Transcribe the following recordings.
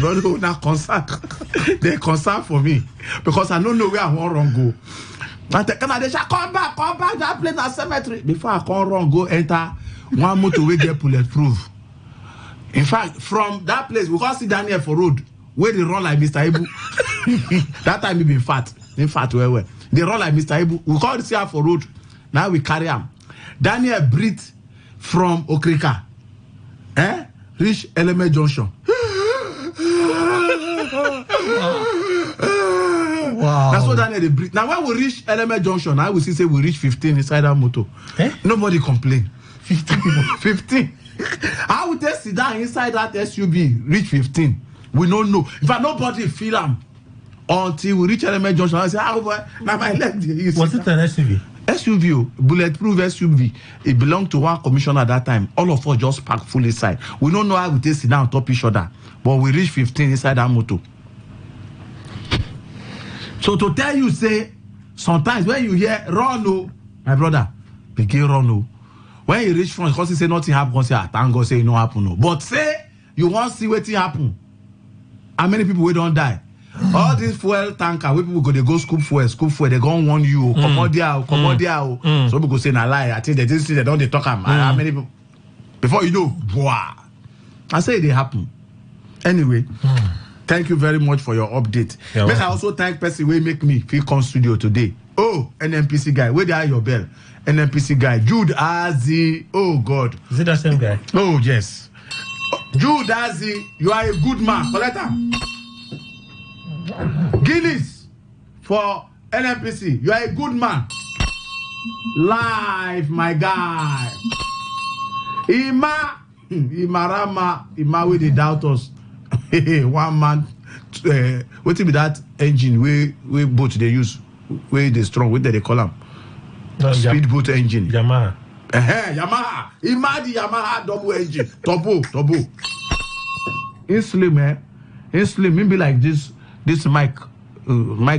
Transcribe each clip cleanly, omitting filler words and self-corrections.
brother, now concern. They concern for me because I don't know where I want wrong go. But they shall come back. That place at cemetery. Before I come wrong, go enter one motorway get bulletproof. In fact, from that place, we can't see Daniel for road where they run like Mr. Ibu. That time he been fat. In fact, where they run like Mr. Ibu. We can't see her for road. Now we carry him. Daniel breathe from Okrika. Reach Element Junction. Wow. That's what Daniel they breathe. Now when we reach Element Junction, I will see say we reach 15 inside that motor. Nobody complain. 15 people. 15. How would they sit down inside that SUV reach 15? We don't know. In fact, nobody feel them until we reach Element Junction. I say, boy, now my leg. Was it an SUV? SUV, bulletproof SUV. It belonged to one commissioner at that time. All of us just packed full inside. We don't know how we sit down on top each other. But we reach 15 inside that motor. So to tell you, say, sometimes when you hear, run, no, my brother, begin run, no. When you reach front, because you say nothing happen, say, thank God, say, it no happen, no. But say, you want to see what happen. How many people will don't die? All these fuel tanker, where people go, they go scoop fuel, they go on warn you, come on there. So people say, na lie. I think they didn't see, they don't talk about how many people. Before you know, boah. I say it happen. Anyway, thank you very much for your update. Make I also thank person who make me feel come studio today. Oh, NMPC guy, where they are your bell? NMPC guy, Jude Azi. Oh God. Is it that same guy? Oh yes. Jude Azi, you are a good man. Collect him. Guinness for NMPC. You are a good man. Live, my guy. Ima with the doubt us. One man. What be that engine? We boat they use. Where they strong? What they call them? Speedboat engine. Yamaha. Yamaha. Imagine Yamaha double engine. Turbo. In slim, In slim, maybe like this mic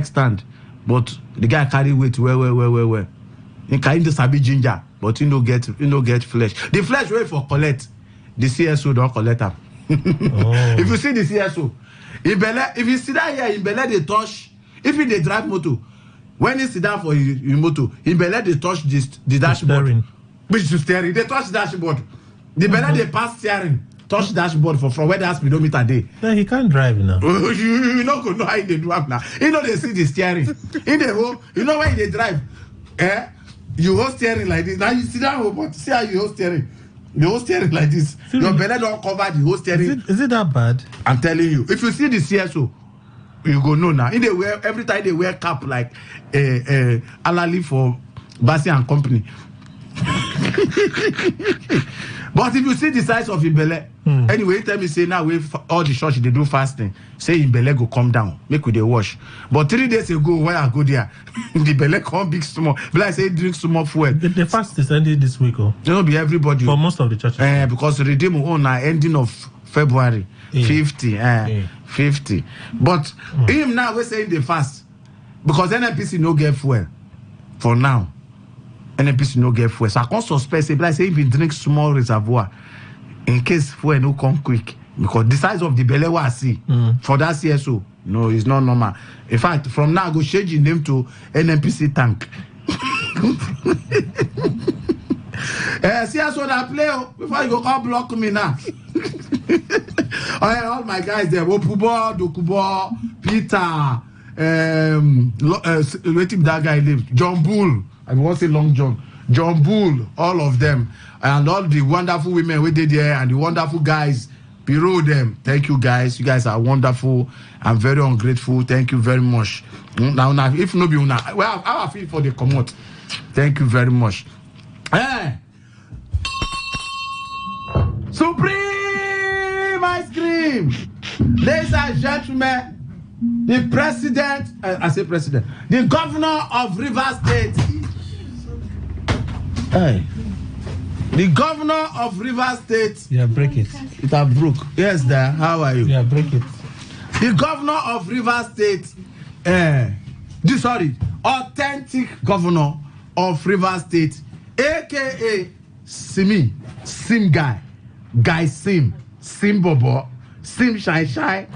stand, but the guy carry weight where. He carry the sabi ginger, but he no get flesh. The flesh wait for collect. The CSO don't collect them. If you see the CSO, if you sit down here in Bele, they touch. If they drive motor, when you sit down for your motor, in Bele they touch the dashboard. Which is steering. They touch the dashboard. The Bele they pass steering. Touch dashboard from where the speedometer day. Yeah, he can't drive now. You not go know how they do up now. You know they see the steering. In the hole, you know when they drive. You hold steering like this. Now you sit down, but see how you hold steering. You hold steering like this. Your belly don't cover the whole steering. Is it that bad? I'm telling you. If you see the CSO, you go know now. Every time they wear cap like Alali for Bassi and Company. But if you see the size of Imbele, anyway, tell me say now with all the church they do fasting, say Imbele go come down, make with the wash. But 3 days ago when I go there, the belly come big small. But I say drink small fuel. The fast is ending this week, oh? You know, be everybody for most of the churches. Because Redeem on ending of February 50. But him now we saying the fast because NPC no get fuel for now. NPC no get fuel. So I can't suspect say, but I say if you drink small reservoir in case fuel no come quick. Because the size of the belly I see for that CSO, no, it's not normal. In fact, from now I go change the name to NPC tank. CSO that play before you go come block me now. All my guys there, Opubo, Dokubo, Peter, waiting that guy lived, John Bull. I want to say Long John Bull, all of them, and all the wonderful women we did there, and the wonderful guys below them. Thank you guys. You guys are wonderful. I'm very ungrateful. Thank you very much. Now, if no be now, well, how I feel for the commode. Thank you very much. Hey. Supreme ice cream. Ladies and gentlemen, the president, the governor of Rivers State. Hey. The governor of Rivers State. Yeah, break it. It have broke. Yes, there. How are you? Yeah, break it. The governor of Rivers State. Authentic governor of Rivers State, aka Sim Bobo, sim shine.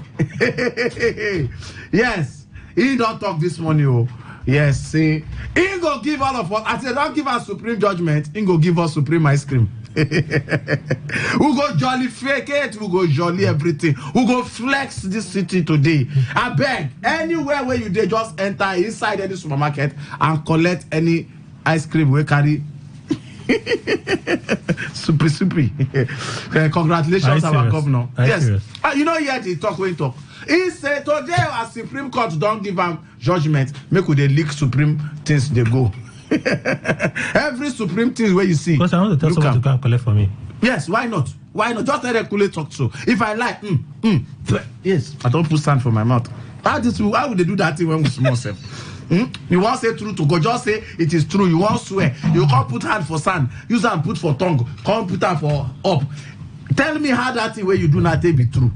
Yes, he don't talk this morning. Oh, yes, see, he go give all of us. I said, don't give us supreme judgment. He go give us supreme ice cream. We go jolly fake it. We go jolly everything. We go flex this city today. I beg, anywhere where you dey, just enter inside any supermarket and collect any ice cream we carry. Super. Congratulations, our governor. Yes, you know, yet he talk when he talk. He said today our Supreme Court don't give him judgment. Make with the leak supreme things they go. Every supreme thing where you see. Because I want to tell someone to come and collect for me. Yes, why not? Why not? Just let the cool talk so. If I like, yes, I don't put sand for my mouth. Why would they do that thing when we small self? You want to say true to God, just say it is true. You want to swear. You can't put hand for sand. Use hand put for tongue. Can't put hand for up. Tell me how that thing where you do not be true.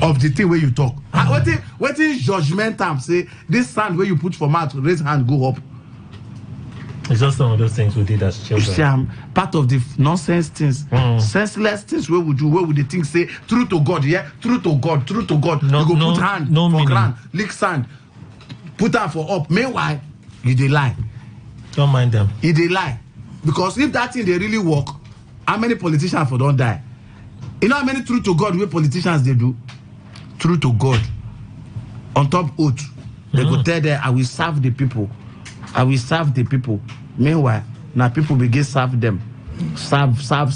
Of the thing where you talk. What is judgment time? Say this sand where you put for mouth, raise hand, go up. It's just some of those things we did as children. See, I'm part of the nonsense things, senseless things. Where we do, where would the thing say true to God? Yeah, true to God, true to God. No, you go put hand for ground, lick sand, put hand for up. Meanwhile, you dey lie. Don't mind them. You dey lie because if that thing they really work, how many politicians for don't die? You know how many true to God way politicians they do? True to God, on top oath, they go tell them, I will serve the people. I will serve the people. Meanwhile, now people begin serve them. Serve, sote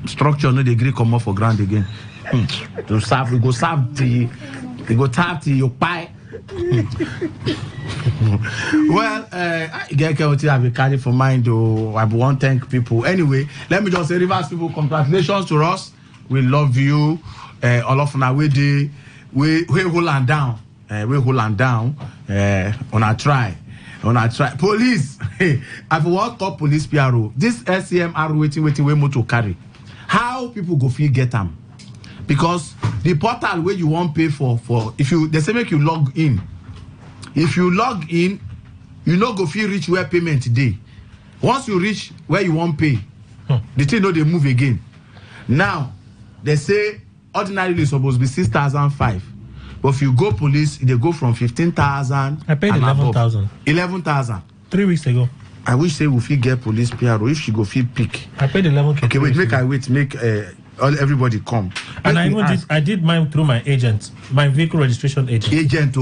structure no degree come up for ground again. To serve, we go serve the your pie. Well, get what you have carried for mind though. I want to thank people. Anyway, let me just say, Rivers people, congratulations to us. We love you. All of now we hold on down. We hold on down on our try. Police, I want call police PRO. This SCMR waiting we motor carry. How people go feel get them? Because the portal where you want pay for if you they say make you log in. If you log in, you no go feel reach where payment today. Once you reach where you want pay, the thing no they move again. Now they say ordinarily it's supposed to be 6,005. But if you go police, they go from 15,000. I paid 11,000. 11,000. 3 weeks ago. I wish say we fit get police PRO if she go fit pick. I paid 11K. Okay, wait, make everybody come. And I did mine through my agent, my vehicle registration agent. Agent.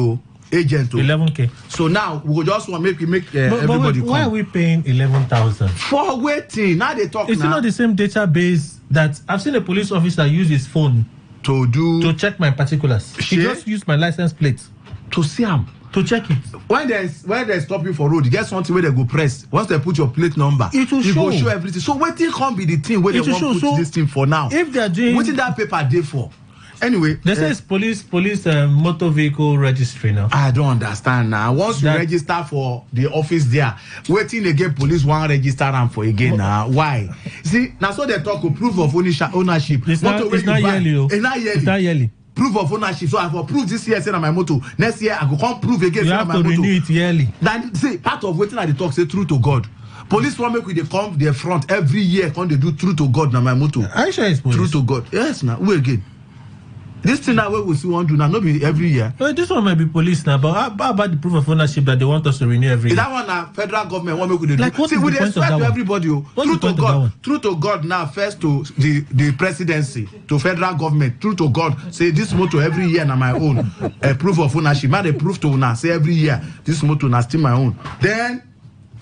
11K. So now we just want make everybody come. Why are we paying 11,000? For waiting. Now they talk. It's not the same database that I've seen a police officer use his phone to check my particulars. He just used my license plate to see him. To check it. When they stop you for road, you get something where they go press. Once they put your plate number, it will go show everything. So waiting can't be the thing where they want to put this thing for now. If they're doing waiting that paper day for. Anyway, they say it's police motor vehicle registry now. I don't understand now. Once you register for the office there, waiting again, police won't register them for again now. Why? See, now so they talk of proof of ownership. It's not yearly. It's not yearly. Proof of ownership. So I will prove this year, say on my motor. Next year, I go come prove again. You have to renew it yearly. Then see, part of waiting at the talk say true to God. Police want make we they come their front every year. Come they do true to God now my motor. Are you sure it's police? True to God. Yes, now wait again. This thing that we see want to do now, not be every year. Well, this one might be police now, but how about the proof of ownership that they want us to renew every year? That one now, federal government want make we do. Like, what see, we expect to everybody. True to God now, first to the presidency, to federal government. True to God, say this motor every year now my own. Proof of ownership. Man, they proof to now say every year this motor now still my own. Then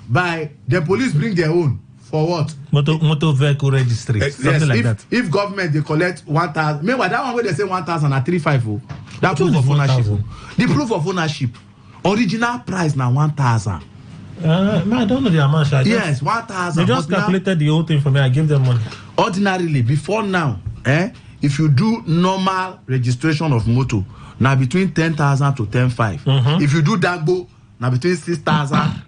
by the police bring their own. For what? Motor vehicle registry. Something like that. If government they collect 1,000, meanwhile that one where they say 1,000 and 350. That proof of ownership. The proof of ownership. Original price now 1,000. Man, I don't know the amount. Yes, 1,000. They just calculated the whole thing for me. I give them money. Ordinarily, before now, if you do normal registration of motor, now between 10,000 to 10,500. If you do Dagbo, now between 6,000.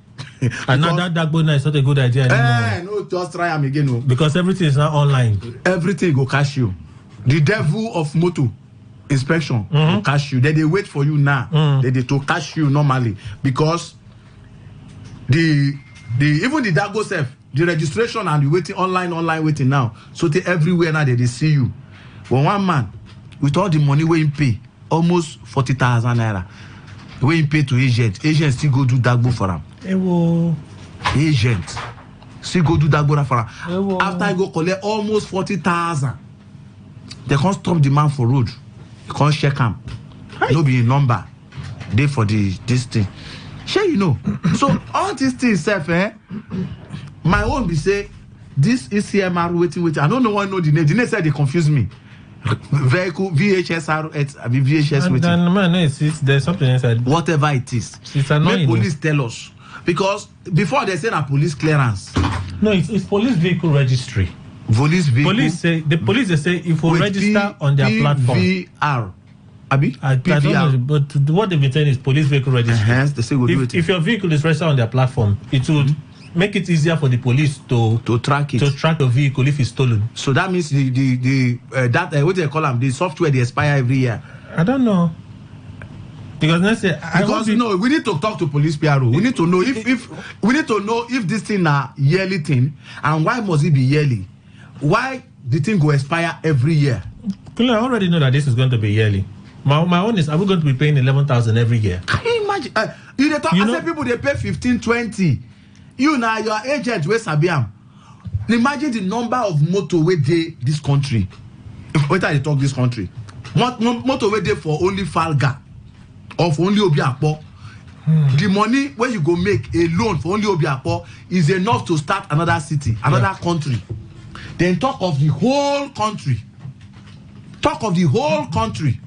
And now that bonus is not a good idea anymore. No, just try them again. No. Because everything is now online. Everything go cash you. The devil of motor inspection will cash you. Then they wait for you now. Then they to cash you normally because the even the Dago self the registration and the waiting online waiting now. So they everywhere now they see you. But one man with all the money where he pay almost 40,000 naira. Where he pay to agent still go do dagbo for him. Agent still go do dagbo for him. After I go collect almost 40,000, they can't stop the man for road. You can't check him. No be number. They for this thing. Sure, you know. So all these things, my own be say this ECMR waiting. I don't know why know the name. The name said they confuse me. Vehicle VHSR VHS waiting. Man, no, there's something inside. Whatever it is. It's annoying. Let police tell us, because before they say a police clearance. No, it's police vehicle registry. Police vehicle. The police they say if we register on their platform. PVR. Abi? I don't know, but what they've been saying is police vehicle registry. They say we'll do it. If your vehicle is registered on their platform, it would make it easier for the police to track it, to track the vehicle if it's stolen. So that means the what do they call them? The software they expire every year. I don't know. Because let's say we need to talk to police PRO. We need to know if this thing are yearly thing, and why must it be yearly? Why the thing go expire every year? I already know that this is going to be yearly. My own is, are we going to be paying 11,000 every year? Can you imagine? I said people they pay 15, 20. You now your agent where Sabiam. Imagine the number of motorway day this country. Wait till they talk this country. Motorway day for only Falga or for only Obiakpo. The money where you go make a loan for only Obiakpo is enough to start another city, another country. Then talk of the whole country. Talk of the whole country.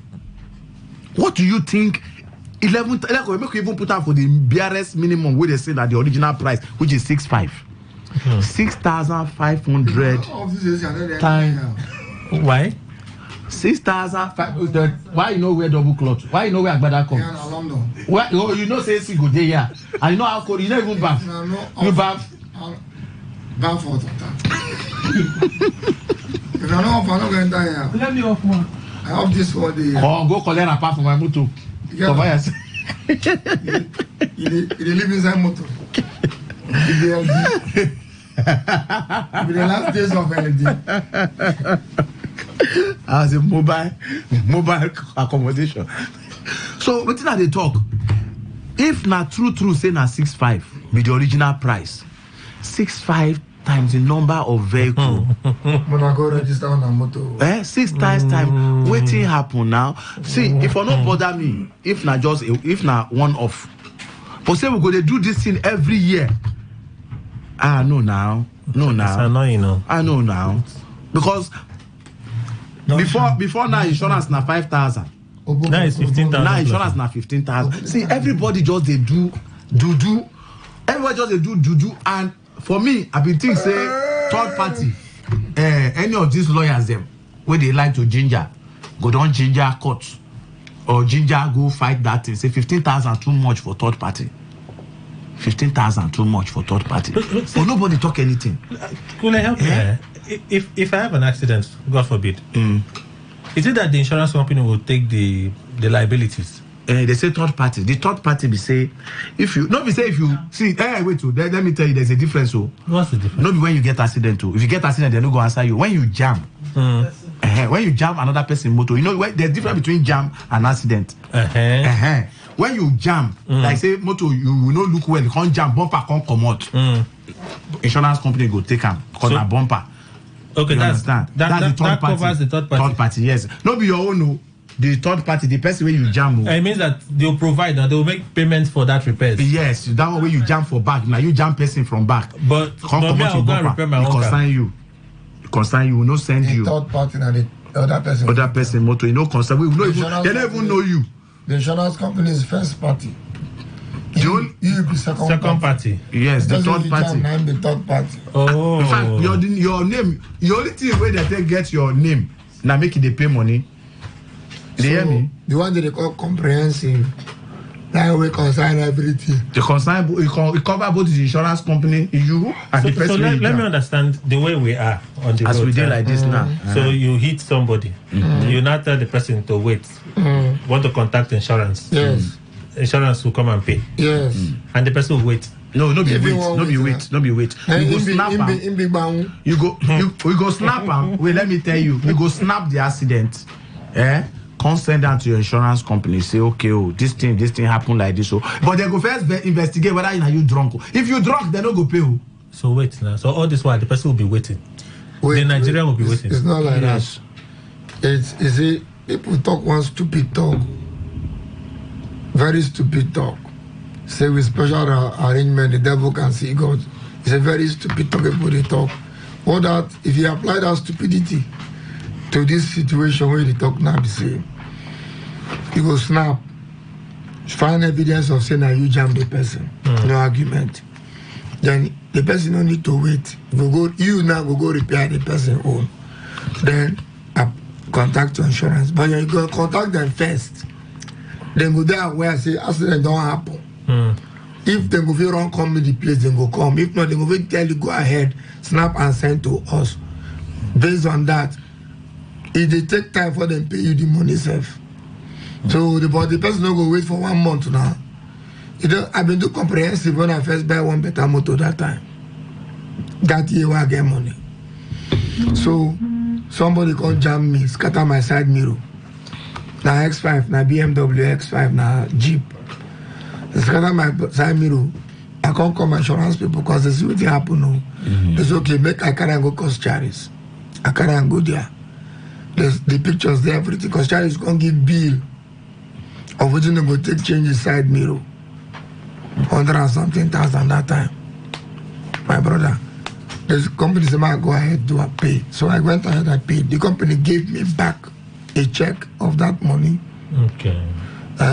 What do you think? 11, we make you even put out for the BRS minimum where they say that the original price, which is 6,500. 6,500 times. Why? 6,500. Why you know where double cloth? Why you know where Agbada comes? Why you know say go there here? And you know how cold? You know even bath. You bath. Bath for that. If I know if I don't go enter here. Let me off one. I have this for the. Oh, go collect a part for my motor. You live inside motor. The last days of LD. As a mobile accommodation. So what did they talk? If not true say na 6,500 with the original price, 6,500 times the number of vehicle. When I go register on a motor. 6 times time. Waiting happen now. See, if you not bother me, if not one off. But say we go to do this thing every year. No now. It's annoying, I know now. Because before now insurance na 5,000. Now it's 15,000. Now insurance na 15,000. See, everybody just they do. Everybody just they do. And for me, I've been thinking say third party. Any of these lawyers them where they like to ginger, go down ginger court or ginger go fight that thing. Say 15,000 too much for third party. 15,000 too much for third party. But nobody talk anything. Could I help you? If I have an accident, God forbid, is it that the insurance company will take the liabilities? They say third party. The third party be say if you see. Wait, let me tell you, there's a difference. What's the difference? Not be when you get accident. If you get accident, they don't go answer you. When you jam, when you jam another person motor, you know there's difference between jam and accident. When you jam, like say motor, you will not look well. You can't jam, bumper can't come out. Insurance company go take them because na bumper. Okay, you understand? That's the third party. Covers the third party. Third party, yes. Not be your own. No. The third party, the person where you jam. It means that they'll provide, they will make payments for that repairs. Yes, that one where you jam for back. Now you jam person from back. But me, I'll go and repair my own car. Concern you, will not send the you. Third party and the other person. Other person motor, you know, concern. We will not they don't even know you. The insurance company is first party. You be second party. Yes, the third party. I'm the third party. Oh. In fact, your name, the only thing where they get your name, now make it they pay money. They hear me? The one that they call comprehensive. That way concern everything. The concern it cover both the insurance company, you and the person. So let me understand the way we are on the road. As we did like this now. So you hit somebody. You now tell the person to wait. Want to contact insurance. Yes. Insurance will come and pay. Yes. And the person will wait. No be wait. You go snap am. You go snap am. Wait, let me tell you. You go snap the accident. Come send that to your insurance company. Say, okay, this thing happened like this. But they go first investigate whether you drunk. If you drunk, they don't go pay. So wait now. So all this while the person will be waiting. The Nigerian will be waiting. It's not like that. It's people talk one stupid talk. Very stupid talk. Say with special arrangement, the devil can see God. It's a very stupid talk about the talk. What that, if you apply that stupidity to this situation where they talk now, they say, you go snap, find evidence of saying that you jam the person. No argument. Then the person don't need to wait. You now go repair the person own. Then contact your insurance. But you go contact them first. Then go there where I say accident don't happen. If they go feel wrong, come to the place, they go come. If not, they go tell you go ahead, snap and send to us. Based on that, if they take time for them pay you the money safe. So the person don't go wait for 1 month now. I've been doing comprehensive when I first buy one better motor that time. That year I get money. So somebody come jam me, scatter my side mirror. Now X5, now BMW X5, now Jeep. Scatter my side mirror. I can't call my insurance people because they see what happen now. It's okay, make I carry and go cost charges. I carry and go there. There's the pictures there, everything. Because charges can't give bill of which they go take change the side mirror. 100 and something thousand that time. My brother, the company said, "Man, go ahead, do a pay." So I went ahead, I paid. The company gave me back a check of that money. Okay.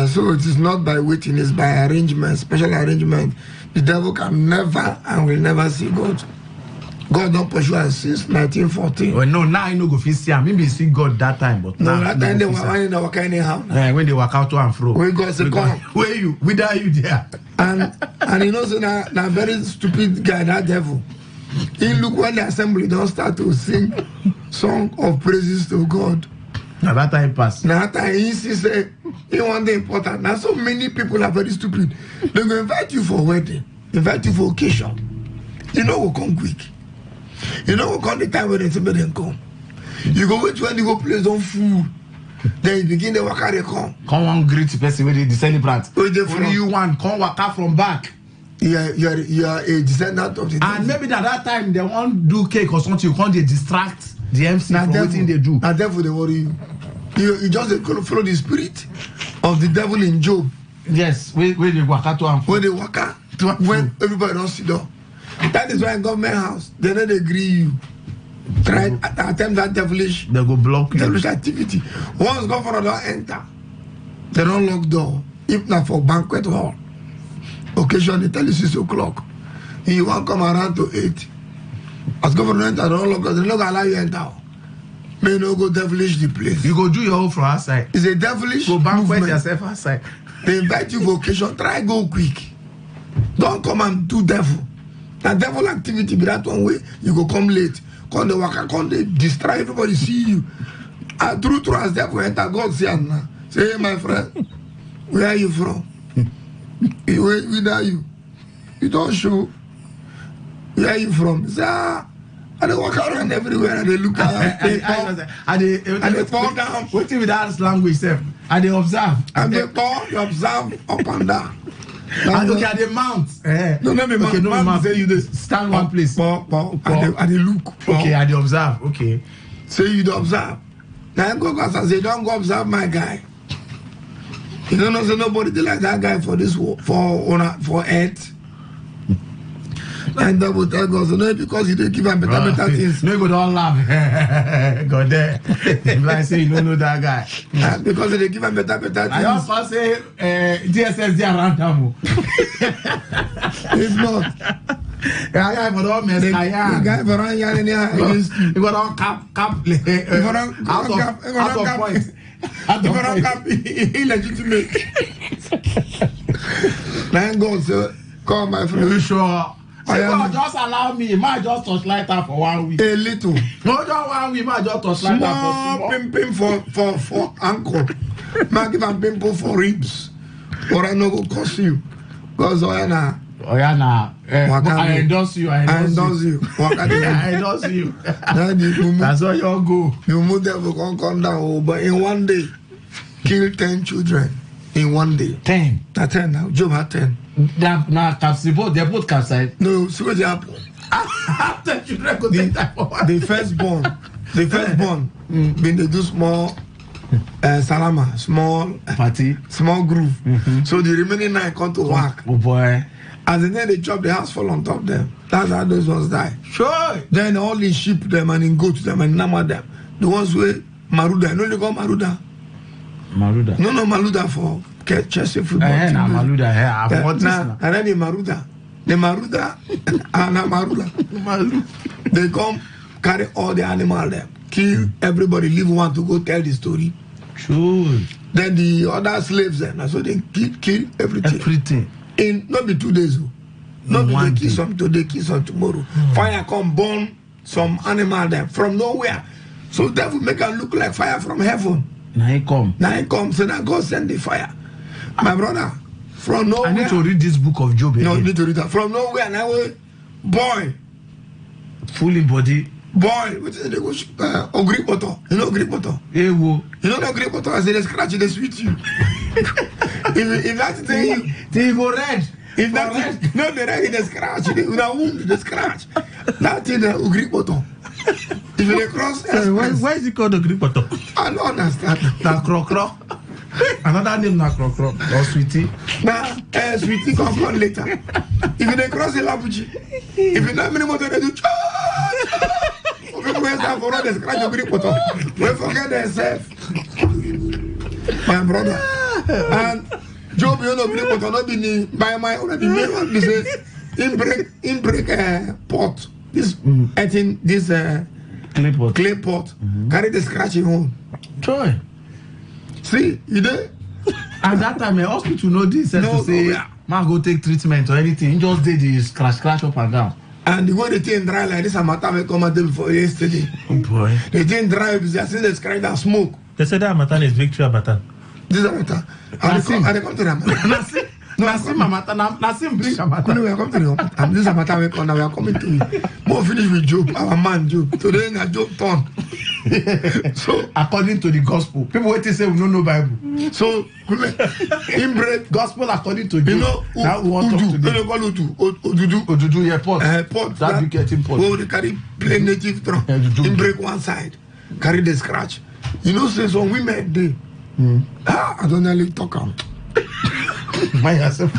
So it is not by waiting, it's by arrangement, special arrangement. The devil can never and will never see God. God don't pursue us since 1914. Well, no, now I know go see him. Maybe see God that time, but no, now that time they were walking anyhow. When they walk out to and fro. We God say, come. Where you? Without you there. And you know, so now very stupid guy, that devil. He look when the assembly don't start to sing song of praises to God. Now that time pass. Now that time he say he want the important. Now so many people are very stupid. They go invite you for wedding, invite you for occasion. You know will come quick. You know will come the time when they say they come. You go wait when you go place on food. Then you begin the waka they come. Come on, greet the person with the celebrant. Only you want come waka from back. You are a descendant of the and maybe that time they want do cake or something. You can't they distract the MC from everything they do. And therefore they worry you. You just follow the spirit of the devil in Job. Yes, where they waka to and when they waka when everybody don't sit down. That is why in government house they don't agree you. Try attempt that devilish. They go block devilish activity. Once governor don't enter, they don't lock door. If not for banquet hall. Occasion they tell you 6 o'clock. You want come around to 8. As governor enter, they don't lock door. They don't allow you enter. May no go devilish the place. You go do your own for outside. It's a devilish go banquet movement. Yourself outside. They invite you for occasion. Try go quick. Don't come and do devil. The devil activity be that one way. You go come late. Come the waka, come they distract everybody see you. And true as devil enter, God say now. Say, hey, my friend, where are you from? Where are you? You don't show. Where are you from? Say, and they walk around everywhere and they look at and they fall down. What with that language, sir? And they observe. And they fall, you observe up and down. And look at the mount. No, let me okay, no mount. Say you just stand one place. And they look. Okay, and they observe. Okay. Say you observe. Now go and say, don't go observe my guy. You don't know, say nobody they like that guy for this for earth. And that will tell God, so no, because he didn't give him better things. No, you don't laugh. Go there. Like say you don't know that guy. Because they give him better things. I also say DSS around them. It's not. The guy for all men. The guy for all young. You got all cap. Out of point. Out of cap. Illegitimate. Thank God, sir. Come, my friend. You sure? God, just allow me. Might just touch lighter for 1 week. A little. No, just 1 week. Might just touch lighter for small. Pim for ankle. Might give a pimple for ribs. Or I know go cost you. Because Oyana, I endorse you. I endorse you. I endorse you. That's all you go. You move devil come down, but in one day, kill 10 children. In one day. 10. 10 now. Job had 10. They're both capsized. No, see what happened. After children go take time for one. The firstborn, when they do small salama, small party, small groove. So the remaining 9 come to work. Oh boy. And then they chop the house fall on top of them. That's how those ones die. Sure. Then all in sheep them and in goat them and nama them. The ones where Maruda, no they call Maruda. Maruda. No, Maruda for Chelsea football. Maruda. And then the Maruda. The Maruda and Marula. They come carry all the animal there, kill everybody, leave one to go tell the story. Sure. Then the other slaves then, so they kill everything. In not be 2 days. Not be they kill some today, kill some tomorrow. Fire come burn some animal there from nowhere. So devil make it look like fire from heaven. Now he come. So now God send the fire. My brother, from nowhere. I need to read this book of Job again. No, you need to read that. From nowhere, now boy. Fully body. Boy, what is it? Ogri poto. You know ogri poto? Ewo. You know ogri poto? I say they scratch, they sweet you. if that's the thing, they go red. If that no, they red, they scratch. They scratch. That thing, ogri poto. If they cross, why is it called ogri poto? I don't understand. Na krokro. Another name na krokro or sweetie. Now, sweetie come later. If they cross the labuji, if you know many more they do. People stand for all the scratch of grip bottom. We forget themselves. My brother. And Job, you know, grip bottom, not be by my already made one. This is in break pot. This, I think, this clay pot. Carry the scratching home. Joy. See, you know? At that time, a hospital know this. No, to say, man, go take treatment or anything. He just did the scratch up and down. And the way they thing dry like this, a matter may come at them before yesterday. Oh boy. The thing dry because they are seeing the scratch and smoke. They said that Amatan is victory Amatan. This is Amatan. And they come to them. Nasim Amatan. Nasim bring Amatan. We are coming to the and this Amatan we come now. We are coming to it. More finish with Job, our man Job. Today na Job turn. So according to the gospel, people wait to say we don't know Bible. So in break gospel according to Job. You know, now we want to talk today. Odudu, yeah, pot. Pot. That big getting pot. Oh, they carry plain native drum. In break one side, carry the scratch. You know, say some women they. I don't really talk out. By yourself.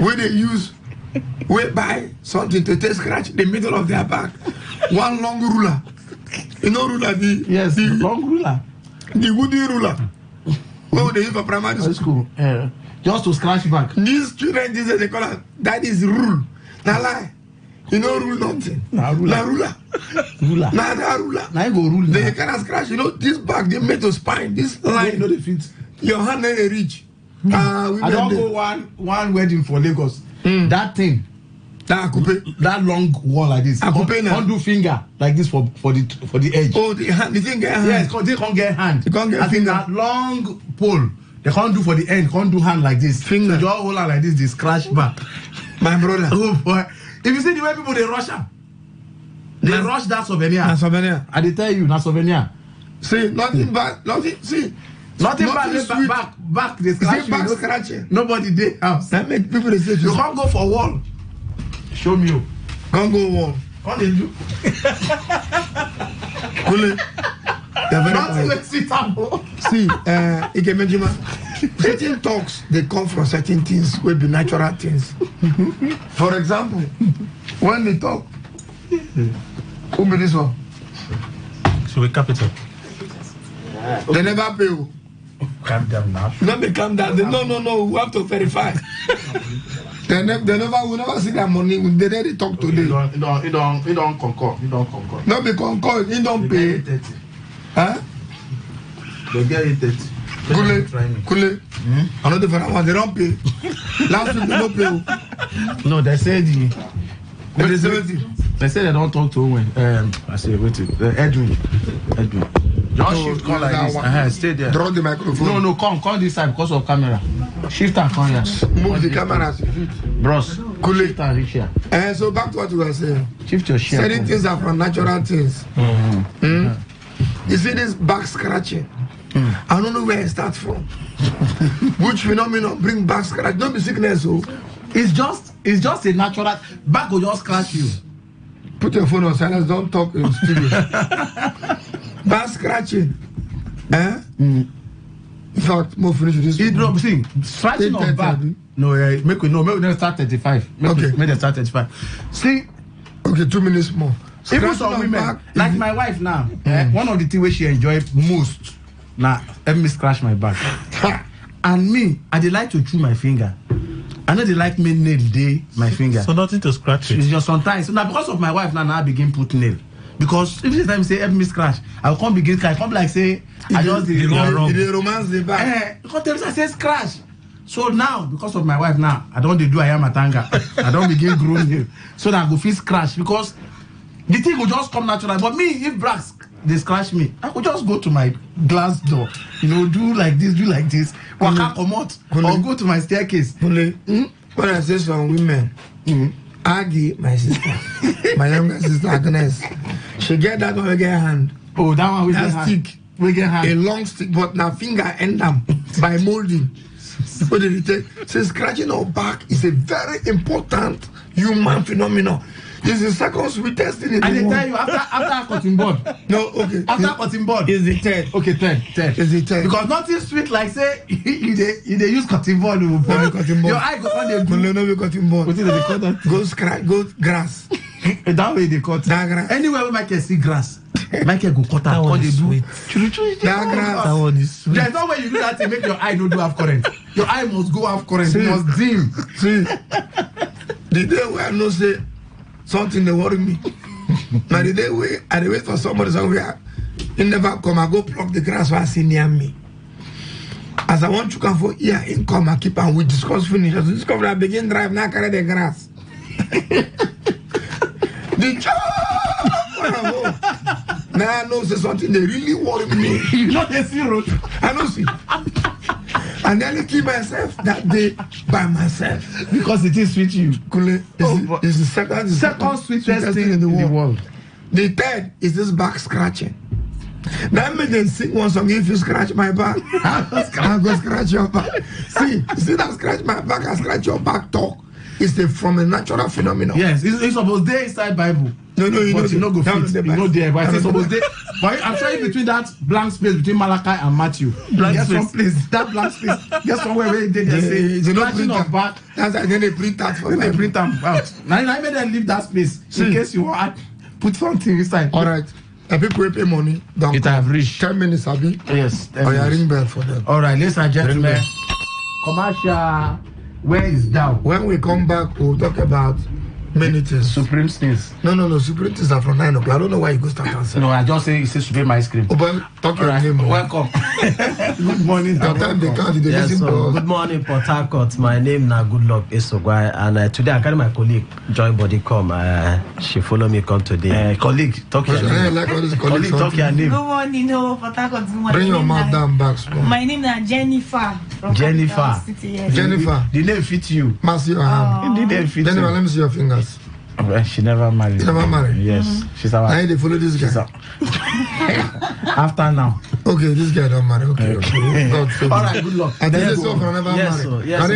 When they use, we buy something to take scratch the middle of their back. One long ruler. You know ruler the long ruler. The wooden ruler. What they use for primary school? Just to scratch back. These children, they call it, that is rule. Now lie. You know rule nothing. Now ruler. Ruler. Now that ruler. Now you go rule. They cannot scratch. You know, this back, they made to spine. This line. You know the feet. Your hand ain't reach. I don't go one wedding for Lagos. That thing. That long wall like this. Can't do finger like this for the edge. Oh, the hand, the thing get hand. Yes, they can't get hand. They can't get I think finger. that long pole. They can't do for the end. Can't do hand like this. Finger. So just hold on like this. They scratch back. My brother. Oh boy! If you see the way people they rush am, they rush that souvenir. That souvenir. I dey tell you, that souvenir. See, nothing bad. Nothing. See. Nothing bad. Back. They scratch See, back scratching. Nobody dey house. That make people they say you can't go for wall. Show me you. Can't go wall. What they do? Nothing like sit down. See, Ikemejima, certain talks they come from certain things will be natural things. For example, when they talk, who be this one? So we capital. They never pay you. Calm down now. Not be calm down. They, no. We have to verify. They never see their money. They never talk to them. He don't concord. Not be concord. He don't pay. Huh? They get it 30. Kule. Another for that one. They don't pay. Last week they don't pay. No, they said They say they don't talk to Owen. I say wait. Edwin. Just shift come like this. Stay there. Draw the microphone. No, come this side because of camera. Shift and come here. Move the camera. Bros. Cool. And so back to what you were saying. Shift your share. Certain things are from natural things. You see this back scratching. I don't know where it starts from. Which phenomenon bring back scratch? Don't be sickness, so it's just a natural back will just scratch you. Put your phone on silence, don't talk in studio. Back scratching. In fact, more finish with this. See, scratching on back. No, make we start 35. Make them start 35. See, okay, 2 minutes more. Even some women, like my wife now, one of the things she enjoy most, now, let me scratch my back. And me, I dey like to chew my finger. I know they like me nail day my finger. So nothing to scratch it. It's just sometimes. So now because of my wife now I begin put nail. Because if this time say help me scratch, I will come begin scratch. I come like say I just did wrong. They romance the back. Because Teresa say scratch. So now because of my wife now, I don't do I am a tanga. I don't begin grow nail. So that I go feel scratch because the thing will just come natural. But me, if blacks they scratch me, I could just go to my glass door, do like this, waka comot, or go to my staircase. When I say some women, Aggie, my sister, my younger sister Agnes, she get that one with her hand. Oh, that one with that her stick, hand. With her hand. A long stick, but now finger end them by molding. What did he take? So scratching our back is a very important human phenomenon. It's the second sweetest thing in the world. And they tell you after cutting board. No, okay. After cutting board. Is the third. Okay, third. Is the third. Because nothing sweet like say you dey use cutting board. Your eye go on the no, cutting board. What is they call that? Go scratch, go grass. That way they cut. That grass. Anywhere we Michael see grass, Michael go cut out. That sweet. That grass. That one is sweet. There's no way you do that to make your eye no do have current. Your eye must go have current. It must dim. See, the day where I know say something they worry me. Now the day where I wait for somebody somewhere, he never come. I go pluck the grass while see near me. As I want to come for here, in come I keep and we discuss finish. As we discover I begin drive now carry the grass. The job. Now I know say something they really worry me. You know they see road. I know see. I nearly kill myself that day by myself. Because it is sweet you. Kule, it's the second sweetest thing in the world. The third is this back scratching. That made them sing one song, if you scratch my back, I'll go scratch your back. See that scratch my back, I scratch your back talk. It's from a natural phenomenon. Yes, it's supposed there inside Bible. No, you but you know go fit. You know there, but it's supposed there. But I'm sure between that blank space between Malachi and Matthew, some place. That blank space. Get somewhere where they say scratching of back. That's and then they print that for them. They print them out. Now I made them leave that space in case you want put something inside. All right. The people will pay money. It have reached 10 minutes, Abi. Yes. Or you ring bell for them. All right, ladies and gentlemen. Commercial. Where is down? When we come back, we'll talk about many things. Supreme things. No. Supreme things are from 9 o'clock. I don't know why you go start answering. No, I just say it's Supreme ice cream. Oh, but talk your name. Welcome. Good morning. Your time they can't. They listen to us. Good morning, Port Harcourt. My name na Good Luck Esogwai, and today I carry my colleague join body come. She follow me come today. Colleague, talk your name. Like all this colleague, talk your name. Good morning, Port Harcourt. Bring your mouth down back. My name is Jennifer. Jennifer. City, yes. Jennifer. The name fit you. Mass your hand. The name fit Jennifer, you. let me see your fingers. Well, she never married. She never married? Yes. She's our. Now they follow this guy. After now. Okay, this guy don't marry. Okay. God save all right, good luck. And then they saw for never marry. Yes,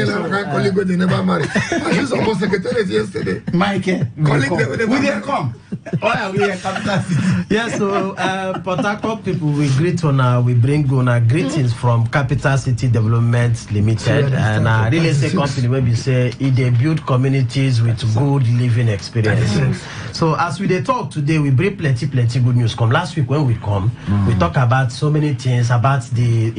colleague they never marry. I just almost secretary yesterday. Michael, colleague we didn't come. Oh, we are capital city. Yes, so Port Harcourt people, we greet on we bring on greetings from Capital City Development Limited and a real estate company where we say they build communities with good living experience. So as we dey talk today, we bring plenty good news. Come last week when we come, we talk about so many things about the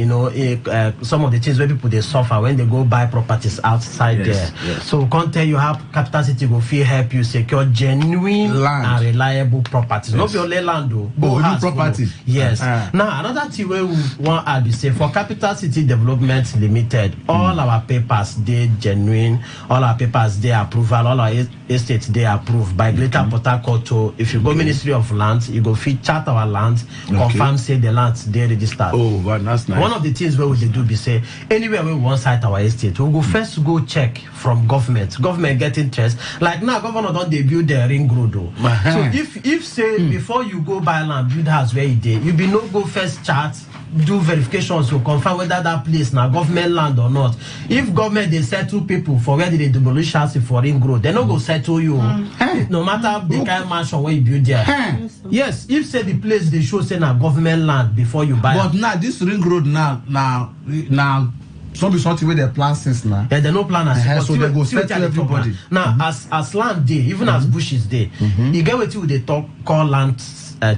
some of the things where people they suffer when they go buy properties outside there. Yes. So we can't tell you how Capital City will feel help you secure genuine land and reliable properties. Not only land though. Go house property. Yes. Now another thing where we want to say for Capital City Development Limited, all our papers they genuine, all our papers they approval, all our estates they approved by Greater Port Harcourt. If you go Ministry of Lands, you go fit chart our lands, confirm say the lands they registered. Oh, wow, that's nice. One of the things where we do be say anywhere we want site our estate, we go first go check from government. Government get interest. Like now, governor don't they build the ring road though. So if say before you go buy land, build house where you did, you be no go first chart, do verifications to confirm whether that place now government land or not. If government they settle people for where they demolish house for ring road, they no go settle you. No matter the kind of mansion where you build there. Yes, if say the place they show say now government land before you buy. But now this ring road now something where they plan since now. Yeah, they no plan as so they go settle everybody. Now as land day, even as bushes day, you get what you they talk call land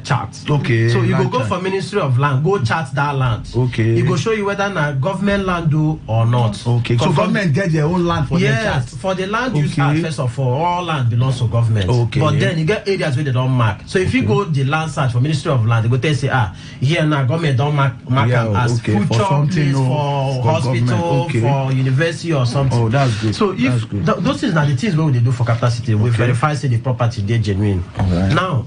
chart. Okay. So you go for Ministry of Land, go chart that land. Okay. It go show you whether na government land do or not. Okay. So government get their own land for their chart. For the land use act, first of all land belongs to government. Okay. But then you get areas where they don't mark. So if you go the land search for Ministry of Land, they go tell you say here now government don't mark them as future place for hospital, for university or something. Oh, that's good. So if those things are the things what they do for Capital City, we verify say the property they genuine. Right. Now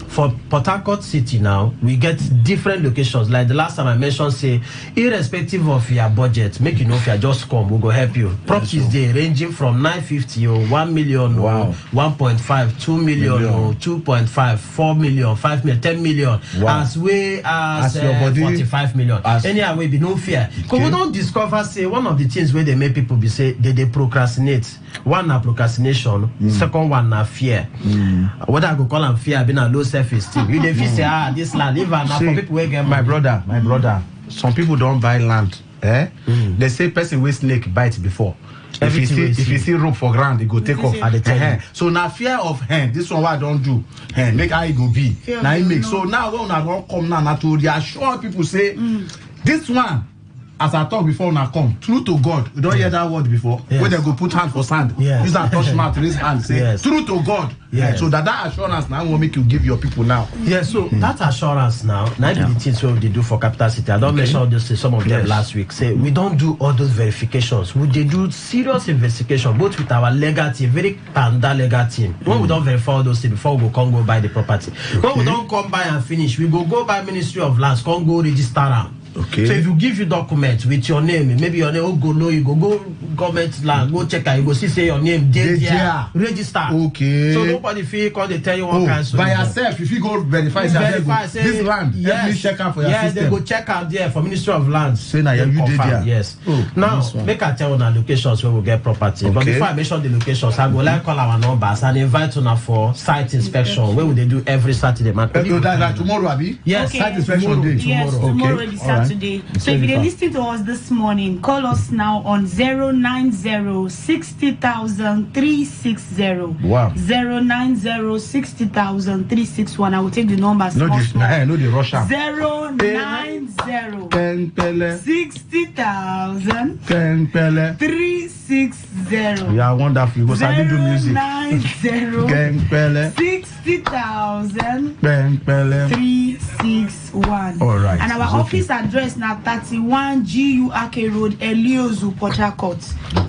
for Port Harcourt City now, we get different locations. Like the last time I mentioned, say, irrespective of your budget, make you know if you just come, we'll go help you. Properties they ranging from 950 or 1 million or 1.5, 2 million or 2.5, 4 million, 5 million, 10 million, as way as your body, 45 million. Anyhow, we be no fear. Because we don't discover, say, one of the things where they make people be say, they procrastinate. One na procrastination, second one na fear. What I go call them fear, being a low self-esteem. You dey say, this land, even now for people who get my brother, some people don't buy land. They say person with snake bite before. If you see rope for ground, they go take off at the time. So now fear of this one what I don't do. Make how it go be. Now it make. So now when I don't come now to reassure people say this one. As I talked before, now come true to God. You don't hear that word before. Where they go put hand for sand. Use that touch mouth, raise hand, say true to God. So that assurance now will make you give your people now. So that assurance now be the things what they do for Capital City. I don't mention just some of them last week. Say we don't do all those verifications. We they do serious investigation, both with our legal team, very panda legal team. When we don't verify all those things before we come go buy the property. When we don't come buy and finish, we go by Ministry of Lands, come go register them. So if you give you documents with your name, maybe your name go no, you go government land, go check and you go see say your name there, register. So nobody feel call they tell you one kind of by yourself. If you go verify say this land, let me check out for your system. They go check out there for Ministry of Lands. Say now you did there. Yes. Now make I tell you the locations where we get property. But before I mention the locations, I go like call our numbers and invite you for site inspection where would they do every Saturday. Tomorrow, Abi? Yes. Site inspection day. Yes, tomorrow is Saturday. So if you're listening to us this morning, call us now on 090 60,000 360. Wow. 090 60,000 361. I will take the numbers. No, the Russian. 090 60,000 360. Yeah, wonderful. Because I did do music. 090 60,000 361. All right. And our office address now 31 GURK Road, Eliozu, Port Harcourt.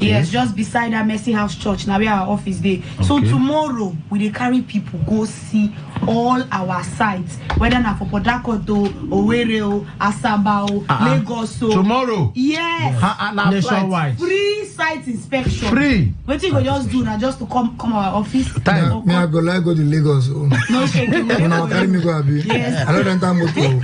Yes, just beside our Mercy House Church. Now we are our office there. So tomorrow we will carry people go see all our sites, whether now for Port Harcourt, Owerri, Asaba, Lagos. Tomorrow. Yes. Nationwide. Free site inspection. Free. What you go just do now just to come our office. Time. Me I go like go to Lagos. No shaking. When I carry me go Abi. Yes. I don't enter motor.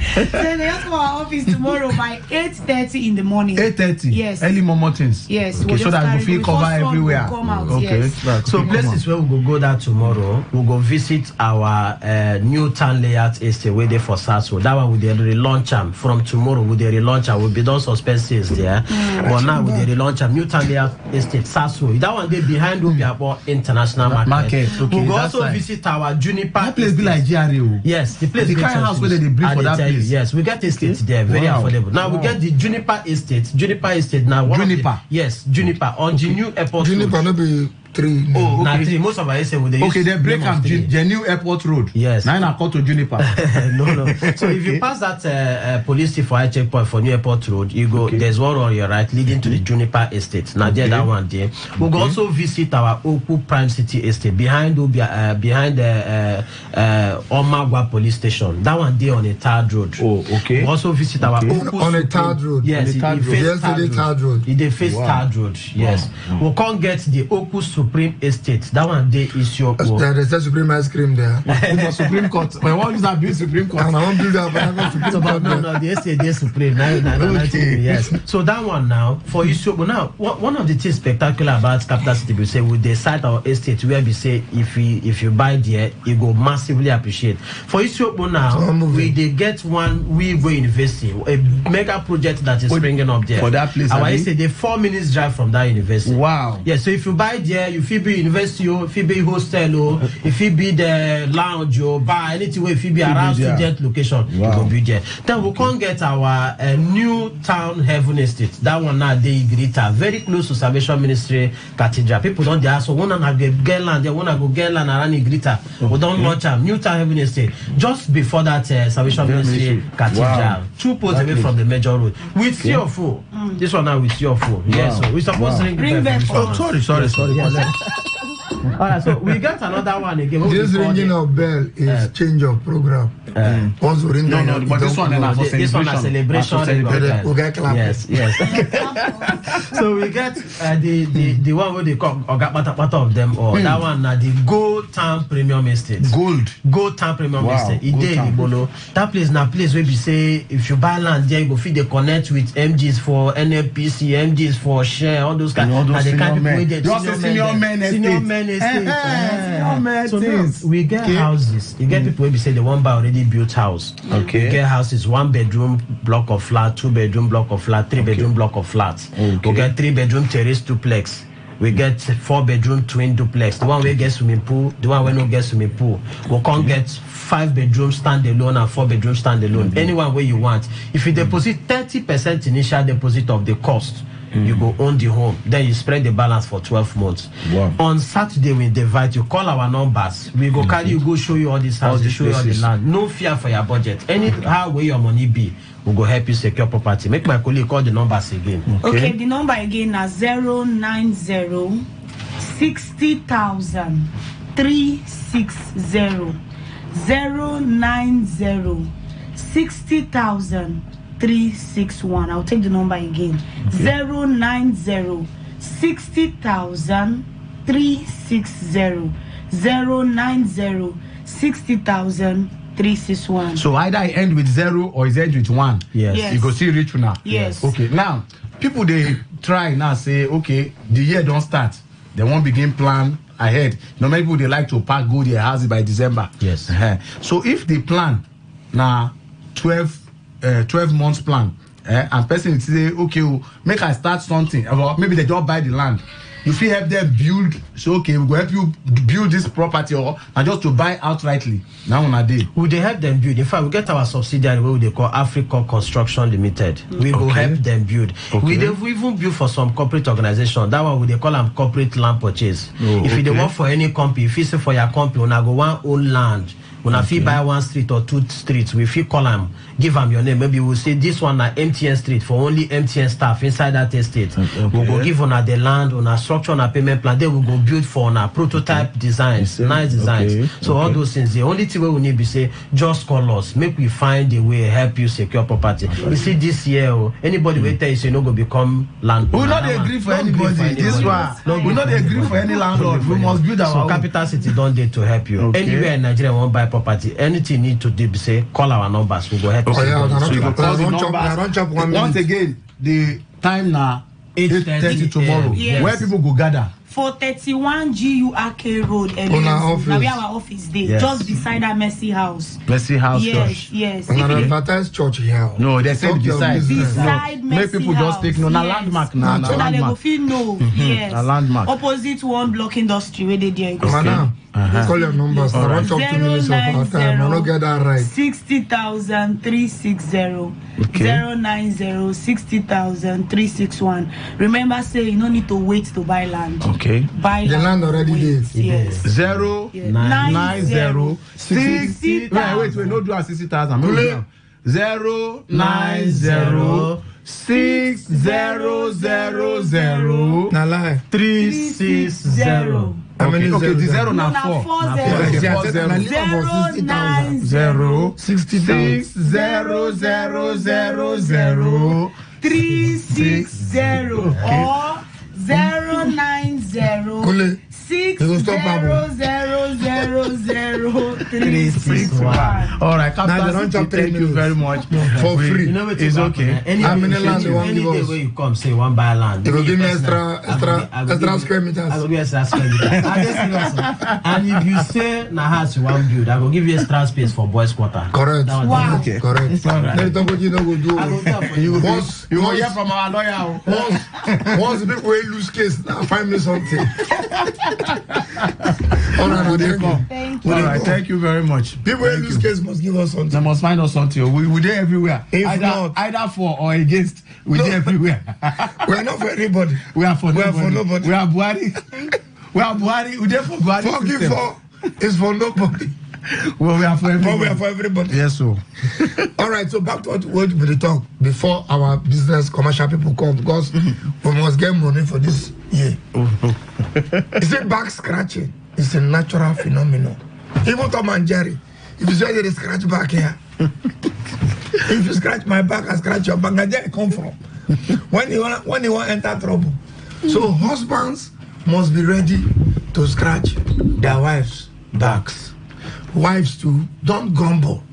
So they just come our office tomorrow by 8:30 in the morning. 8:30. Yes. Early mornings. Yes. Okay, so that we feel cover everywhere. Come out, okay. Yes. Right. So places where we go there tomorrow, we'll go visit our new town layout estate where they for Sasso. That one with the relaunch from tomorrow with the relaunch will be done suspenses there. But now with the relaunch new town layout estate Sasso. That one they behind will be about international market. Okay. We'll also visit our Juniper. That place be like GRA. Yes, the place. The kind of house where they bring for that place. Yes, we get estate there, very affordable. Now we get the Juniper estate. Juniper estate now. Juniper. Yes, Juniper on the new airport. Juniper no be 3. Oh, Now okay. 3. Most of our say with the Okay, they break up Genuine Airport Road. Yes. Now I call to Juniper. no. So if you pass that police for checkpoint for New Airport Road, you go. There's one on your right leading to the Juniper Estate. Now there, that one there. We'll also visit our Oku Prime City Estate behind the Omagwa Police Station. That one there on a third road. Oh, okay. We'll also visit our Oku On a third road. Yes, Yesterday third road. It face third road. Yes. We can't get the Oku Supreme Estate. That one there is your. There's a Supreme ice cream there. It's a Supreme Court. When one is abuse Supreme Court. And I won't build up. No, the estate there Supreme. Yes. So that one now for you. Now, one of the things spectacular about Capital City, we say with the site our estate where we say if you buy there, it go massively appreciate. For you now, we they get one we go university, a mega project that is springing up there. For that place, our estate, they 4 minutes drive from that university. Wow. Yeah. So if you buy there, you feel be university, if you be hostel, if you be the lounge or bar, anything where if you be around student location, you go be there. Then we can't get our new town heaven estate. That one now they Grita, very close to Salvation Ministry Cathedral. People don't ask, so one and get land, they wanna go get land around Grita. We don't launch a new town heaven estate just before that Salvation Ministry Cathedral. 2 posts away from the major road. With your phone. This one now with your phone. Yes, so we're supposed to ring the bell. Oh, sorry. Alright, so we got another one again. This ringing of bell is change of program. Once we ring but this one is for this one is celebration. We get clap. Yes. So we get the one where they call or got part of them or that one the Gold Town Premium Estate. Gold Town Premium Estate. That place na place where we say if you buy land there you go fit they connect with MGs for NFPC, MGs for share, all those kind. And they can't be senior men estate. So now we get houses. You get people where we say they want buy already built house. Okay. We get houses, 1 bedroom block of flat, 2 bedroom block of flat, 3 bedroom block of flat. We get 3 bedroom terrace duplex. We get 4 bedroom twin duplex. The one where get swimming pool, the one where no get swimming pool. We can't get 5 bedroom standalone and 4 bedroom standalone. Anyone where you want. If you deposit 30% initial deposit of the cost, you go own the home. Then you spread the balance for 12 months. Wow. On Saturday, we divide. You call our numbers. We go carry you, go show you all this house, show you all the land. No fear for your budget. Anyhow where your money be, we go help you secure property. Make my colleague call the numbers again. Okay, the number again is 090 60,000 360 090 60,000 361. I'll take the number again. 090 60,000 360 090 60,000 361. So either I end with 0 or it end with 1. Yes. You go see rich now. Yes. Okay. Now people they try now say okay the year don't start. They won't begin plan ahead. Many people they like to pack go their houses by December. Yes. So if the plan now 12 months plan and person say okay make I start something or maybe they just buy the land, you feel help them build. So okay we go help you build this property or and just to buy outrightly now on a day. We they help them build. In fact, we get our subsidiary where they call Africa Construction Limited. We will help them build. We even build for some corporate organization. That one we they call them corporate land purchase. If you they work for any company, if you say for your company, when I go one own land. When I feel buy 1 street or 2 streets, we feel call them, give them your name. Maybe we'll say this one na MTN street for only MTN staff inside that estate. We'll go give on the land, on a structure, on a payment plan. Then we'll go build for on a prototype designs, nice designs. So all those things, the only thing we need be say, just call us. Make we find a way help you secure property. You see this year, anybody will tell you say no go become land. We not agree for anybody. This one, we not agree for any landlord. We must build our own. Capital City don't dare to help you. Anywhere in Nigeria won't buy property, anything need to do say call our numbers, we go help you. So you go call the numbers. Once again, the time now 8:30 tomorrow. Yes. Where people go gather? For 31 GURK Road, now we have our office there, just beside that Mercy House. Mercy House Church. Yes. And an advertised church here. No, they said beside Mercy make people House. just take no landmark now. So that they will feel no. Yes. A landmark. Opposite one block industry where they there. Madam, Call your numbers. I want up 2 minutes of our time. I don't get that right. 60,000 360 090 60,000 361. Remember, say you don't need to wait to buy land. Okay. Buy The land already wait. there. Yes. 090 60. Wait, no do 60,000. 090 6000 Na lie. 360. How many Okay, the zeros? 0 na 4. 0 60,000. 6000 360 or 090 Kule. You go stop Babu. 361. All right, Now they Captain don't City, chop 3 thank you minutes. very much. For free. You know what It's okay. How many land they want any give day us? where you come, say one buy land. They will give me I extra square meters. I will give you extra square meters. And if you say na house you want build, I will give you extra space for boys' quarter. Correct. That was Wow. Okay. Correct. Let them go do. I will do that for you. You will hear from our lawyer. Once people will lose case, now find me something. All right, They come. Thank you. All right, thank you very much. People will lose case must give us They something. must find us something. We there everywhere. If not- Either for or against. We there everywhere. We are not for anybody. We are for We are nobody. for nobody. We are Buhari. We are Buhari. We there for Buhari. Forgive system. for is for nobody. Well, we are for But everybody. we are for everybody. Yes, so. All right, so back to what we talk before our business commercial people come because we must get money for this year. Is it back scratching? It's a natural phenomenon. Even Tom and Jerry, if you say they scratch back here, if you scratch my back, I scratch your back. That's where I come from. When you want to enter trouble, so husbands must be ready to scratch their wives' backs. Wives too, don't grumble.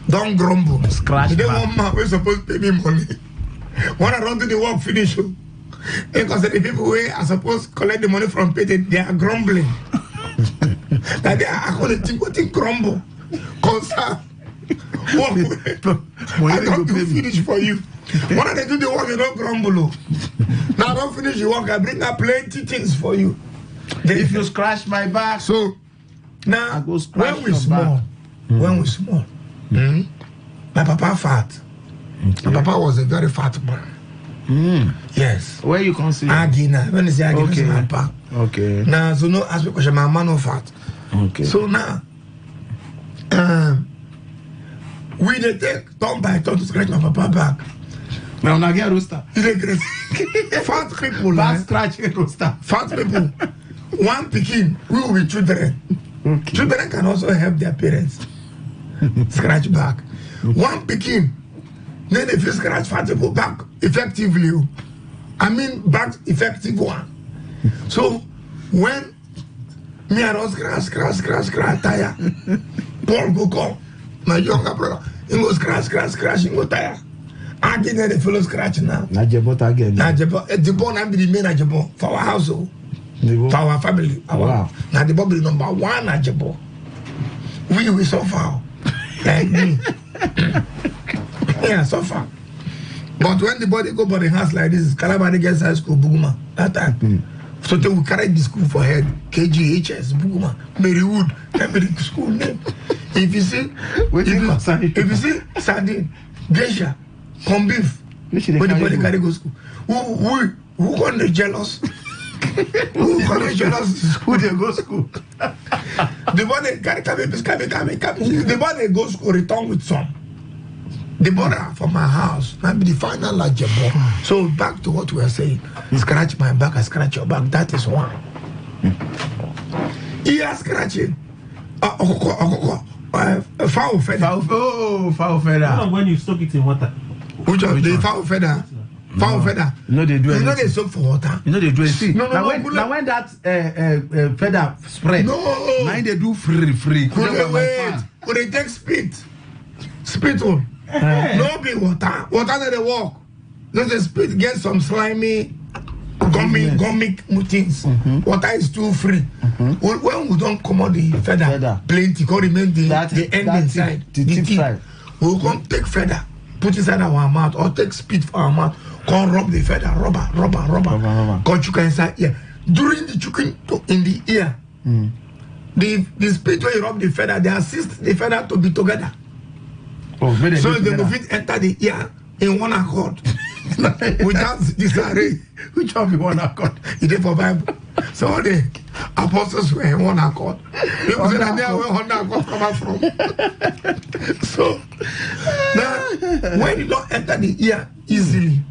Don't grumble. Scratch Today back. one man we're supposed to pay me money. When I run to the work finish, because the people who are supposed to collect the money from pay, they are grumbling. That they are going to grumble. Concern. I don't do finish for you. When they do the work, you don't grumble. Now I don't finish the work, I bring up plenty things for you. If you scratch my back, So I now go scratch when we your small, my papa fat. My papa was a very fat man. Yes. where you can see? Agina. When you say Agina, Okay. it's my papa. Okay. Now, so no ask me question, my man no fat. Okay. So now, we dey take turn by turn to scratch my papa back. Now, now get rooster. You dey great. Fat people, Back like, scratch rooster. fat people. One pikin, we will be children. Okay. Children can also help their parents scratch back. One pikin, then if you scratch fat people back effectively, I mean back effective one. So when me I don't scratch, tire, Paul go come, my younger brother, he go scratch, he go tire. I get the fellow scratch now. Now Jebot again. Now the born I'm the main Ajabo for our household. For our family. Wow. Now the Bible number one Ajabo. We suffer. Like me. Yeah, suffer. But when the body go by the house like this, Calabari gets high school, Buguma. That time. So they will carry the school for head. KGHS, Buguma. Marywood. That be the school name. If you see, if you see sardine, geisha, corn beef, when the body carry go school. Who gonna jealous? Who gonna jealous? Who they go school? The one they carry come. The one they go school return with some. The border from my house might be the final Lajabo. So back to what we were saying. Scratch my back, I scratch your back. That is one. Ear scratching. Foul feather. Foul feather. When you soak it in water. Which one? The foul feather. Foul feather. You know they do You know anything. they soak for water. You know they do it. See, No, now no, when that feather spread, No. now they do free. Could they wait? Could they take spit? Spit on. No be water. Water that they walk. Just the spit get some slimy gummy things. Water is too free. When we don't come out the feather, plenty, can remain the end inside. The tip side. We will come take feather, put inside our mouth, or take spit for our mouth, come rub the feather, rubber. Come chuka inside ear. During the chuking in the ear, the speed where you rub the feather, they assist the feather to be together. Oh, so they will fit enter the ear in one accord without disarray. Which one be one accord? It is for Bible. So all the apostles were in one accord. People say that they are where one accord come from. So now when you don't enter the ear easily,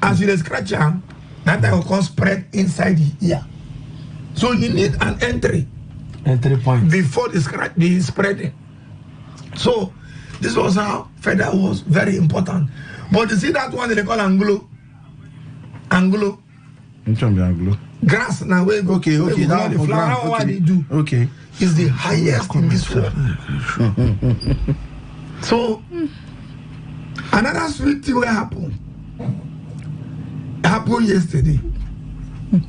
as you scratch them, that will come spread inside the ear. So you need an entry point before the spreading. So this was how feather was very important. But you see that one they call Anglo. Which one be Anglo? Grass now where go. Okay. That the flower what they do. Okay. Is the highest in this world. So another sweet thing will happen. Happened yesterday.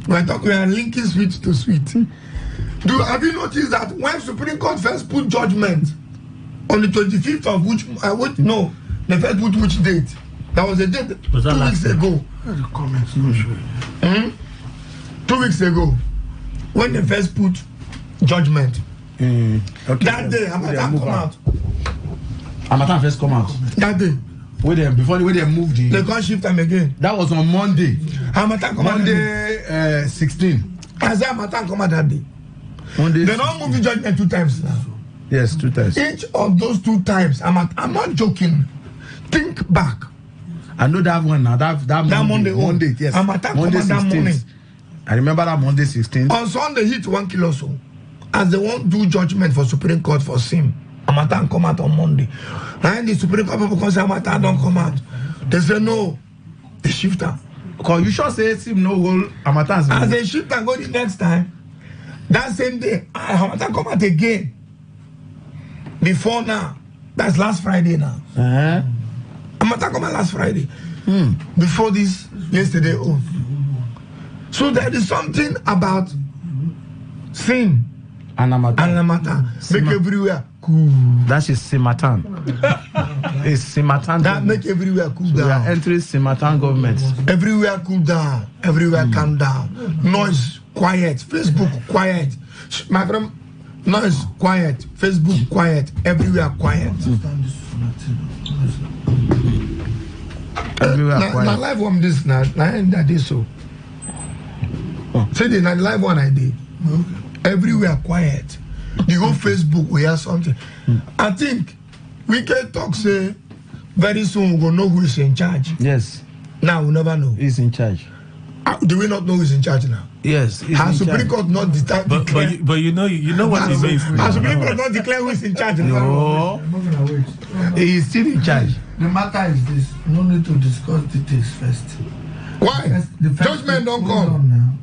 We are linking sweet to sweet. Have you noticed that when Supreme Court first put judgment on the 25th of they first put which date? That was a date 2 weeks ago. The comments no sure. 2 weeks ago, when they first put judgment. Okay. That day, Hamatan come out. Hamatan first come out. That day. Before they moved the. They can't shift them again. That was on Monday. Hamatan come out. Monday 16. I said Hamatan come out that day. Monday. They don't move the judgment 2 times now. Yes, 2 times. Each of those 2 times, I'm not joking. Think back. I know that one now. That Monday, yes. Hamatan Monday come out that morning. I remember that Monday 16th. On Sunday, hit 1 kilo so. As they won't do judgment for Supreme Court for sin, Hamatan come out on Monday. And the Supreme Court people come say Hamatan don't come out. They say no, they shift her. Because you sure say Sim no whole Hamatan. As they shift and go the next time, that same day, Hamatan come out again. Before now, that's last Friday now. Hamatan come out last Friday. Before this, yesterday. So there is something about sin and Hamatan. Make everywhere cool. That is Simatan. It's Simatan. That make everywhere cool down. We are entering Simatan government. Everywhere cool down. Everywhere calm down. Noise quiet. Facebook quiet. My friend, noise quiet. Facebook quiet. Everywhere quiet. Everywhere quiet. Now live one this now. That is so. Say the live one I did. Everywhere quiet. The whole Facebook we hear something. I think we can talk say very soon we'll know who is in charge. Yes. Now we'll never know. He's in charge. Do we not know who's in charge now? Yes. Has Supreme Court not declared? But you know what it means. Has Supreme Court not declared who is in charge? No. He is still in charge. The matter is this: no need to discuss details first. Why? Judgment don't come. Now.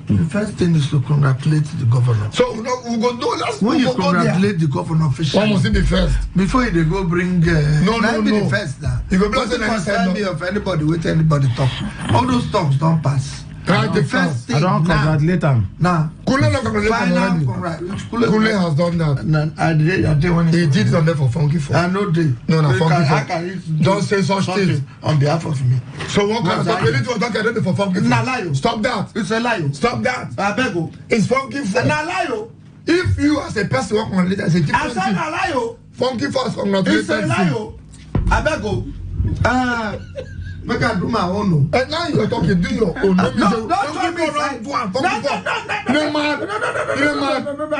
The first thing is to congratulate the governor. So we go do let's when you congratulate the governor officially. One must be the first. Before you go bring no. the first now. You go What concern me of anybody with anybody talk. All those talks don't pass. Right, the first thing. I don't congratulate him. Now. Kule no congratulate already. Kule has done that. I did when he did it on there for Funky For. I know they. No, Funky For. Don't say such things on behalf of me. So what kind of congratulate you talk already for Funky For? Na lie. Stop that. It's a lie. Stop that. I beg you. It's Funky For. Na lie. If you as a person work on it as a different thing. I said na lie. Funky For congratulate. It's a lie. I beg you. Make I do my own. And now you're talking, do your own. No, don't give me no.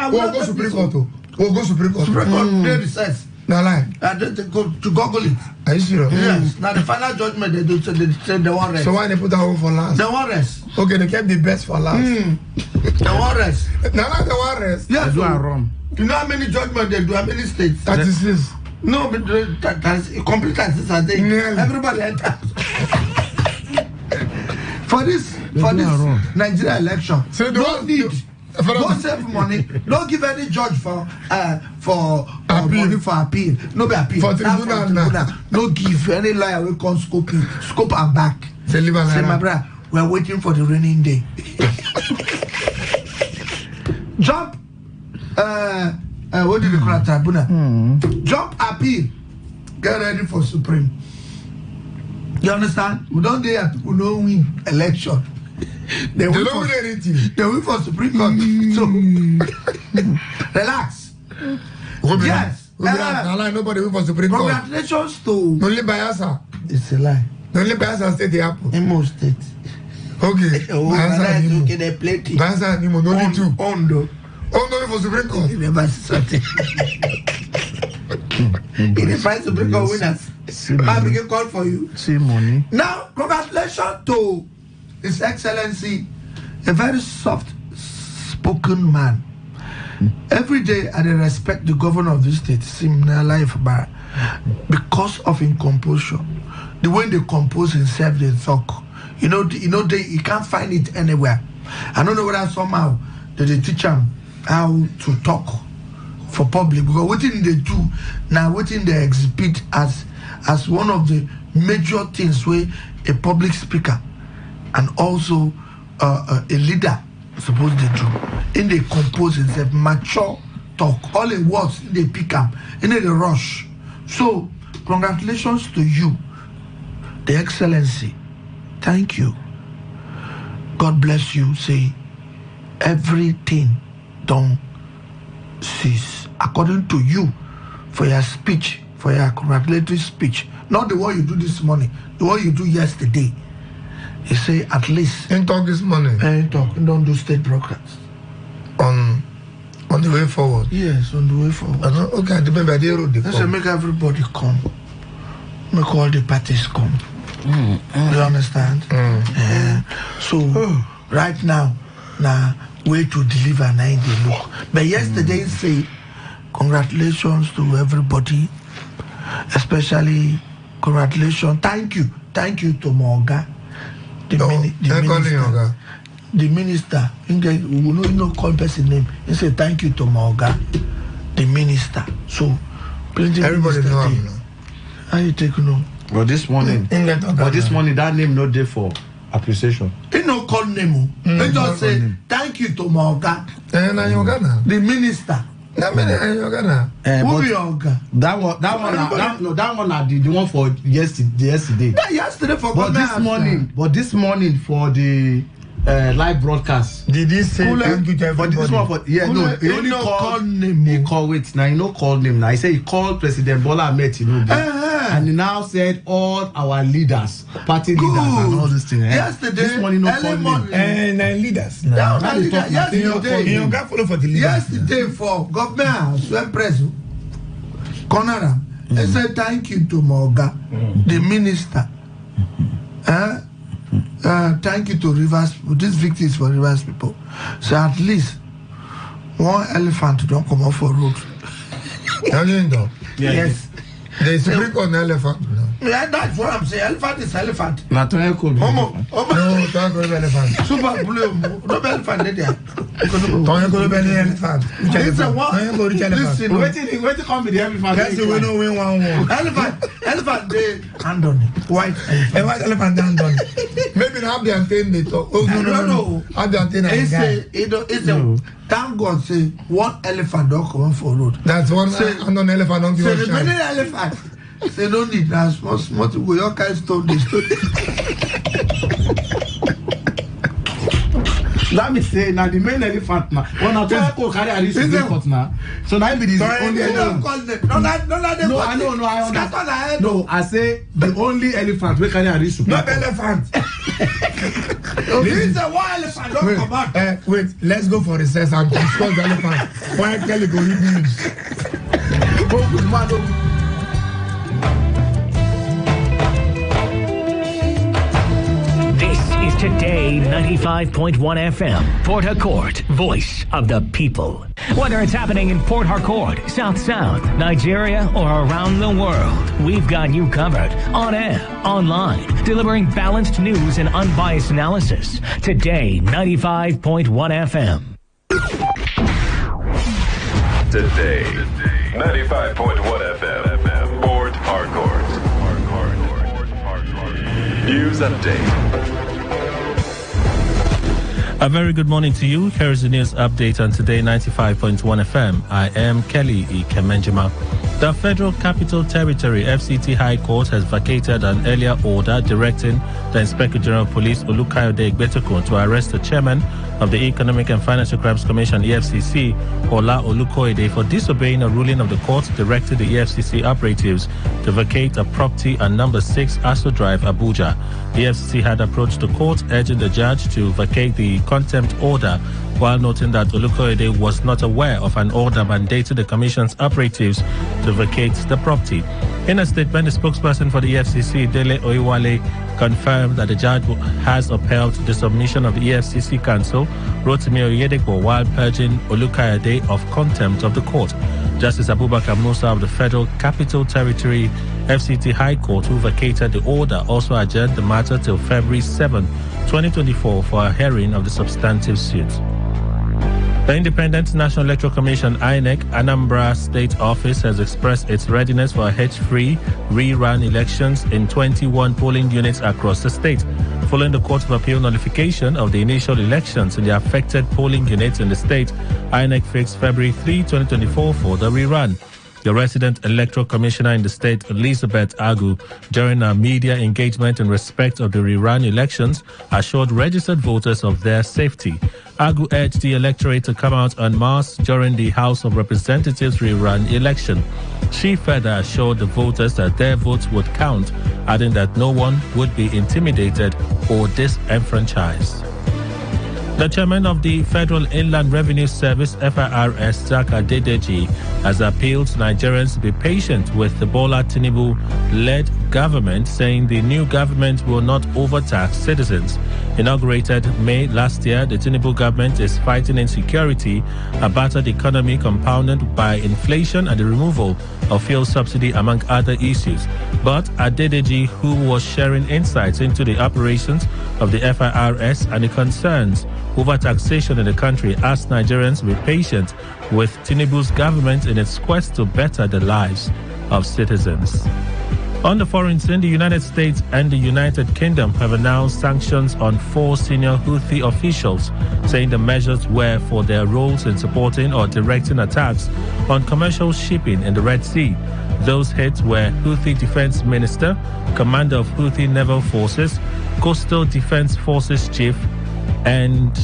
We'll go Supreme Court. We'll go Supreme Court. Supreme Court, they recess. No lie. I didn't go to Google it. Are you serious? Yes. Now the final judgment they do, they say they want rest. So why they put that one for last? They want rest. Okay, they kept the best for last. They want rest. Now they want rest. Yes. Do wrong. You know how many judgments they do? How many states? 36. No, but that's complete as I think. Everybody enter. For this Nigeria election, so don't need. Don't save money. Don't give any judge for money for appeal. No be appeal. For tribunal. No give any lawyer will come scope and back. Say my brother, we're waiting for the raining day. Jump. What did you call it? Tribunal? Jump appeal. Get ready for Supreme. You understand? We don't dare people don't win election. They don't wait for win anything. they wait for Supreme Court. So relax. Yes. Nobody win for Supreme Court. Congratulations to Only Bayelsa. it's a lie. Only Bayelsa State they happen. Imo State. Okay. Bayelsa and Imo. Okay, they play it. Bayelsa and Imo, only two. Ondo. Only for Supreme Court. He never started. He defines Supreme Court winners. I begin call for you. See money. Now, congratulations to His Excellency, a very soft-spoken man. Every day, I respect the governor of the state, Simna Life Bar, because of his composure. The way they compose himself, they talk. You he can't find it anywhere. I don't know whether somehow they teach him how to talk for public, because what they do now, what they exhibit as one of the major things where a public speaker and also a leader supposed to do. In they compose themselves, mature talk, all the words they pick up, in the rush. So, congratulations to you, the Excellency. Thank you. God bless you. Say, everything don't cease. According to you, for your speech, for your congratulatory speech, not the one you do this morning, the one you do yesterday. He say at least. Ain't talk this morning. Ain't talk. Don't do state broadcast. On the way forward. Yes, on the way forward. Okay, I depend by the road. I say make everybody come. Make all the parties come. You understand? So right now way to deliver 90 look. But yesterday say congratulations to everybody, especially congratulations. Thank you to Morga, the minister. You know call person name. He say thank you to Morga, the minister. So plenty everybody know him. How you take no? But this morning, that name no there for appreciation. He no call name. He just say thank you to Morga, the minister. Who be Oga? That one are the one for yesterday. Yesterday for but this morning for the live broadcast. Did he say thank you to everybody? For this one he only called name. He called name now. He said he called President Bola Ahmed Tinubu. And he now said all our leaders, party leaders and all this thing. Yesterday, this morning no call name. Leaders. Yesterday for government house, when president Conara, they said thank you to Morga, the minister. Thank you to Rivers. This victory is for Rivers people. So at least one elephant don't come off for road. Yes. There is a on elephant. Yeah, that's what I'm saying. Elephant is elephant. Not to echo. No, talk about elephant. Super blue. No elephant there. Don't you go to any elephant? It's a what? Listen, wait to come with the elephant. That's the way no win 1-1. Elephant they hand on it. White elephant hand on it. Maybe have the antenna they talk. Oh no. Have the antenna. It's a thank God say one elephant don't come for road. That's one and an elephant don't give a shit. So the many elephant say no need now small to go. Your kind stone this. Let me say now the main elephant now. One of them go carry a risk now. So now be the only elephant. No, I understand. No, I say the only elephant we carry a risk. Not elephant. This is one elephant. Don't come back. Wait, let's go for recess and discuss the elephant. Why Kelly go read news? This is Today 95.1 FM, Port Harcourt, voice of the people. Whether it's happening in Port Harcourt, South South, Nigeria, or around the world, we've got you covered on air, online, delivering balanced news and unbiased analysis. Today 95.1 FM. Today 95.1 FM, Port Harcourt. News update. A very good morning to you. Here is the news update on Today 95.1 FM. I am Kelly Ikemenjima. The Federal Capital Territory FCT High Court has vacated an earlier order directing the Inspector General of Police Olukayode Igbetokun to arrest the chairman of the Economic and Financial Crimes Commission EFCC, Ola Olukoyede, for disobeying a ruling of the court directing the EFCC operatives to vacate a property at number 6 Aso Drive, Abuja. The EFCC had approached the court urging the judge to vacate the contempt order, while noting that Olukoyede was not aware of an order mandating the Commission's operatives to vacate the property. In a statement, the spokesperson for the EFCC, Dele Oiwale, confirmed that the judge has upheld the submission of the EFCC counsel, Rotimi Oyedepo, while purging Olukayede of contempt of the court. Justice Abubakar Musa of the Federal Capital Territory FCT High Court, who vacated the order, also adjourned the matter till February 7, 2024 for a hearing of the substantive suit. The Independent National Electoral Commission (INEC) Anambra State Office has expressed its readiness for hedge-free rerun elections in 21 polling units across the state, following the Court of Appeal nullification of the initial elections in the affected polling units in the state. INEC fixed February 3, 2024 for the rerun. The resident electoral commissioner in the state, Elizabeth Agu, during a media engagement in respect of the rerun elections, assured registered voters of their safety. Agu urged the electorate to come out en masse during the House of Representatives rerun election. She further assured the voters that their votes would count, adding that no one would be intimidated or disenfranchised. The chairman of the Federal Inland Revenue Service, FIRS, Zaka Dedeji, has appealed to Nigerians to be patient with the Bola Tinubu-led government, saying the new government will not overtax citizens. Inaugurated May last year, the Tinubu government is fighting insecurity, a battered economy compounded by inflation and the removal of fuel subsidy, among other issues. But Adedeji, who was sharing insights into the operations of the FIRS and the concerns over taxation in the country, asked Nigerians to be patient with Tinubu's government in its quest to better the lives of citizens. On the foreign scene, the United States and the United Kingdom have announced sanctions on 4 senior Houthi officials, saying the measures were for their roles in supporting or directing attacks on commercial shipping in the Red Sea. Those hit were Houthi Defense Minister, Commander of Houthi Naval Forces, Coastal Defense Forces Chief, and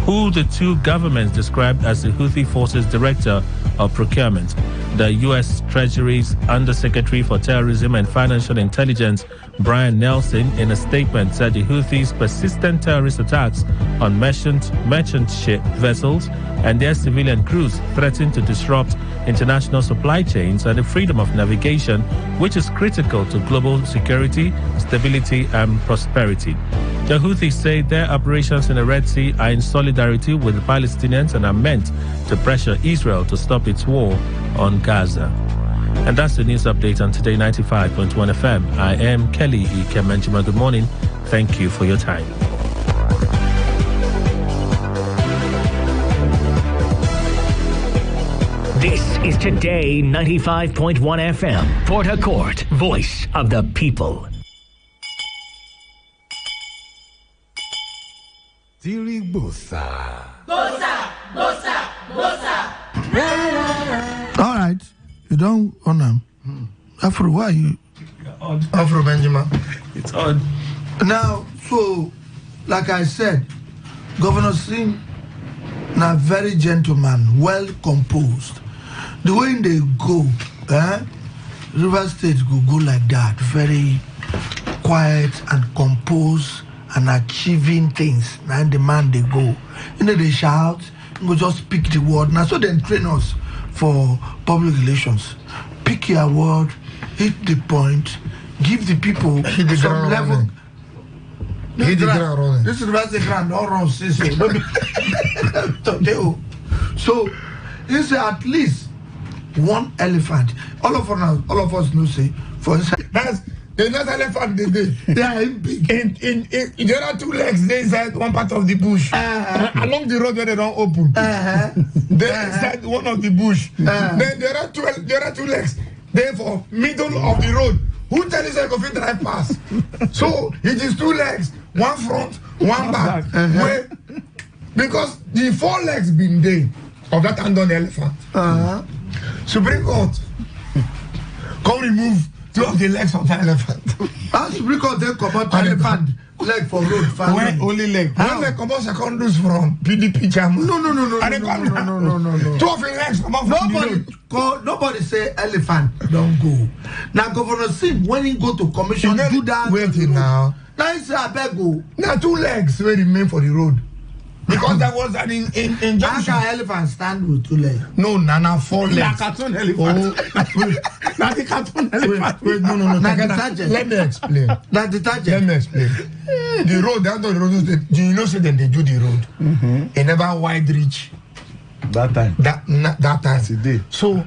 who the two governments described as the Houthi Forces Director of Procurement. The U.S. Treasury's Undersecretary for Terrorism and Financial Intelligence, Brian Nelson, in a statement said the Houthis' persistent terrorist attacks on merchant ship vessels and their civilian crews threaten to disrupt international supply chains and the freedom of navigation, which is critical to global security, stability, and prosperity. The Houthis say their operations in the Red Sea are in solidarity with the Palestinians and are meant to pressure Israel to stop its war on Gaza. And that's the news update on Today 95.1 FM. I am Kelly Ikemenjima. Good morning. Thank you for your time. This is Today 95.1 FM, Port Harcourt, voice of the people. All right, you don't own them. Afro, why you? Afro Benjamin. It's on. Now, so, like I said, Governor Singh, now very gentleman, well composed. The way they go, River State go like that, very quiet and composed and achieving things. Now the man they go. They shout, go just pick the word. Now so they train us for public relations. Pick your word, hit the point, give the people some level. Hit the ground running. This is the ground, don't run, so you say at least one elephant. All of us know say for instance. There's not elephant They are big. In the other 2 legs, they inside one part of the bush. Along the road where they don't open. They inside one of the bush. Then there are 2 legs. Therefore, middle of the road. Who tell you if you drive past? So it is 2 legs, one front, one back. Where, because the 4 legs been there of that Andon elephant. Supreme Court come remove 2 of the legs of the elephant. As because they come out elephant leg for road. When only leg. When they come out secondaries from PDP chairman. No. 2 of the legs come out from the road. Nobody say elephant don't go. Now Governor Sim when he go to commission do that. Wait now. Now he say I beg go. Now 2 legs will remain for the road. Because there was an injunction. How can elephant stand with 2 legs? No, Nana 4 legs. Na cartoon elephant. Na the cartoon elephant. Wait, no. Let me explain. That detergent. Let me explain. The road, that's not the road. You know, say then they do the road. It never wide reach. That time. That time. Today. So,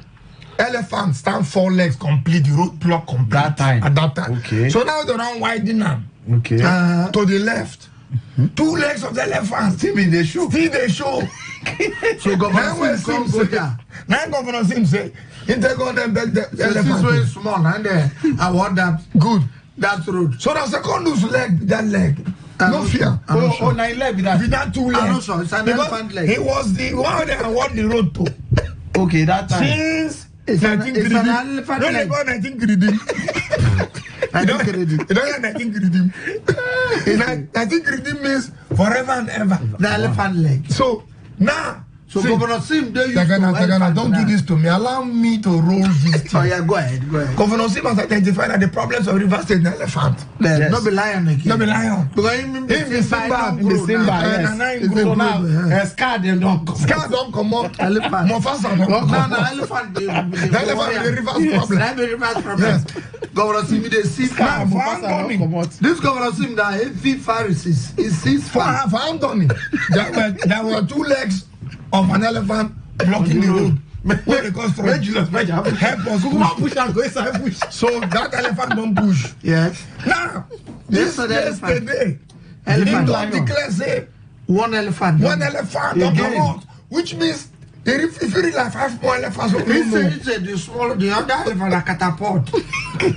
elephant stand 4 legs complete. The road block complete. That time. At that time. Okay. So now they don't widen them. Okay. To the left. 2 legs of the elephant. Still in the show. So Governor Sim go there. Now Governor Sim say, he take on them back the elephant. This way small and I want that good. That road. So the second leg, that leg. No fear. Oh, 9 leg with that. With that 2 legs. I'm not sure. It's an elephant leg. He was the one that awarded the road to. Okay, that time. Since it's an elephant leg. They got 19 greeting. You don't have 19 greeting. 19 greeting means forever and ever. The elephant leg. So now. So Governor Sim, Tagana, don't do this to me. Allow me to roll this thing. Oh yeah, go ahead. Governor Sim has identified that the problems of River State is elephant. Yes. Not be lion again. Not be lion. Because in the Simba, yes. So now, scar them don't come. Scar don't come up. Elephant. Mufasa don't come up. No, elephant. The elephant is the river's problem. That's the river's problem. Yes. Governor Sim, they see scar. This Governor Sim, that heavy Pharisees, he sees far. For Anthony, there were 2 legs of an elephant blocking the road. Where they construct. Help us push and go inside push. So that elephant don't push. Yes. Now, this yesterday, elephant don't declare say 1 elephant. 1 elephant don't come out. Which means if you really like 5 more elephants, he said the other elephant are catapult. The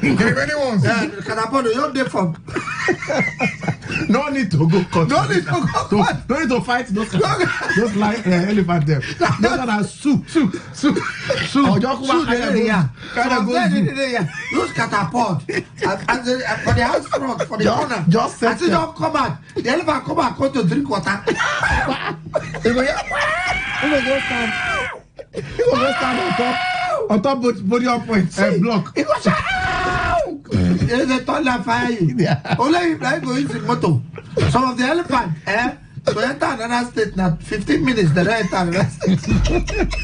remaining ones. Yeah, the catapult, they don't there for. No need to go cut. No need to go cut. No need to fight those like elephant there. Those are soup. Oh, just use catapult. And for the house front, for the owner. Just set them. Don't come out. The elephant come out, come to drink water. He will go stand on top body up point block. He go shout. They turn that fire you. Only if I go into motor. Some of the elephant, to enter another state now 15 minutes, they don't enter another state.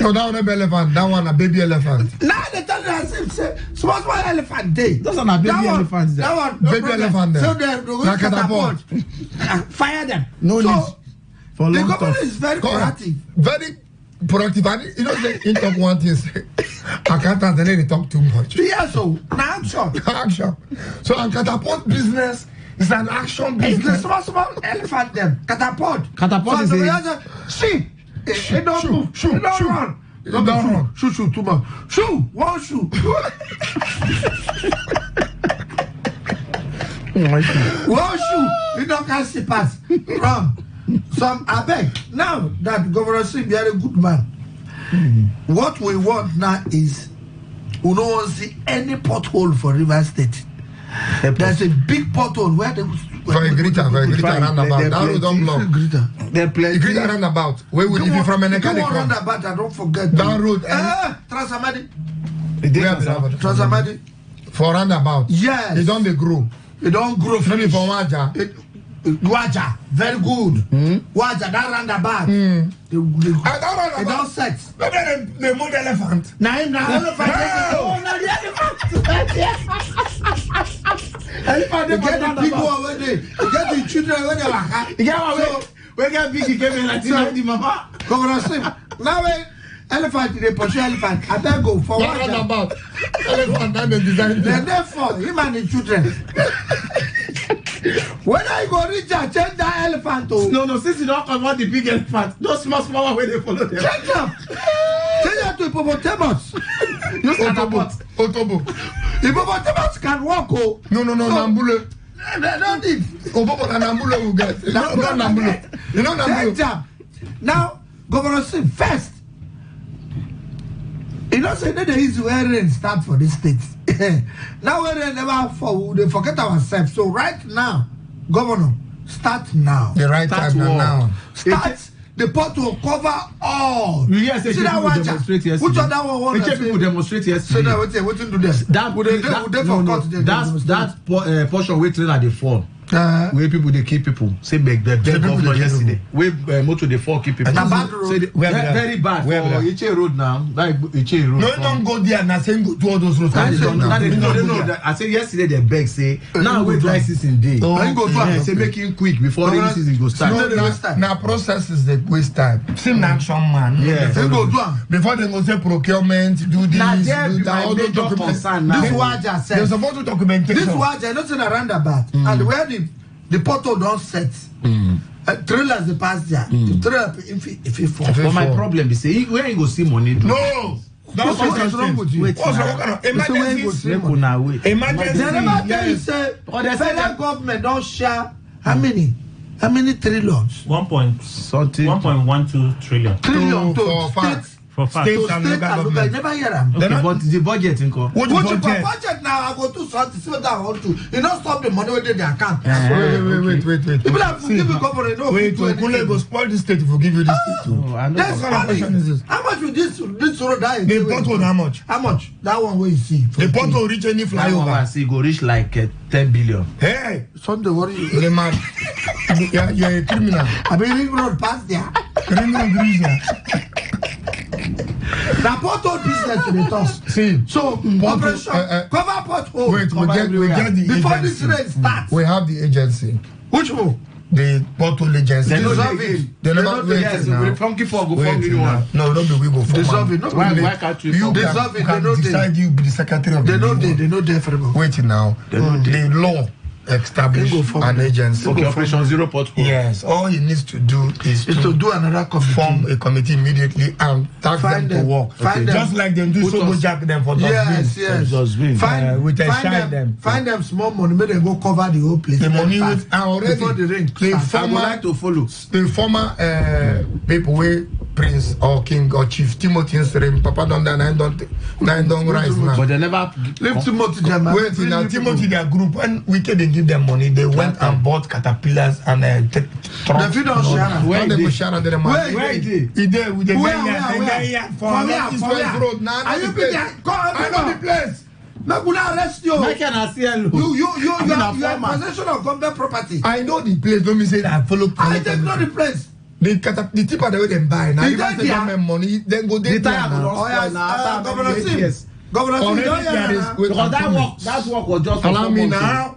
No, that one a elephant, that one a baby elephant. Now they tell us say small elephant day. Those are not baby elephants there. That one baby elephant there. So they go to catapult. Fire them. No need. For the long government talk. is very proactive. Very proactive. And you know, they talk one thing, say, accountants, they talk too much. Yeah, so now action. So, a catapult business is an action business. It's a small elephant them. Catapult. Catapult is a sheep. It don't move. It don't run. It don't run. Shoot, too much. Shoot, 1 shoe. 1 shoe. You don't can see pass. Run. Some I beg. Now that Governor Sim, you are a good man. What we want now is we don't want to see any pothole for River State. There's a big pothole where they very greater roundabout. That road don't block. They're plenty. Greater roundabout. Where would if you from Eneka? Go roundabout. I don't forget. That road. Transamadi. Transamadi. For roundabout. Yes. They don't grow. They don't grow. Maybe for Waja. Waja, very good. Waja, that roundabout. They don't set. Maybe they move the elephant. Now elephant. Oh, now the elephant. They get the people over there. They get the children when they were happy. We get big, he came in like the mama. Governor Sim. Now elephant, they pursue elephant. I better go for one roundabout. Elephant and the design. Therefore, him and the children. When I go reach and change that elephant to no, since you don't convert the big elephant, those small one where they follow them. Change them to hippopotamus. Use catapult. Otobo. Hippopotamus can walk. Oh. No, Nambule. They don't need. Otobo and Nambule will get. No, Nambule. You know Nambule. Now, Governor Sim, first. You know, say that the easy where rain start for this state. Now we never they forget ourselves. So right now, Governor, start now. The right Start time war. now. Start. The port will cover all. Yes, See that people one? demonstrate yesterday. Which other one? People demonstrate yesterday. So now what do this? That portion we train at the fall. Where people they keep people. Say beg governor yesterday. Where motor they fall keep people. And a bad road. Very bad for Iche Road now. Like Iche Road. No, don't go there and say go to all those roads. I said yesterday they beg say now we dry season day. Say make him quick before rainy season go start. Now processes they waste time. Same action man. Yes. Before they go say procurement, do this, do that. All those documents. This Waja said. They're supposed to documentation. This Waja not in a roundabout. And where the portal don't set. Trailers they pass there. The trailer if it fall. But my problem is say where you go see money. No. That's what's wrong with you. What's wrong? Emergency. They never tell you say federal government don't share how many trillions? 1.12 trillion. Trillion to states. For fact. State and local government. Never hear them. Okay, but the budget inko. What you budget now? I go to something see what I want to. You don't stop the money within the account. Wait. People have to give you government. No, Wait, Kule go spoil this state if we give you this state too. That's What kind of question is this? How much will this road die? The portal how much? How much? That one where you see. The portal reach any flyover? See go reach like 10 billion. Hey, Sunday worry you. the man, you're a criminal. I mean ring road past there. Criminal greaser. The portal business to the toss. See, So operation cover pothole. wait, we get the Before this agency. rain starts. We have the agency, Which one? the portal agency. Dissolve it. They never don't wait Yes, now. funky for go Wait funky you now. one. No, don't be we go for Dissolve it. No, Why why? can't you? You Dissolve it, can they know decide you be the secretary of They the know union. they know there for them. Wait now. The law establish They go for- an agency. Okay, Operation Zero Porthole. Yes, all he needs to do is Is to do another committee. form a committee immediately and task Find them to them. work. Find them. Just like them do Put Sobo us- Jack them for Yes, yes. Dustbin. with a Find shine them. Find them small money. Make them go cover the whole place. The money Back. with already Before the rain. the starts. I would former like to follow. the former people wey Prince or King or Chief Timothy Nsere Papa don die nine don rise now. But they never Leave Timothy Jama. Wait now, Timothy their group when Wike dey give them money they went and bought caterpillars and The feed on Sharon. When they go share under the man. Where Where is it? He there with the Where? for From here, Northeast from West here. Road now. Are you people there? Come on, I know the place. Make una arrest you. Michael and CLO. You are in former. possession of government property. I know the place. Don't me say that I follow. I take know the place. The tipper the way they buy now. The If I say idea- government money, then go The there tire go now. don spoil na after Governor many Sim. years. Governor Sim, Already don't there hear is- now. wait, Because I'm coming. that work was just for Allow 4 me months. now.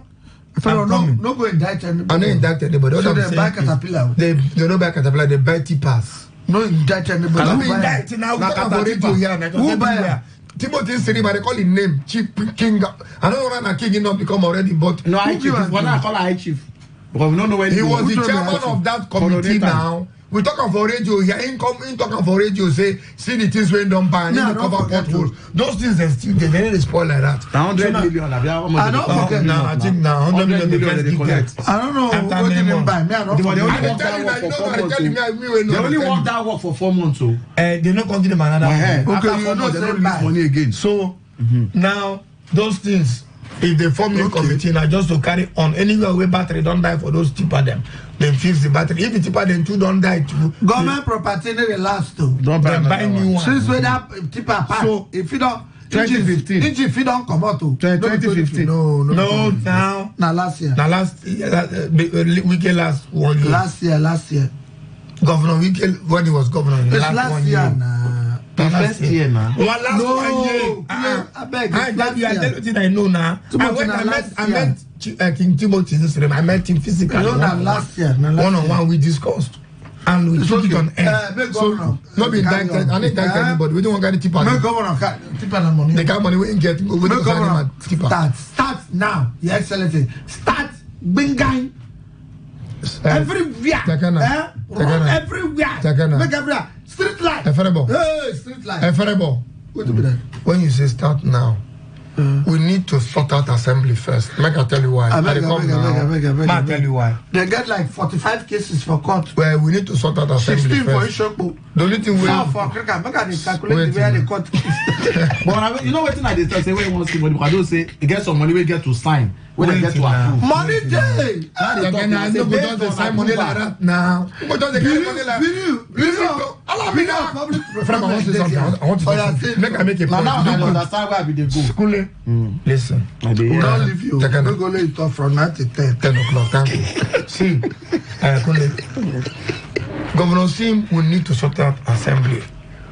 Fellow, I'm coming. no go indict I anybody. know indict anybody. All So I'm they saying buy is caterpillar. They don't buy caterpillar. They buy tippers. No indict anybody. Who Who buy it? indict now? We Na talk about radio caterpillar. here. and I Who just buy everywhere. Timothy Nsiri, they call his name Chief King. I don't know when King he not become already, but No, I Who chief. give It's what am I call I chief. Because we don't know when he was Who the told me chairman actually? of that committee Coordinator. now. We talk for radio here. In talk for radio, say see the things when don't buy. No, No, don't cover forget potholes. Those things they still they didn't spoil like that. 100 now- million. I don't forget now. I think now 100 million they first they give collect. them. I don't know After what many did them months. buy. Me, I don't They forget. only I work tell that you, work I for know, 4 I months. tell you, So. me we know. They only I tell work you. that work for 4 months. So. They not continue them another. Okay, month. after you 4 know, months, they say don't release buy. money again. So now those things, if they form a committee now just to carry on anywhere where battery don't die for those tipper them, then fix the battery. If the tipper them too don't die too, Government property no dey last too. Don't then buy another new one. one. Since when that tipper pass, So, if you don't 2015. engine fit don comot o. 2015. No. No, now Na last year. now last weekend last 1 year. Last year. Governor Wike when he was governor in the It's last last 1 year year. na. The first year now. One last No, 1 year. abeg, I it's tell you, I last tell year. you what I know now. Timothy na I last year. met King Timothy this time. I met him physically. No, na last year. Na last One on year. one we discussed. And we It's took it okay. on air. Make So, governor, not be carry indicted. on. I didn't indict anybody. We don't want to get tipper. Make governor tipper na money. The kind of money we ain't get. We Make don't find him governor at tipper. start now, Your Excellency. Start bringing everywhere. Takana. Run Takana. everywhere. Takana. Make everywhere. Street light. Efferebo. Hey, street light. Efferebo. What do be that? When you say start now, we need to sort out assembly first. Make I tell you why. I beg. Tell you why. They get like 45 cases for court. Well, we need to sort out assembly 16 for first. Ishoku. The only thing we Now for Africa, make I calculate where the court is. But you know what thing I dey say when you want to see money, I don't say you get some money we get to sign, when they get to approve. Money day. Again, I know we don't sign money like that now. We don't get money like that. I want to make I make a point. Now I understand where we dey go. Skule, listen. We don't leave you. We're going to talk from 9 to 10. 10 o'clock, thank you. See, Governor Sim will need to sort out assembly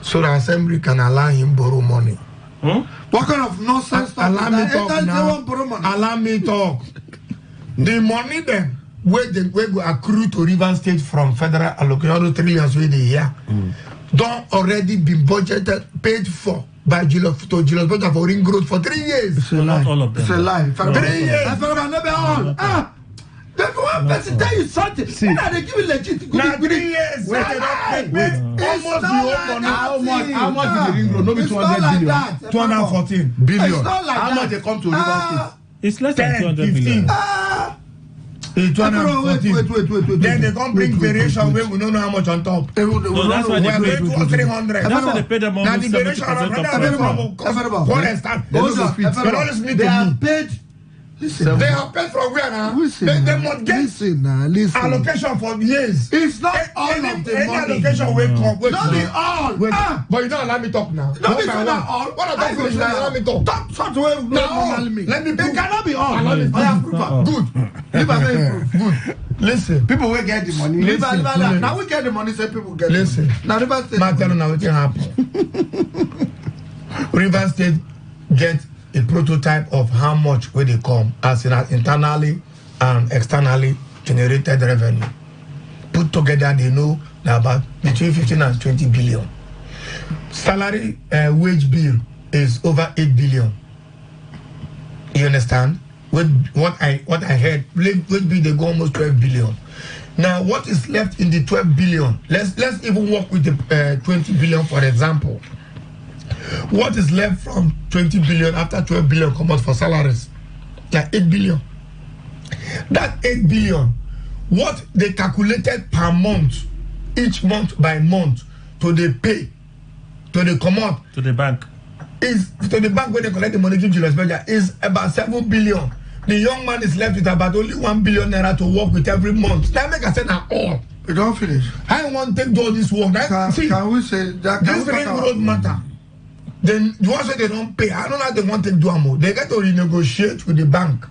so the assembly can allow him borrow money. What kind of nonsense talk? Allow me talk now. Allow me talk. The money then where go accrue to Rivers State from federal allocation trillions where they here don't already been budgeted, paid for by Julius budget for ring growth for 3 years. It's a lie. All of them. It's a lie. 3 years. Then one person tell you something. See, now they give you legit. Now 3 years. Wait, almost the whole money. How much did the ring grow? No be 200 billion. 214 billion. It's not like how that. much they come to Rivers State? It's less than 10, 200 billion. It's 214. Wait. Then they come bring variation where we don't know how much on top. No, that's why they We're pay. paid 300. That's why they pay them Now almost the variation They are paid. Listen. They are paid from where now? Listen. They must get Listen. allocation for years. It's not all of the any money. allocation will come. Wait, Not the all. Wait, but you don't allow me talk now. No, it's not all. What I finish now? Allow me talk. Talk such way. Now, let me It prove. cannot be all. Allow me Good. Good. Listen. People will get the money. Listen. Now we get the money, say people get Listen. Now Rivers State. Ma tell you now what happen. Rivers State get a prototype of how much will they come as in internally and externally generated revenue. Put together, they know that about between 15 and 20 billion. Salary wage bill is over 8 billion. You understand? What I heard, wage bill they go almost 12 billion. Now, what is left in the 12 billion? Let's even work with the 20 billion, for example. What is left from 20 billion after 12 billion come out for salaries? Like 8 billion. That 8 billion, what they calculated per month, each month by month, to the pay, to the come out, To the bank. is to the bank where they collect the money to Julius Berger is about 7 billion. The young man is left with about only 1 billion naira to work with every month. That make I say now all. We don't finish. I want to take all this work. Can we say that? This ring road matter. Then the ones that they don't pay, I don't know how they want to do more. They get to renegotiate with the bank.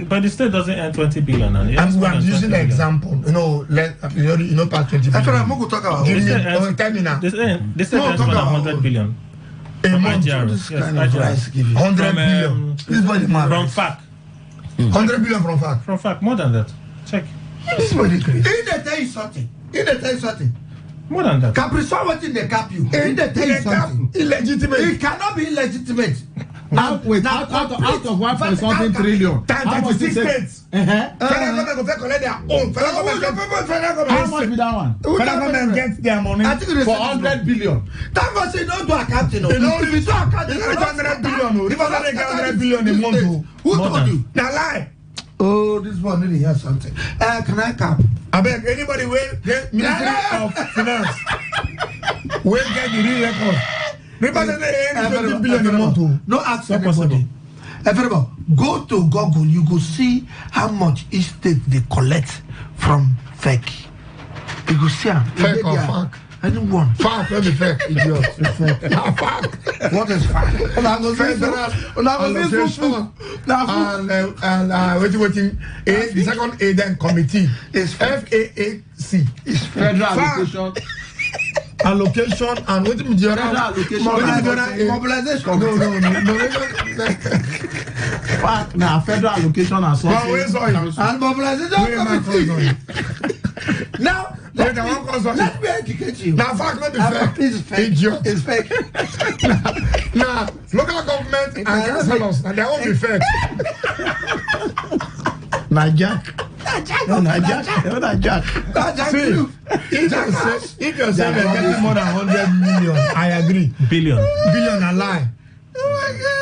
But the state doesn't earn 20 billion. And I'm using the example. Past 20 billion. That's what I'm going to talk about. Give me, tell me now. This earns more than 100 billion. A month. This kind of rice give you. 100 billion. This body man. From FAC. 100 billion from FAC. From FAC, more than that. Check. This body crazy. If they tell you something. More than that. Capriciously, what in they cap you? If they tell you something. Illegitimate. It cannot be illegitimate. Out of 1 point something trillion. Time 26 states. Federal government go collect their own. Federal government. How much be that one? Federal government get their money. I think For 100 billion. That was say don't do accounting. They don't If you do accounting, They don't 100 billion. Rivers State get 100 billion a month. Who told you? Now lie. Oh, this one didn't hear something. Can I cap? I beg anybody will get Ministry of Finance. Will get the real record. Rivers State get 20 billion a month. No ask anybody. Everybody, go to Google. You go see how much each state they collect from FEC. You go see FEC or FAC? Anyone. FAC, let me FEC, idiot. FAC. What is FAC? Federal allocation and waiting. The second A then committee is FAAC. It's Federal allocation. Allocation and what is the Allocation. Mobilization. No. Fact now federal allocation and something. And mobilization. Now, let me educate you. Now, fact not be fake. It's fake. Idiot. It's fake. Now, local government and councillors, and they won't be fake. Najack. See, if you say they're getting more than 100 million, I agree. Billion. Billion a lie.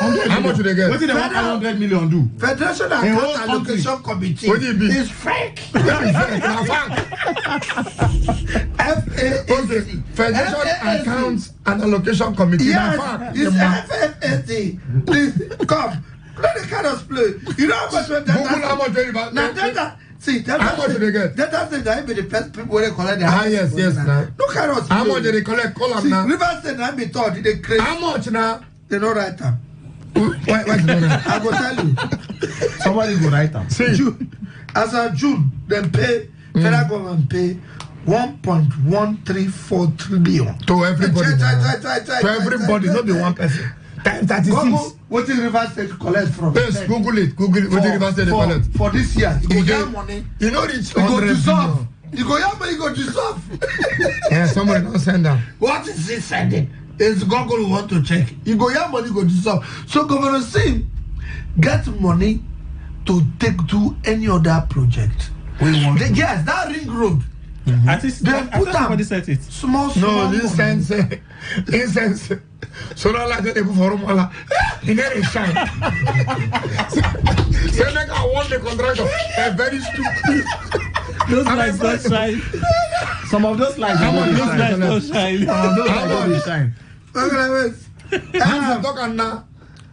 How much do they get? What did they want 100 million do? Federation whole Account country. Allocation Committee What do you mean? is fake. Okay. Federation Accounts and Allocation Committee. Yes, it's FFAC. Please come. Let the kind of play. You know how much Google how much they about. now data. See, How much do they get? Data says that be the first people where they collect their Yes. Now. No kind of How much do they collect? Call them See, now. River State I be taught they create. How much now? They don't write them. Why not? I go tell you. Somebody go write them. See, June. As of June, them pay federal government pay 1.134 trillion to everybody. To everybody, not the one person. Times 36. Google what is River State collect from? Yes, Google it. Google it. What the River State collect? For this year, you go If get they- money. You know it's You go 100 dissolve. billion. You go yeah, but you go dissolve. Yeah, somebody don't send them. What is he sending? Is Google who want to check? You go yeah, money go dissolve. So Governor Sim get money to take to any other project. Yes, that ring road. I think somebody said it. Small. No, money. incense. So now like they put for Rumala. In any shine. Say like I want the contractor. Very stupid. Those lights don't shine. Some of those lights Those lights don't shine. Some of those lights don't shine. I'm talking now.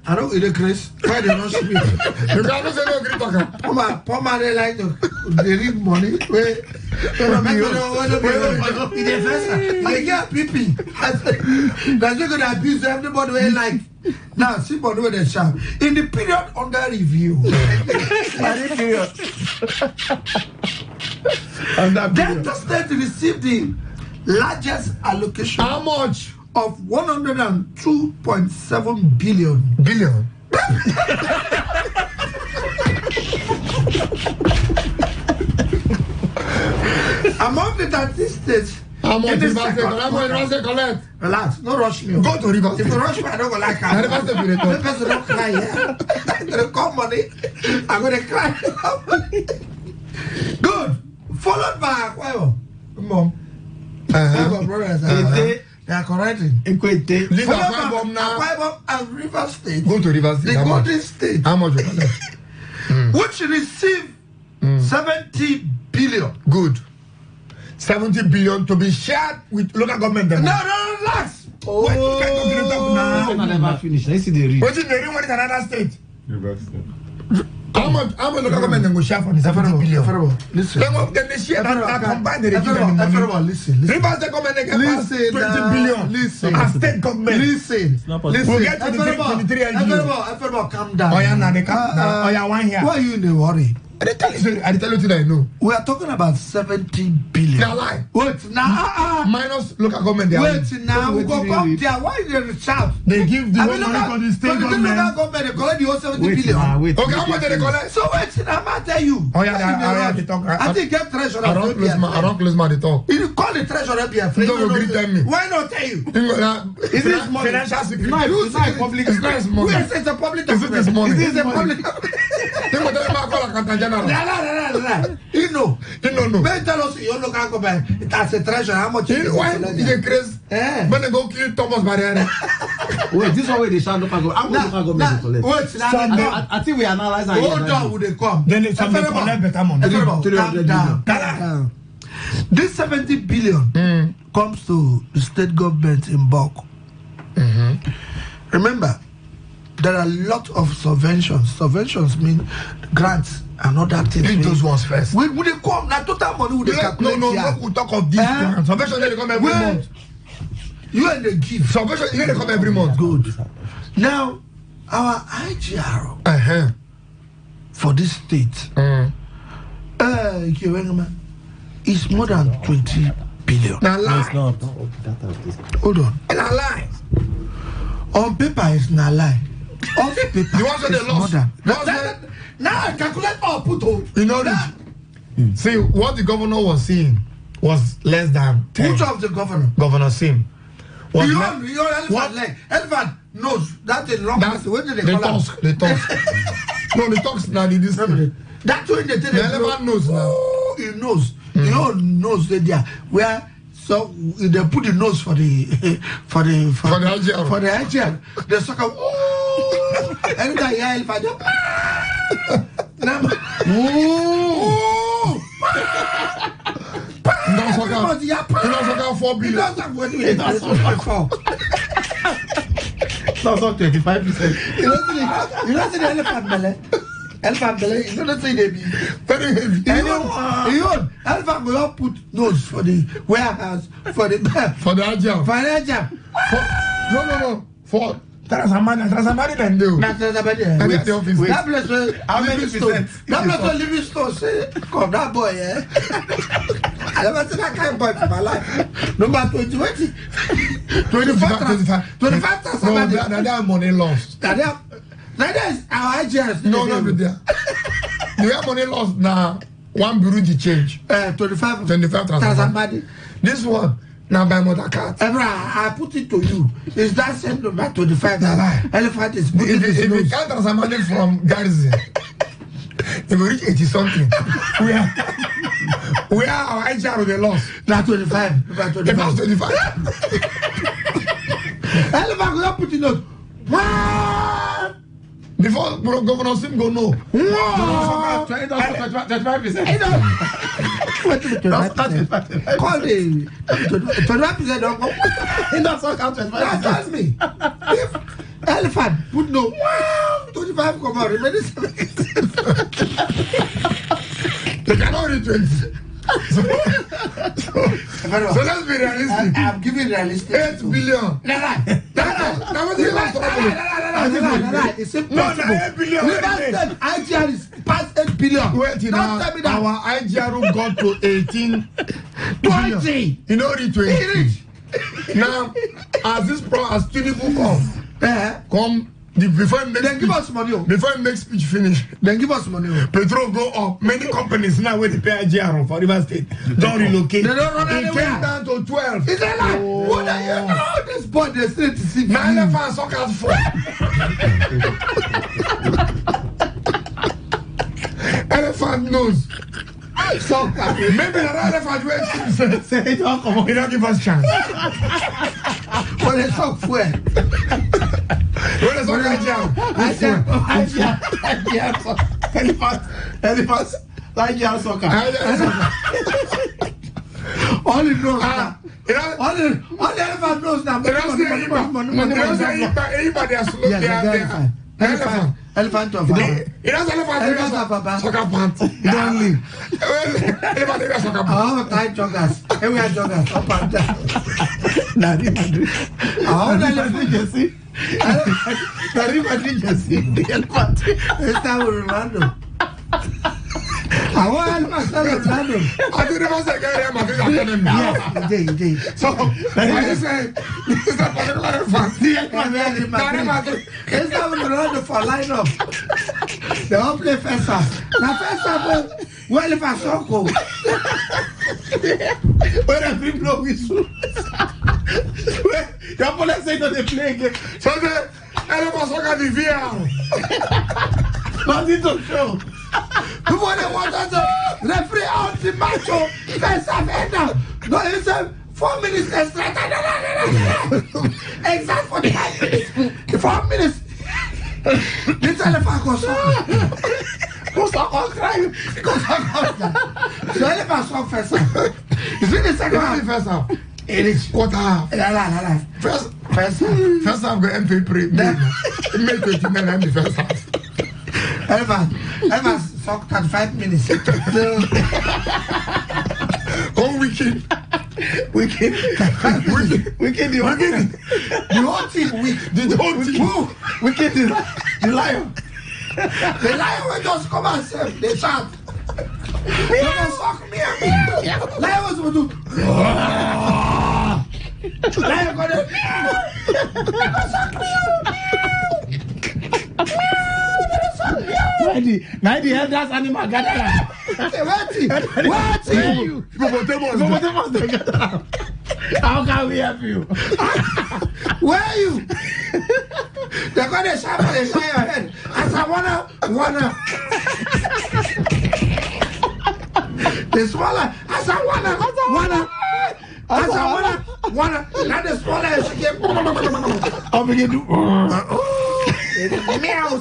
I don't eat a Chris. Why they don't speak? You can't say no green talker. Poor man, they like to they need money. Wait. They get PP. That's not gonna abuse everybody. Way like now, see, but where they shout in the period under review. Delta State received the largest allocation. How much? Of 102.7 billion. Billion. Among the 30 states. How much in the River State second collect? How much River State collect? Relax, no rush me. Go to River If State. you rush me, I don't go like Na River State be the The talk. person don't cry here. They come money. I'm gonna cry. Good. Followed by Aquayo. Mom. Brothers. They are correcting. Equate. Leave Followed Akwa by Ibom now. Akwa Ibom and River State. Go to River State. The How much? Golden State, How much you collect? which received 70 billion. Good. 70 billion to be shared with local government. No, relax. What kind of green talk now? I never finish. Let's see the read. What is the real one in another state? How much local government then go share for the 70 billion? Listen. Then they share that combine they give them the money. Listen. River State government they get past 20 billion. Listen. And state government. Listen. Not possible. We'll get 23 NGO. Everybody, calm down. Oh yeah, now they come now. Oh yeah, one here. Why are you in a worry? I tell you things I know. We are talking about 70 billion. They are lying. Wait, now. Minus local government they are Wait, now. We go come there. Why they shout? They give the I whole mean, money to the state government. Local government, they collect the whole 70 Wait, billion. nah, wait. Okay, how much did they collect? So wait, I'm going to tell you. Oh yeah, they talk. I think get treasurer. I don't close my talk. You call the treasurer be afraid. You don't agree tell me. Why not tell you? Is this money? Financial security. It's not a public. It's not money. Yes, it's a public. Is it this money? It is a public. They will tell me I call accountant general. You know. You don't know. May tell us your local government. That's a treasure. How much? Why is it crazy? When they go kill Thomas Barriere. Wait, this one where they shall local government. How much local government they collect? Wait, now. I think we analyze and Hold on, would they come? Then they collect better money. Calm down. This 70 billion comes to the state government in bulk. Remember, there are a lot of subventions. Subventions mean grants and other things. Leave those ones first. Would they come? Now total money would they calculate? No, we talk of this grant. Subvention they come every month. You and the give. Subvention they come every month. Good. Now, our IGR for this state is more than 20 billion. Now lie. It's not. Hold on. And I lie. On paper, it's not lie. On paper, The ones that they it's lost. more than. The ones that- Now I calculate all put on. You know this. See, what the governor was saying was less than 10. Which of the governor? Governor Sim. Was You le- on your elephant What? leg. Elephant knows that is long. That's What did they the call that? tusk. The tusk. No, the tusk now the this thing. That's when they tell The elephant knows now. Oh, he knows. You know, knows that there where so they put the nose for the For the IGR. For the IGR. They suck up. Oh, Every time you hear elephant, just Not 4 billion. Not 25%. You don't see the elephant belly. Elephant belly, you don't see they be very heavy. Elephant will not put nose for the warehouse, for the agile. For the agile. No. For Transamani can do. That place where How many percent? That place where Livingstone say, come, that boy, eh? I never seen that kind of boy for my life. Number 20, 25 Transamani. No, they are money lost. That is our IGS. No, there. They have money lost now. One Burundi change. 25 Transamani. This one. Now by mother cat. I put it to you. Is that same number 25? Elephant is putting If you can't transfer money from Garrison, if we reach 80 something, we are our IGR with the loss. Not 25. The first 25. Elephant will not put it out. Before Governor Sim go no. 25%. Call me 25% don't go. That's me. If elephant put no 25 come out, remember this. They cannot reach 20. So let's be realistic. I'm giving realistic. 8 billion. That was the last trouble. It's impossible. 8 billion. IGR is past 8 billion. Wait, Don't tell me that. Our IGR got to 18 20. You know, reach 20. Now, as Tinubu come, before he makes Then give us money. Before he makes speech finish, Then give us money. petrol go up. Many companies now where they pay IGR for River State don't relocate. They don't run It anywhere. came down to 12. Is that like, what are you know? This boy, they say to see. Now elephant suckers 4. Elephant knows. Maybe the elephant will say it all come on. He don't give us chance. When they talk fuel. When they talk Elephants like your soccer. All he knows now. All the elephant knows now. Anybody has looked there. Elephant to a It has elephant soccer pants. You don't leave. Elephant wear soccer pants. Oh, tight joggers. We are joggers up and down. How the elephant jersey? The Madrid jersey. The elephant. It's time with Ronaldo. I want Ronaldo. I do the most again. Madrid academy. Yes, So why you say this is a particular elephant? It's time with Ronaldo for lineup. They all play first half. Now first half, well, if I saw go. When I bring no whistle. Your opponent say that they play again. So the elephant soccer the VR. Nothing to show. People they want us to referee out the match. First half end. No, it's 4 minutes extra. Exact 45 minutes. 4 minutes. This elephant goes on. Goes on crying. So elephant saw first half. It's in the second half. First half. It is Quarter half. First half go MP pre. May 29 and the first half. Elephant sucked at 5 minutes. Oh, wicked. The whole team weak. The whole team. Wicked is the lion. The lion will just come and say, they shout. They will suck me. Lion was going to do. Lion going to suck me. Now the elders animal gather. What? Hippopotamus they gather. How can we help you? Where are you? They're going to shout for the shine your head. As I wanna. They swallow. As I wanna. Now they swallow and she get. I'll begin to. meow.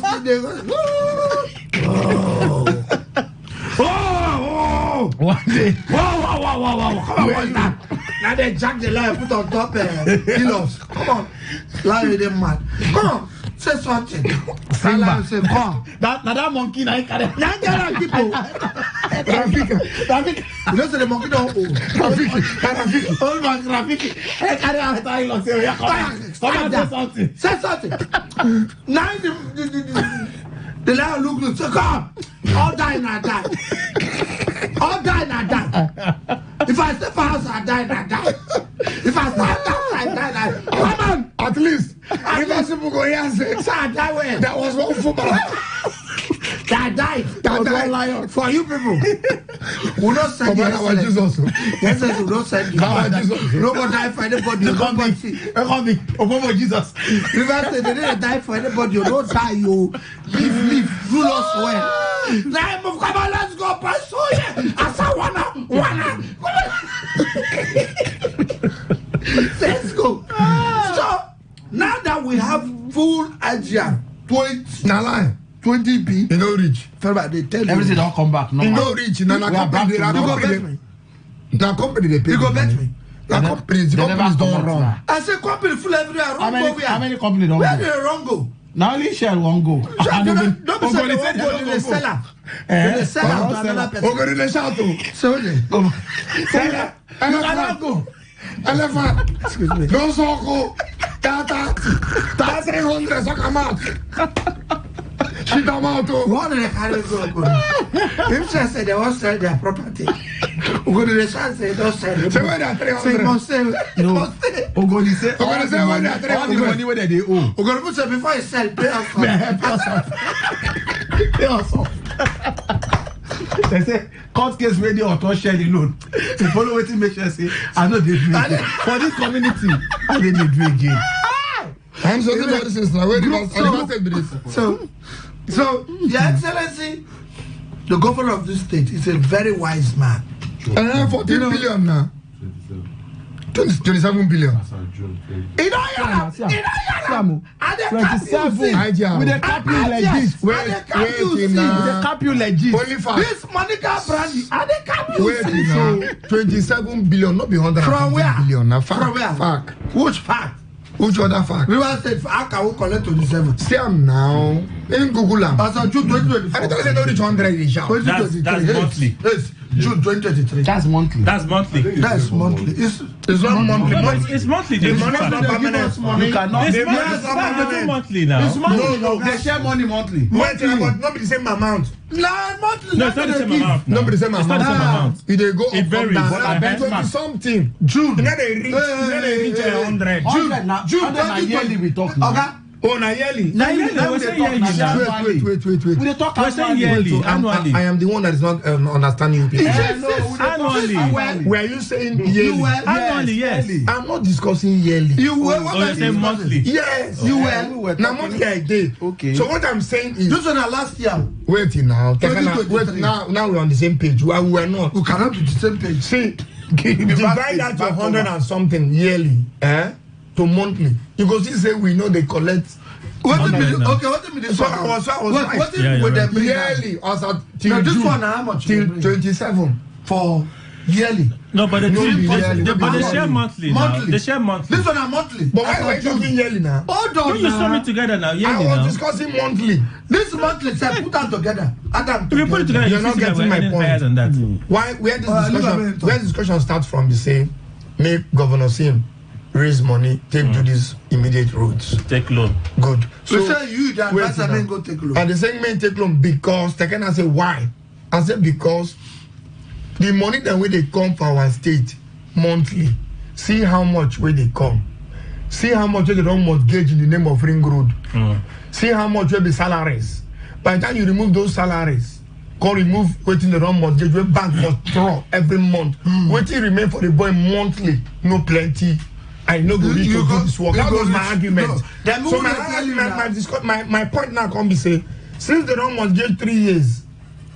One day. Wow. Come on, what's that? Now they jack the line, put on top kilos. Come on. Lie with them mad. Come on. Say something. Lion say, come. That monkey now carry. Now get out people. Rafika. You know say the monkey don't own. Rafiki. Old man Rafiki. Hey, carry out that long say, yeah, come on, say something. Say something. Now the lion look, say, come. All die now die. All die now die. If I stay for house, I die now die. If I stay house, I die. Come on. At least, if people go here and say, I die where? that was one football. That died. That died. Lion. For you people. We not send you. Our Jesus. Yes, we don't send you. Our Jesus. Nobody die for anybody. Nobody. Obomo Jesus. Remember, they didn't die for anybody. You don't die. You live. Rule us well. Now, come on, let's go. Pursue it. I saw one. Let's go. So now that we have full idea, 20 20p, you know, rich. They tell Everything you. don't come back. No. You know, rich. Now, company, they pay. You go bet me. The companies don't run. I say company full everywhere. How many companies don't Where go? they wrong go? Now only Shell won't go. Don't be saying they won't go to the seller. They sell out to another person. Okay, they shout to. So they Seller. Elephant. excuse me. No soko. Tata. 300 suck them out. Shit them out. What do they carry go? If they say they won't sell their property, go to the shop say don't sell it. Say where they are Say 300. must sell. No. Must sell. Ogoni say all Ogoni the say when money, they are three all the hundred. money where they owe. We're gonna put say before you sell, pay us. Pay us off. They say court case radio or touch share the loan. To follow wetin make sure say I know they do again. For this community, I they do again. I'm so sorry since now. Where did I say this? So, Your Excellency, the governor of this state is a very wise man. And I have 14 billion now. 27 billion. He don't hear that. And they cap you see. With the cap you like this. And they cap you see. With the cap you like this. Only fact. This Monica Brandy, and they cap you Wait see. now. 27 billion, not be 100 From where? billion. Now, fact. From where? Fact. Which fact? Which other fact? River State, how can we collect 27? See am now. In Google am. As of June 2024. I don't say no reach 100 in shout. 2023. That's monthly. Yes, June 2023. That's monthly. That's monthly. That's monthly. It's not monthly. No, but it's monthly. The They money is give not us- permanent. You cannot. It's They monthly. give us It's not permanent. monthly now. It's monthly. No. They share money monthly. Wait, but not be the same amount. Nah, monthly. No, it's not the same amount. Not be the same It's not the same amount. amount. If they go It up, varies. down, But I benchmark something. June. Then they reach 100. 100 now. June 100 na yearly we talk now. Okay. Oh, na yearly. Now yearly, now we we say dey talk yearly now. now. Annually. Wait. We dey talk We're saying annually. yearly. So Annually. I am the one that is not understanding you people. Yeah, no, we dey talk Annually. annually. Were you saying yearly? Annually, yes. yearly. I'm not discussing yearly. You were. Oh, you're saying monthly. Yes, You Yeah, we were. were Now talking- monthly I did. Okay. So what I'm saying is, This one last year. wait now. 2023. Wait now. Now we're on the same page. We were not. We cannot be the same page. See, divide that to 100 and something yearly, to monthly. You go see say we know they collect. What Monthly did now. Okay, what did this So one? I was What right. did Yeah, you're with right. them bring Yearly, also till Now this June, one how much? till you bring? 27. For yearly. No, but the No, team, yearly. but they share monthly now. Monthly. They share monthly. This one are monthly. But why As are of we June. talking yearly now? Hold Don't on you saw me now. together now, I yearly was now. discussing monthly. This monthly, say put them together. Add them If you put it together, You're you not see that getting we're my earning point. higher than that. Why? Where look, this discussion starts from? The say, make Governor Sim raise money, take to these immediate roads. Take loan. Good. So we say you that wait advice now. men go take a look. And the saying men take loan because they can say why? I said because the money that way they come for our state monthly. See how much where they come. See how much they don't mortgage in the name of Ring Road. See how much will be salaries. By the time you remove those salaries, go remove waiting the wrong mortgage, where bank must draw every month. Waiting remain for the boy monthly, no plenty. I know go need to do this work. That was my argument. No. Then So who my will tell you argument, now? my point now come be say, since they don't mortgage 3 years,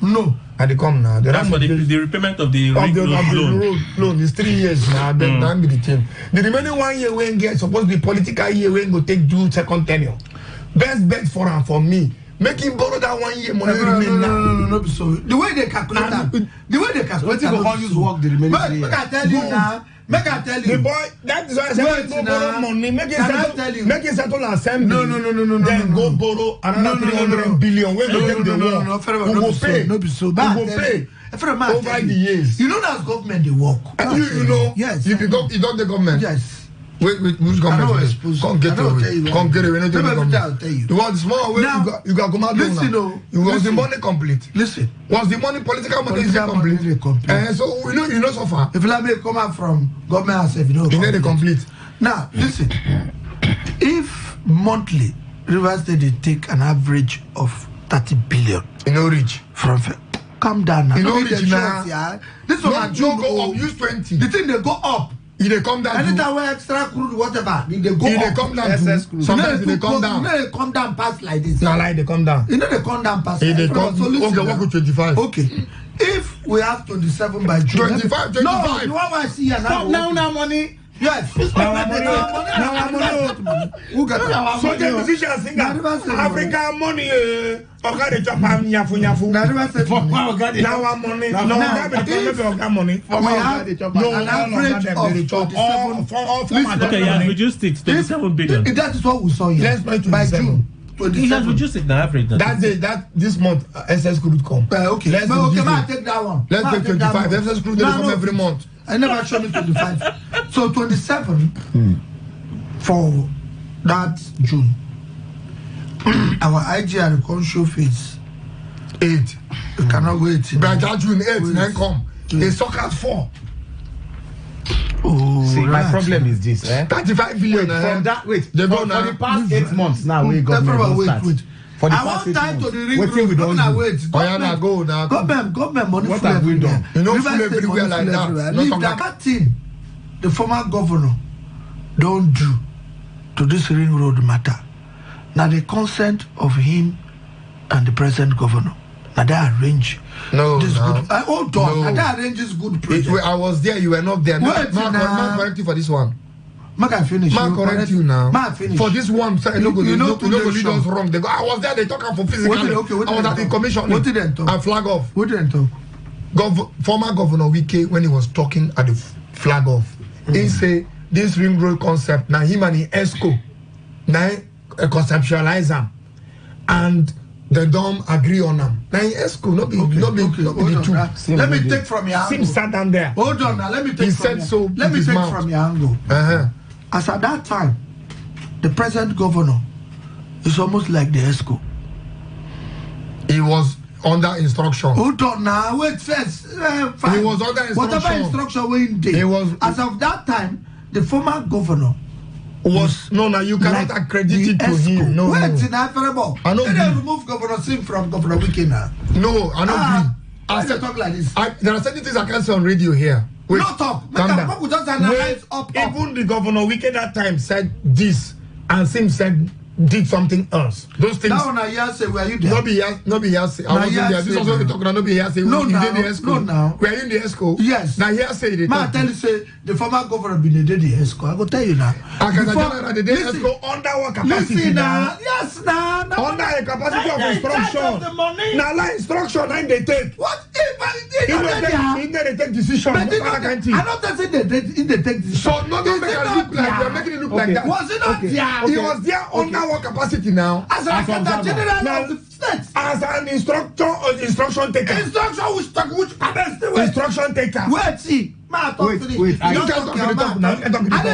No. and they come now. They That's don't for the mortgage repayment of the of ring the road loan. road loan is 3 years now. Then that be the thing. The remaining 1 year when get supposed to be political year when go take due second tenure. best bet for me. Make him borrow that 1 year money. No, so the way they calculate that, What you go use work the remaining 3 years? Make I tell you now. Make I tell you. The boy, that is why I said go borrow money. Make it settle assembly. No. Then go borrow another 300 billion. When we take the war, we will pay. We will pay over the years. You know that's government they work. You know. Yes. You don't the government. Yes. Wait, which government? Come get it. Come get it. We need to I'll tell you. The one small way you got come out. Listen, was the money complete? Listen. Was the money political money complete? So you know so far. If you let come out from government house, if you know, you need complete. Now listen. If monthly Rivers State they take an average of 30 billion. You know, rich from. Calm down now. You know, rich now. This one go up. Use 20. The thing they go up. They come down. Anytime where extra crude, whatever, they go up. They come down. Sometimes they come down. You know they come down past like this. No, like they come down. You know they come down past. They come. So listen, okay, walk with 25. Okay. If we have 27 by June. 25. No, you want to see here now. Now money. Yes. Now money. Who got it? So the musician singer. African money. Okay, they chop am nyafu. Now money. No, money. An average of 27. Okay, he has reduced it to 27 billion. That is what we saw here. Let's buy by June. He has reduced it now, average. That this month SS could come. Okay. Let's take that one. Let's take 25. SS could come every month. I never showed me 25. So 27 for that June. Our IGR can show face 8. We cannot wait. By that June 8, then come. They suck at 4. Oh, see, my problem is this. 35 billion. From that, wait. For the past 8 months now, we government wait. For the past 8 months, we don't wait. Go now. Government money. What have we done? You know, full everywhere like that. Leave that thing. The former governor don't do to this ring road matter. Now the consent of him and the present governor. Now they arrange this good. Hold on. Now they arrange this good project. I was there. You were not there. Wait, Mark correct you for this one. Mark, I finish. Mark correct you now. Mark finish. For this one, you know, lead us wrong. They go, I was there. They talk for physically. I was at the commission. What did they talk? I flag off. What did they talk? Former Governor Wike, when he was talking at the flag off, he say this ring road concept. Now him and the ESCO, now conceptualize them, and they don't agree on them. Now ESCO, not be the two. Let me take from your angle. Sim sat down there. Hold on now. Let me take. He said so. Let me take from your angle. As at that time, the present governor is almost like the ESCO. He was under instruction. Hold on now. Wait first. He was under instruction. Whatever instruction we did. He was. As of that time, the former governor was no. You cannot like accredit it to him. No. Wait, in Afrebo. I know. They remove Governor Sim from Governor Wike now. No, I don't agree. I said talk like this. There are certain things I can't say on radio here. Wait, no talk. Calm down. People just analyze up. Even the Governor Wike that time said this, and Sim said did something else. Those things. Now on say were you there? Not be hearsay. I wasn't there. This also talking about not be hearsay. No, now. No, now. Were you in the ESCO? Yes. Now hearsay. I tell you, say the former governor been the ESCO. I go tell you now. The ESCO under what capacity? Listen now. Yes, now. Under a capacity of instruction. Now, like instruction, then they take. What? If they take decision. I not say they take decision. So not make it look like you're making it look like that. Was it not there? He was there under what capacity now? As an general of the state. As an instruction taker. Which instruction taker. Wait, see. Wait. I don't talk to the top now. I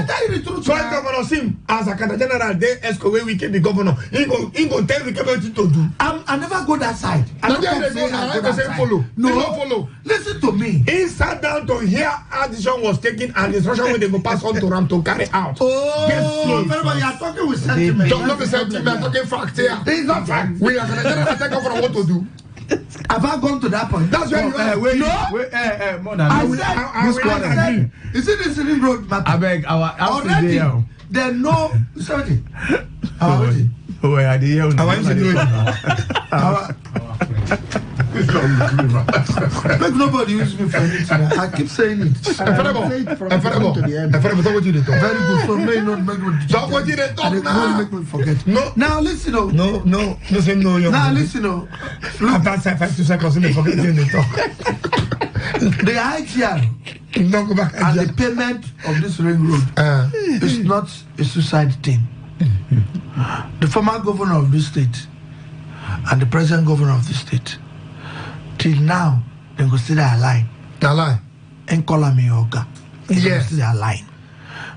tell you the truth. So Governor Sim, as a general, they ESCO where we keep the governor. He go tell the government to do. I never go that side. I don't follow. No, follow. Listen to me. He sat down to hear how decision was taken and the instruction when they go pass on to Ram to carry out. Oh, everybody, you are talking with sentiment. Don't not be sentiment. I'm talking fact here. It's not fact. We are going to tell governor what to do. Have I gone to that point? That's where you are. More than I said, is it this ring road matter? I beg our already. They know. Sorry. Oh, I did. I want to do it. Make nobody use me for anything. I keep saying it. Very good. So may not make me Talk what you dey talk now. make me forget. No. Now listen. No. Say no. Now listen. After 5 seconds, you forget you dey talk. The IGR Don't go back. and the payment of this ring road is not a suicide thing. The former governor of this state and the present governor of this state, till now, they go still align. Lie. And call me Oga. Yes. Still align.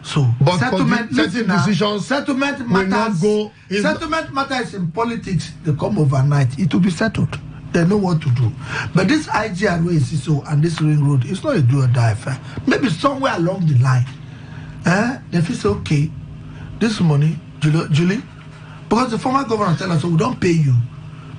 So, But settlement for certain decisions settlement will not matters. go. Settlement matters in politics. They come overnight. It will be settled. They know what to do. But this IGR way is so and this ring road, it's not a do or die affair. Maybe somewhere along the line, they feel say, okay, this money, Julie, because the former governor tell us, so we don't pay you.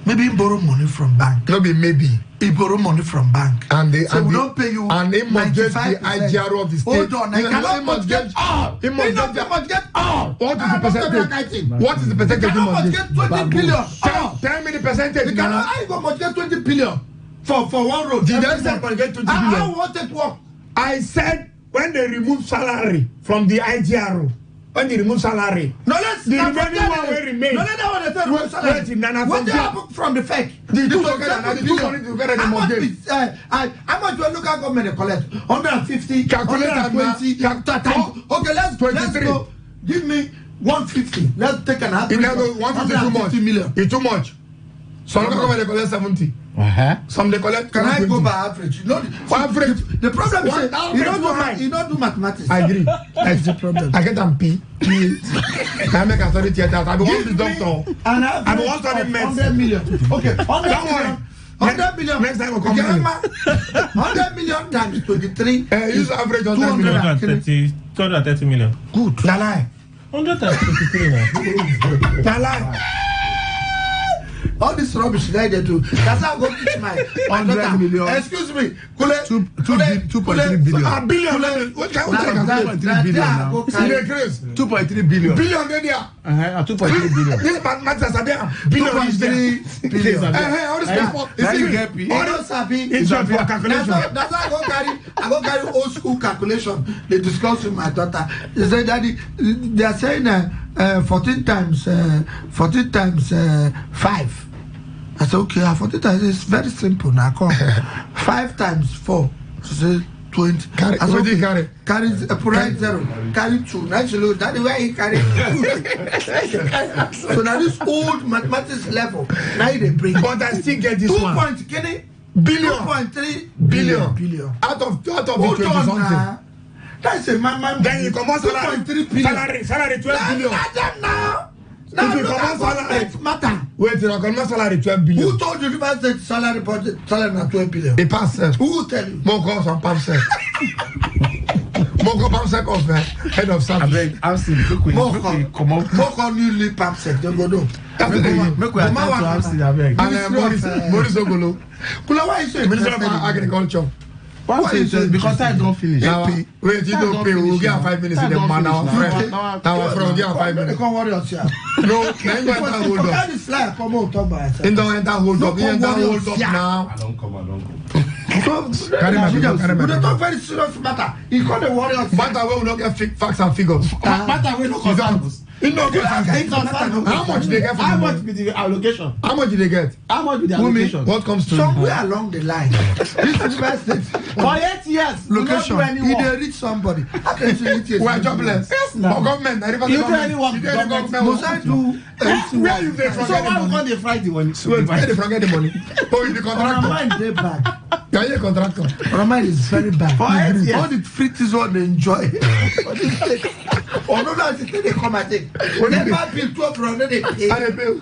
Maybe he borrow money from bank. No be maybe. He borrow money from bank. And they so we don't pay you. And he must get the 95%. IGR of the state. Hold on, I cannot get all. He must get all. What is the percentage? What is the percentage he must get? 20 billion. Tell me the percentage. I must get 20 billion for one road. Did I say get 20 billion? I want it work. I said when they remove salary from the IGR, when they remove salary. No, let's the remaining one will remain. No, let that one tell remove salary. What they happen from the fake? The two together, the two money together, the mortgage. How much will local government collect? 150, Calculate 120, okay, let's go. Give me 150. Let's take an average. 150 million. It's too much. Some local government collect 70. Some they collect. Can I go by average? You know, average. The problem is you don't do mathematics. I agree. That's the problem. I get them P. I make a study theater. I be one the doctor. And I be one study medicine. 100 million. Okay, 100 million. 100 million. Next time we come. 100 million times 23. Use average 100 million. 230 million. Good. Na lie. 123 now. Na lie. All this rubbish guy they do. That's how I go teach my 100 million. Excuse me. 2.3 billion. A billion. What kind of 2.3 billion now. 2.3 billion. Billion there. 2.3 billion. This matters are there. Billion is there. 2.3 billion. All this people. All those happy. It's your calculation. That's how I go carry old school calculation. They discuss with my daughter. They say, Daddy, they are saying 14 times 5. I said, okay, 40 times is very simple now. Come 5 times 4. She said 20. Carry, I said, okay, carry right 0. Carry 2. Naturally, that's why he carry 2. So now this old mathematics level, now they bring. But I still get this 2 one. Billion. 2.3 billion. Out of the 20 something. That's a man. Then you come on salary. 2.3 billion. Salary 12 billion. Now If you look come at on salary. what matter. Wait, you come on salary 12 billion. Who told you the first state salary budget salary na 12 billion? They pass set. Who tell you? More calls on pump set. More pump set of head of service. I'm still More call newly pump set. Don't go do. Make we attend to Amsterdam, I beg. And Maurice Ogolo. Kula, why you say Minister of Agriculture. Why you say because time don't finish? Now, wait, you don't pay. We'll give 5 minutes in the man. Our friend. Our friend will give 5 minutes. Come worry yourself. No, can you enter hold up? Forget the flyer. Come on, talk by yourself. In don't enter hold up. You enter hold up now. I don't come. Carry my people, carry my We don't people. talk very serious matter. You call the warriors. Matter where we don't get facts and figures. Matter we no concern us. You know, get facts and figures. How much they get from How the much money? be the allocation? How much did they get? How much be the Women, allocation? what comes to Somewhere along the line, this university For 8 years, location, you don't do any he work. dey reach somebody. How can you say 8 years? We are jobless. Yes, now. For government, I never You do any work, You do any government. government. Must I do Where you dey So forget the why we money? can't dey fight the one? Wait, where they forget the money? Oh, you the Our contractor. mind dey bad. Can you a contractor? Our mind is very bad. For 8 years. All the free things what they enjoy. Or no, no, they come and take. When they buy bill 12 rand, they pay. And they pay.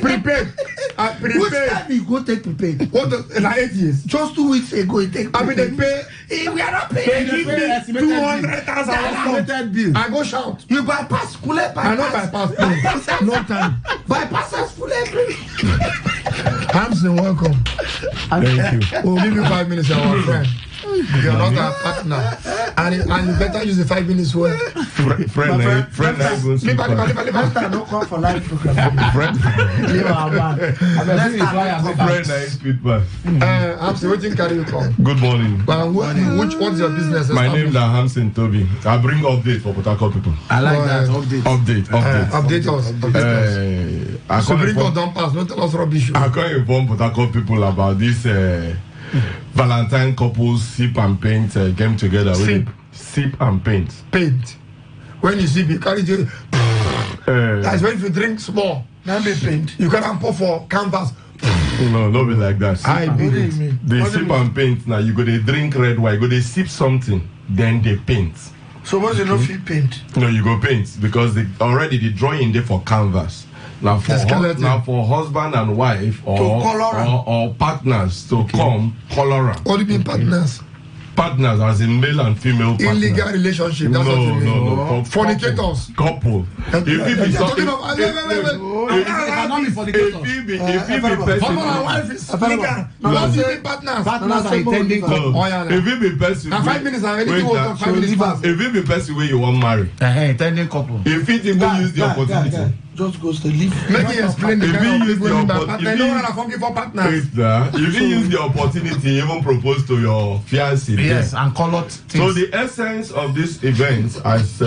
Prepaid. Which Prepaid. time you go take prepaid? What the, like 8 years? Just 2 weeks ago, you take I mean, they prepaid. pay. We are not They paying. give me 200,000. Estimated bill. I go shout. You bypass, Kule bypass. I know bypass. No time. Bypass Kule. Hamson, welcome. Thank you. We'll give you 5 minutes, our friend. You're not our partner. And you better use the 5 minutes well. Friend, Leave no call for live program. friend, I'm still waiting, carry you call. good morning. What's your business? My name is Hamson Toby. I bring update for Port Harcourt people. I like that. Update. Update us. So bring us down pass, not tell us rubbish. I can't inform Port Harcourt people about this Valentine couples sip and paint came together. Sip and paint. Paint. When you sip, you carry it. That's when you drink small. Now be paint. You can pour for canvas. No, not be like that. I believe mean? They sip and paint now. You go they drink red wine. You go they sip something, then they paint. So what's the no feel paint? No, you go paint because they drawing there for canvas. Now for husband and wife or partners to come color. What do you mean partners? Partners as in male and female partners. Illegal relationship. That's what you mean. No. Fornicators. Couple. If you be talking of if you be person, now 5 minutes already. 5 minutes past. If you be person where you want marry, Intending couple. if you even use the opportunity. Just goes to leave. Make me explain the kind of people in that. They don't want to funky for partners. If you use the opportunity, even propose to your fiancé. Yes, and colored things. So the essence of this event, as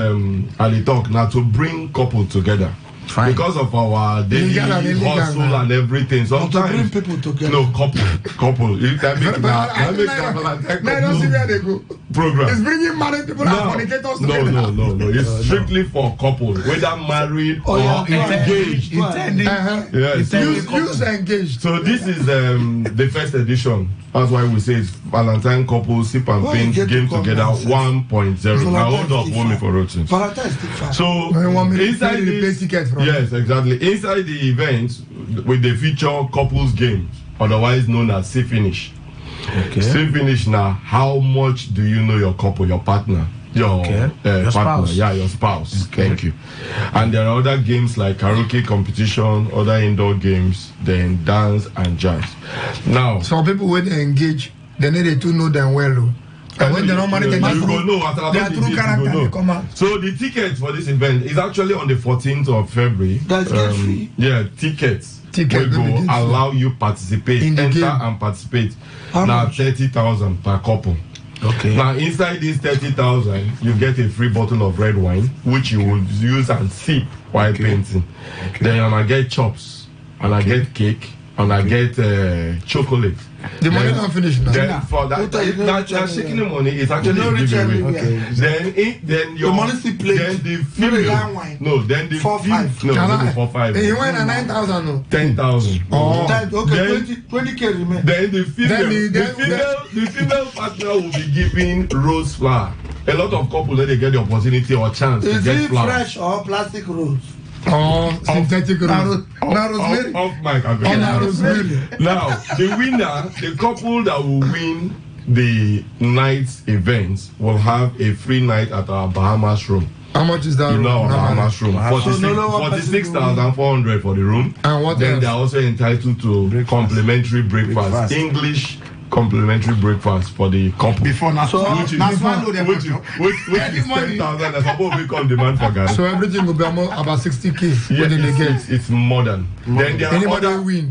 Ali talk, now to bring couple together. Fine. Because of our daily hustle and everything. Sometimes to bring people together. No, couple. You can make I don't see where they go. Program. It's bringing married people and fornicators together. No. It's strictly for couple, whether married or engaged. Yes. Use engaged. So this is the first edition. That's why we say it's Valentine couple sip and paint game together 1.0. Now hold up, one minute for routine. Valentine still fast. So inside this, yes, exactly. Inside the event, with the feature couples games, otherwise known as see finish. Okay. See finish now. How much do you know your couple, your partner? Your partner, spouse. Yeah, your spouse. Okay. Thank you. And there are other games like karaoke competition, other indoor games, then dance and jazz. Now, some people when they engage, they need to know them well. And when they don't manage, they are true character. They come out. So the tickets for this event is actually on the 14th of February. That's free. Yeah, tickets will go allow you participate, enter and participate. Now 30,000 per couple. Okay. Now inside this 30,000, you get a free bottle of red wine, which you will use and sip while painting. Okay. Then I get chops, and I get cake, and I get chocolate. The money not finished now. Then for that shaking the money is actually a giveaway. Okay. Then your money still played. Then the female. No, then the 4-5. No, 4-5. You went at 9,000. No. 10,000. Oh. Okay, 20K remain. Then the female partner will be giving rose flower. A lot of couples they get the opportunity or chance to get flowers. Is it fresh or plastic rose? Synthetic rose. Off mic, rosemary. Now, the winner, the couple that will win the night's events will have a free night at our Bahamas room. How much is that? You know, our Bahamas room. 46,400 for the room. And what then else? they are also entitled to complimentary breakfast. English complimentary breakfast for the couple. Before now, which is 10,000. That's about we call demand for guys. So everything will be about 60K. Yes, it's modern. Then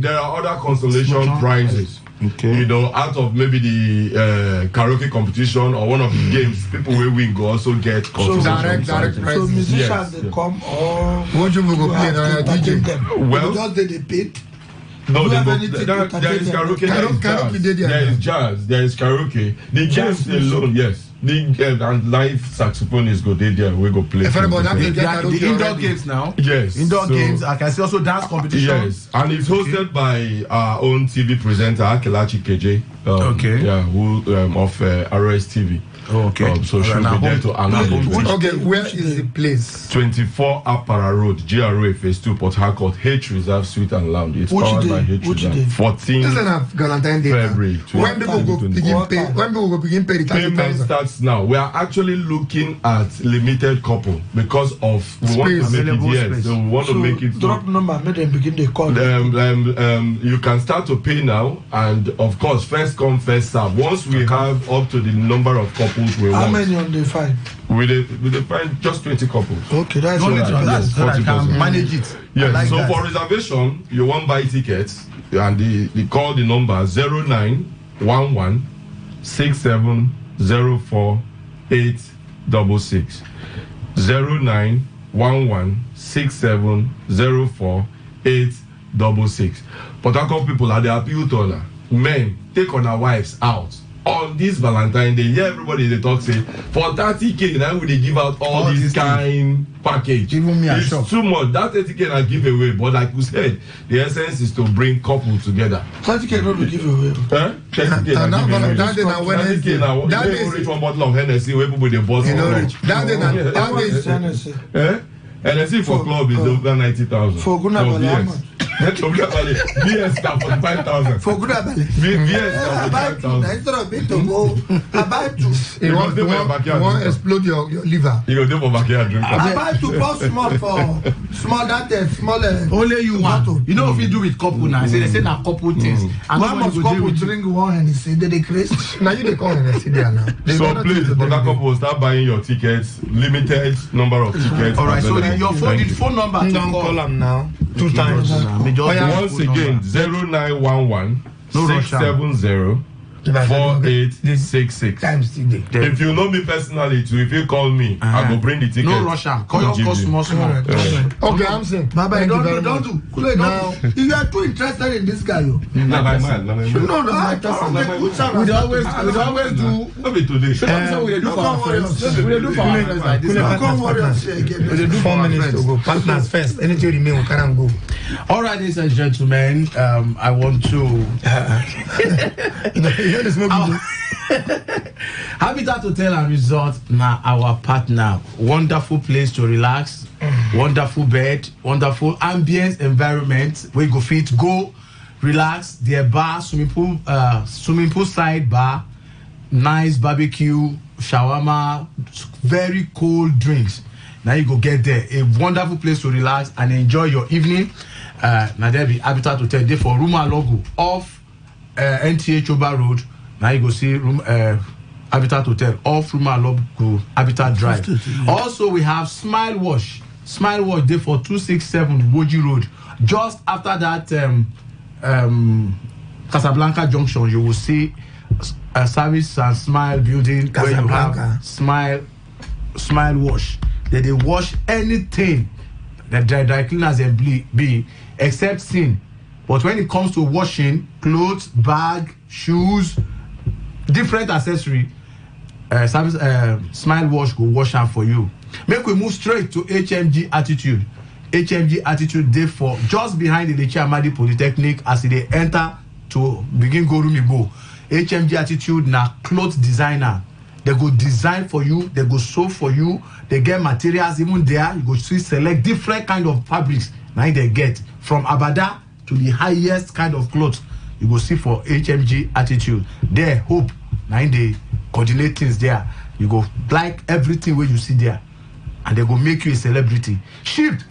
there are other consolation prizes. Okay. You know, out of maybe the karaoke competition or one of the games, people will win go also get consolation. Direct prizes. So musicians they come or what you go play now, DJ? Well, just they paid. no, there is karaoke. There is jazz. There is karaoke. The games alone, yes. And live saxophonist go there. We go play. The indoor games now. Yes. Indoor games. I can see also dance competition. Yes, and it's hosted by our own TV presenter Akelachi KJ. Okay. Yeah, who of RS TV. Okay. So she'll be there to handle it. Okay, where is the place? 24 Apara Road, GRA Phase 2, Port Harcourt, H Reserve Suite and Lounge. It's powered by H Reserve. 14 February. When people go begin pay, the 30,000? Payment starts now. We are actually looking at limited couple because of we want to make it. Yes, so we want to make it. Drop number, make them begin the call. You can start to pay now, and of course, first come, first serve. Once we have up to the number of couples we want. How many on the fine? With the fine, just 20 couples. Okay, that's Only all right. that's so I can manage it. Yes. Like so that. for reservation, you want buy tickets, and the call the number 0911 6704 866 0911 6704 866. Port Harcourt people are the appeal toner. Men, take on our wives out. On this Valentine Day, yeah, everybody they talk say for 30K now we they give out all this kind package. Even me, it's too much. That 30K I give away, but like we said, the essence is to bring couples together. 30K not to give away. 30K now give away. That day reach one bottle of Hennessy where people they bought. That day Hennessy for club is over 90,000. For Gunabale, how much? BS now for 5,000. For Gunabale. BS now for 5,000. Instead of me to go, I buy two. You want to explode your liver. You go there for backyard drink. I buy two box small for small that small. Only you want. You know if you do with couple now, they say now couple things. And one must couple drink one and say they crazy. Now you they call Hennessy there now. So please, for that couple, start buying your tickets. Limited number of tickets. All right. So your phone number. Don't call them now. 2 times. Once again, 0911 670 4866. If you know me personally too, if you call me, I will bring the ticket. No Russia. Call your small. Okay, I'm saying. Bye bye. Don't do. Now, if you are too interested in this guy, No, we always do. Not be today. We do for our friends. We do for our friends like this. Don't worry, I'll say again. We do 4 minutes to go. Partners first. Anything remain, we can't go. All right, ladies and gentlemen, I want to. Habitat Hotel and Resort now our partner. Wonderful place to relax, wonderful bed, wonderful ambience environment where you go fit go relax. Their bar, swimming pool side bar, nice barbecue, shawarma, very cold drinks. Now you go get there. A wonderful place to relax and enjoy your evening. Now there be Habitat Hotel there for Ruma logo off NTA Choba Road. Now you go see Habitat Hotel off Ruma logo Habitat Drive. Also we have Smile Wash. Smile Wash there for 267 Woji Road. Just after that Casablanca Junction, you will see a Service and Smile building where you have Smile Wash. They wash anything that dry cleaners and be except sin. But when it comes to washing clothes, bag, shoes, different accessory, Smile Wash go wash them for you. Make we move straight to HMG Attitude. HMG Attitude there for just behind the Lechi Amadi Polytechnic as they enter to begin go room you go. HMG Attitude na clothes designer. They go design for you, they go sew for you, they get materials even there. You go see select different kind of fabrics. Now they get from Abada to the highest kind of clothes. You go see for HMG Attitude. There, hope. Now they coordinate things there. You go like everything where you see there. And they go make you a celebrity. Shift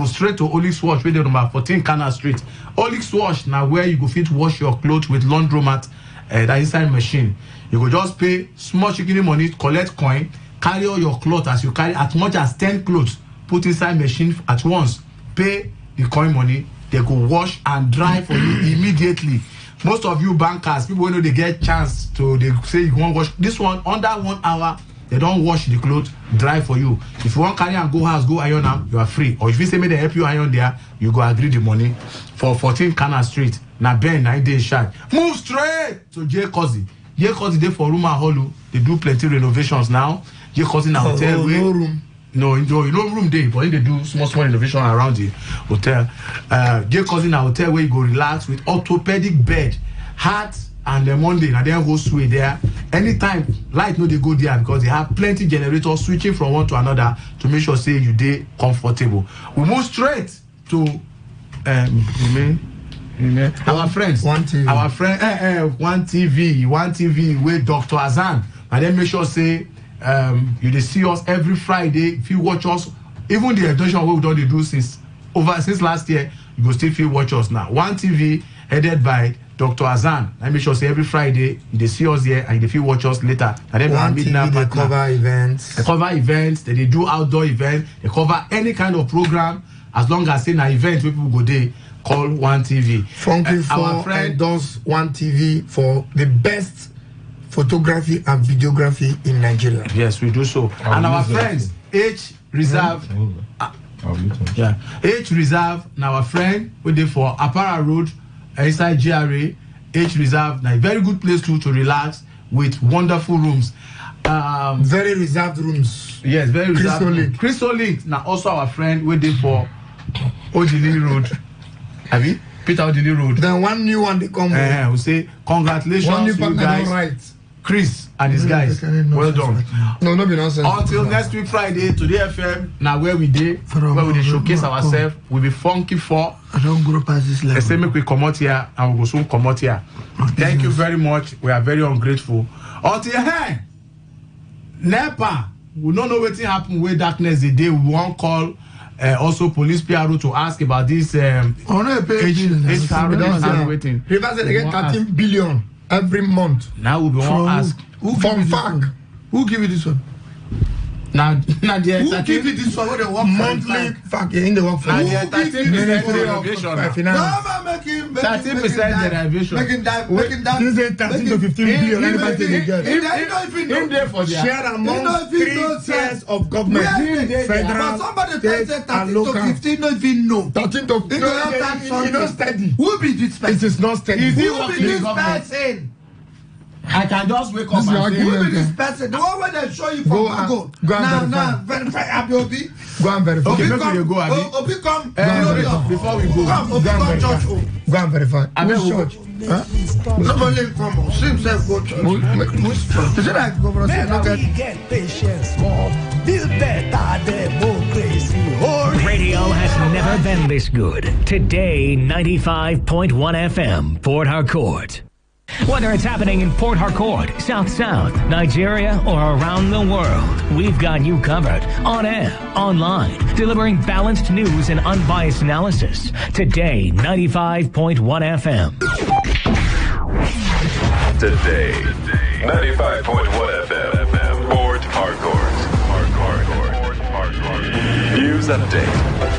straight to Olix Wash, where they number 14 Canal Street. Olix Wash, now where you go fit wash your clothes with laundromat, that inside machine. You go just pay small chicken money, collect coin, carry all your clothes as you carry as much as 10 clothes, put inside machine at once, pay the coin money, they go wash and dry for you immediately. Most of you bankers, people know they get chance to they say you want wash this one under 1 hour. They don't wash the clothes, dry for you. If you want carry and go house, go iron them, you are free. Or if you say me they help you iron there, you go agree the money for 14 Canal Street. Now Ben 9 days shot. Move straight to J Cozy. J Cozy there for Ruma Holu. They do plenty renovations now. J Cozy na hotel where no room. No room there, but they do small renovation around the hotel. J Cozy na hotel where you go relax with orthopedic bed, heart and the Monday, and then go sway there. Anytime light no they go there because they have plenty generators switching from one to another to make sure say you dey comfortable. We move straight to our friends. One TV. Our friend One TV with Dr. Azan. And then make sure say you dey see us every Friday. If you watch us, even the edition we don't do since last year, you go still feel watch us now. One TV headed by Dr. Azan. Let me show say every Friday they see us here and if you watch us later. And then One TV they cover events. They cover events. They do outdoor events. They cover any kind of program as long as in an event where people go there. Call One TV. Funky our friend endorse One TV for the best photography and videography in Nigeria. Yes, we do so. And our friends H Reserve. H Reserve. Now our friend we dey for Apara Road. Inside GRA, H Reserve, now a very good place to relax with wonderful rooms. Very reserved rooms. Yes, very reserved. Crystal Link, now also our friend waiting for Odili Road. Have you? Peter Odili Road. Then one new one they come. We say congratulations to you guys. Right. Chris and his guys. Well done. No be nonsense. Until next week Friday, Today FM. Now where we dey, where we dey showcase ourselves. We be funky for. I don't grow past this level. The same we come out here and we go soon come out here. Thank you very much. We are very ungrateful. Until hey, NEPA, we don't know what happen where darkness the day. We won't call also police PRO to ask about this. Waiting. Rivers they get 13 billion every month. Now we won't ask. From FAC. Who give you this one? Now who give you this one? What they work monthly FAC in the work for. Now 13% derivation. 13% derivation. Making that. This is 13 to 15 billion. Anybody they get. Share among 3 tiers of government. Federal, state, and local. 15 don't even know. 13 to 15. You don't steady. Who be this person? It is not steady. Who be this person? I can just wake up and say, who be this person? The one where they show you from Google. Now, verify Abiobi. Go and verify. Okay, make we go, Abi. Obi come. Before we go. Come, Obi come church. Go and verify. Which church? Nobody come. See himself go church. Which church? Is it like governor say no get patience more? Build better democracy. Radio has never been this good. Today, 95.1 FM, Port Harcourt. Whether it's happening in Port Harcourt, South South, Nigeria, or around the world, we've got you covered. On air, online, delivering balanced news and unbiased analysis. Today, 95.1 FM. Today, 95.1 FM, Port Harcourt. News update.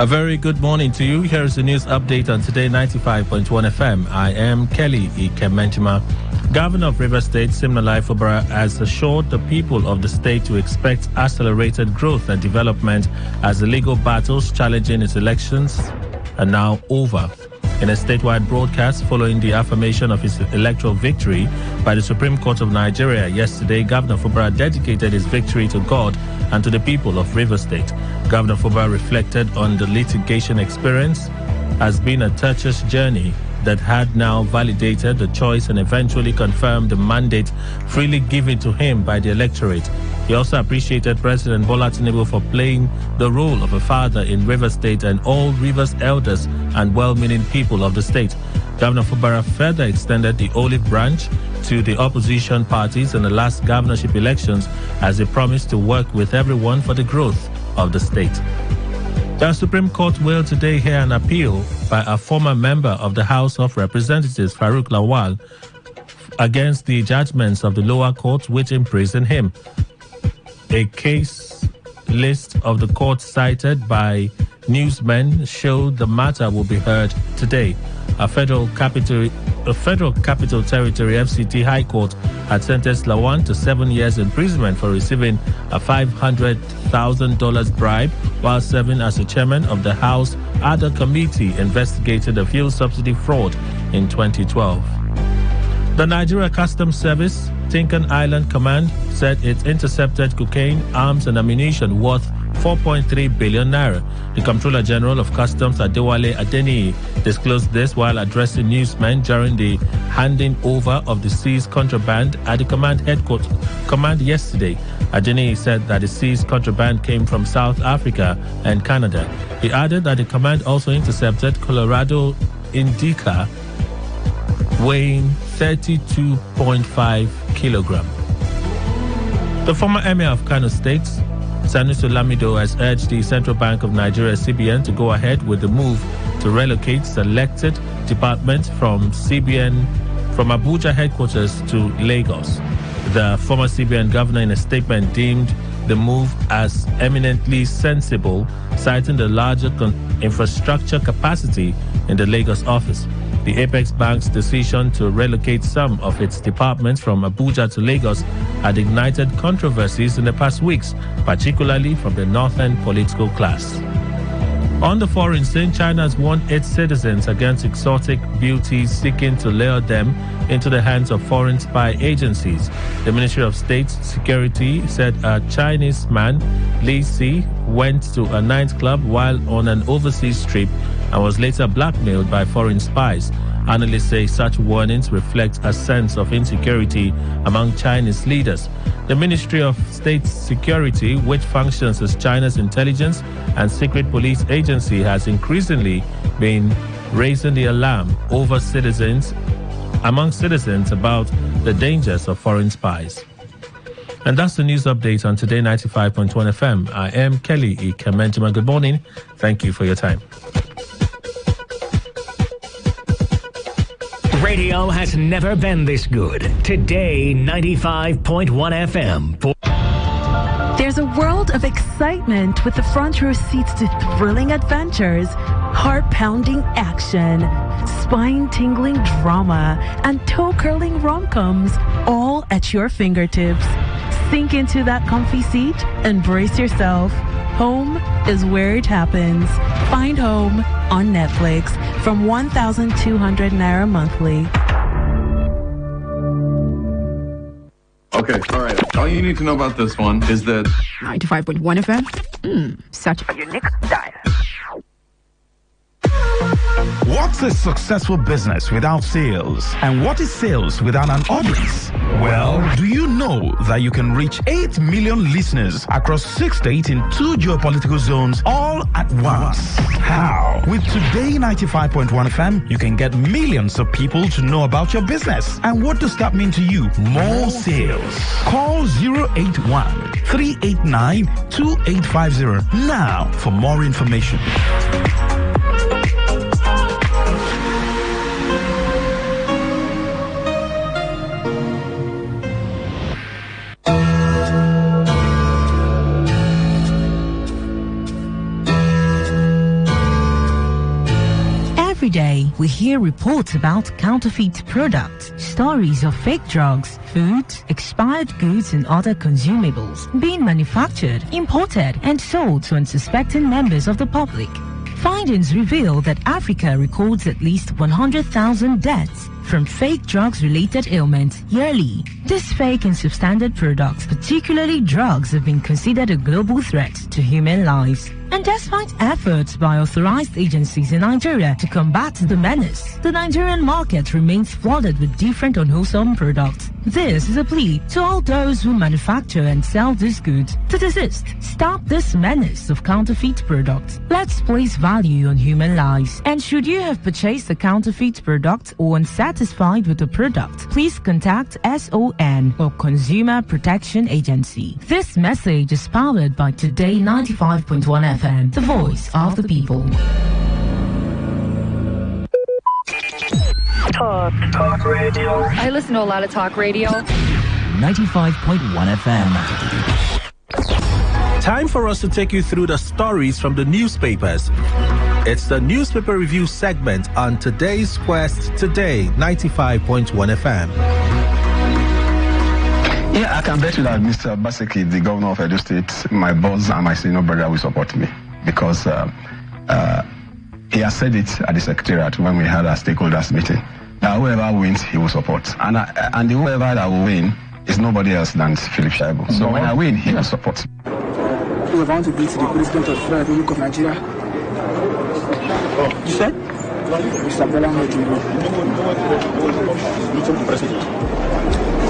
A very good morning to you. Here is the news update on Today 95.1 FM. I am Kelly Ikemenchima. Governor of Rivers State, Siminalayi Fubara, has assured the people of the state to expect accelerated growth and development as the legal battles challenging its elections are now over. In a statewide broadcast following the affirmation of his electoral victory by the Supreme Court of Nigeria yesterday, Governor Fubara dedicated his victory to God and to the people of Rivers State. Governor Fubara reflected on the litigation experience as being a tortuous journey that had now validated the choice and eventually confirmed the mandate freely given to him by the electorate. He also appreciated President Bola Tinubu for playing the role of a father in Rivers State and all Rivers elders and well-meaning people of the state. Governor Fubara further extended the olive branch to the opposition parties in the last governorship elections as he promised to work with everyone for the growth of the state. The Supreme Court will today hear an appeal by a former member of the House of Representatives, Farouk Lawal, against the judgments of the lower court which imprison him. A case list of the courts cited by newsmen showed the matter will be heard today. A Federal Capital Territory FCT High Court had sentenced Lawan to 7 years imprisonment for receiving a $500,000 bribe while serving as the chairman of the House ADA committee investigated the fuel subsidy fraud in 2012. The Nigeria Customs Service, Tinkan Island Command, said it intercepted cocaine, arms and ammunition worth 4.3 billion naira. The Comptroller General of Customs, Adewale Adeniyi, disclosed this while addressing newsmen during the handing over of the seized contraband at the command headquarters yesterday. Adeniyi said that the seized contraband came from South Africa and Canada. He added that the command also intercepted Colorado Indica weighing 32.5 kilograms. The former Emir of Kano State, Sanusi Lamido, has urged the Central Bank of Nigeria, CBN, to go ahead with the move to relocate selected departments from Abuja headquarters to Lagos. The former CBN governor, in a statement, deemed the move as eminently sensible, citing the larger infrastructure capacity in the Lagos office. The Apex Bank's decision to relocate some of its departments from Abuja to Lagos had ignited controversies in the past weeks, particularly from the northern political class. On the foreign scene, China has warned its citizens against exotic beauties seeking to lure them into the hands of foreign spy agencies. The Ministry of State Security said a Chinese man, Li Si, went to a nightclub while on an overseas trip and was later blackmailed by foreign spies. Analysts say such warnings reflect a sense of insecurity among Chinese leaders. The Ministry of State Security, which functions as China's intelligence and secret police agency, has increasingly been raising the alarm among citizens about the dangers of foreign spies. And that's the news update on Today 95.1 FM. I am Kelly Ikementima. Good morning. Thank you for your time. Radio has never been this good. Today 95.1 FM. There's a world of excitement with the front row seats to thrilling adventures, heart-pounding action, spine-tingling drama, and toe-curling rom-coms, all at your fingertips. Sink into that comfy seat and brace yourself. Home is where it happens. Find Home on Netflix from 1,200 Naira monthly. Okay, all right. All you need to know about this one is that 95.1 FM? Such a unique dial. What's a successful business without sales? And what is sales without an audience? Well, do you know that you can reach 8 million listeners across 6 states in 2 geopolitical zones all at once? How? With Today 95.1 FM, you can get millions of people to know about your business. And what does that mean to you? More sales. Call 081-389-2850 now for more information. Every day, we hear reports about counterfeit products, stories of fake drugs, food, expired goods, and other consumables being manufactured, imported, and sold to unsuspecting members of the public. Findings reveal that Africa records at least 100,000 deaths from fake drugs-related ailments yearly. These fake and substandard products, particularly drugs, have been considered a global threat to human lives. And despite efforts by authorized agencies in Nigeria to combat the menace, the Nigerian market remains flooded with different unwholesome products. This is a plea to all those who manufacture and sell these goods to desist. Stop this menace of counterfeit products. Let's place value on human lives. And should you have purchased a counterfeit product or unsatisfied with the product, please contact SON or Consumer Protection Agency. This message is powered by Today 95.1 FM, the voice of the people. Talk radio. I listen to a lot of talk radio. 95.1 FM. Time for us to take you through the stories from the newspapers. It's the newspaper review segment on today's Quest Today 95.1 FM. Yeah, I can bet you that Mr. Baseki, the governor of Edo State, my boss and my senior brother will support me because he has said it at the secretariat when we had our stakeholders meeting. That whoever wins, he will support. And the whoever that will win is nobody else than Philip Shaibu. So when I win, he will support. We want to greet the President of the Federal Republic of Nigeria. You said? Mr. Bola Ahmed Tinubu. The President.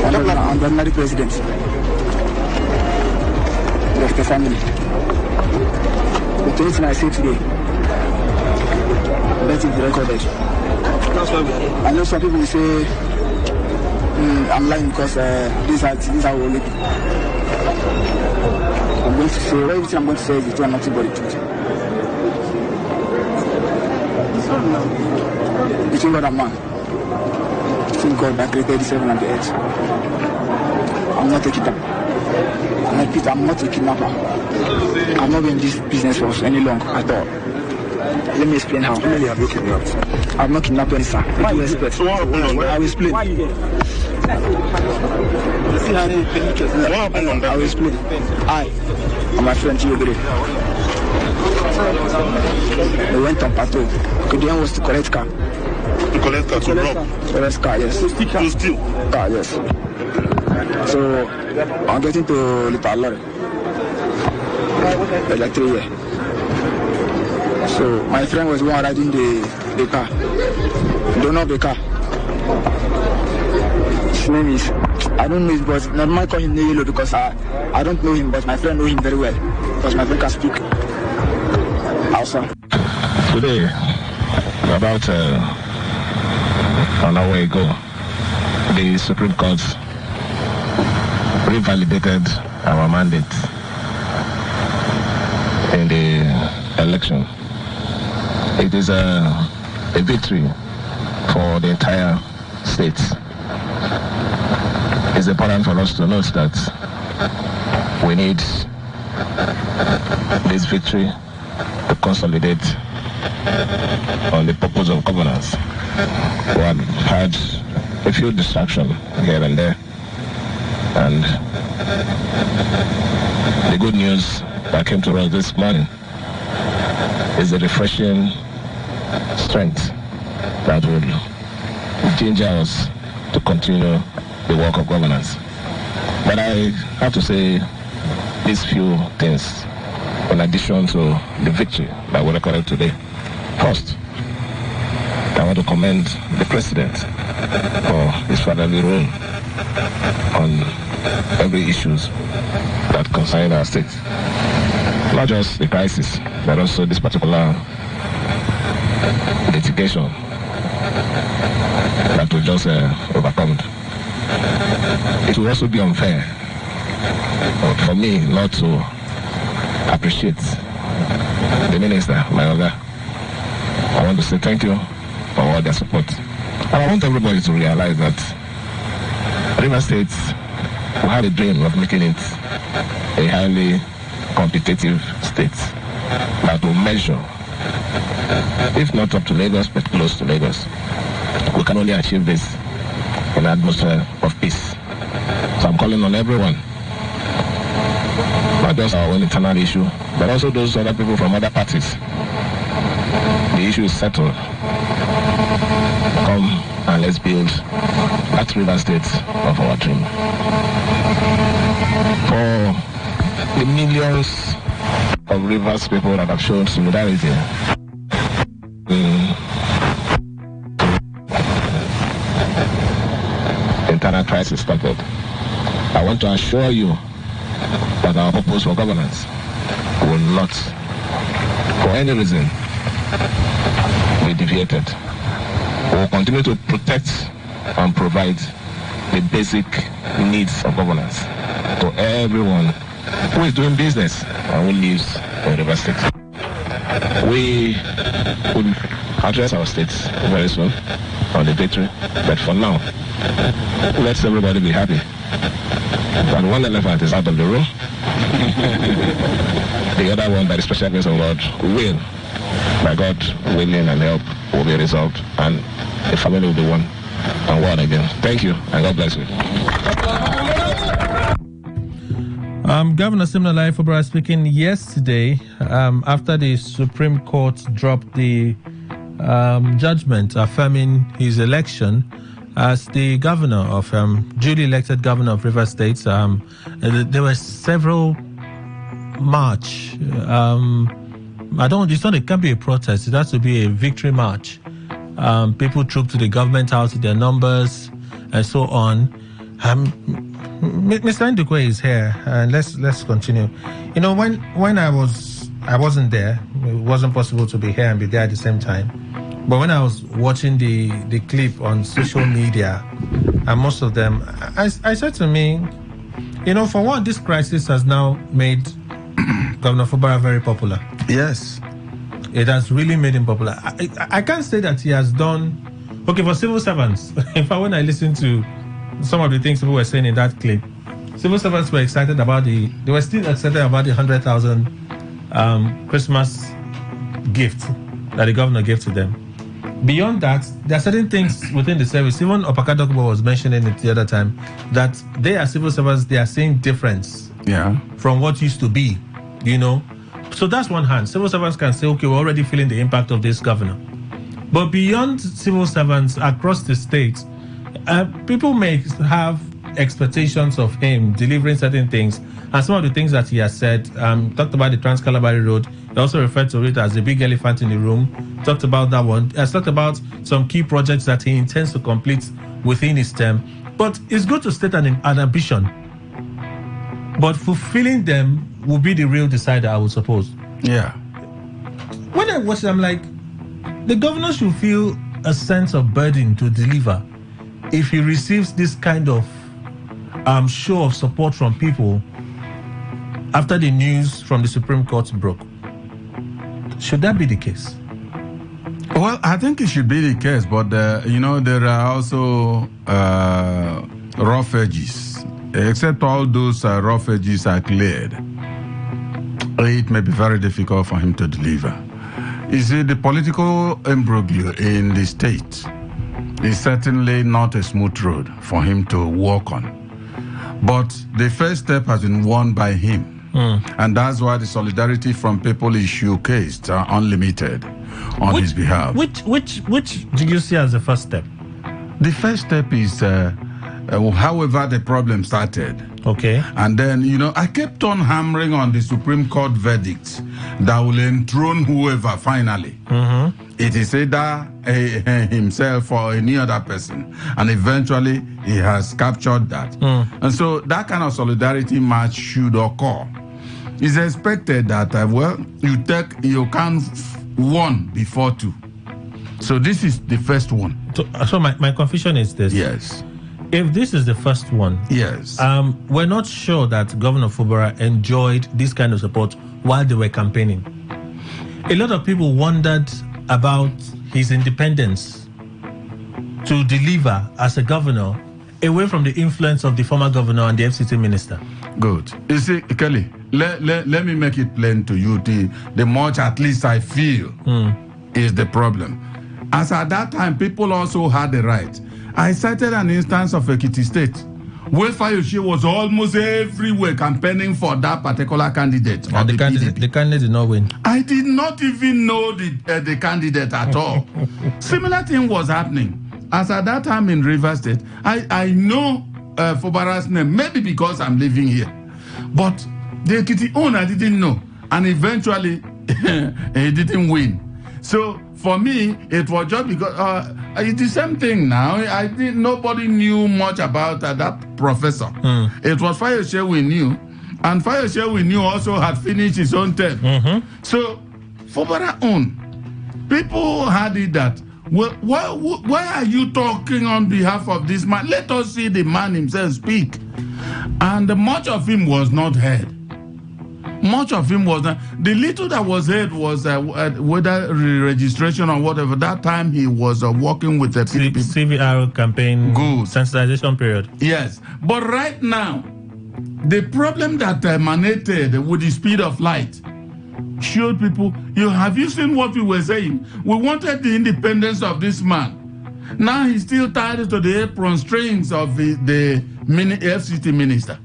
And the ordinary President. Of the family. The things I say today, let it be recorded. I know some people will say I'm lying because these are only. I'm going to say everything I'm going to say is the truth and nothing but the truth. Between God and man, between God that created the heaven and the earth, I'm not a kidnapper. I'm not a kidnapper. I'm not in this business for any long at all. Let me explain how. How many have you kidnapped? I'm not kidnapping any, sir. Why you expect? So what happened on that? I will explain. Why you there? I will explain. I and my friend Yogure. We went on patrol. The aim was to collect car. To collect car, to rob? Collect car, yes. To steal? Car, yes. So I'm getting to Little Lorry. Like 3 years. So my friend was one riding the car. Don't know the car. His name is, I don't know it, but not my call him Neyelo because I don't know him, but my friend know him very well. Because my friend can speak Hausa. Today, about an hour ago, the Supreme Court revalidated our mandate in the election. It is a victory for the entire state. It's important for us to note that we need this victory to consolidate on the purpose of governance. We have had a few distractions here and there, and the good news that came to us this morning is the refreshing strength that will ginger us to continue the work of governance. But I have to say these few things in addition to the victory that we recorded today. First, I want to commend the President for his fatherly role on every issues that concern our state. Not just the crisis, but also this particular litigation that we just overcome. It will also be unfair for me not to appreciate the minister, my other. I want to say thank you for all their support. And I want everybody to realize that River State will have a dream of making it a highly competitive state that will measure, if not up to Lagos, but close to Lagos. We can only achieve this in an atmosphere of peace. So I'm calling on everyone, not just our own internal issue, but also those other people from other parties. The issue is settled. Come and let's build that River State of our dream. For the millions of Rivers people that have shown solidarity in internal crisis started, I want to assure you that our purpose for governance will not, for any reason, be deviated. We will continue to protect and provide the basic needs of governance to everyone who is doing business and who lives in River State. We will address our states very soon on the victory, but for now, let's everybody be happy. And one elephant is out of the room. The other one, by the special grace of God, will, by God willing and help, will be resolved, and the family will be one and one again. Thank you, and God bless you. Governor Siminalayi Fubara speaking yesterday after the Supreme Court dropped the judgment affirming his election as the governor of duly elected governor of Rivers State. There were several march. It's not. It can't be a protest. It has to be a victory march. People trooped to the government house with their numbers and so on. Mr. Ndukwe is here, and let's continue. You know, when I wasn't there. It wasn't possible to be here and be there at the same time. But when I was watching the clip on social media, and most of them, I said to me, you know, for what this crisis has now made Governor Fubara very popular. Yes. It has really made him popular. I can't say that he has done... Okay, for civil servants, in fact, when I listened to some of the things people were saying in that clip, civil servants were excited about they were still excited about the 100,000 Christmas gift that the governor gave to them. Beyond that, there are certain things within the service. Even Opaka Dokubo was mentioning it the other time, that they are civil servants, they are seeing difference from what used to be, you know. So that's one hand. Civil servants can say, okay, we're already feeling the impact of this governor. But beyond civil servants across the state, people may have expectations of him delivering certain things. And some of the things that he has said, talked about the Trans-Calabari Road. He also referred to it as the big elephant in the room. Talked about that one. He has talked about some key projects that he intends to complete within his term. But it's good to state an ambition. But fulfilling them will be the real decider, I would suppose. Yeah. When I watch it, I'm like, the governor should feel a sense of burden to deliver if he receives this kind of show of support from people after the news from the Supreme Court broke. Should that be the case? Well, I think it should be the case, but you know, there are also rough edges. Except all those rough edges are cleared, it may be very difficult for him to deliver. You see, the political imbroglio in the state is certainly not a smooth road for him to walk on. But the first step has been won by him. And that's why the solidarity from people is showcased unlimited on his behalf. Which do you see as the first step? The first step is however the problem started. Okay. And then, you know, I kept on hammering on the Supreme Court verdict that will enthrone whoever finally. It is either himself or any other person. And eventually, he has captured that. And so that kind of solidarity match should occur. It's expected that, you count one before two. So this is the first one. So my confusion is this. Yes. If this is the first one, yes, we're not sure that Governor Fubara enjoyed this kind of support while they were campaigning. A lot of people wondered about his independence to deliver as a governor away from the influence of the former governor and the FCT minister. Good. You see, Kelly, let me make it plain to you the much at least I feel is the problem. As at that time, people also had the right. I cited an instance of Ekiti State, where Fayoshe was almost everywhere campaigning for that particular candidate. And the candidate did not win. I did not even know the candidate at all. Similar thing was happening. As at that time in Rivers State, I know Fubara's name, maybe because I'm living here. But the Ekiti owner didn't know. And eventually, he didn't win. So, for me, it was just because it's the same thing now. Nobody knew much about that professor. It was Fayoshe we knew, and Fayoshe we knew also had finished his own term. So, Fubara own, people had it that, well, why are you talking on behalf of this man? Let us see the man himself speak. And much of him was not heard. Much of him was not. The little that was heard was whether registration or whatever. That time he was working with the CVR campaign. Good. Sensitization period. Yes. But right now, the problem that emanated with the speed of light showed people, have you seen what we were saying? We wanted the independence of this man. Now he's still tied to the apron strings of the FCT minister.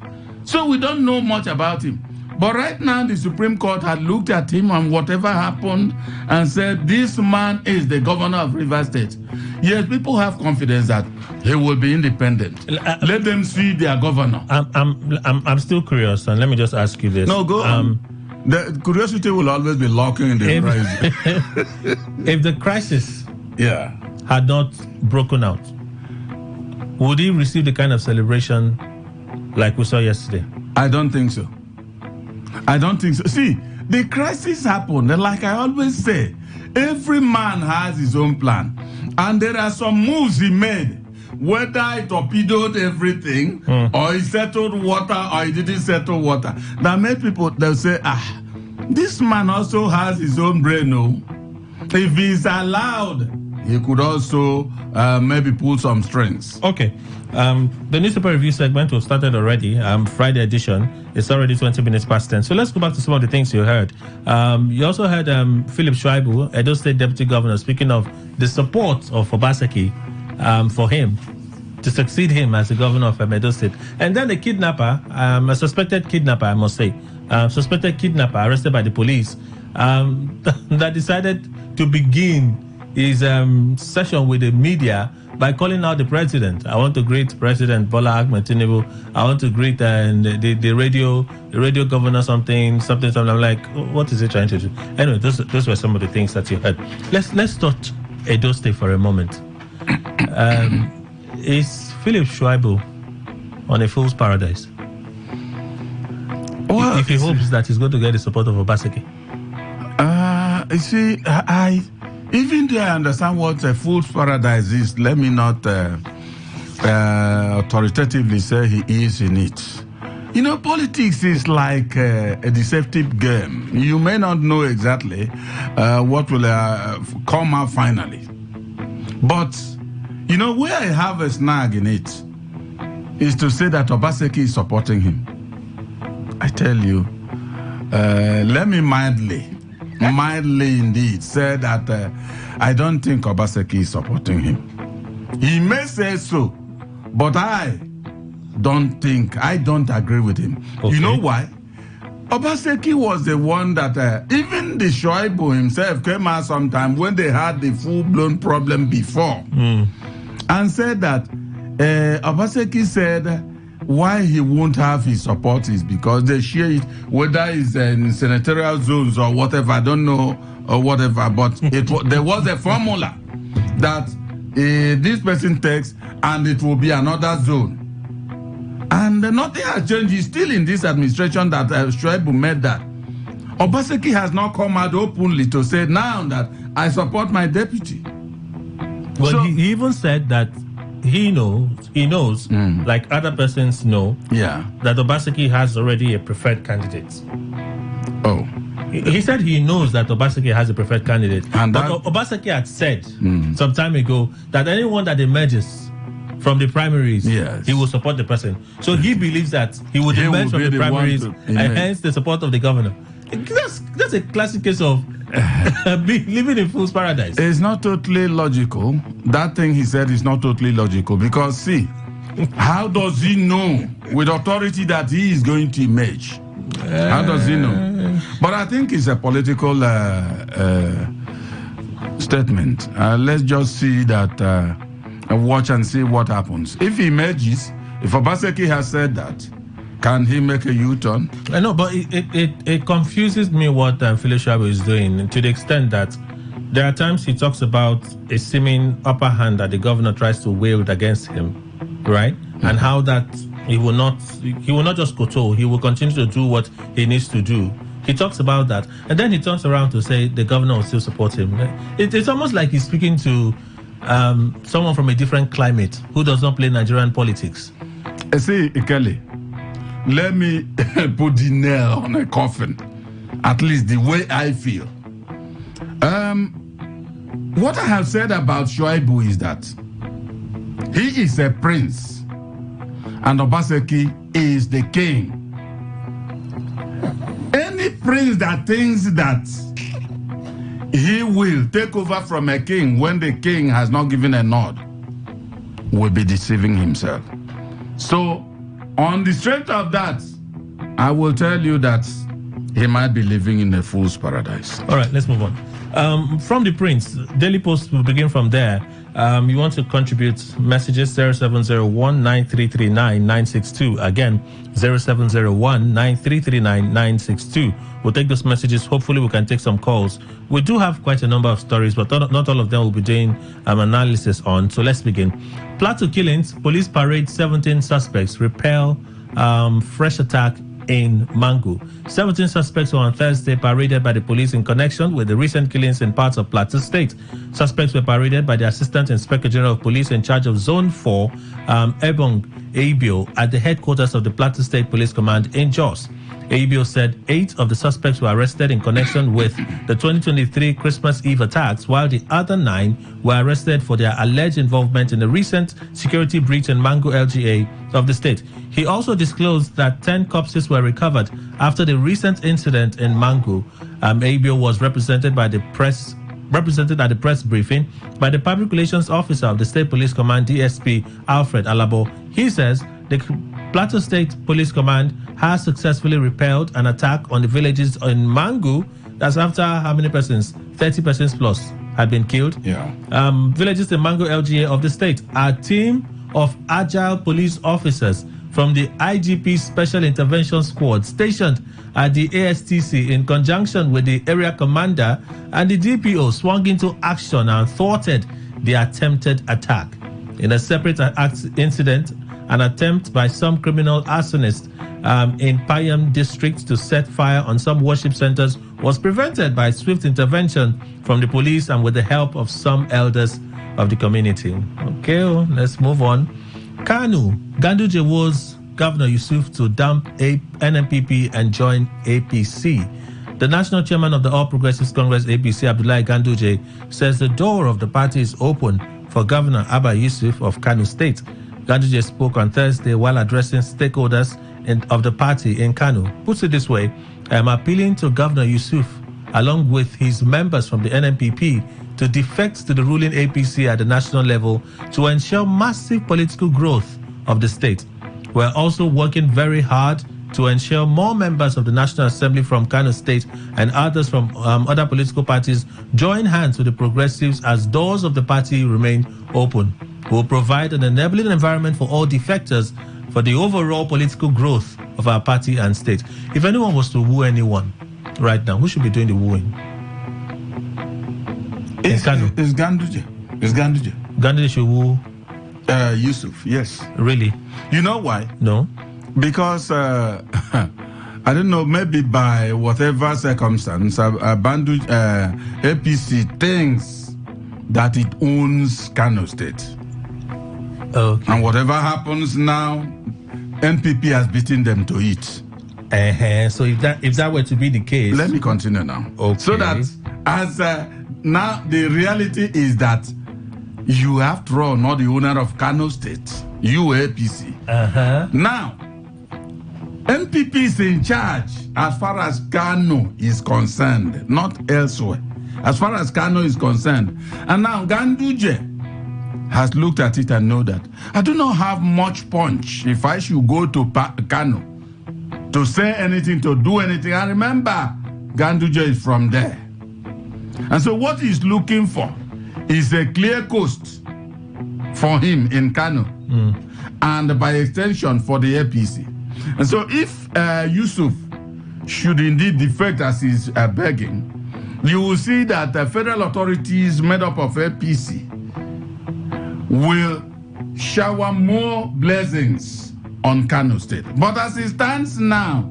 So we don't know much about him. But right now, the Supreme Court had looked at him and whatever happened and said, this man is the governor of Rivers State. Yes, people have confidence that he will be independent. Let them see their governor. I'm still curious, and let me just ask you this. No, go on. The curiosity will always be lurking in the horizon. If the crisis had not broken out, would he receive the kind of celebration like we saw yesterday? I don't think so. See, the crisis happened, and like I always say, every man has his own plan. And there are some moves he made, whether he torpedoed everything, or he settled water, or he didn't settle water, that made people, they'll say, this man also has his own brain, no? If he's allowed, he could also maybe pull some strings. Okay. The newspaper review segment was started already. Friday edition. It's already 20 minutes past 10. So let's go back to some of the things you heard. You also heard Philip Schreiber, Edo State Deputy Governor, speaking of the support of Obaseki for him to succeed him as the governor of Edo State. And then the kidnapper, a suspected kidnapper, I must say, suspected kidnapper arrested by the police, that decided to begin his session with the media by calling out the president. I want to greet President Bola Ahmed Tinubu. I want to greet the radio governor something. I'm like, what is he trying to do? Anyway, those were some of the things that you heard. Let's touch Edo State for a moment. Is Philip Schreiber on a fool's paradise? Well, if he hopes that he's going to get the support of Obaseki. You see, even though I understand what a fool's paradise is, let me not authoritatively say he is in it. You know, politics is like a deceptive game. You may not know exactly what will come out finally. But, you know, where I have a snag in it is to say that Obaseki is supporting him. I tell you, let me mildly indeed say that I don't think Obaseki is supporting him. He may say so, but I don't agree with him. Okay. You know why? Obaseki was the one that even the Shoaibu himself came out sometime when they had the full-blown problem before and said that Obaseki said why he won't have his support is because they share it, whether it's in senatorial zones or whatever, I don't know, or whatever, but there was a formula that this person takes and it will be another zone. And nothing has changed. He's still in this administration that Shoaibu made that. Obaseki has not come out openly to say now that I support my deputy. Well, so, he even said that he knows, like other persons know, that Obaseki has already a preferred candidate. Oh. He said he knows that Obaseki has a preferred candidate. And but Obaseki had said some time ago that anyone that emerges from the primaries, he will support the person. So he believes that he would emerge from the primaries and hence the support of the governor. That's a classic case of living in fool's paradise. It's not totally logical. That thing he said is not totally logical because, see, how does he know with authority that he is going to emerge? How does he know? But I think it's a political statement. Let's just see that, watch and see what happens. If he emerges, if Obaseki has said that, can he make a U-turn? I know, but it confuses me what Philip Schreiber is doing to the extent that there are times he talks about a seeming upper hand that the governor tries to wield against him, right? And how that he will not just kowtow, he will continue to do what he needs to do. He talks about that, and then he turns around to say the governor will still support him. It's almost like he's speaking to someone from a different climate who does not play Nigerian politics. See, Kelly, let me put the nail on a coffin, at least the way I feel. What I have said about Shoaibu is that he is a prince and Obaseki is the king. Any prince that thinks that he will take over from a king when the king has not given a nod will be deceiving himself. So, on the strength of that, I will tell you that he might be living in a fool's paradise. All right, let's move on. From the Prince, Daily Post will begin from there. You want to contribute messages 0701-9339-962. Again, 0701-9339-962. We'll take those messages. Hopefully, we can take some calls. We do have quite a number of stories, but not all of them will be doing analysis on. So let's begin. Plateau killings, police parade 17 suspects, repel fresh attack in Mangu. 17 suspects were on Thursday paraded by the police in connection with the recent killings in parts of Plateau State. Suspects were paraded by the Assistant Inspector General of Police in charge of Zone 4, Ebong Abio, at the headquarters of the Plateau State Police Command in Jos. Abio said 8 of the suspects were arrested in connection with the 2023 Christmas Eve attacks, while the other 9 were arrested for their alleged involvement in the recent security breach in Mangu LGA of the state. He also disclosed that 10 corpses were recovered after the recent incident in Mangu. Abio was represented at the press briefing by the Public Relations Officer of the State Police Command, DSP Alfred Alabo. He says the Plateau State Police Command has successfully repelled an attack on the villages in Mangu. That's after how many persons? 30 persons plus had been killed. Yeah. Villages in Mangu LGA of the state. A team of agile police officers from the IGP Special Intervention Squad stationed at the ASTC in conjunction with the area commander and the DPO swung into action and thwarted the attempted attack. In a separate incident, an attempt by some criminal arsonists in Payam district to set fire on some worship centers was prevented by swift intervention from the police and with the help of some elders of the community. Okay, let's move on. Kanu, Ganduje was Governor Yusuf to dump NNPP and join APC. The national chairman of the All Progressives Congress APC, Abdullahi Ganduje, says the door of the party is open for Governor Abba Yusuf of Kano State. Ganduje spoke on Thursday while addressing stakeholders of the party in Kano. Puts it this way, I am appealing to Governor Yusuf, along with his members from the NNPP, to defect to the ruling APC at the national level to ensure massive political growth of the state. We're also working very hard to ensure more members of the National Assembly from Kano State and others from other political parties join hands with the progressives as doors of the party remain open. We'll provide an enabling environment for all defectors for the overall political growth of our party and state. If anyone was to woo anyone right now, who should be doing the wooing? It's Ganduje. It's Ganduje. Ganduje should woo Yusuf, yes. Really? You know why? No. Because, I don't know, maybe by whatever circumstance, APC thinks that it owns Kano State. Okay. And whatever happens now, NPP has beaten them to it. So if that were to be the case... Let me continue now. Okay. So that as now the reality is that you, after all, not the owner of Kano State. You, APC. Now, NPP is in charge as far as Kano is concerned, not elsewhere. As far as Kano is concerned. And now Ganduje has looked at it and know that I do not have much punch if I should go to Kano to say anything, to do anything. And remember, Ganduje is from there. And so what he's looking for is a clear coast for him in Kano. And by extension for the APC. And so if Yusuf should indeed defect as he's begging, you will see that the federal authorities made up of APC will shower more blessings on Kano State. But as it stands now,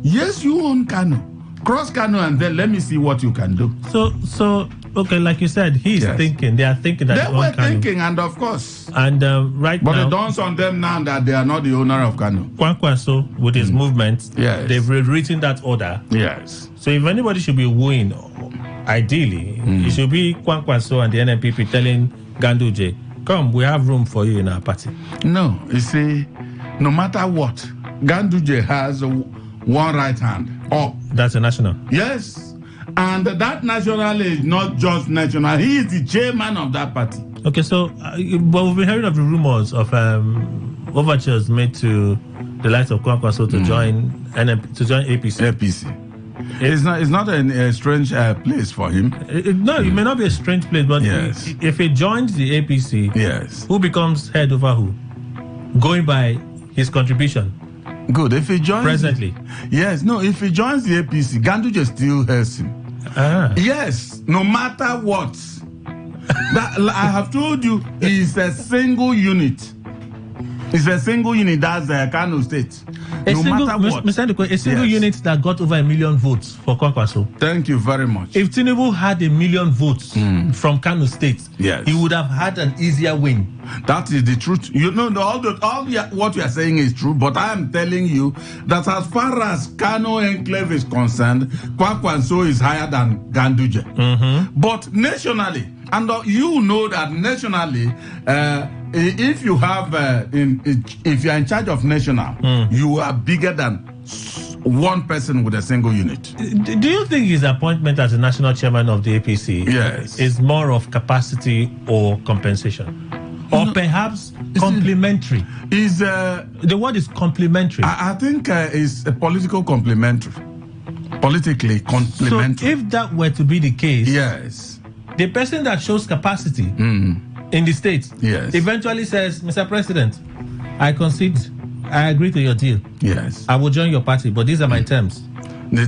yes, you own Kano. Cross Kano and then let me see what you can do. So okay, like you said, he's thinking. They are thinking that they were thinking, and of course. And right now, but it dawns on them now that they are not the owner of Kano. Kwankwaso, with his movement, they've rewritten that order. Yes. So if anybody should be wooing, ideally, it should be Kwankwaso and the NNPP telling Ganduje, come, we have room for you in our party. No, you see, no matter what, Ganduje has one right hand up. That's a national. Yes. And that national is not just national. He is the chairman of that party. Okay, so but we've been hearing of the rumors of overtures made to the likes of Kwankwaso to join APC. It's not a strange place for him. It may not be a strange place, but if he joins the APC, who becomes head over who? Going by his contribution. Good. If he joins presently, if he joins the APC, Ganduje still helps him. Yes, no matter what. I have told you, it's a single unit. It's a single unit. That's Kano State. A single unit that got over 1 million votes for Kwakwaso. Thank you very much. If Tinubu had 1 million votes from Kano State, he would have had an easier win. That is the truth. You know, what you are saying is true, but I am telling you that as far as Kano Enclave is concerned, Kwakwaso is higher than Ganduje. But nationally, and you know that nationally, if you have, if you are in charge of national, you are bigger than one person with a single unit. Do you think his appointment as the national chairman of the APC is more of capacity or compensation? Or perhaps complementary? The word is complementary. I think it's a political complementary. Politically complementary. So if that were to be the case, the person that shows capacity in the state eventually says, Mr. President, I concede, I agree to your deal. I will join your party, but these are my terms.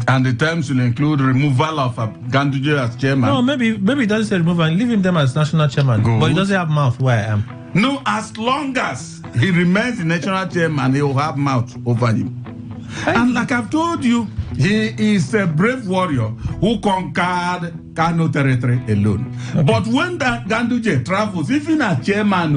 And the terms will include removal of Ganduje as chairman. No, maybe it doesn't say removal and leave him them as national chairman. Good. But he doesn't have mouth where I am. No, as long as he remains the national chairman, he will have mouth over him. And like I've told you, he is a brave warrior who conquered Kano territory alone. But when that Ganduje travels, even as chairman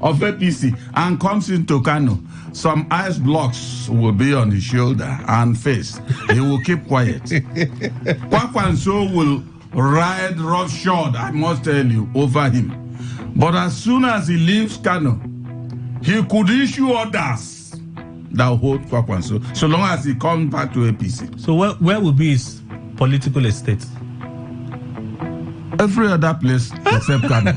of APC and comes into Kano, some ice blocks will be on his shoulder and face. He will keep quiet. Kwakwaso will ride roughshod, I must tell you, over him. But as soon as he leaves Kano, he could issue orders that will hold Kwakwaso, so long as he comes back to APC. So where will be his political estate? Every other place except Kano.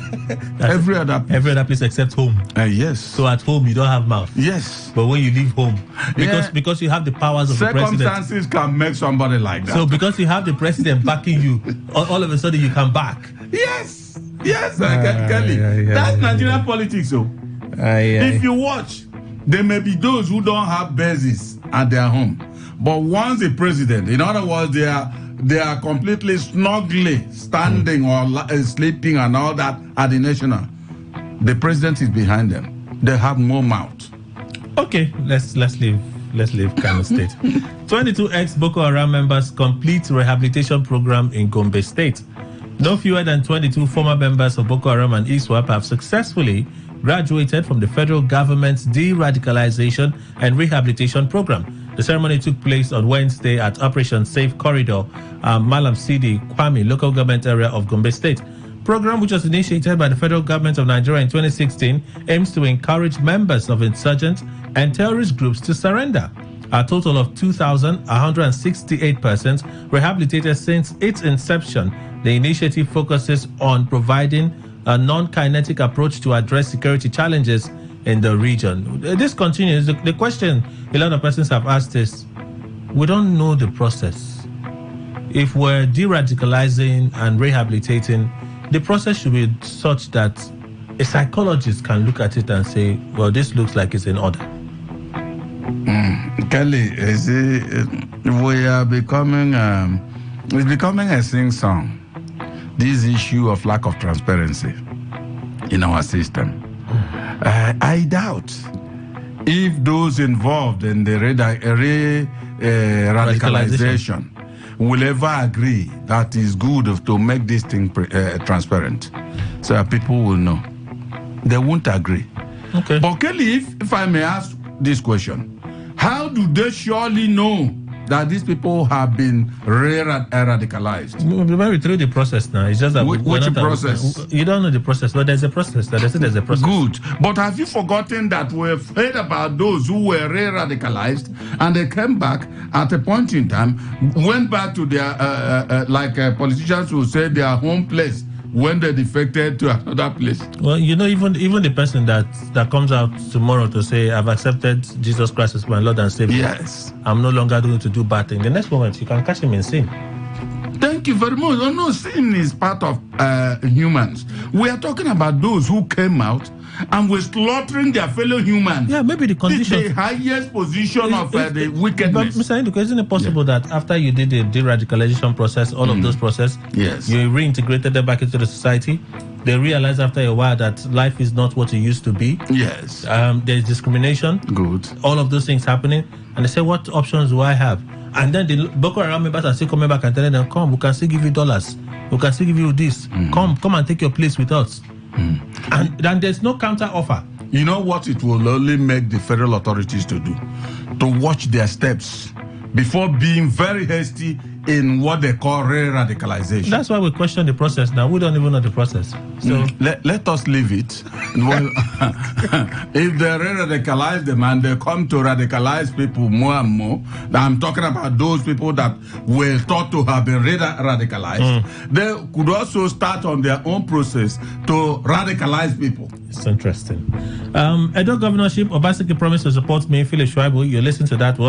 Every other place except home. Yes. So at home you don't have mouth. Yes. But when you leave home, because you have the powers of the president. Circumstances can make somebody like that. So because you have the president backing you, all of a sudden you can back. Yes, I can tell you. That's Nigerian politics, so. If you watch, there may be those who don't have bases at their home. But once the president, in other words, they are completely snugly standing or sleeping and all that at the national. The president is behind them. They have more mouth. Okay, let's leave Kano State. 22 ex-Boko Haram members complete rehabilitation program in Gombe State. No fewer than 22 former members of Boko Haram and ISWAP have successfully graduated from the federal government's de-radicalization and rehabilitation program. The ceremony took place on Wednesday at Operation Safe Corridor, Malam Sidi, Kwame, local government area of Gombe State. Program, which was initiated by the federal government of Nigeria in 2016, aims to encourage members of insurgent and terrorist groups to surrender. A total of 2,168 persons rehabilitated since its inception. The initiative focuses on providing a non-kinetic approach to address security challenges in the region. This continues. The question a lot of persons have asked is, we don't know the process. If we're de-radicalizing and rehabilitating, the process should be such that a psychologist can look at it and say, well, this looks like it's in order. Kelly, we are becoming, it's becoming a sing-song. This issue of lack of transparency in our system. I doubt if those involved in the radicalization will ever agree that it's good to make this thing transparent, so people will know. They won't agree. Okay. But Kelly, if I may ask this question, how do they surely know that these people have been radicalized? Maybe through the process now. It's just that which process? You don't know the process, but there's a process. There's a process. Good. But have you forgotten that we've heard about those who were radicalized and they came back at a point in time, went back to their, like politicians who say, their home place, when they defected to another place. Well, you know, even the person that comes out tomorrow to say, I've accepted Jesus Christ as my Lord and Savior. Yes. I'm no longer going to do bad things. The next moment, you can catch him in sin. Thank you very much. Oh, no, sin is part of humans. We are talking about those who came out and were slaughtering their fellow humans. Yeah, maybe the condition. The highest position of the wickedness. But Mr. Induko, isn't it possible that after you did the de-radicalization process, all of those processes, yes, you reintegrated them back into the society? They realize after a while that life is not what it used to be. Yes. There's discrimination. Good. All of those things happening. And they say, what options do I have? And then the Boko Haram members are still coming back and telling them, come, we can still give you dollars. We can still give you this. Come and take your place with us. And then there's no counter offer. You know what it will only make the federal authorities to do? To watch their steps before being very hasty in what they call re-radicalization. That's why we question the process now. We don't even know the process. So let us leave it. Well, if they re-radicalize them and they come to radicalize people more and more, I'm talking about those people that were thought to have been radicalized, they could also start on their own process to radicalize people. It's interesting. Edo governorship, Obaseki promised to support me, Philip Schweible. You listened to that. We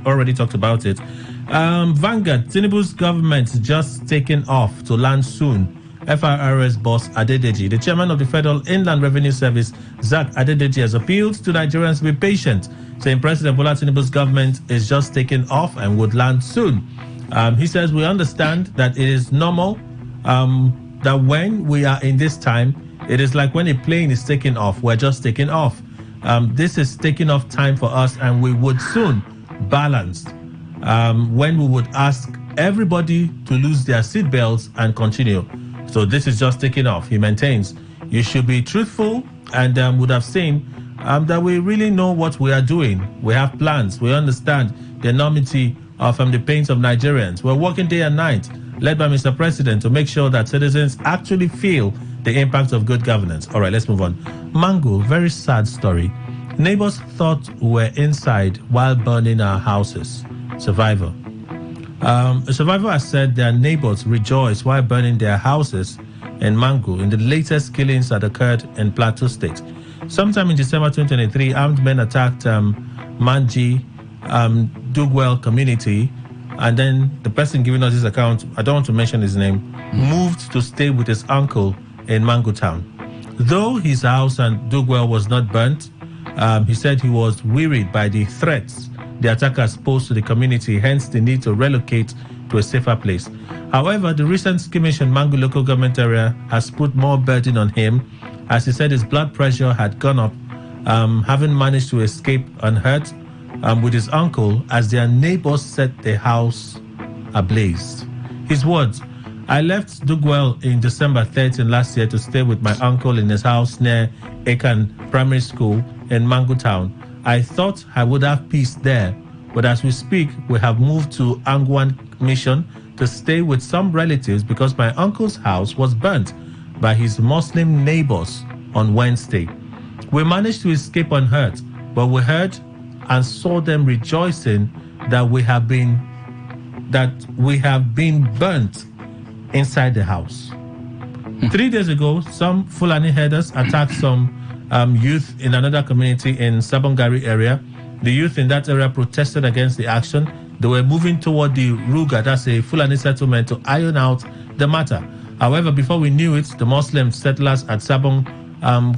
already talked about it. Vanguard, Tinubu's government just taken off to land soon. FRRS boss Adedeji, the chairman of the Federal Inland Revenue Service, Zach Adedeji, has appealed to Nigerians to be patient, saying President Bola Tinubu's government is just taking off and would land soon. He says, we understand that it is normal that when we are in this time, it is like when a plane is taking off, we're just taking off. This is taking off time for us, and we would soon balance when we would ask everybody to lose their seatbelts and continue. So this is just taking off. He maintains, you should be truthful and would have seen that we really know what we are doing. We have plans. We understand the enormity of the pains of Nigerians. We're working day and night, led by Mr. President, to make sure that citizens actually feel the impact of good governance. All right, let's move on. Mango, very sad story. Neighbors thought we were inside while burning our houses. Survivor. A survivor has said their neighbors rejoiced while burning their houses in Mango in the latest killings that occurred in Plateau State. Sometime in December 2023, armed men attacked Manji Dugwell community, and then the person giving us this account, I don't want to mention his name, moved to stay with his uncle in Mango Town. Though his house and Dugwell was not burnt, he said he was wearied by the threats the attackers posed to the community, hence the need to relocate to a safer place. However, the recent skirmish in Mango local government area has put more burden on him, as he said his blood pressure had gone up, having managed to escape unhurt with his uncle as their neighbors set the house ablaze. His words, I left Dugwell in December 13 last year to stay with my uncle in his house near Ekan Primary School in Mango Town. I thought I would have peace there, but as we speak, we have moved to Angwan Mission to stay with some relatives because my uncle's house was burnt by his Muslim neighbors on Wednesday. We managed to escape unhurt, but we heard and saw them rejoicing that we have been burnt inside the house. 3 days ago, some Fulani herders attacked some youth in another community in Sabongari area. The youth in that area protested against the action. They were moving toward the Ruga, that's a Fulani settlement, to iron out the matter. However, before we knew it, the Muslim settlers at Sabong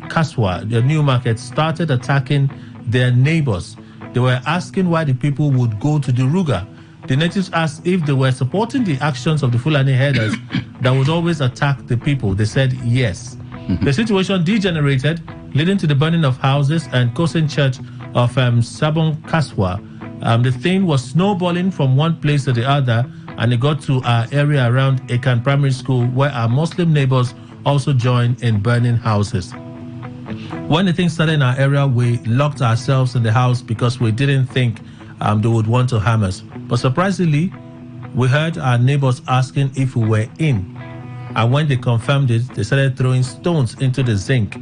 Kaswa, the new market, started attacking their neighbors. They were asking why the people would go to the Ruga. The natives asked if they were supporting the actions of the Fulani herders that would always attack the people. They said yes. The situation degenerated, leading to the burning of houses and Kosen Church of Sabong Kaswa. The thing was snowballing from one place to the other, and it got to our area around Ekan Primary School, where our Muslim neighbors also joined in burning houses. When the thing started in our area, we locked ourselves in the house because we didn't think they would want to harm us. But surprisingly, we heard our neighbors asking if we were in. And when they confirmed it, they started throwing stones into the zinc,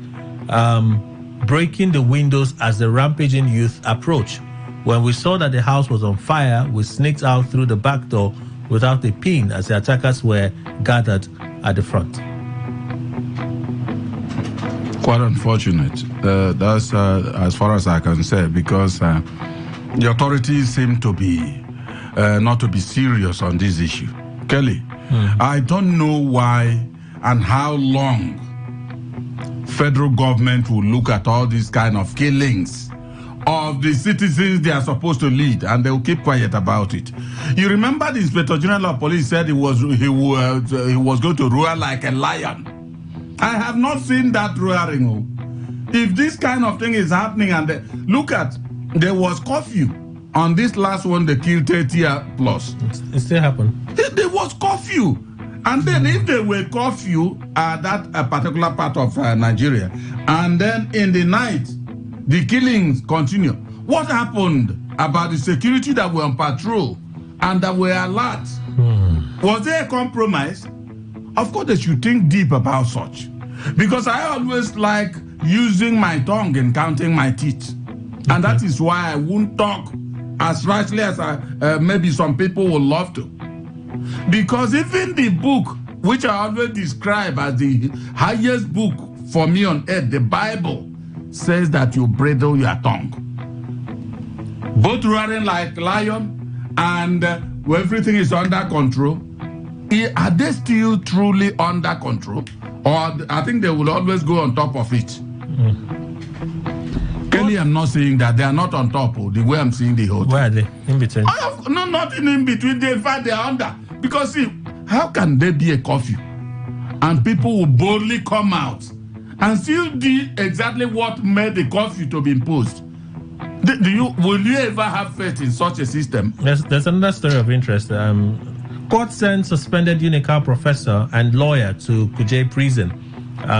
breaking the windows as the rampaging youth approached. When we saw that the house was on fire, we sneaked out through the back door without a pin as the attackers were gathered at the front. Quite unfortunate. That's as far as I can say, because the authorities seem to be not to be serious on this issue. Kelly, I don't know why and how long federal government will look at all these kind of killings of the citizens they are supposed to lead, and they will keep quiet about it. You remember the Inspector General of Police said he was going to roar like a lion. I have not seen that roaring. If this kind of thing is happening, and look at, there was curfew on this last one, they killed 30 plus. It still happened. There was curfew. And then if there were curfew at that particular part of Nigeria, and then in the night, the killings continue. What happened about the security that were on patrol and that were alert? Was there a compromise? Of course, they should think deep about such. Because I always like using my tongue and counting my teeth. And that is why I won't talk as rightly as maybe some people would love to. Because even the book, which I always describe as the highest book for me on earth, the Bible, says that you bridle your tongue. Both roaring like lion and everything is under control. Are they still truly under control? Or I think they will always go on top of it. Kelly, I'm not saying that they are not on top. The way I'm seeing the whole thing. Where are they? In between? No, nothing in between. In fact, they are under. Because see, how can there be a curfew and people will boldly come out and still do exactly what made the curfew to be imposed? Will you ever have faith in such a system? There's another story of interest. Court sent suspended UNICAL professor and lawyer to Kuje prison.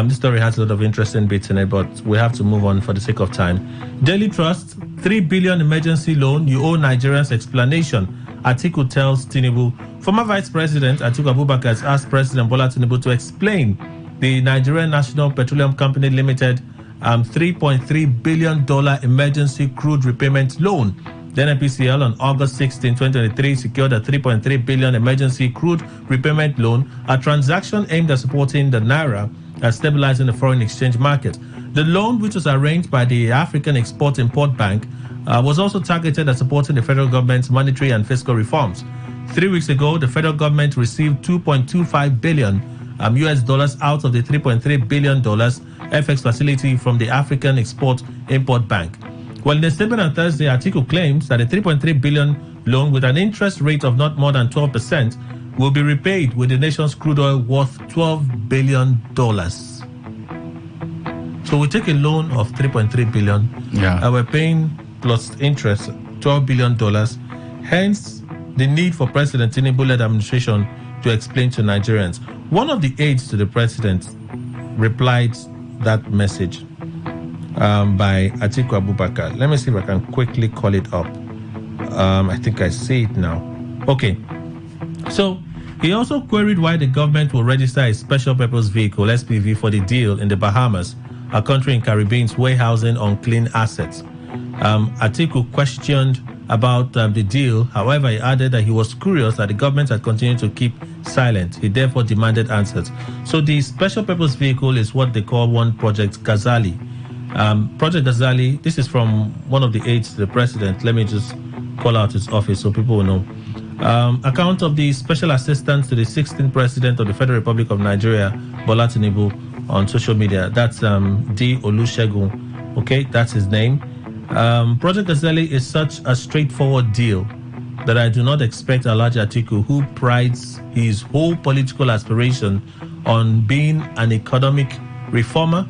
This story has a lot of interesting bits in it, but we have to move on for the sake of time. Daily Trust, 3 billion emergency loan, you owe Nigerians explanation. Atiku tells Tinubu. Former Vice President Atiku Abubakar has asked President Bola Tinubu to explain the Nigerian National Petroleum Company Limited $3.3 billion emergency crude repayment loan. The NNPCL on August 16, 2023 secured a $3.3 billion emergency crude repayment loan, a transaction aimed at supporting the Naira and stabilizing the foreign exchange market. The loan, which was arranged by the African Export-Import Bank, was also targeted at supporting the federal government's monetary and fiscal reforms. 3 weeks ago, the federal government received $2.25 billion US dollars out of the $3.3 billion FX facility from the African Export-Import Bank. Well, in a statement on Thursday, Atiku claims that a $3.3 billion loan with an interest rate of not more than 12% will be repaid with the nation's crude oil worth $12 billion. So we take a loan of $3.3 billion. Yeah. We're paying plus interest $12 billion. Hence, the need for President Tinubu-led administration to explain to Nigerians. One of the aides to the president replied that message by Atiku Abubakar. Let me see if I can quickly call it up. I think I see it now. Okay. So he also queried why the government will register a special purpose vehicle, SPV, for the deal in the Bahamas, a country in Caribbean's warehousing unclean assets. Atiku questioned about the deal. However, he added that he was curious that the government had continued to keep silent. He therefore demanded answers. So the special purpose vehicle is what they call one Project Ghazali. Project Ghazali, this is from one of the aides to the president. Let me just call out his office so people will know. Account of the special assistant to the 16th president of the Federal Republic of Nigeria, Bola Tinubu, on social media. That's D. Olusegun. Okay, that's his name. Project Ghazali is such a straightforward deal that I do not expect Alhaji Atiku, who prides his whole political aspiration on being an economic reformer,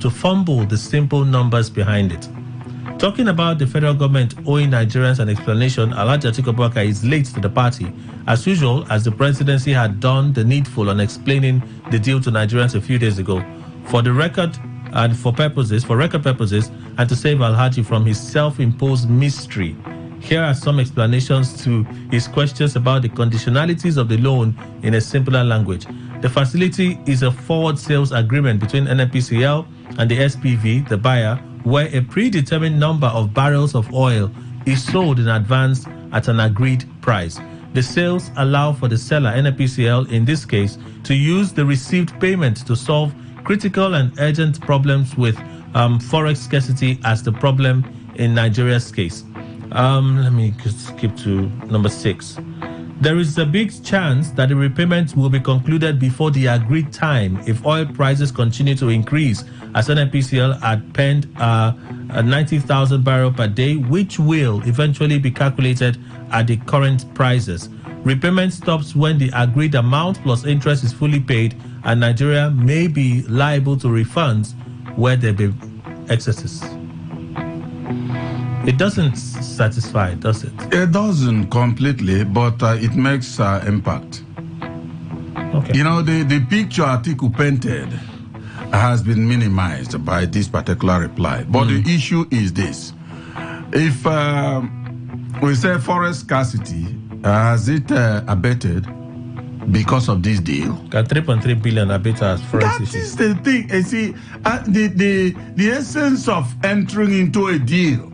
to fumble the simple numbers behind it. Talking about the federal government owing Nigerians an explanation, Alhaji Atiku Abubakar is late to the party. As usual, as the presidency had done the needful on explaining the deal to Nigerians a few days ago. For the record and for record purposes, and to save Alhaji from his self-imposed mystery, here are some explanations to his questions about the conditionalities of the loan in a simpler language. The facility is a forward sales agreement between NNPCL and the SPV, the buyer, where a predetermined number of barrels of oil is sold in advance at an agreed price. The sales allow for the seller, NNPCL in this case, to use the received payment to solve critical and urgent problems with forex scarcity as the problem in Nigeria's case. Let me skip to number 6. There is a big chance that the repayment will be concluded before the agreed time if oil prices continue to increase, as NNPCL had penned a 90,000 barrel per day, which will eventually be calculated at the current prices. Repayment stops when the agreed amount plus interest is fully paid, and Nigeria may be liable to refunds where there be excesses. It doesn't satisfy, does it? It doesn't completely, but it makes impact. Okay. You know, the picture Atiku painted has been minimized by this particular reply. But the issue is this. If we say forest scarcity, has it abated because of this deal? 3.3 billion abated as forest issues. That is the thing. You see, the essence of entering into a deal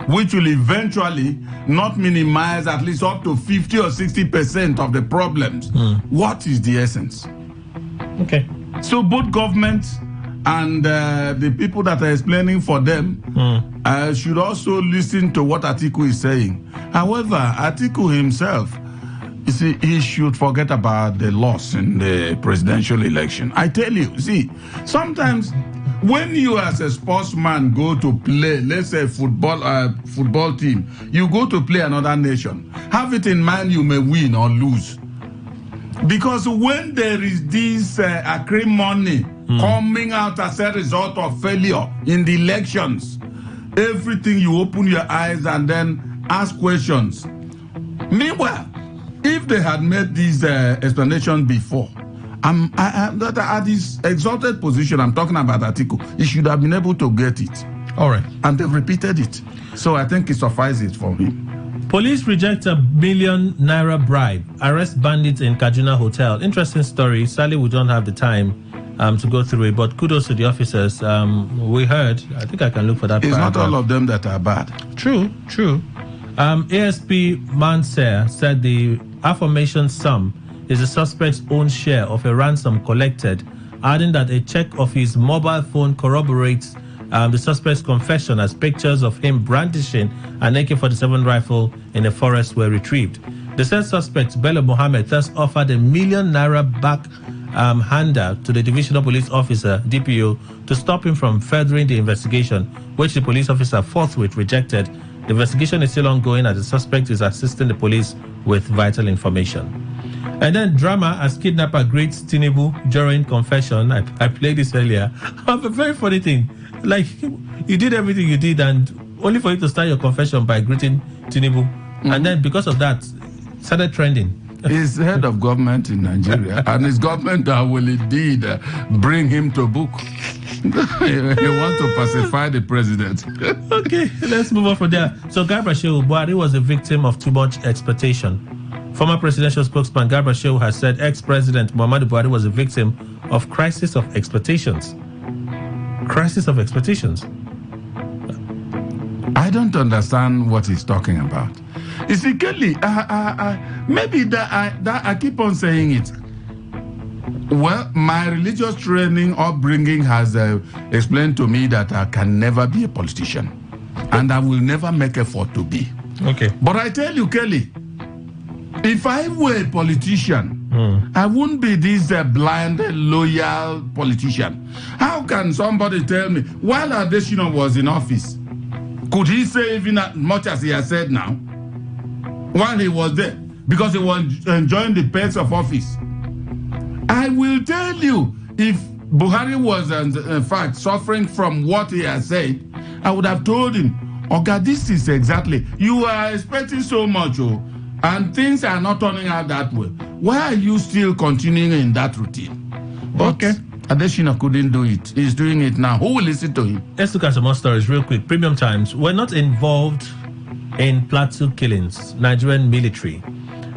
which will eventually not minimize at least up to 50 or 60% of the problems. What is the essence? Okay. So both governments and the people that are explaining for them should also listen to what Atiku is saying. However, Atiku himself, you see, he should forget about the loss in the presidential election. I tell you, see, sometimes when you as a sportsman go to play, let's say football team, you go to play another nation, have it in mind you may win or lose. Because when there is this acrimony coming out as a result of failure in the elections, everything you open your eyes and then ask questions. Meanwhile, if they had made these explanations before, at this exalted position, I'm talking about Atiku, he should have been able to get it. All right. And they've repeated it. So I think it suffices for him. Police reject $1 million bribe. Arrest bandits in Kaduna hotel. Interesting story. Sadly, we don't have the time to go through it, but kudos to the officers. We heard, I think I can look for that. It's not all of them that are bad. True. ASP Manser said the aforementioned sum is the suspect's own share of a ransom collected, adding that a check of his mobile phone corroborates the suspect's confession, as pictures of him brandishing an AK-47 rifle in a forest were retrieved. The said suspect, Bello Mohammed, thus offered $1 million back hander to the divisional police officer, DPO, to stop him from furthering the investigation, which the police officer forthwith rejected. The investigation is still ongoing as the suspect is assisting the police with vital information. And then drama as kidnapper greets Tinubu during confession. I played this earlier. A very funny thing. Like, you did everything you did, and only for you to start your confession by greeting Tinubu. And then because of that, started trending. He's head of government in Nigeria, and his government will indeed bring him to book. He wants to pacify the president. Okay, let's move on from there. So Garba Shehu Buhari was a victim of too much expectation. Former presidential spokesman Garba Shehu has said ex-president Muhammadu Buhari was a victim of crisis of expectations. Crisis of expectations. I don't understand what he's talking about. You see, Kelly, maybe that I keep on saying it. Well, my religious training, upbringing has explained to me that I can never be a politician. And I will never make effort to be. Okay. But I tell you, Kelly, if I were a politician, I wouldn't be this blind, loyal politician. How can somebody tell me, while Adesina was in office, could he say even as much as he has said now, while he was there, because he was enjoying the perks of office? I will tell you, if Buhari was in fact suffering from what he has said, I would have told him, okay, this is exactly, you are expecting so much, and things are not turning out that way. Why are you still continuing in that routine? But okay. Adesina couldn't do it. He's doing it now. Who will listen to him? Let's look at some more stories real quick. Premium Times. We're not involved in Plateau killings. Nigerian military.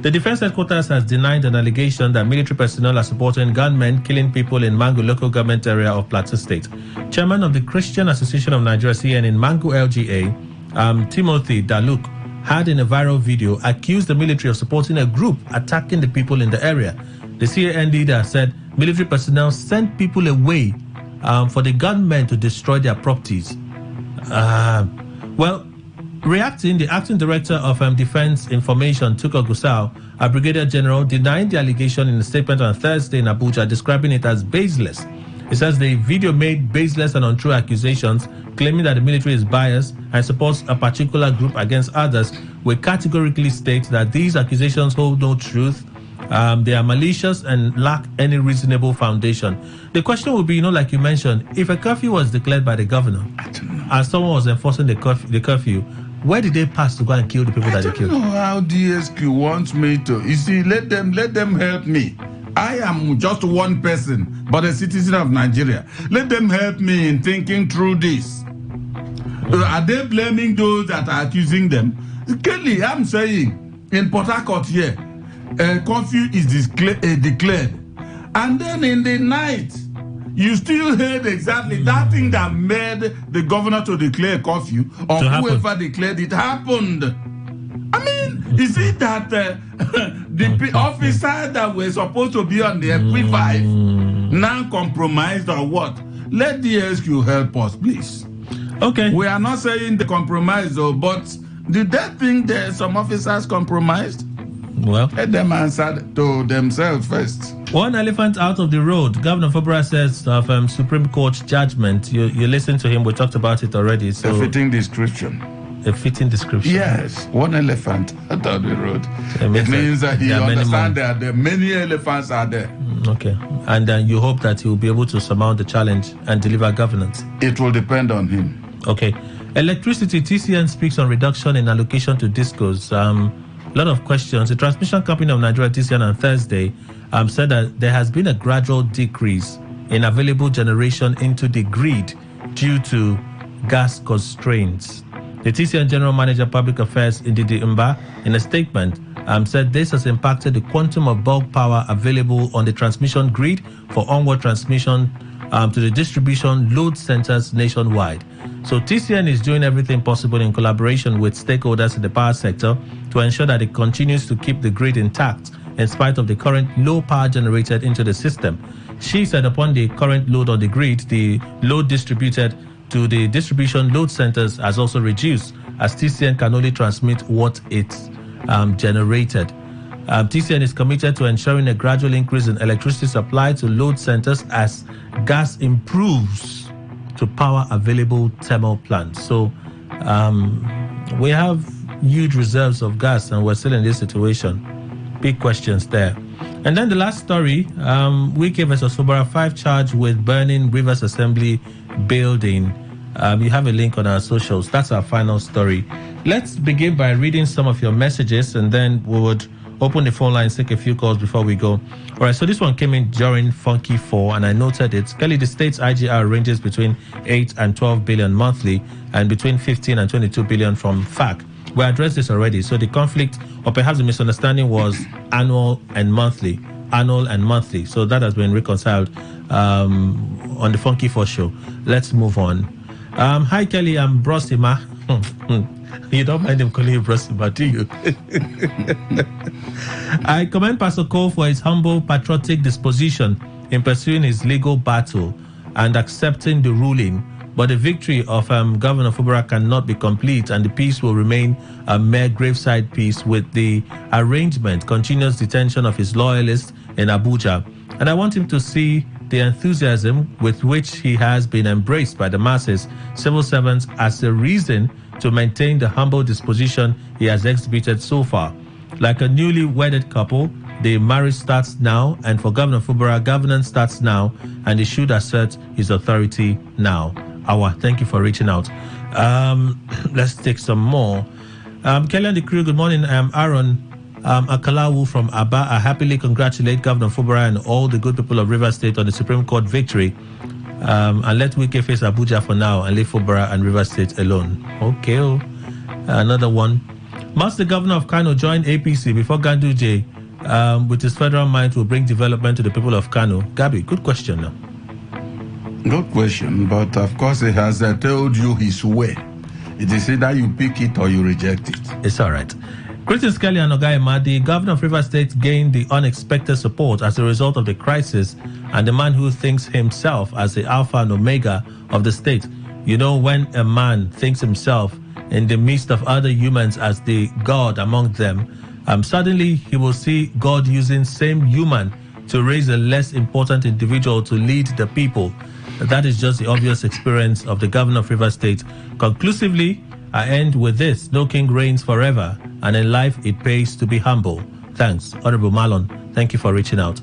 The defense headquarters has denied an allegation that military personnel are supporting gunmen killing people in Mangu local government area of Plateau State. Chairman of the Christian Association of Nigeria, CN, in Mangu LGA, Timothy Daluk, had in a viral video accused the military of supporting a group attacking the people in the area. The CAN leader said military personnel sent people away for the gunmen to destroy their properties. Reacting, the acting director of Defense Information, Tukur Gusau, a brigadier general, denied the allegation in a statement on Thursday in Abuja, describing it as baseless. He says the video made baseless and untrue accusations, claiming that the military is biased and supports a particular group against others, will categorically state that these accusations hold no truth. They are malicious and lack any reasonable foundation. The question would be, like you mentioned, if a curfew was declared by the governor and someone was enforcing the curfew, where did they pass to go and kill the people that they killed? I don't know how DSQ wants me to. You see, let them help me. I am just one person, but a citizen of Nigeria. Let them help me in thinking through this. Are they blaming those that are accusing them? Kelly, I'm saying, in Port Harcourt here, curfew is declared. And then in the night, you still heard exactly that thing that made the governor to declare curfew, or whoever declared it happened. I mean, is it that the officers that were supposed to be on the P5 now compromised or what? Let the SQ help us, please. Okay. We are not saying they compromised, but did they think that some officers compromised? Well, let them answer to themselves first. One elephant out of the road. Governor Fubara says of Supreme Court judgment. You listened to him. We talked about it already. So a fitting description. A fitting description. Yes, one elephant out of the road. It means that he understands that many elephants are there. Okay, and then you hope that he will be able to surmount the challenge and deliver governance. It will depend on him. Okay, electricity. TCN speaks on reduction in allocation to discos. A lot of questions. The transmission company of Nigeria, TCN, on Thursday said that there has been a gradual decrease in available generation into the grid due to gas constraints. The TCN General Manager Public Affairs, Ndidi Mba, in a statement, said this has impacted the quantum of bulk power available on the transmission grid for onward transmission to the distribution load centers nationwide. So TCN is doing everything possible in collaboration with stakeholders in the power sector to ensure that it continues to keep the grid intact in spite of the current low power generated into the system. She said upon the current load on the grid, the load distributed to the distribution load centers has also reduced, as TCN can only transmit what it's generated. TCN is committed to ensuring a gradual increase in electricity supply to load centers as gas improves to power available thermal plants. So we have huge reserves of gas and we're still in this situation. Big questions there. And then the last story, Wike versus Fubara, 5 charged with burning Rivers Assembly building. You have a link on our socials. That's our final story. Let's begin by reading some of your messages, and then we would open the phone lines, take a few calls before we go. All right, so this one came in during Funky 4, and I noted it. Kelly, the state's IGR ranges between 8 and 12 billion monthly, and between 15 and 22 billion from FAC. We addressed this already. So the conflict, or perhaps the misunderstanding, was annual and monthly. So that has been reconciled on the Funky 4 show. Let's move on. Hi, Kelly. I'm Brosima. You don't mind him calling you Brosima, do you? I commend Pastor Cole for his humble, patriotic disposition in pursuing his legal battle and accepting the ruling. But the victory of Governor Fubara cannot be complete, and the peace will remain a mere graveside peace with the arrangement, continuous detention of his loyalists in Abuja. And I want him to see the enthusiasm with which he has been embraced by the masses, civil servants, as a reason to maintain the humble disposition he has exhibited so far. Like a newly wedded couple, the marriage starts now, and for Governor Fubara, governance starts now, and he should assert his authority now. Thank you for reaching out. Let's take some more. Kelly and the crew, good morning. I'm Aaron Akalawu from Aba. I happily congratulate Governor Fubara and all the good people of Rivers State on the Supreme Court victory. And let Wike face Abuja for now and leave Fubara and Rivers State alone. Okay. Another one. Must the governor of Kano join APC before Ganduje with his federal might will bring development to the people of Kano? Gabi, good question now. Good question, but of course he has told you his way. It is either you pick it or you reject it. It's all right. Greetings, Kelly and Ogaima. The governor of Rivers State gained the unexpected support as a result of the crisis, and the man who thinks himself as the alpha and omega of the state. You know, when a man thinks himself in the midst of other humans as the God among them, suddenly he will see God using same human to raise a less important individual to lead the people. That is just the obvious experience of the governor of Rivers State. Conclusively, I end with this: no king reigns forever, and in life it pays to be humble. Thanks, Honorable Marlon. Thank you for reaching out.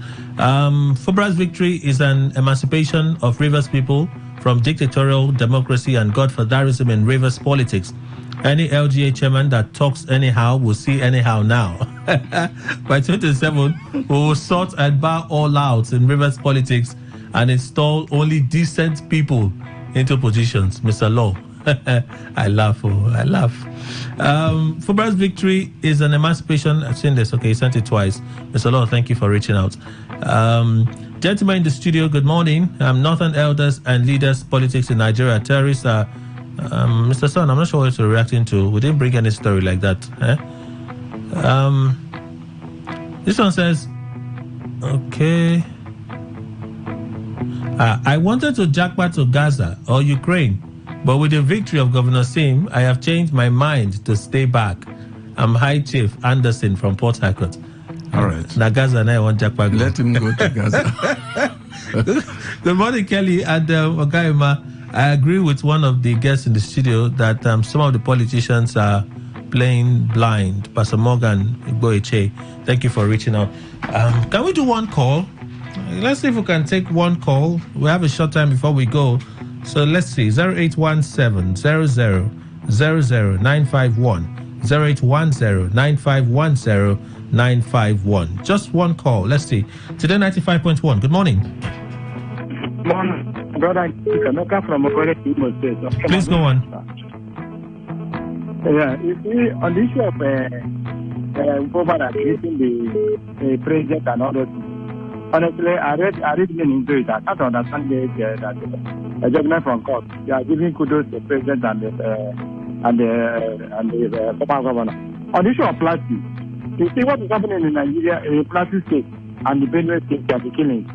Fubra's victory is an emancipation of Rivers people from dictatorial democracy and godfatherism in Rivers politics. Any LGA chairman that talks anyhow will see anyhow now. By 2027, we will sort and bar all out in Rivers politics and install only decent people into positions. Mr. Law. I laugh. Fubra's victory is an emancipation. I've seen this. Okay, he sent it twice. Mr. Law, thank you for reaching out. Gentlemen in the studio, good morning. Northern elders and leaders, politics in Nigeria. Terrorists are... Mr. Son, I'm not sure what you're reacting to. We didn't bring any story like that. This one says, okay. I wanted to jackpot to Gaza or Ukraine, but with the victory of Governor Sim, I have changed my mind to stay back. I'm High Chief Anderson from Port Harcourt. All right. Now Gaza and I want jackpot. Let him go to Gaza. Good morning, Kelly and Ogaima. I agree with one of the guests in the studio that some of the politicians are playing blind. Pastor Morgan Igboeche, thank you for reaching out. Can we do one call? Let's see if we can take one call. We have a short time before we go. So let's see, 0817-00-951, 0810-951-0951. Just one call. Let's see. Today 95.1. Good morning. Morning. Brother, from please go on. Yeah, you see, on the issue of over creating the president and all those things, honestly, I read into it. I can't understand that the judgment from court. They are giving kudos to the president and the former governor. On the issue of plastic, you see what is happening in Nigeria, in plastic state and the Benue state, they are killing.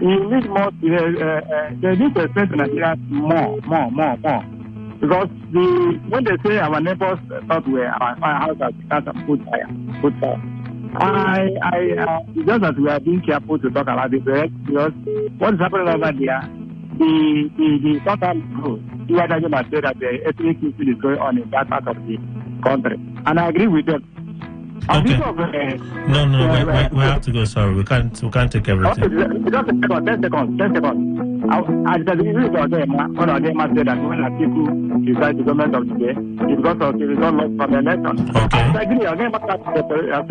You need more. They need to spend in Nigeria more. Because when they say our neighbors thought our house has become food fire. Just that we are being careful to talk about it, because what is happening over there, the total growth. You are talking about that the ethnic issue is going on in that part of the country, and I agree with them. Okay. No, we have to go. Sorry, we can't take everything. Okay, just 10 seconds. I disagree with them. One of them said that when people decide the government of today, it's because of the result lost from the election. Okay. I disagree again about the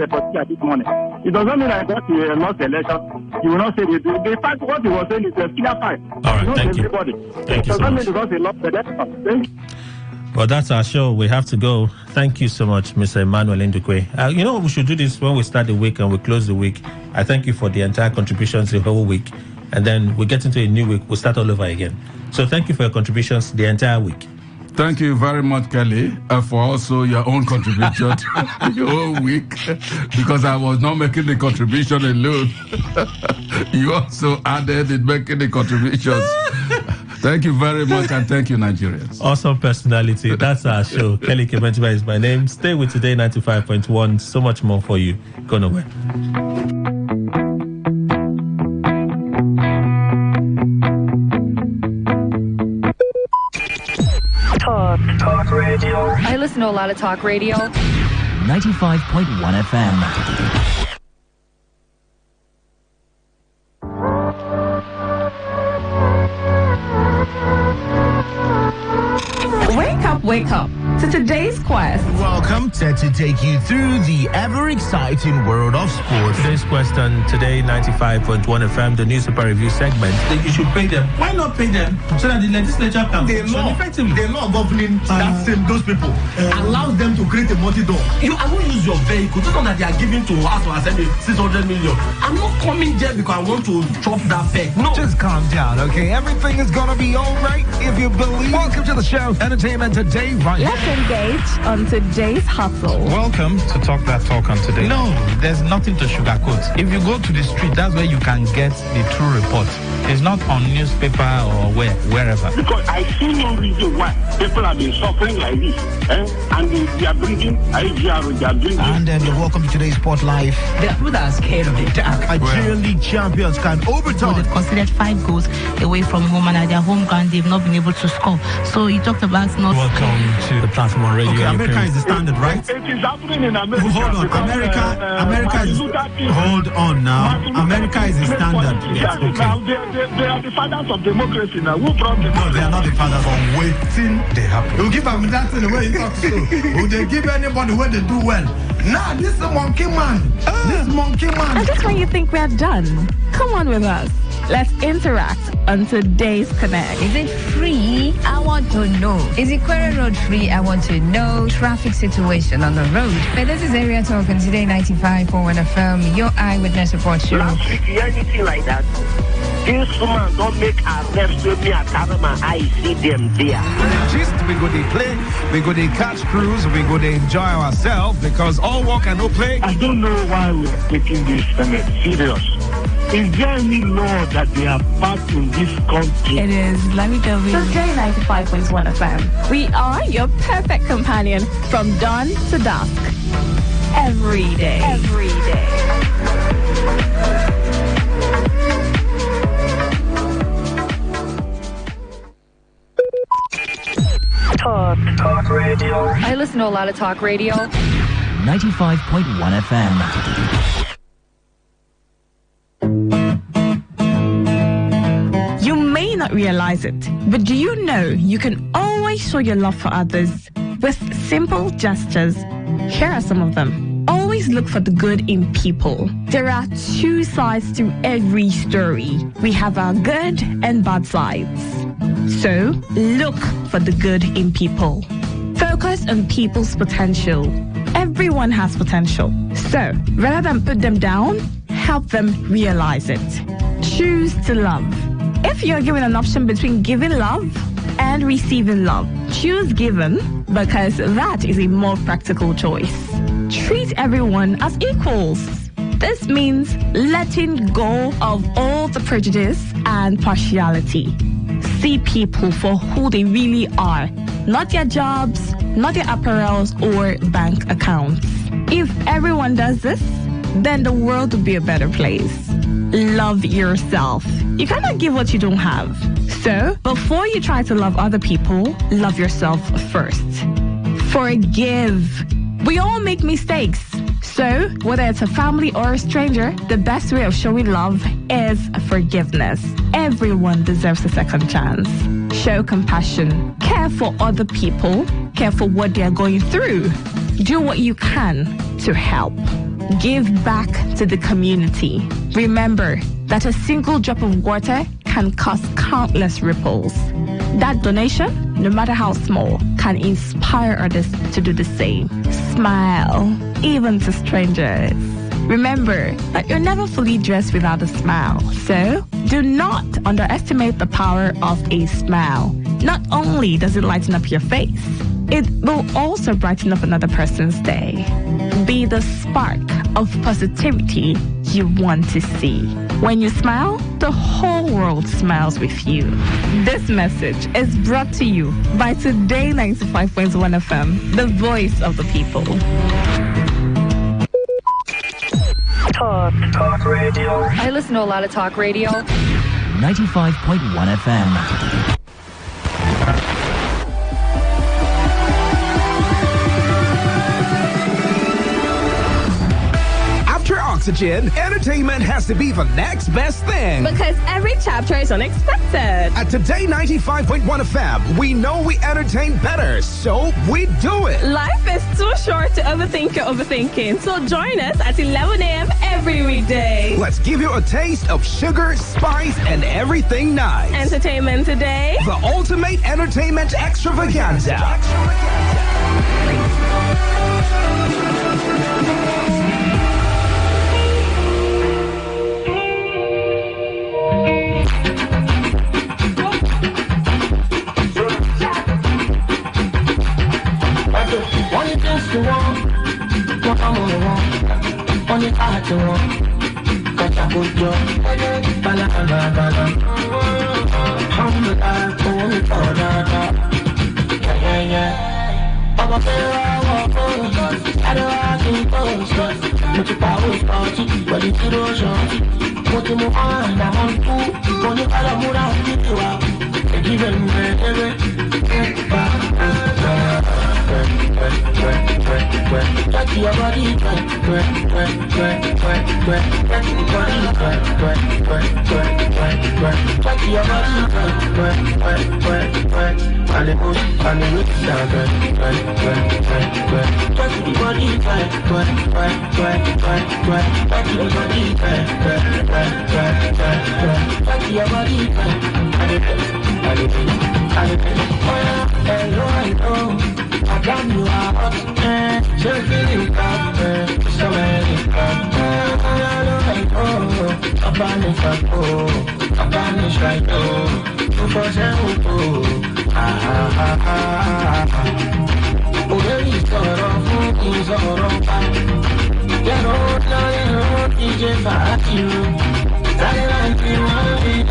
position at this morning. It doesn't mean that because you lost the election, you will not say the fact what he was saying is a clear fact. All right, thank you. Everybody. Thank you so much. It doesn't mean because he lost the election. Thank you. Well, that's our show. We have to go. Thank you so much, Mr. Emmanuel Ndukwe. You know, we should do this when we start the week and we close the week. I thank you for the entire contributions the whole week. And then we get into a new week. We'll start all over again. So thank you for your contributions the entire week. Thank you very much, Kelly, for also your own contribution the whole week, because I was not making the contribution alone. You also added in making the contributions. Thank you very much, and thank you, Nigerians. Awesome personality. That's our show. Kelly Kebenjiba is my name. Stay with Today 95.1. So much more for you. Go nowhere. Talk radio. I listen to a lot of talk radio. 95.1 FM. Wake up to today's quest. Welcome to take you through the ever-exciting world of sports. Today's question, Today 95.1 FM, the newspaper review segment. You should pay them. Why not pay them? So that the legislature can function effectively. The law governing those people allows them to create a multi-door. I won't use your vehicle. Just not that they are giving to us to assembly 600 million. I'm not coming there because I want to chop that peg. No. Just calm down, okay? Everything is gonna be all right if you believe. Welcome to the show, Entertainment Today, right? Let's engage on today's today's hustle. Welcome to Talk That Talk on Today. No, there's nothing to sugarcoat. If you go to the street, that's where you can get the true report. It's not on newspaper or wherever. Because I see no reason why people have been suffering like this. And they are bringing IGR, they are bringing... And you're welcome to today's Sport Live. The people that are scared of the dark. Nigerian League champions can overturn. They've considered 5 goals away from home, and at their home ground, they've not been able to score. So you talked about not... Welcome to the platform on radio. Okay, America is the standard, right? It is happening in America. Hold on, America is... Hold on now. America is the standard. Yes, okay. They are the fathers of democracy now. Who brought them? No, they are not the fathers of waiting. They happen. You give them that in the way you talk to. Will they give anybody when they do well? Nah, this is a monkey man. This monkey man. And just when you think we're done, come on with us. Let's interact on today's Connect. Is it free? I want to know. Is Ikwere Road free? I want to know. Traffic situation on the road. But this is Area Talk on Today 95.1 FM, your eyewitness report show. Last week, you hear anything like that? This woman don't make arrest with me at Karama. I see them there. Gist, we go to play, we go to catch cruise, we go to enjoy ourselves because all work and no play. I don't know why we're taking this serious. Is there any law that they have passed in this country? It is. Let me tell you. Today 95.1 FM. We are your perfect companion from dawn to dusk. Every day. Every day. Talk radio. I listen to a lot of talk radio. 95.1 FM. You may not realize it, but do you know you can always show your love for others with simple gestures? Here are some of them. Always look for the good in people. There are 2 sides to every story. We have our good and bad sides. So, look for the good in people. Focus on people's potential. Everyone has potential. So, rather than put them down, help them realize it. Choose to love. If you're given an option between giving love and receiving love, choose giving because that is a more practical choice. Treat everyone as equals. This means letting go of all the prejudice and partiality. See people for who they really are, not their jobs, not their apparels or bank accounts. If everyone does this, then the world will be a better place. Love yourself. You cannot give what you don't have. So, before you try to love other people, love yourself first. Forgive. We all make mistakes. So, whether it's a family or a stranger, the best way of showing love is forgiveness. Everyone deserves a second chance. Show compassion. Care for other people. Care for what they are going through. Do what you can to help. Give back to the community. Remember that a single drop of water can cause countless ripples. That donation, no matter how small, can inspire others to do the same. Smile, even to strangers. Remember that you're never fully dressed without a smile. So, do not underestimate the power of a smile. Not only does it lighten up your face, it will also brighten up another person's day. Be the spark of positivity you want to see. When you smile, the whole world smiles with you. This message is brought to you by Today 95.1 FM, the voice of the people. Talk radio. I listen to a lot of talk radio. 95.1 FM. Oxygen, entertainment has to be the next best thing. Because every chapter is unexpected. At Today 95.1 FM, we know we entertain better, so we do it. Life is too short to overthink your overthinking, so join us at 11 a.m. every weekday. Let's give you a taste of sugar, spice, and everything nice. Entertainment today. The ultimate entertainment extravaganza. One to one. What I'm on the heart to one. Catch a good job. Bala, bala, bala. Humble heart, oh, me for that. Yeah, yeah. I'm a fair, I don't want to post. But you power party, but it's a short. What you move on, I'm on two. When you call a mood out, you do up. Give them touch your body, touch your body, and the push and the look down, touch the body, touch your body, and the hello, I got you out, just feeling up, so many I vanish right now, to force and oh, there is sorrow, DJ Fatu, silent, you want it,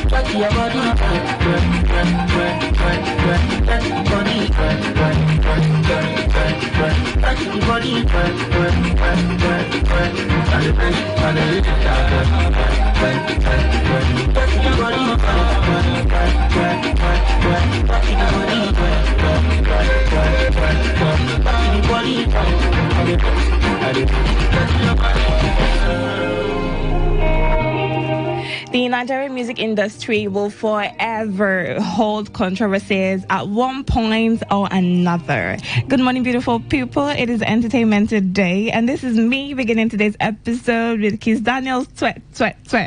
touch your body, The Nigerian music industry will forever hold controversies at one point or another. Good morning, beautiful people. It is Entertainment Today, and this is me beginning today's episode with Kiss Daniel's Sweat,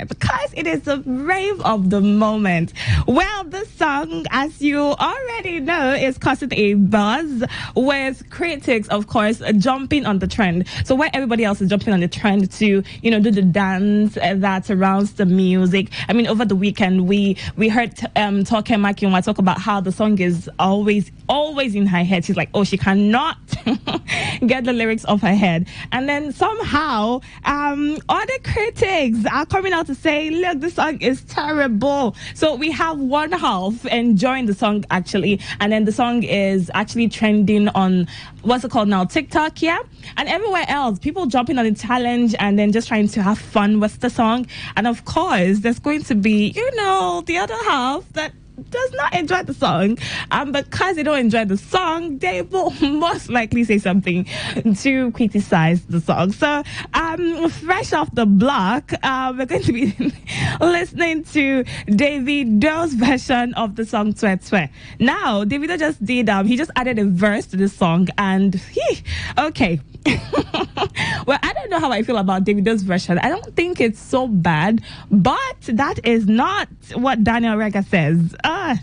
because it is the rave of the moment. Well, this song, as you already know, is causing a buzz with critics, of course, jumping on the trend. So where everybody else is jumping on the trend to, do the dance that surrounds the music. I mean, over the weekend, we heard Toke Makinwa talk about how the song is always in her head. She's like, oh, she cannot get the lyrics off her head. And then somehow, other critics are coming out to say, look, this song is terrible. So we have one half enjoying the song, actually. And then the song is actually trending on, what's it called now, TikTok, yeah? And everywhere else, people jumping on the challenge and then just trying to have fun with the song. And of course, there's going to be, the other half that does not enjoy the song, because they don't enjoy the song, they will most likely say something to criticize the song. So fresh off the block, we're going to be listening to Davido's version of the song Twe. Now Davido just did he just added a verse to the song, and okay. Well, I don't know how I feel about Davido's version. I don't think it's so bad, but that is not what Daniel Rega says.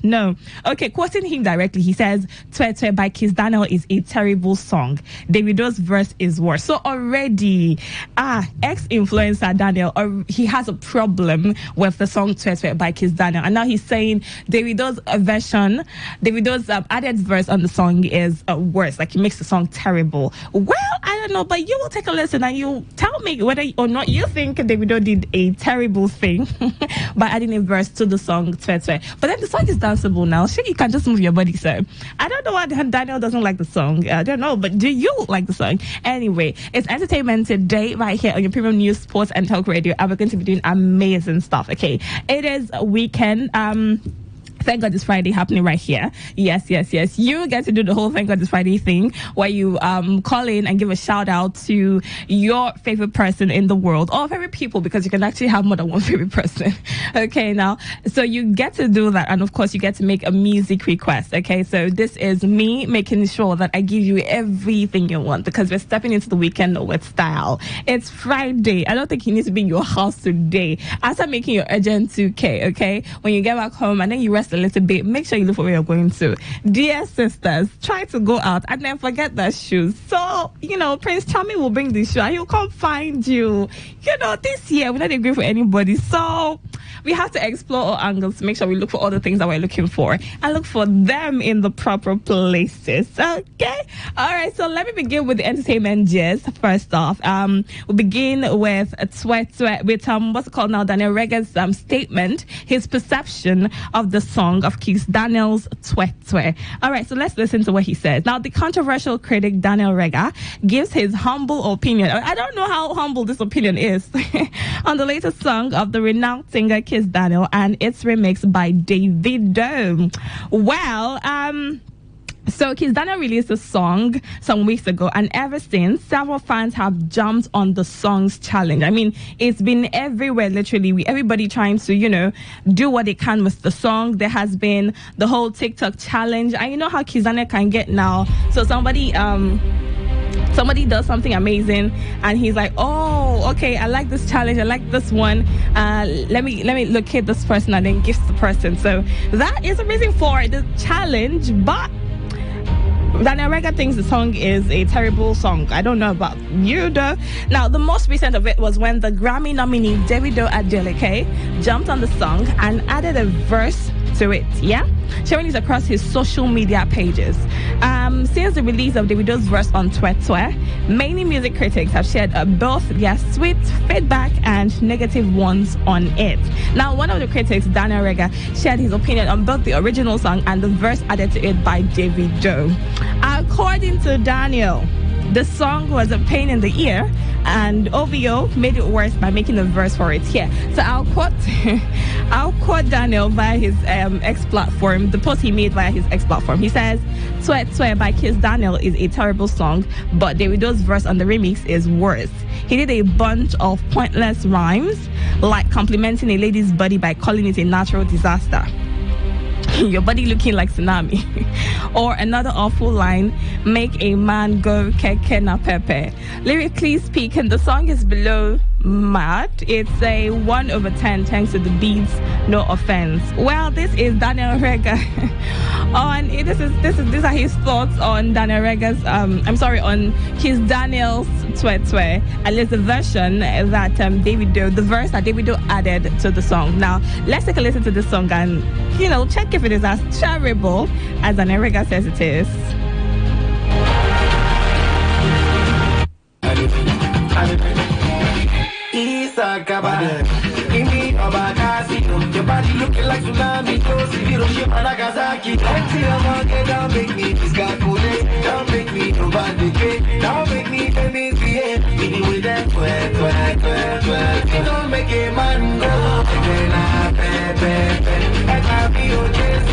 No. Okay, quoting him directly, he says, Twe by Kiss Daniel is a terrible song. Davido's verse is worse. So already, ex-influencer Daniel, he has a problem with the song Twe by Kiss Daniel. And now he's saying Davido's version, Davido's added verse on the song is worse. Like, it makes the song terrible. Well, I don't know, but you will take a listen and you tell me whether or not you think Davido did a terrible thing by adding a verse to the song Twe. But then the song is danceable now. Sure, you can just move your body, so I don't know why Daniel doesn't like the song. I don't know, but do you like the song? Anyway, it's Entertainment Today right here on your premium news, sports and talk radio, and we're going to be doing amazing stuff. Okay, it is a weekend. Thank God It's Friday happening right here. Yes. You get to do the whole Thank God It's Friday thing where you call in and give a shout out to your favorite person in the world, or favorite people, because you can actually have more than one favorite person. Okay, now, so you get to do that, and of course you get to make a music request. Okay, so this is me making sure that I give you everything you want, because we're stepping into the weekend with style. It's Friday. I don't think you need to be in your house today. After making your urgent 2K, okay, when you get back home and then you rest a little bit, make sure you look for where you're going to. Dear sisters, try to go out and then forget the shoes. So, Prince Charming will bring the shoe and he'll come find you. This year, we're not agree for anybody. So, we have to explore all angles to make sure we look for all the things that we're looking for and look for them in the proper places. Okay. All right. So let me begin with the entertainment gist. First off, we'll begin with what's it called now? Daniel Rega's statement, his perception of the song of Kiss Daniel's Twe Twe. All right. So let's listen to what he says. Now, the controversial critic Daniel Rega gives his humble opinion. I don't know how humble this opinion is on the latest song of the renowned singer Kiss Daniel and its remix by Davido. Well, so Kiss Daniel released a song some weeks ago, and ever since, several fans have jumped on the song's challenge. I mean, it's been everywhere, literally. Everybody trying to, do what they can with the song. There has been the whole TikTok challenge, and you know how Kiss Daniel can get now. So somebody does something amazing and he's like, oh, okay, I like this challenge, I like this one, let me locate this person and then gift the person. So that is amazing for the challenge, but Daniel Rega thinks the song is a terrible song. I don't know about you though. Now, the most recent of it was when the Grammy nominee Davido Adeleke jumped on the song and added a verse to it, sharing it across his social media pages. Since the release of Davido's verse on Twe Twe, many music critics have shared both their sweet feedback and negative ones on it. Now, one of the critics, Daniel Rega, shared his opinion on both the original song and the verse added to it by Davido. According to Daniel, the song was a pain in the ear, and OVO made it worse by making a verse for it here. So I'll quote Daniel via his X platform, the post he made via his X platform. He says, Twe Twe by Kiss Daniel is a terrible song, but Davido's verse on the remix is worse. He did a bunch of pointless rhymes, like complimenting a lady's body by calling it a natural disaster. Your body looking like tsunami. Or another awful line, make a man go keke na pepe. Lyrically speaking, the song is below mad. It's a 1/10 thanks to the beats, no offense. Well, this is Daniel Rega these are his thoughts on Daniel Rega's on Kiss Daniel's Twe Twe, at least the version that the verse that Davido added to the song. Now let's take a listen to this song and check if it is as terrible as Daniel Rega says it is. Give me a bagasi, your body looking like tsunami, close to Hiroshima, Nagasaki. Plenty of market, don't make me discalculate, don't make me nobody pay, don't make me famous, Even with that twe, don't make a man go, I can't be your chase,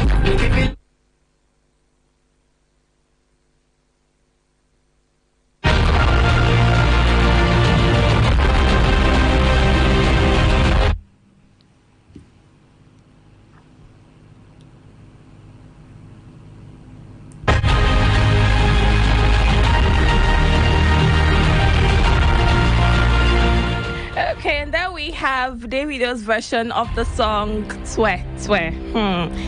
have Davido's version of the song Twe Twe.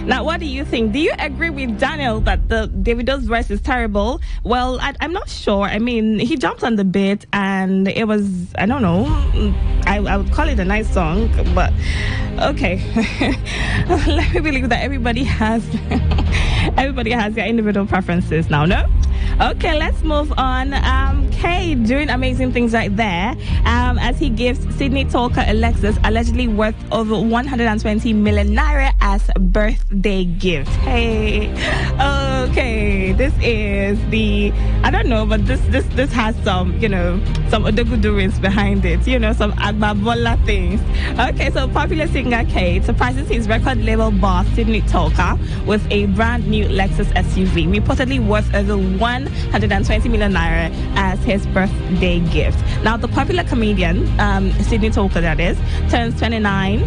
Now, what do you think? Do you agree with Daniel that the Davido's verse is terrible? Well, I'm not sure. I mean, he jumped on the beat and it was, I don't know, I would call it a nice song, but okay. Let me believe that everybody has their individual preferences now, no? Okay, let's move on. Kay doing amazing things right there as he gives Sydney talker Alexis allegedly worth over 120 million naira as a birthday gift. Hey, okay, this is I don't know, but this has some, some odogu doings behind it, some agbabola things. Okay, so popular singer Kay surprises his record label boss Sydney Talker with a brand new Lexus SUV, reportedly worth over 120 million naira as his birthday gift. Now, the popular comedian, Sydney Talker that is, turns 29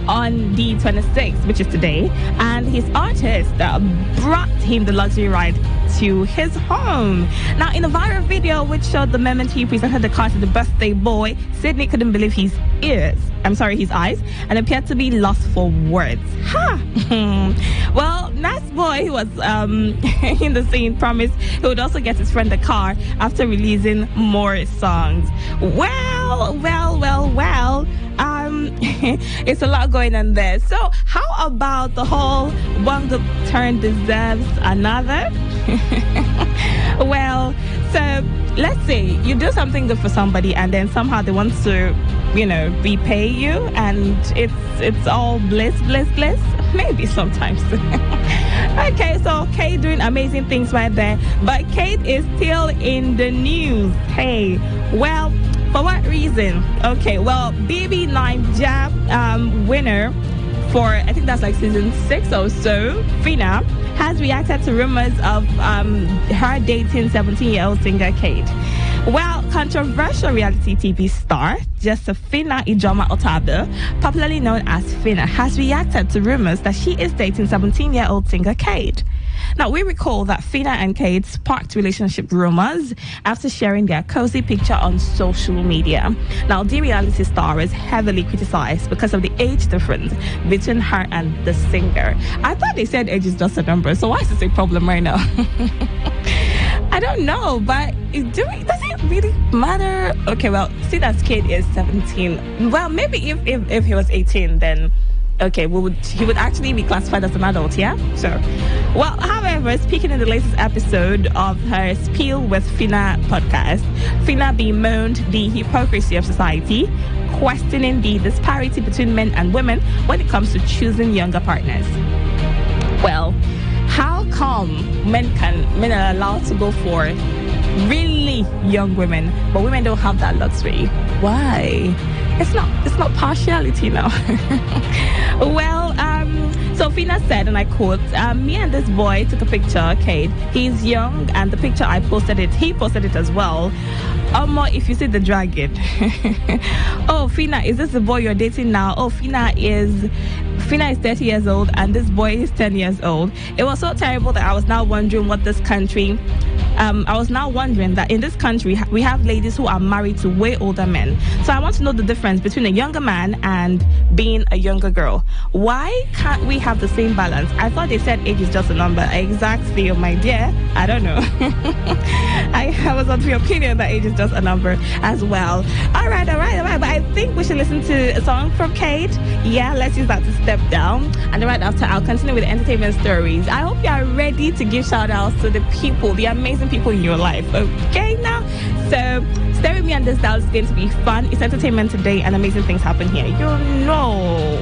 on the 26th, which is today, and his artist brought him the luxury ride to his home. Now, in a viral video which showed the moment he presented the car to the birthday boy, Sydney couldn't believe his eyes, and appeared to be lost for words. Well, Nas Boy, who was in the scene, promised he would also get his friend the car after releasing more songs. Well, it's a lot going on there. So how about the whole one good turn deserves another? Well, so let's say you do something good for somebody and then somehow they want to, repay you, and it's all bliss. Maybe sometimes. Okay, so Kate doing amazing things right there, but Kate is still in the news. Hey, well, for what reason? Okay, well, BB9 winner for, I think that's like season 6 or so, Fina, has reacted to rumors of her dating 17-year-old singer Kate. Well, controversial reality TV star Josephina Ijoma Otabe, popularly known as Fina, has reacted to rumors that she is dating 17-year-old singer Kate. Now, we recall that Fina and Kate sparked relationship rumors after sharing their cozy picture on social media. Now, the reality star is heavily criticized because of the age difference between her and the singer. I thought they said age is just a number, so why is this a problem right now? I don't know, but does it really matter? Okay, well, see that Kate is 17. Well, maybe if he was 18, then okay, he would actually be classified as an adult, yeah? So, well, however, speaking in the latest episode of her Spiel with Fina podcast, Fina bemoaned the hypocrisy of society, questioning the disparity between men and women when it comes to choosing younger partners. Well, how come men are allowed to go for really young women, but women don't have that luxury? Why? It's not partiality now. Well, so Fina said, and I quote, me and this boy took a picture, Kate. He's young, and the picture he posted it as well. If you see the dragon. Oh, Fina, is this the boy you're dating now? Oh, Fina is 30 years old, and this boy is 10 years old. It was so terrible that I was now wondering that in this country, we have ladies who are married to way older men. So I want to know the difference between a younger man and being a younger girl. Why can't we have the same balance? I thought they said age is just a number. Exactly, my dear. I don't know. I was of the opinion that age is just a number as well. All right. But I think we should listen to a song from Kate. Yeah, let's use that to step down. And right after, I'll continue with the entertainment stories. I hope you are ready to give shout outs to the people, the amazing people in your life. Okay, now? So, stay with me on this dial. It's going to be fun. It's entertainment today, and amazing things happen here. You know.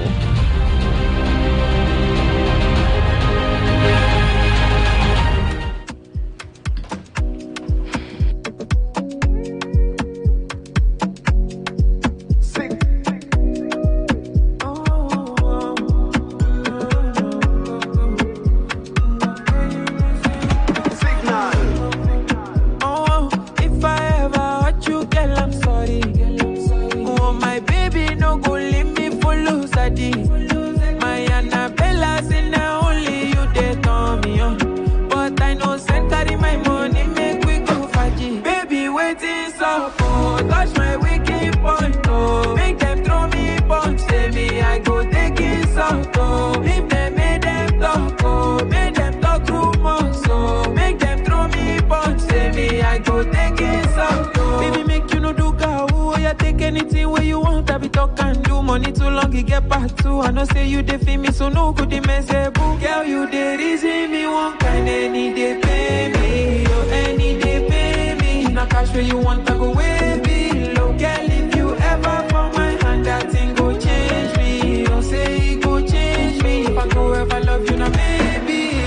Money too long, you get back to. I know say you dey feel me, so no good mess. Girl, you dey reason me one kind, any day pay me, any day pay me. Now cash where you want, I go way below. Girl, if you ever fall my hand, that thing go change me. You say it go change me. If I go ever love you, now baby.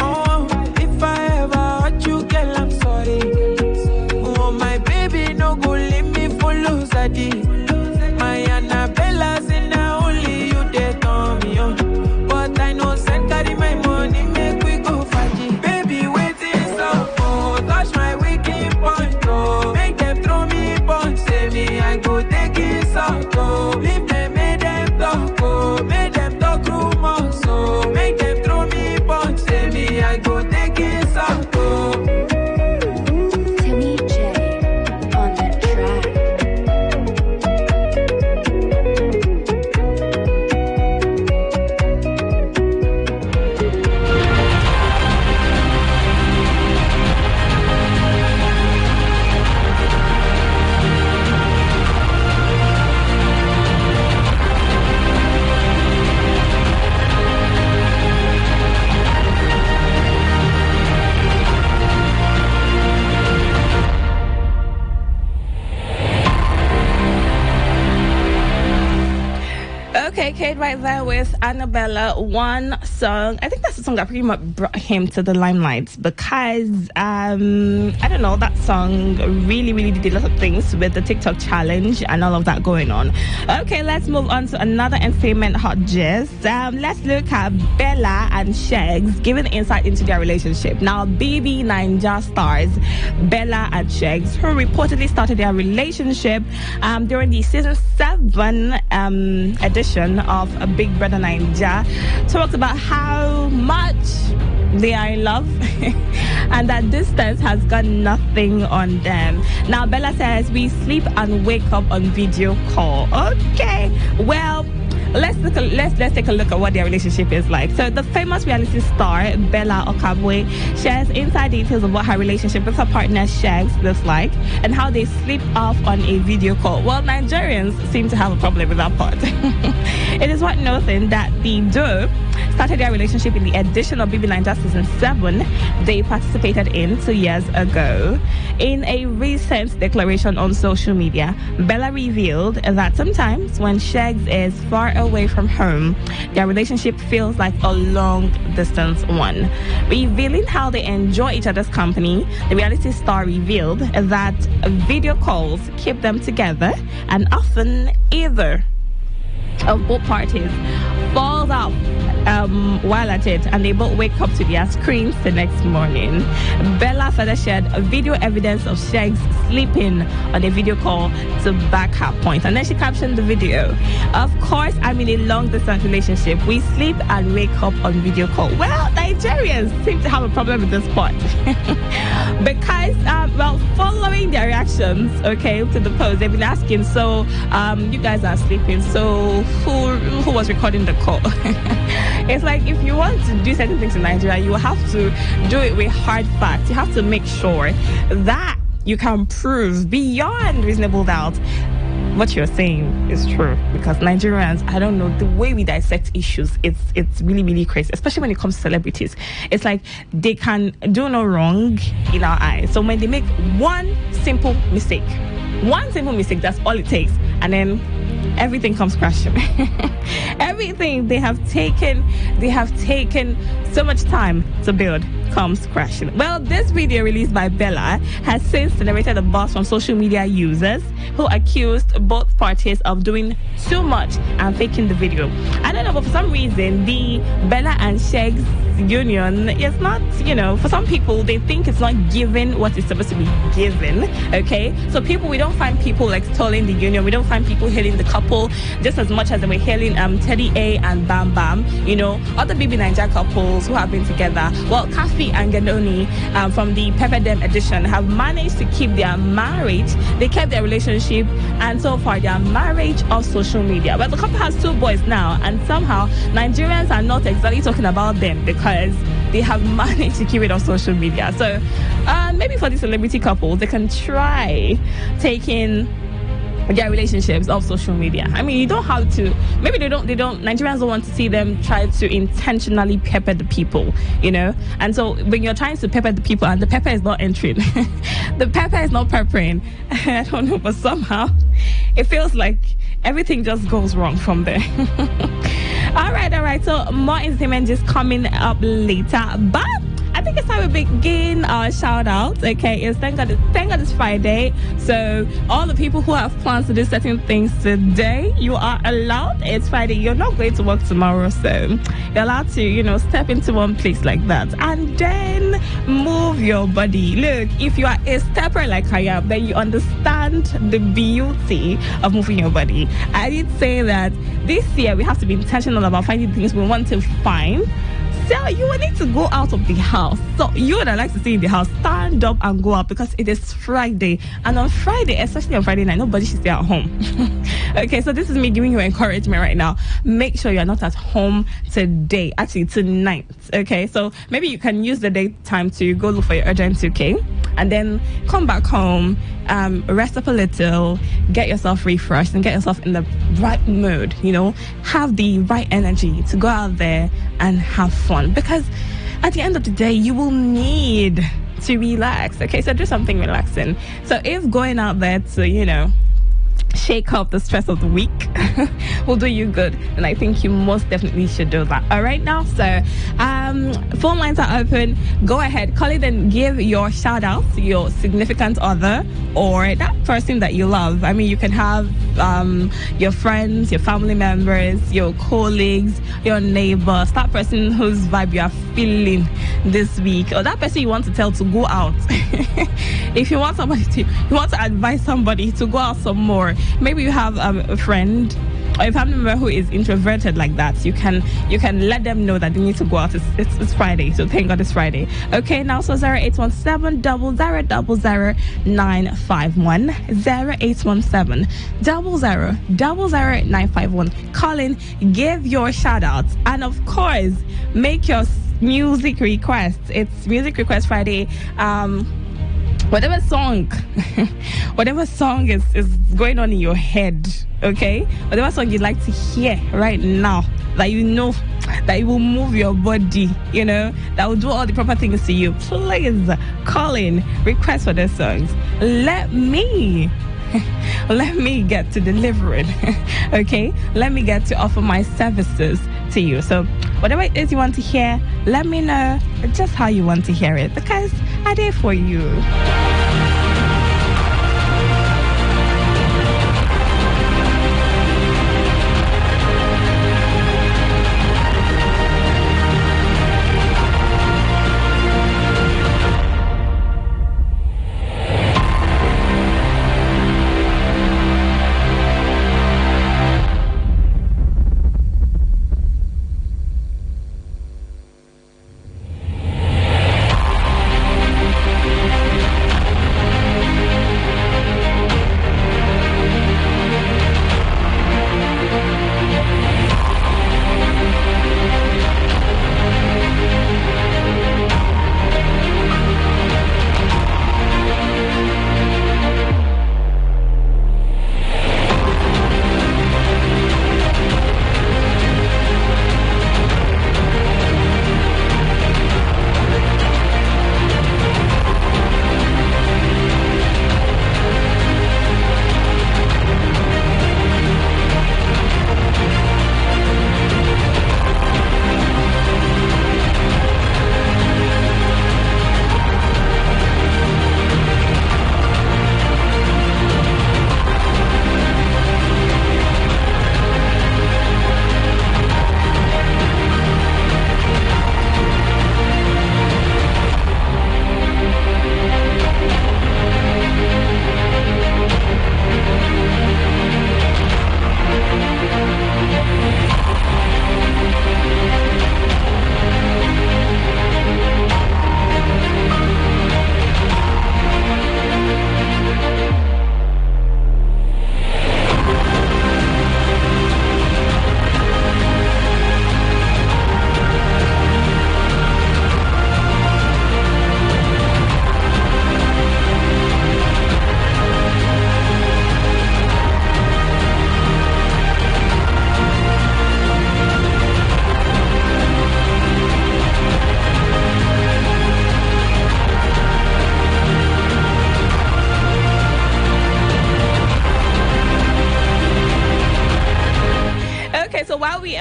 Oh, if I ever hurt you, girl, I'm sorry. Oh, my baby, no go leave me for lose a day. Touch my wicked point. right there with Annabella, one song. I think that's the song that pretty much brought him to the limelight because, I don't know, that song really did a lot of things with the TikTok challenge and all of that going on. Okay, let's move on to another entertainment hot gist. Let's look at Bella and Shegs giving insight into their relationship. Now, BB9 stars Bella and Shegs, who reportedly started their relationship during the season 7 edition of Big Brother Naija, talked about how much they are in love and that distance has got nothing on them. Now, Bella says, we sleep and wake up on video call. Okay, well, let's take a look at what their relationship is like. So the famous reality star Bella Okabwe shares inside details of what her relationship with her partner Shegs looks like and how they sleep off on a video call. Well, Nigerians seem to have a problem with that part. It is worth noting that the duo started their relationship in the edition of BB9 season 7 they participated in 2 years ago. In a recent declaration on social media, Bella revealed that sometimes when Shegs is far away from home, their relationship feels like a long-distance one. Revealing how they enjoy each other's company, the reality star revealed that video calls keep them together and often either of both parties falls off while at it, and they both wake up to their screens the next morning. Bella further shared video evidence of Shegs sleeping on a video call to back her point, and then she captioned the video, "Of course, I'm in a long-distance relationship. We sleep and wake up on video call." Well, Nigerians seem to have a problem with this part because, following their reactions, okay, to the post, they've been asking, so you guys are sleeping, so who was recording the call? It's like, if you want to do certain things in Nigeria, you have to do it with hard facts. You have to make sure that you can prove beyond reasonable doubt what you're saying is true. Because Nigerians, I don't know, the way we dissect issues, it's really crazy, especially when it comes to celebrities. It's like they can do no wrong in our eyes. So when they make one simple mistake, that's all it takes, and then everything comes crashing. Everything they have taken so much time to build comes crashing. Well, this video released by Bella has since generated a buzz from social media users who accused both parties of doing too much and faking the video. I don't know, but for some reason, the Bella and Shegs union is not, for some people, they think it's not given what it's supposed to be given, okay? So we don't find people extolling the union. We don't find people hailing the couple just as much as they were hailing Teddy A and Bam Bam, other BB9 couples who have been together. Well, Kafi and Ganoni from the Pepper Dem edition have managed to keep their marriage. They kept their relationship, and so far their marriage off social media. Well, the couple has 2 boys now, and somehow Nigerians are not exactly talking about them because they have managed to keep it on social media. So maybe for the celebrity couples, they can try taking their relationships off social media. I mean, you don't have to. Maybe Nigerians don't want to see them try to intentionally pepper the people, And so when you're trying to pepper the people and the pepper is not entering, the pepper is not peppering, I don't know, but somehow it feels like everything just goes wrong from there. All right. So more entertainment just coming up later, but I think it's time we begin our shout out. Okay, it's thank God it's Friday. So all the people who have plans to do certain things today, you are allowed. It's Friday. You're not going to work tomorrow, so you're allowed to, step into one place like that and then move your body. Look, if you are a stepper like I am, then you understand the beauty of moving your body. I did say that this year we have to be intentional about finding things we want to find. So you will need to go out of the house. So you that like to stay in the house, stand up and go out because it is Friday. And on Friday, especially on Friday night, nobody should stay at home. Okay, so this is me giving you encouragement right now. Make sure you're not at home today, actually tonight. Okay, so maybe you can use the daytime to go look for your urgent 2K and then come back home, rest up a little, get yourself refreshed and get yourself in the right mood, have the right energy to go out there and have fun, because at the end of the day you will need to relax. Okay, so do something relaxing. So if going out there to shake off the stress of the week will do you good, and I think you most definitely should do that. All right, now, so phone lines are open. Go ahead, call it and give your shout out to your significant other or that person that you love. I mean, you can have your friends, your family members, your colleagues, your neighbors, that person whose vibe you are feeling this week, or that person you want to tell to go out. If you want you want to advise somebody to go out some more. Maybe you have a friend or a family member who is introverted like that. You can let them know that they need to go out. It's Friday, so thank God it's Friday. Okay, now so 0817 0000 951 0817 0000 951. Call in, give your shout outs, and of course make your music requests. It's Music Request Friday. Whatever song is going on in your head, okay? Whatever song you'd like to hear right now, that you know that it will move your body, you know, that will do all the proper things to you, please call in, request for those songs. Let me get to deliver it, okay? Let me get to offer my services to you. So whatever it is you want to hear, let me know just how you want to hear it, because I'm there for you.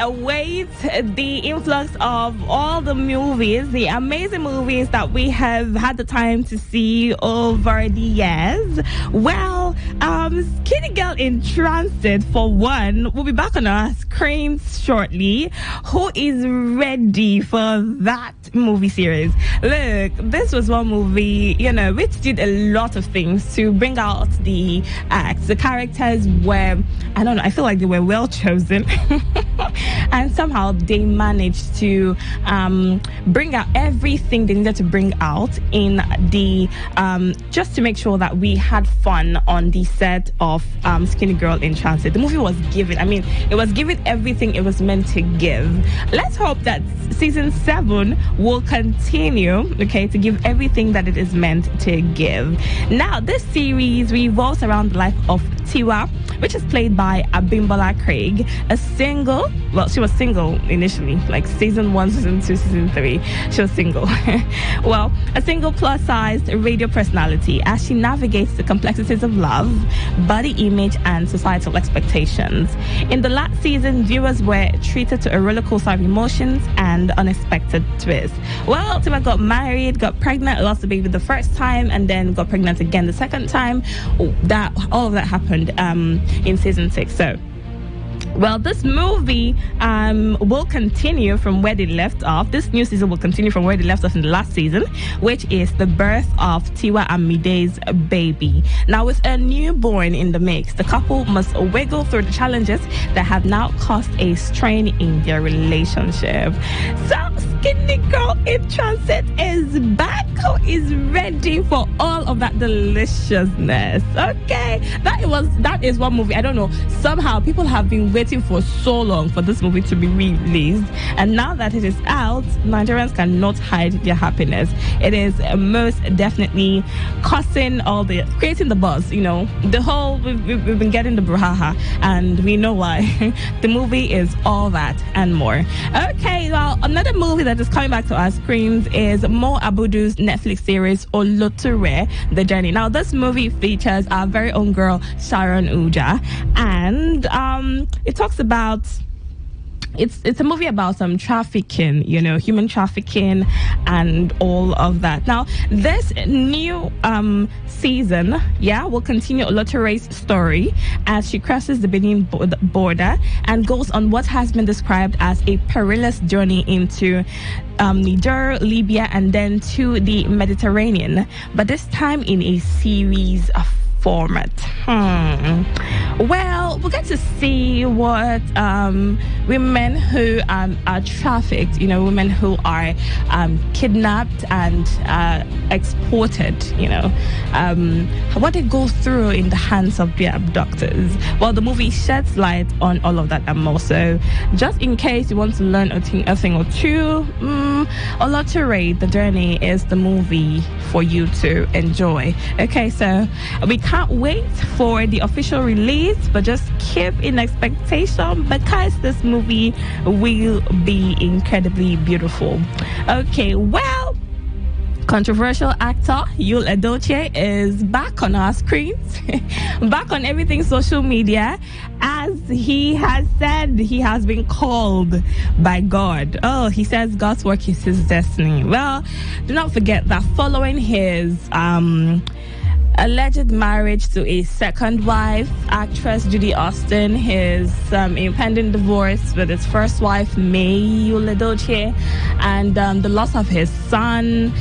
Await the influx of all the movies, the amazing movies that we have had the time to see over the years. Well, Skinny Girl in Transit, for one, will be back on our screens shortly. Who is ready for that movie series? Look, this was one movie, you know, which did a lot of things to bring out the acts. The characters were, I don't know, I feel like they were well chosen. And somehow they managed to bring out everything they needed to bring out in the just to make sure that we had fun on the set of Skinny Girl in Transit. The movie was given, I mean, it was given everything it was meant to give. Let's hope that season 7 will continue, okay, to give everything that it is meant to give. Now, this series revolves around the life of Tiwa, which is played by Abimbola Craig, a single. Well, she was single initially, like season 1, season 2, season 3. She was single. Well, a single plus-sized radio personality as she navigates the complexities of love, body image, and societal expectations. In the last season, viewers were treated to a roller coaster of emotions and unexpected twists. Well, Tiwa got married, got pregnant, lost the baby the first time, and then got pregnant again the second time. All of that happened in season 6. So, well, this movie will continue from where they left off. This new season will continue from where they left off in the last season, which is the birth of Tiwa and Mide's baby. Now, with a newborn in the mix, the couple must wiggle through the challenges that have now caused a strain in their relationship. So, Skinny Girl in Transit is back, who is ready for all of that deliciousness. Okay, that is one movie. I don't know. Somehow people have been waiting for so long for this movie to be released, and now that it is out, Nigerians cannot hide their happiness. It is most definitely creating the buzz. The whole we've been getting the brouhaha, and we know why. The movie is all that and more. Okay, well, another movie that is coming back to our screens is Mo Abudu's Netflix series Oloture, The Journey. Now, this movie features our very own girl Sharon Uja, and it talks about it's a movie about some trafficking, human trafficking and all of that. Now, this new season, will continue Oloture's story as she crosses the Benin border and goes on what has been described as a perilous journey into Niger, Libya, and then to the Mediterranean, but this time in a series of format. Well, we'll get to see what women who are trafficked, women who are kidnapped and exported, what they go through in the hands of their abductors. Well, the movie sheds light on all of that and more. So, just in case you want to learn a thing or two, Oloture, The Journey is the movie for you to enjoy. Okay, so we can't wait for the official release, but just keep in expectation because this movie will be incredibly beautiful. Okay, well, controversial actor Yul Edochie is back on our screens, back on everything social media, as he has said he has been called by God. Oh, he says God's work is his destiny. Well, do not forget that following his alleged marriage to a second wife, actress Judy Austin, his impending divorce with his first wife, May Yul Edochie, and the loss of his son,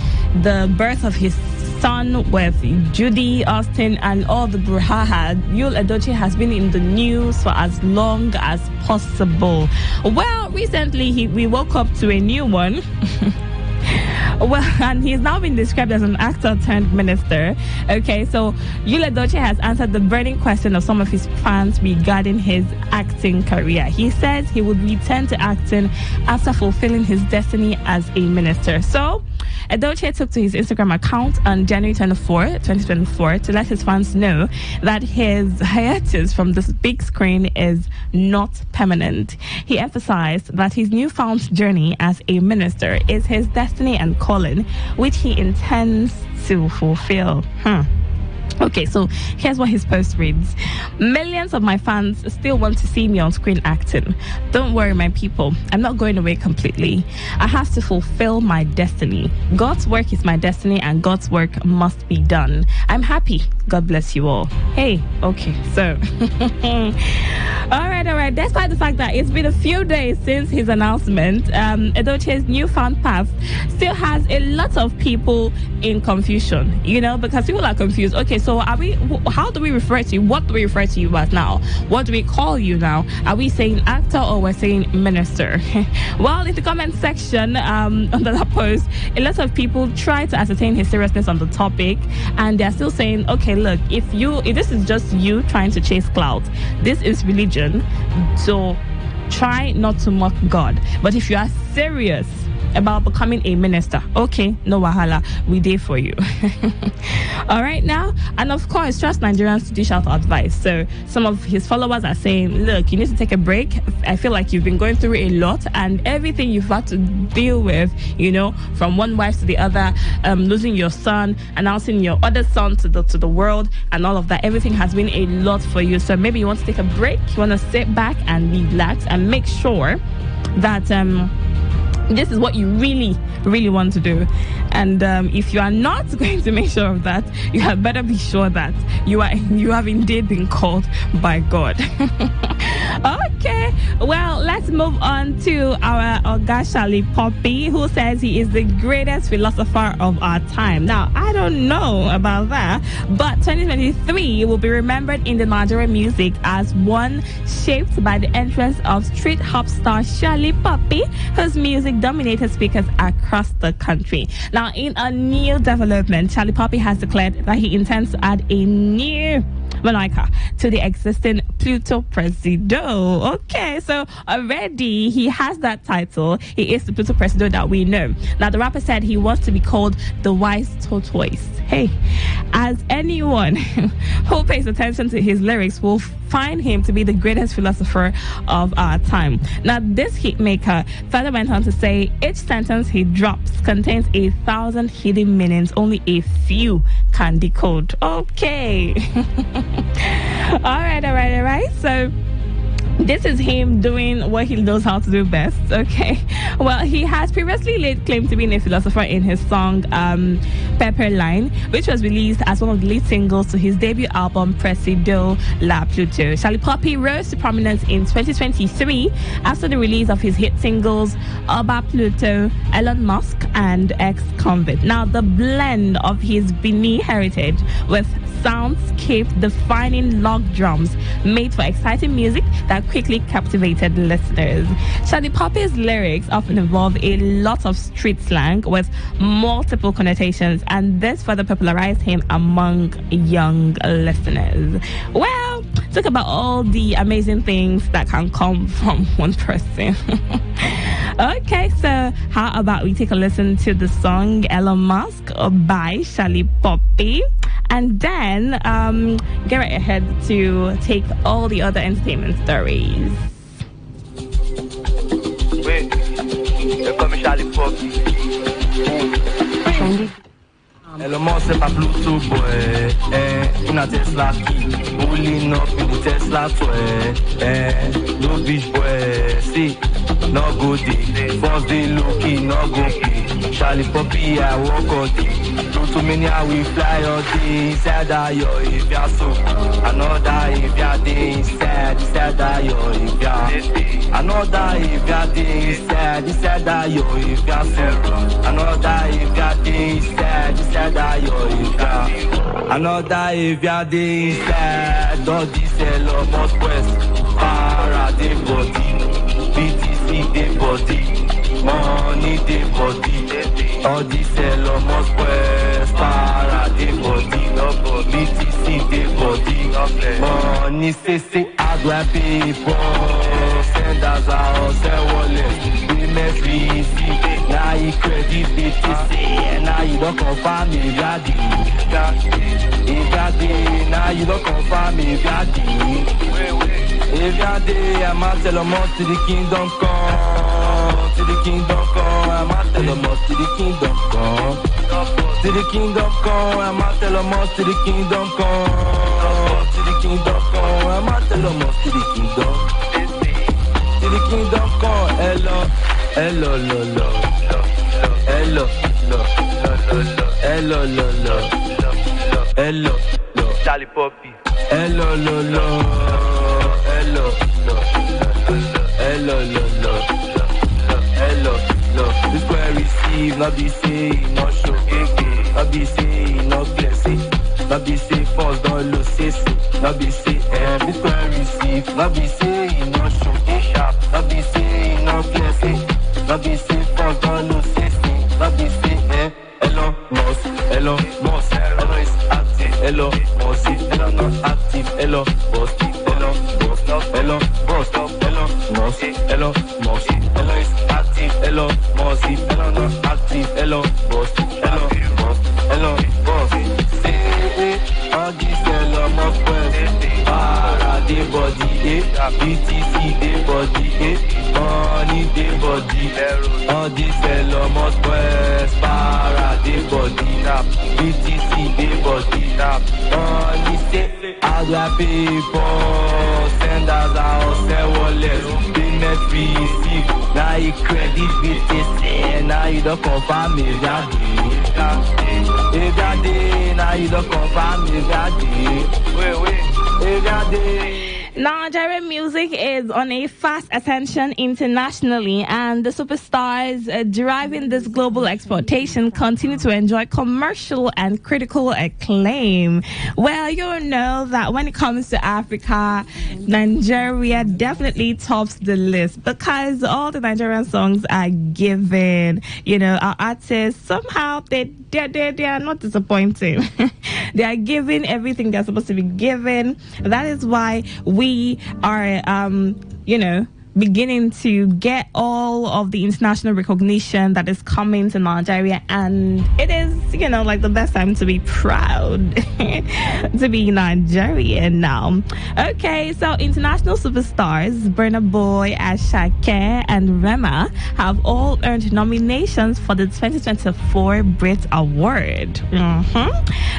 the birth of his son with Judy Austin, and all the brouhaha, Yul Edochie has been in the news for as long as possible. Well, recently we woke up to a new one. Well, and he's now been described as an actor turned minister. Okay, so Yul Edochie has answered the burning question of some of his fans regarding his acting career. He says he would return to acting after fulfilling his destiny as a minister. So, Edochie took to his Instagram account on January 24, 2024 to let his fans know that his hiatus from the big screen is not permanent. He emphasized that his newfound journey as a minister is his destiny and calling, which he intends to fulfill. Okay, so here's what his post reads. Millions of my fans still want to see me on screen acting. Don't worry, my people. I'm not going away completely. I have to fulfill my destiny. God's work is my destiny and God's work must be done. I'm happy. God bless you all. Hey, okay, so. All right. Despite the fact that it's been a few days since his announcement, Edochie's newfound path still has a lot of people in confusion, because people are confused. Okay, so how do we refer to you? What do we refer to you as now? What do we call you now? Are we saying actor or we're saying minister? Well, in the comment section under that post, a lot of people try to ascertain his seriousness on the topic, and they're still saying, okay, look, if this is just you trying to chase clout, this is religion, so try not to mock God. But if you are serious about becoming a minister, okay, no wahala, we there for you. All right now, and of course, trust Nigerians to dish out advice. So some of his followers are saying, look, you need to take a break. I feel like you've been going through a lot, and everything you've had to deal with, you know, from one wife to the other, losing your son, announcing your other son to the world, and all of that, everything has been a lot for you. So maybe you want to take a break, you want to sit back and relax and make sure that this is what you really, really want to do. And if you are not going to make sure of that, you had better be sure that you have indeed been called by God. Okay, well, let's move on to our Oga Shali Poppy, who says he is the greatest philosopher of our time. Now, I don't know about that, but 2023 will be remembered in the Nigerian music as one shaped by the entrance of street hop star Shali Poppy, whose music dominated speakers across the country. Now, in a new development, Shali Poppy has declared that he intends to add a new Monica to the existing Pluto Presido. Okay, so already he has that title. He is the Pluto Presido that we know. Now, the rapper said he wants to be called the Wise Tortoise. Hey, as anyone who pays attention to his lyrics will find him to be the greatest philosopher of our time. Now, this hitmaker further went on to say each sentence he drops contains 1,000 hidden meanings only a few can decode. Okay. All right. So this is him doing what he knows how to do best. Okay. Well, he has previously laid claim to being a philosopher in his song Pepper Line, which was released as one of the lead singles to his debut album Presido La Pluto. Shali Poppy rose to prominence in 2023 after the release of his hit singles Oba Pluto, Elon Musk, and Ex-Convict. Now, the blend of his Benin heritage with soundscape defining log drums made for exciting music that quickly captivated listeners. Shali Poppy's lyrics often involve a lot of street slang with multiple connotations, and this further popularized him among young listeners. Well, talk about all the amazing things that can come from one person. Okay, so how about we take a listen to the song Elon Musk by Shali Poppy, and then get right ahead to take all the other entertainment stories. Wait, they call me Shali Poppy. Elon Musk c'est pas Pluto boy, una Tesla key, pulling up in the Tesla toy, no bitch boy, see, no go day, first day low-key, no go pay, Shali Poppy I walk all day, Pluto mania we fly all day, inside that yo if ya so, another if ya day inside that yo if ya, another if ya day inside that yo if ya so, another if ya day inside that yo if ya, another if ya day inside, all this Elon Musk West, para de body, BTC de body, money de body, all this Elon Musk West, para de body, BTC de body, money say how do I pay for, send us out, send wallet, we make receive, now you credit BTC, now you don't confirm me, daddy, now you don't confirm me, daddy. If you're there, I'm out tell them to the kingdom come, to the kingdom come, I'm out tell them to the kingdom come, to the kingdom come, I'm out tell them to the kingdom come, to the kingdom come, I'm out tell them to the kingdom come, hello, hello, hello, hello, hello, hello, hello, Shali Poppy, hello, hello. Hello, this where receive, not be say, not show, not be say, not blessing, not be say, false, don't lose, not be say, this where receive, not be say, not show, not be say, not blessing, not be say, false, don't lose, not be say, hello, Moss, hello is active, hello, Mossy, hello not active, hello, boss, hello, boss, hello, boss, hello, Mossy. boss. Hello, boss. Say, all this Elon Musk quest. Para the body, BTC the body, money the body. All this Elon Musk quest. Para the body, BTC the body. Money say, I got people, send us out, send wallets, payment receipt. Now you credit BTC, now you don't confirm me, now you don't confirm me, Nigerian music is on a fast ascension internationally, and the superstars driving this global exportation continue to enjoy commercial and critical acclaim. Well, you know that when it comes to Africa, Nigeria definitely tops the list because all the Nigerian songs are given. You know, our artists, somehow they are not disappointing. They are giving everything they're supposed to be given. That is why we are, beginning to get all of the international recognition that is coming to Nigeria, and it is, like the best time to be proud to be Nigerian now. Okay, so international superstars Burna Boy, Asake, and Rema have all earned nominations for the 2024 Brit Award.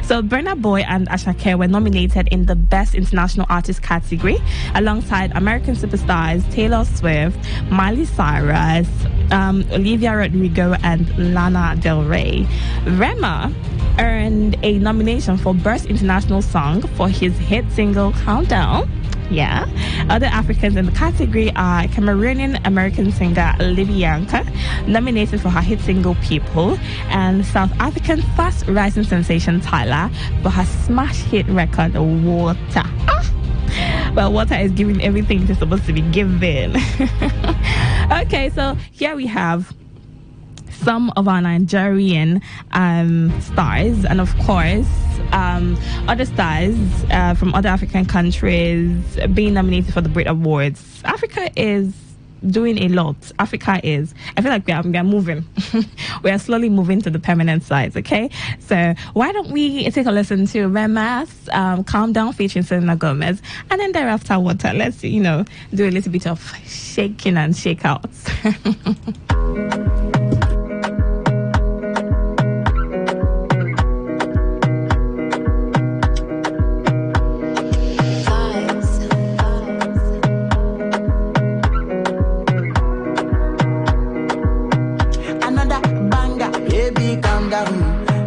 So Burna Boy and Asake were nominated in the Best International Artist category alongside American superstars Taylor Swift, Miley Cyrus, Olivia Rodrigo, and Lana Del Rey. Rema earned a nomination for Best International Song for his hit single Countdown. Yeah. Other Africans in the category are Cameroonian-American singer Libianca, nominated for her hit single People, and South African fast-rising sensation Tyler for her smash hit record Water. Well, Water is giving everything it's supposed to be given. Okay, so here we have some of our Nigerian stars, and of course other stars from other African countries being nominated for the Brit Awards. Africa is doing a lot. I feel like we are moving. We are slowly moving to the permanent side, okay? So why don't we take a listen to Rema's Calm Down featuring Selena Gomez, and then thereafter Water. Let's do a little bit of shaking and shakeouts.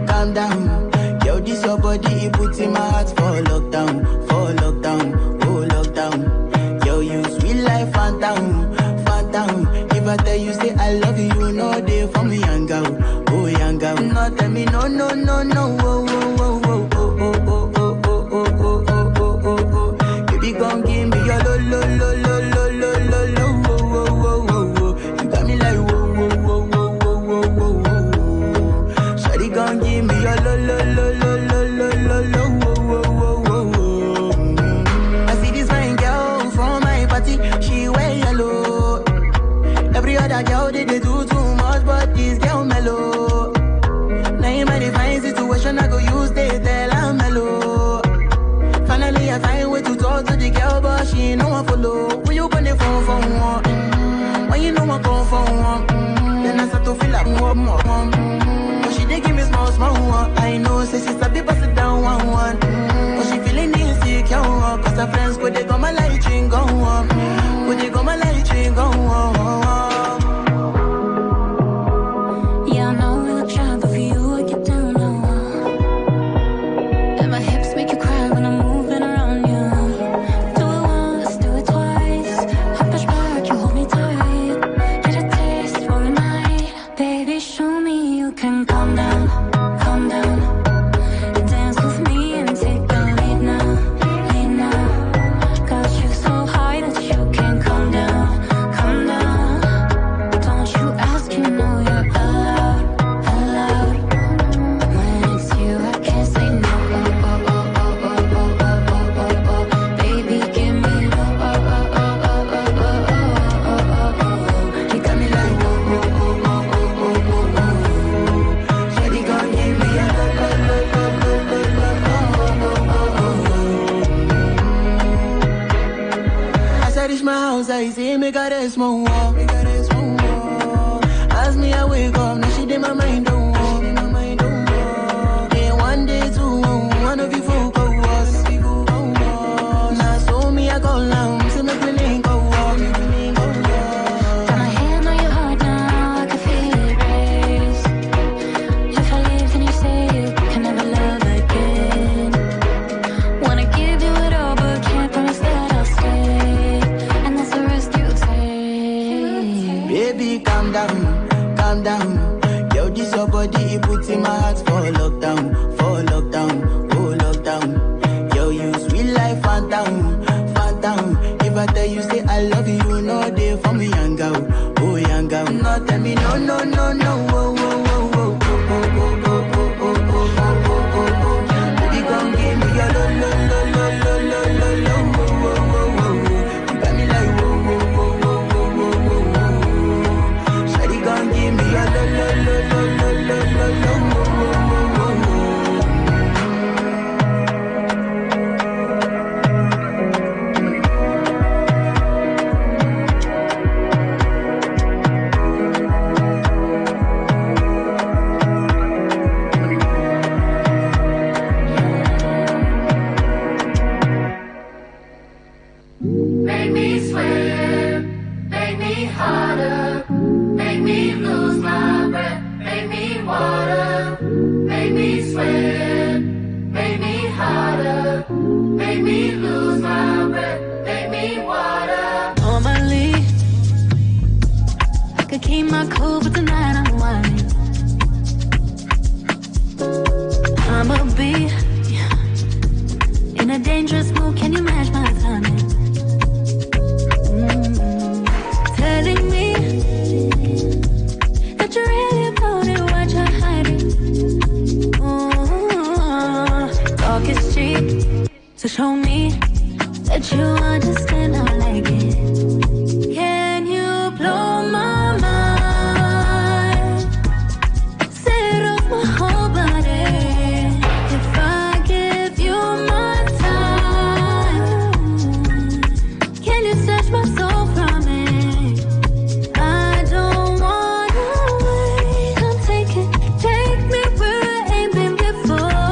Calm down. Yo, this your body, it puts in my heart for lockdown, oh lockdown. Yo, you sweet life, phantom. If I tell you say I love you, you know they for me, young girl, oh young girl. No, tell me no, oh. Baby, come give me your lo. You got me like gon' give me your lo. I see this fine girl from my party, she wear yellow. Every other girl they do too much, but this girl mellow. Now in my divine situation, I go use they tell I'm mellow. Finally I find way to talk to the girl, but she ain't no one follow. When you gonna phone for one? When you know I come for one? Then I start to feel like more. They give me small one. I know, say she's a bit sit down one. But she feeling insecure, cause her friends go they go my light ring go on. Go they go my light ring go on. Yeah, I know we look shy, but for you I get down low. And my hips make you cry when I'm moving around you. Do it once, do it twice. I push back, you hold me tight. Get a taste for a night. Baby, show me you can calm down. Dance with me and take the lead now. Got you so high that you can't come down. Don't you ask, you know you're allowed. When it's you, I can't say no. Baby, give me you got me like say make her rest more. As me I wake up, now she did my mind don't walk. Day one, day two, one of you focus. Now so me I call now, say make me link go walk. Got my hand on your heart now, I can feel it race. If I leave, then you say you can never love again. Wanna give you it all, but can't promise that I'll stay. And that's the risk you take. Baby, calm down, calm down. Yo, this your body, it puts in my heart for lockdown, oh lockdown. Yo, you sweet life, phantom, phantom. If I tell you say I love you, you know they for me, young girl, oh young girl. No, tell me no, no, no, no, oh, oh, oh, oh, oh, oh, oh, oh, oh, oh, oh, oh, oh. Baby, come give me your lo, lo, lo, lo, lo, lo, lo, lo, oh, oh, oh, oh, oh. You got me like whoa, whoa, whoa, whoa, whoa, whoa, whoa, whoa. Shawty, come give me your lo, lo, lo, lo, lo, lo, lo, lo, oh, oh, oh, oh, oh. Make me sweat, make me harder, make me lose my breath, make me water, make me sweat, make me harder, make me lose my breath, make me water. Normally, I could keep my cool, but tonight I'm whining. I'ma be in a dangerous mood, can you match my timing? Telling me that you really about it, what you're hiding. Talk is cheap, so show me that you understand I like it. Can you blow my mind? Set off my whole body. If I give you my time, can you touch my soul from it? I don't wanna wait. Come take me where I ain't been before.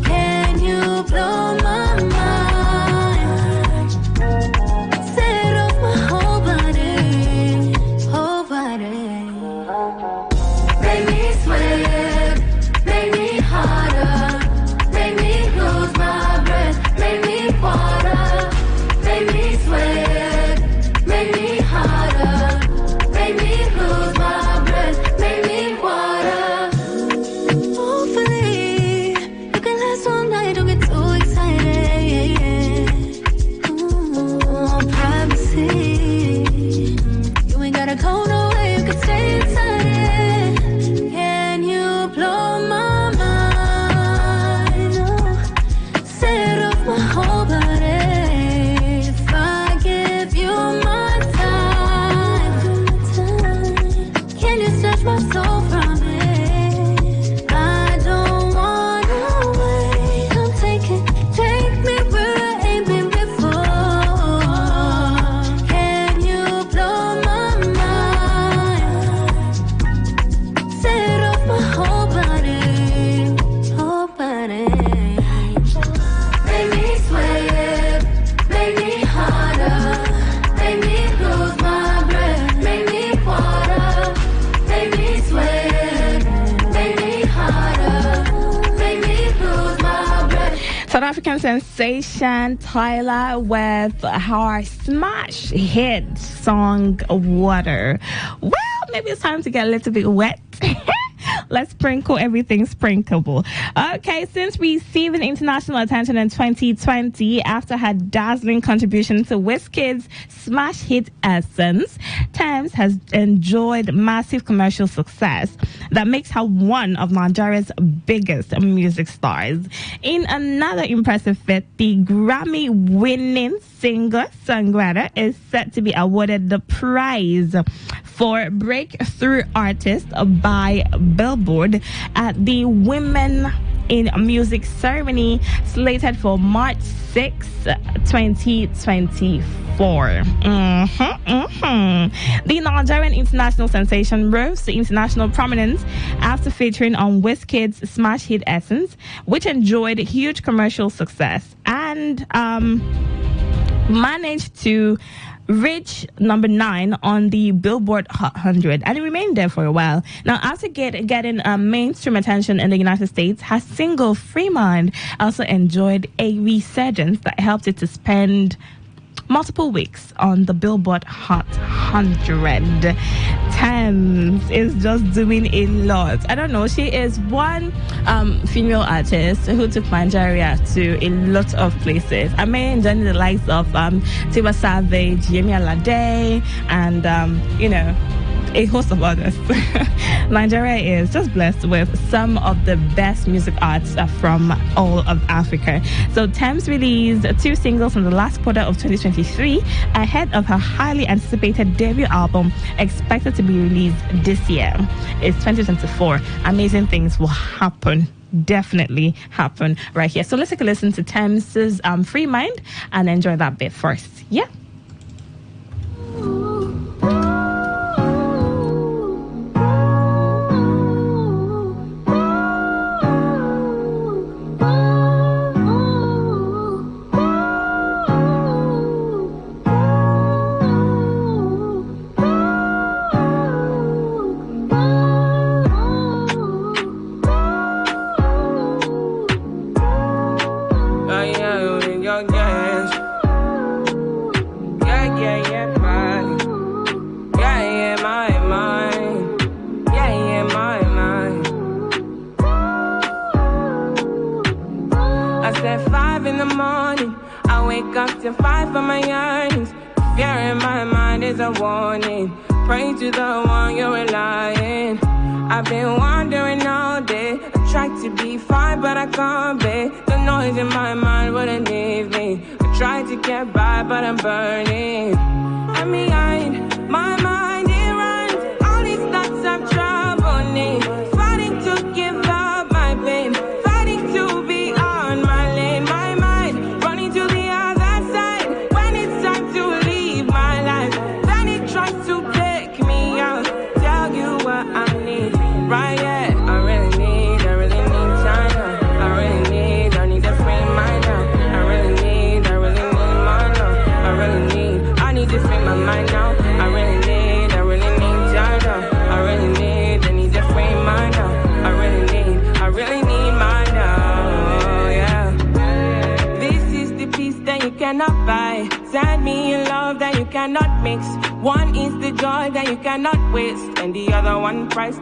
Can you blow my mind? Set off my whole body, whole body. Make me sweat, make me harder, make me lose my breath, make me water, make me sweat, make me harder, make me lose my breath, make me water. Hopefully, you can last all night, don't get too excited. Privacy, you ain't gotta go nowhere, you can stay inside it. Can you blow my mind? Set off my whole body. If I give you my time, can you touch my soul from it? I don't wanna wait. Come take me where I ain't been before. Can you blow my mind? Set off my whole body, whole body. Make me sweat, make me harder, make me lose my breath, make me water, make me sweat, make me harder, make me lose my breath. South African sensation Tyler with her smash hit song Water. Well, maybe it's time to get a little bit wet. Let's sprinkle everything sprinkable. Okay, since receiving international attention in 2020 after her dazzling contribution to Wizkid's smash hit Essence, Tems has enjoyed massive commercial success that makes her one of Nigeria's biggest music stars. In another impressive feat, the Grammy-winning singer-songwriter is set to be awarded the prize for Breakthrough Artist by Billboard at the Women in music ceremony slated for March 6, 2024. The Nigerian international sensation rose to international prominence after featuring on Wizkid's smash hit Essence, which enjoyed huge commercial success and managed to reach number 9 on the Billboard Hot 100, and it remained there for a while. Now, after getting mainstream attention in the United States, her single Free Mind also enjoyed a resurgence that helped it to spend multiple weeks on the Billboard Hot 100. Thames is just doing a lot. I don't know. She is one female artist who took Nigeria to a lot of places. I mean, joining the likes of Tiwa Savage, Yemi Alade, and a host of others. Nigeria is just blessed with some of the best music arts from all of Africa. So Thames released 2 singles in the last quarter of 2023 ahead of her highly anticipated debut album expected to be released this year. It's 2024. Amazing things will happen. Definitely happen right here. So let's take a listen to Thames's Free Mind and enjoy that bit first. Yeah.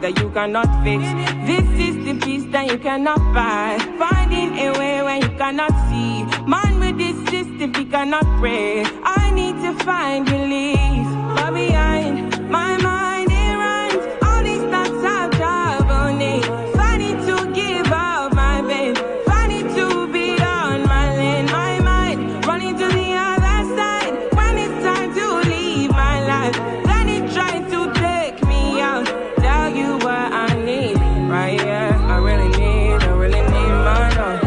That you cannot fix. This is the peace that you cannot buy. Finding a way when you cannot see. Man with this system, he cannot pray. I need to find relief. But behind my mind, it runs. All these thoughts have trouble me. Fighting to give up my pain. Fighting to be on my lane. My mind running to the other side. When it's time to leave my life, then it tries to take me out. You what I need, right? Yeah, I really need my love.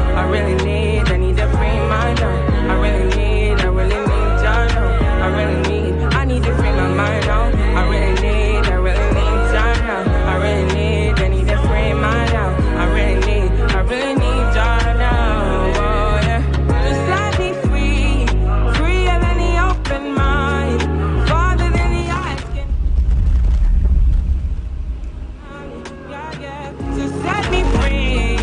I need a free mind. I really need your love. I need to free my mind now. I really need time now. I need a free mind now. I really need your love. Oh yeah, just let me free, freer than the open mind, farther than the eyes can. Set me free.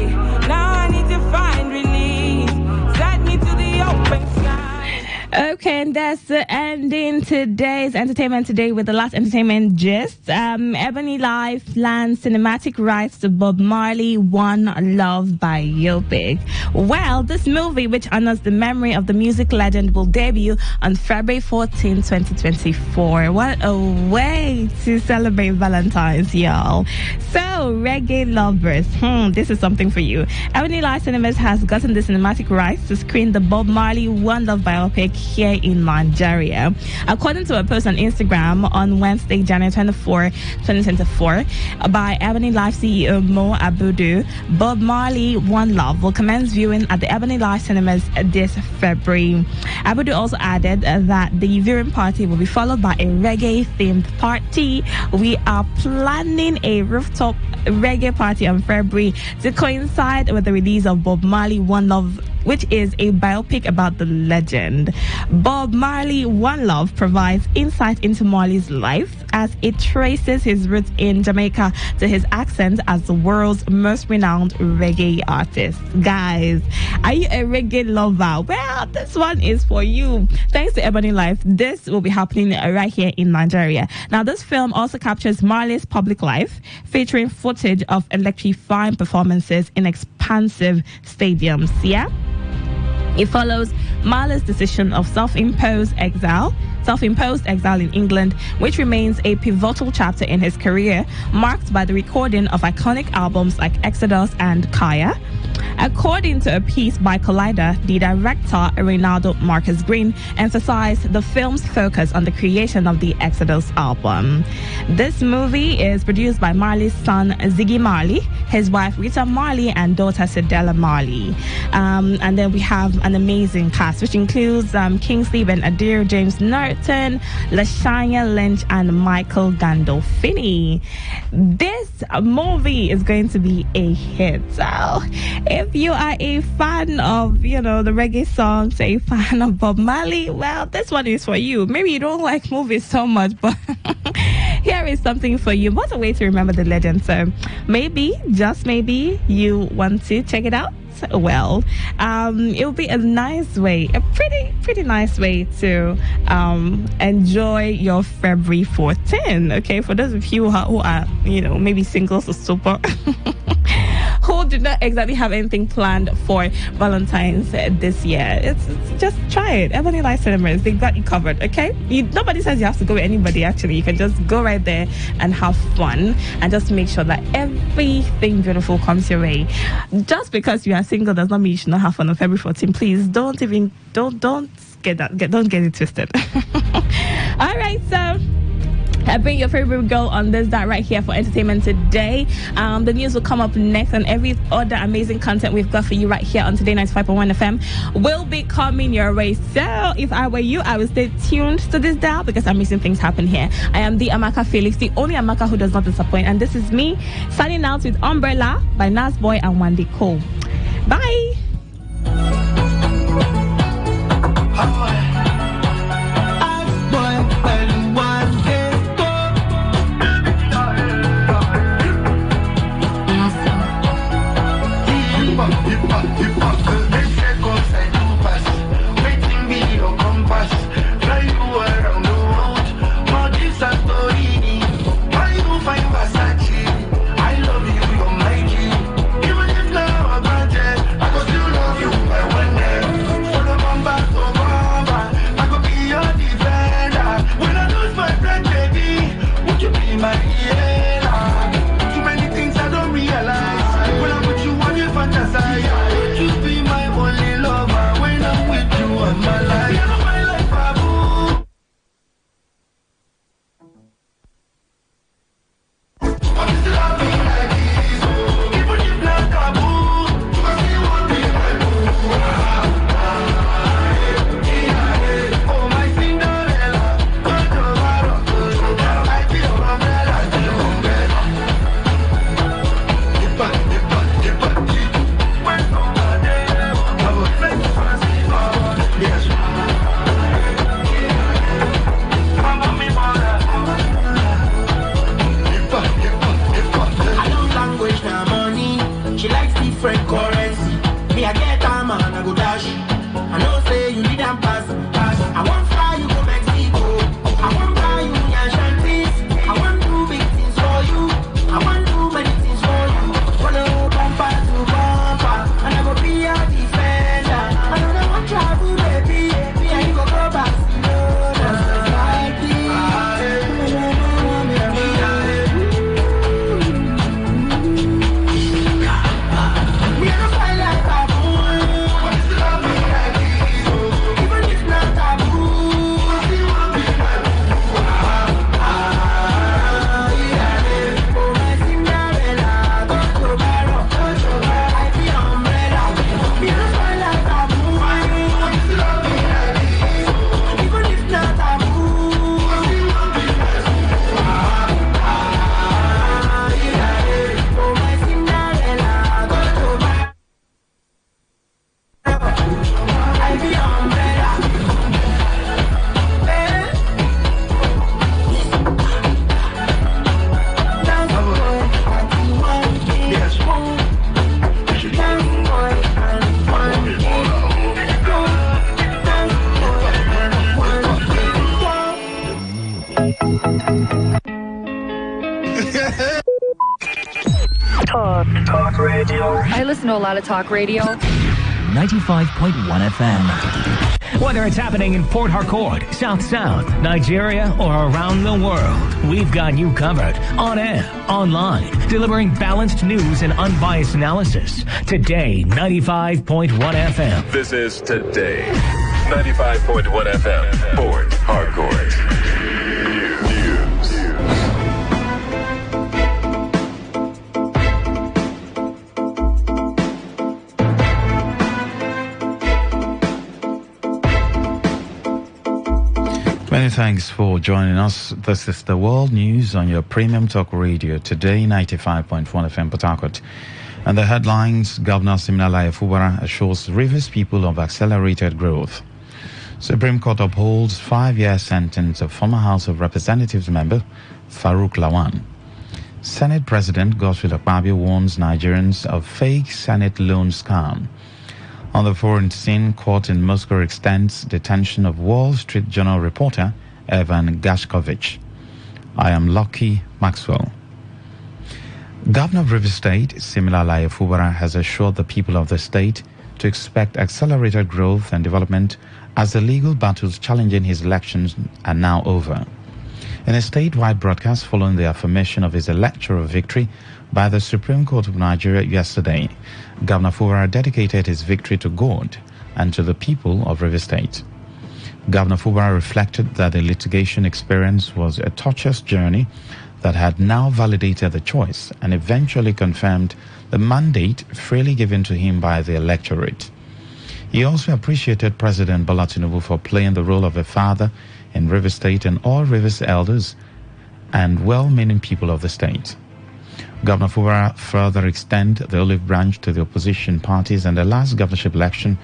Now I need to find release. Set me to the open sky. Okay, and that's ending today's Entertainment Today with the last entertainment gist. Ebony Life lands cinematic rights to Bob Marley One Love biopic. Well, this movie, which honors the memory of the music legend, will debut on February 14, 2024. What a way to celebrate Valentine's, y'all. So, reggae lovers, this is something for you. Ebony Life Cinemas has gotten the cinematic rights to screen the Bob Marley One Love biopic here in in Nigeria. According to a post on Instagram on Wednesday, January 24, 2024, by Ebony Life CEO Mo Abudu, Bob Marley One Love will commence viewing at the Ebony Life cinemas this February. Abudu also added that the viewing party will be followed by a reggae-themed party. We are planning a rooftop reggae party on February to coincide with the release of Bob Marley One Love, which is a biopic about the legend. Bob Marley One Love provides insight into Marley's life as it traces his roots in Jamaica to his accent as the world's most renowned reggae artist. Guys, are you a reggae lover? Well, this one is for you. Thanks to Ebony Life, this will be happening right here in Nigeria. Now, this film also captures Marley's public life, featuring footage of electrifying performances in expansive stadiums. Yeah? It follows Marley's decision of self-imposed exile in England, which remains a pivotal chapter in his career, marked by the recording of iconic albums like Exodus and Kaya. According to a piece by Collider, the director, Reynaldo Marcus Green, emphasized the film's focus on the creation of the Exodus album. This movie is produced by Marley's son, Ziggy Marley, his wife, Rita Marley, and daughter, Cedella Marley. And then we have an amazing cast, which includes Kingsley Ben-Adir, James Norton, Lashanya Lynch, and Michael Gandolfini. This movie is going to be a hit. So, if you are a fan of, the reggae songs, a fan of Bob Marley, well, this one is for you. Maybe you don't like movies so much, but here is something for you. What a way to remember the legend. So maybe, just maybe, you want to check it out. Well, it will be a nice way, a pretty nice way to enjoy your February 14. Okay, for those of you who are maybe singles or super who do not exactly have anything planned for Valentine's this year, it's just try it. Ebony Life Cinemas, they got you covered. Okay, nobody says you have to go with anybody. Actually, you can just go right there and have fun, and just make sure that everything beautiful comes your way. Just because you are single does not mean you should not have fun on February 14. Please don't get it twisted. All right, so I bring your favorite girl on that right here for entertainment today. The news will come up next, and every other amazing content we've got for you right here on Today 95.1 FM will be coming your way. So if I were you, I would stay tuned to this dial because amazing things happen here. I am the Amaka Felix, the only Amaka who does not disappoint, and this is me signing out with Umbrella by Nas Boy and Wandy Cole. Bye. We are Talk radio. I listen to a lot of talk radio. 95.1 FM. Whether it's happening in Port Harcourt, South, Nigeria, or around the world, we've got you covered. On air, online, delivering balanced news and unbiased analysis. Today, 95.1 FM. This is Today. 95.1 FM. Port Harcourt. Many thanks for joining us. This is the World News on your Premium Talk Radio, Today 95.1 FM Port Harcourt. And the headlines: Governor Siminalayi Fubara assures Rivers people of accelerated growth. Supreme Court upholds 5-year sentence of former House of Representatives member Farouk Lawan. Senate President Godswill Akpabio warns Nigerians of fake Senate loan scam. On the foreign scene, court in Moscow extends detention of Wall Street Journal reporter Evan Gashkovich. I am Lucky Maxwell. Governor of Rivers State, Siminalayi Fubara, has assured the people of the state to expect accelerated growth and development as the legal battles challenging his elections are now over. In a statewide broadcast following the affirmation of his electoral victory by the Supreme Court of Nigeria yesterday, Governor Fubara dedicated his victory to God and to the people of Rivers State. Governor Fubara reflected that the litigation experience was a tortuous journey that had now validated the choice and eventually confirmed the mandate freely given to him by the electorate. He also appreciated President Bola Tinubu for playing the role of a father in Rivers State and all Rivers elders and well-meaning people of the state. Governor Fubara further extended the olive branch to the opposition parties in the last governorship election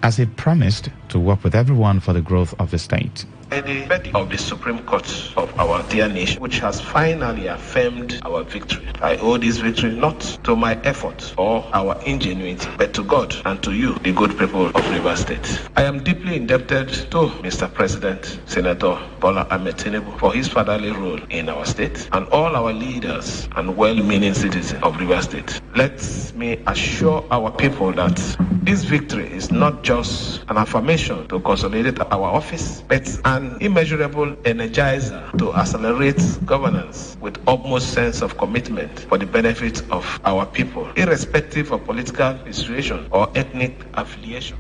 as he promised to work with everyone for the growth of the state. The verdict of the Supreme Court of our dear nation, which has finally affirmed our victory. I owe this victory not to my effort or our ingenuity, but to God and to you, the good people of Rivers State. I am deeply indebted to Mr. President, Senator Bola Ahmed Tinubu, for his fatherly role in our state and all our leaders and well-meaning citizens of Rivers State. Let me assure our people that this victory is not just an affirmation to consolidate our office, but an immeasurable energizer to accelerate governance with utmost sense of commitment for the benefit of our people, irrespective of political situation or ethnic affiliation.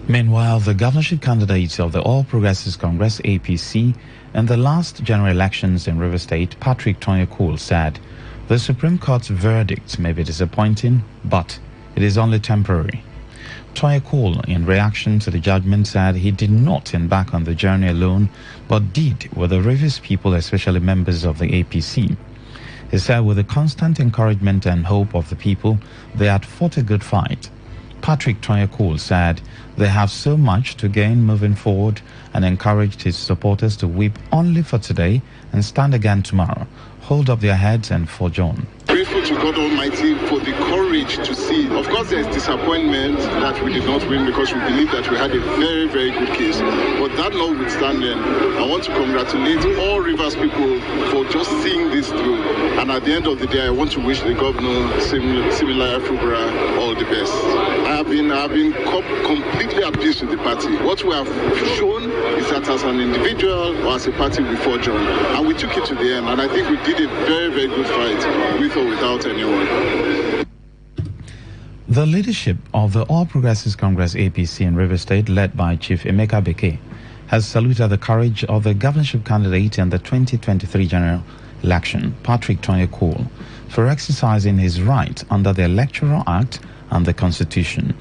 Meanwhile, the governorship candidates of the All Progressives Congress APC in the last general elections in Rivers State, Patrick Toye-Cole, said the Supreme Court's verdict may be disappointing, but it is only temporary. Toye-Cole, in reaction to the judgment, said he did not embark on the journey alone, but did with the Rivers people, especially members of the APC. He said with the constant encouragement and hope of the people, they had fought a good fight. Patrick Toye-Cole said they have so much to gain moving forward and encouraged his supporters to weep only for today and stand again tomorrow, hold up their heads and forge on. Grateful to God Almighty for the courage to see. Of course, there's disappointment that we did not win because we believe that we had a very, very good case. But that notwithstanding, I want to congratulate all Rivers people for just seeing this through. And at the end of the day, I want to wish the governor, Siminalayi Fubara, all the best. I have been completely at peace with the party. What we have shown is that as an individual or as a party, we forged on. And we took it to the end. And I think we did a very, very good fight with or without anyone. The leadership of the All Progressives Congress APC in Rivers State, led by Chief Emeka Beke, has saluted the courage of the governorship candidate in the 2023 general election, Patrick Toye-Cole, for exercising his right under the Electoral Act and the Constitution.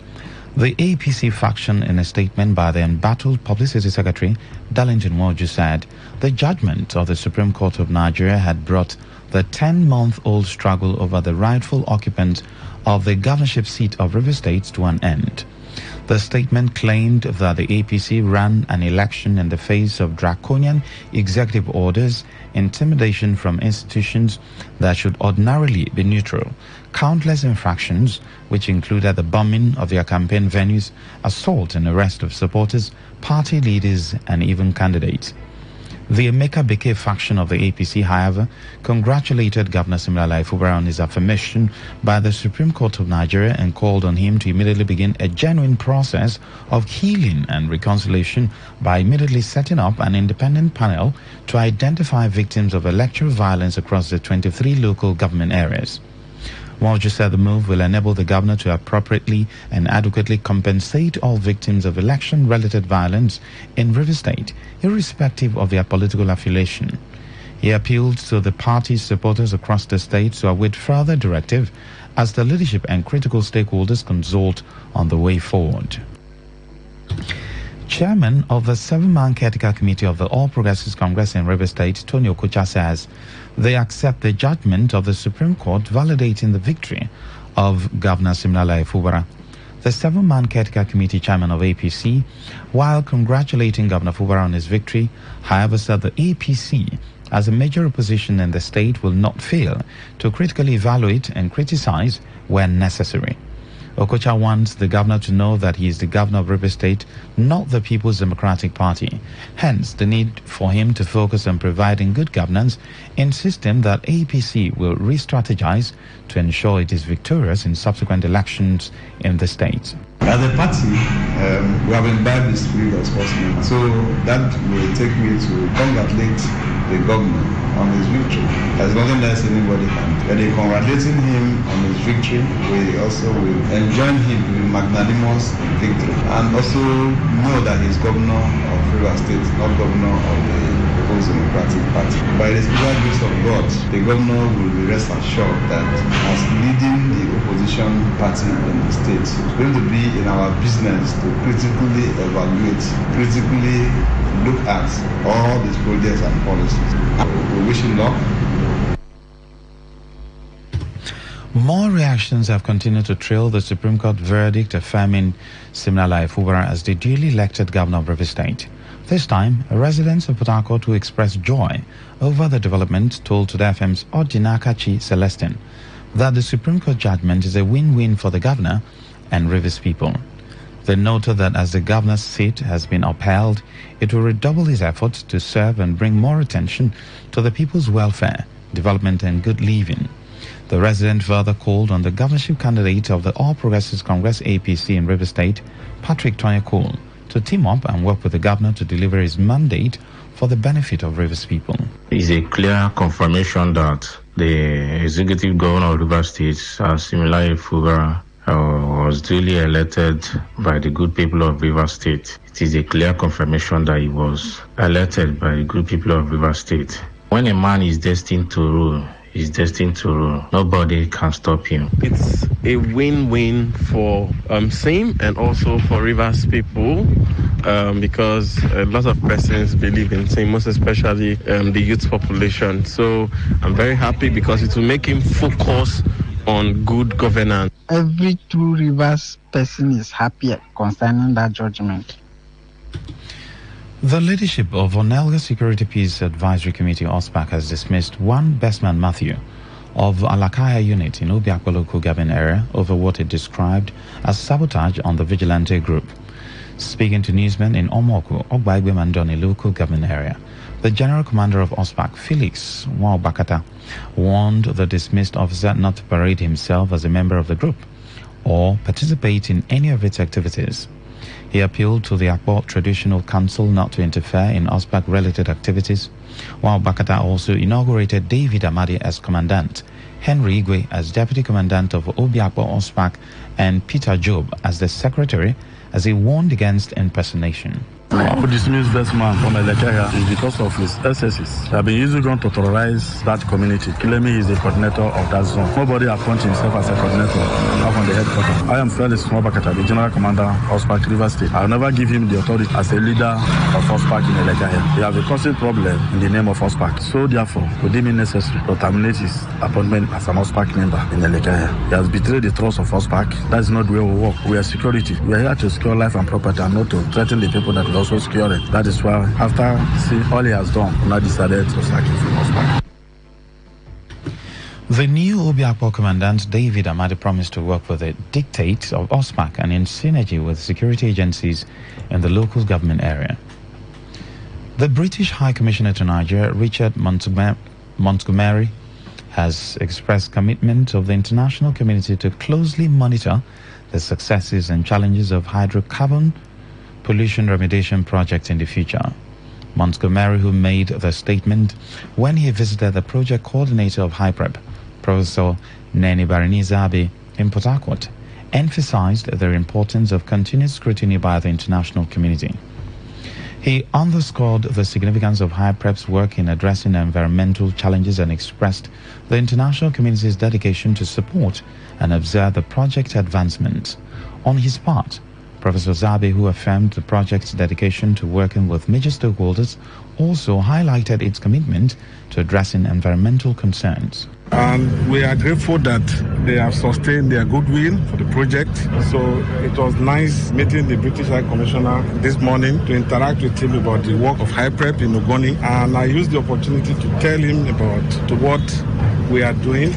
The APC faction, in a statement by the embattled Publicity Secretary, Darlington Woju, said the judgment of the Supreme Court of Nigeria had brought the 10-month-old struggle over the rightful occupant of the governorship seat of Rivers State to an end. The statement claimed that the APC ran an election in the face of draconian executive orders, intimidation from institutions that should ordinarily be neutral, countless infractions, which included the bombing of their campaign venues, assault and arrest of supporters, party leaders, and even candidates. The Emeka Beke faction of the APC, however, congratulated Governor Siminalayi Fubara on his affirmation by the Supreme Court of Nigeria and called on him to immediately begin a genuine process of healing and reconciliation by immediately setting up an independent panel to identify victims of electoral violence across the 23 local government areas. Mojo said the move will enable the governor to appropriately and adequately compensate all victims of election-related violence in Rivers State, irrespective of their political affiliation. He appealed to the party's supporters across the state to await further directive as the leadership and critical stakeholders consult on the way forward. Chairman of the 7-man caretaker committee of the All Progressives Congress in Rivers State, Tony Okocha, says they accept the judgment of the Supreme Court validating the victory of Governor Siminalayi Fubara. The 7-man caretaker committee chairman of APC, while congratulating Governor Fubara on his victory, however said the APC, as a major opposition in the state, will not fail to critically evaluate and criticize when necessary. Okocha wants the governor to know that he is the governor of Rivers State, not the People's Democratic Party. Hence, the need for him to focus on providing good governance, insisting that APC will re-strategize to ensure it is victorious in subsequent elections in the state. As a party, we have imbibed the spirit of sportsmen. So that will take me to congratulate the governor on his victory. There's nothing else anybody can do. When they're congratulating him on his victory, we also will enjoin him to be magnanimous victory. And also know that he's governor of Rivers State, not governor of the People's Democratic Party. By the special grace of God, the governor will be rest assured that as leading the opposition party in the state, it's going to be in our business to critically evaluate, critically look at all these projects and policies. We wish him luck. More reactions have continued to trail the Supreme Court verdict affirming Siminalayi Fubara as the duly elected governor of Rivers State. This time, residents of Port Harcourt who expressed joy over the development told Today FM's Odinakachi Celestine that the Supreme Court judgment is a win-win for the governor and Rivers people. They noted that as the governor's seat has been upheld, it will redouble his efforts to serve and bring more attention to the people's welfare, development and good living. The resident further called on the governorship candidate of the All Progressives Congress APC in Rivers State, Patrick Tonyakol, to team up and work with the governor to deliver his mandate for the benefit of Rivers people. It's a clear confirmation that the executive governor of Rivers State, Siminalayi Fubara, was duly elected by the good people of Rivers State. It is a clear confirmation that he was elected by the good people of Rivers State. When a man is destined to rule, he's destined to rule. Nobody can stop him. It's a win-win for SIM and also for Rivers people because a lot of persons believe in SIM, most especially the youth population. So I'm very happy because it will make him focus on good governance. Every true Rivers person is happy concerning that judgment. The leadership of Onelga Security Peace Advisory Committee, OSPAC, has dismissed one Bestman Matthew of Alakaya unit in Obiakwa local government area over what it described as sabotage on the vigilante group. Speaking to newsmen in Omoko, Ogbaigbe Mandoni local government area, the General Commander of OSPAC, Felix Waubakata, warned the dismissed officer not to parade himself as a member of the group or participate in any of its activities. He appealed to the Akpo Traditional Council not to interfere in OSPAC-related activities, while Bakata also inaugurated David Amadi as Commandant, Henry Igwe as Deputy Commandant of Obiakpo OSPAC, and Peter Job as the Secretary, as he warned against impersonation. Who dismissed Bestman from Elekaya is because of his excesses. They have been using gun to terrorize that community. Kilemi is the coordinator of that zone. Nobody appointed himself as a coordinator up on the headquarters. I am Felix Mwabakata, the General Commander of OSPAC Rivers State. I will never give him the authority as a leader of OSPAC in Elekaya. They have a constant problem in the name of OSPAC. So therefore, we deem it necessary to terminate his appointment as an OSPAC member in Elekaya. He has betrayed the trust of OSPAC. That is not the way we work. We are security. We are here to secure life and property and not to threaten the people that also secure it. That is why, after seeing all he has done, we now decided to sack him from OSPAC. The new Obiakpo Commandant David Amadi promised to work with the dictates of OSPAC and in synergy with security agencies in the local government area. The British High Commissioner to Nigeria, Richard Montgomery, has expressed commitment of the international community to closely monitor the successes and challenges of hydrocarbon pollution remediation projects in the future. Montgomery, who made the statement when he visited the project coordinator of HYPREP, Professor Neni Barinizabe, in Port Harcourt, emphasized the importance of continued scrutiny by the international community. He underscored the significance of HYPREP's work in addressing environmental challenges and expressed the international community's dedication to support and observe the project advancement. On his part, Professor Zabe, who affirmed the project's dedication to working with major stakeholders, also highlighted its commitment to addressing environmental concerns. And we are grateful that they have sustained their goodwill for the project. So it was nice meeting the British High Commissioner this morning to interact with him about the work of HYPREP in Ogoni. And I used the opportunity to tell him about what we are doing,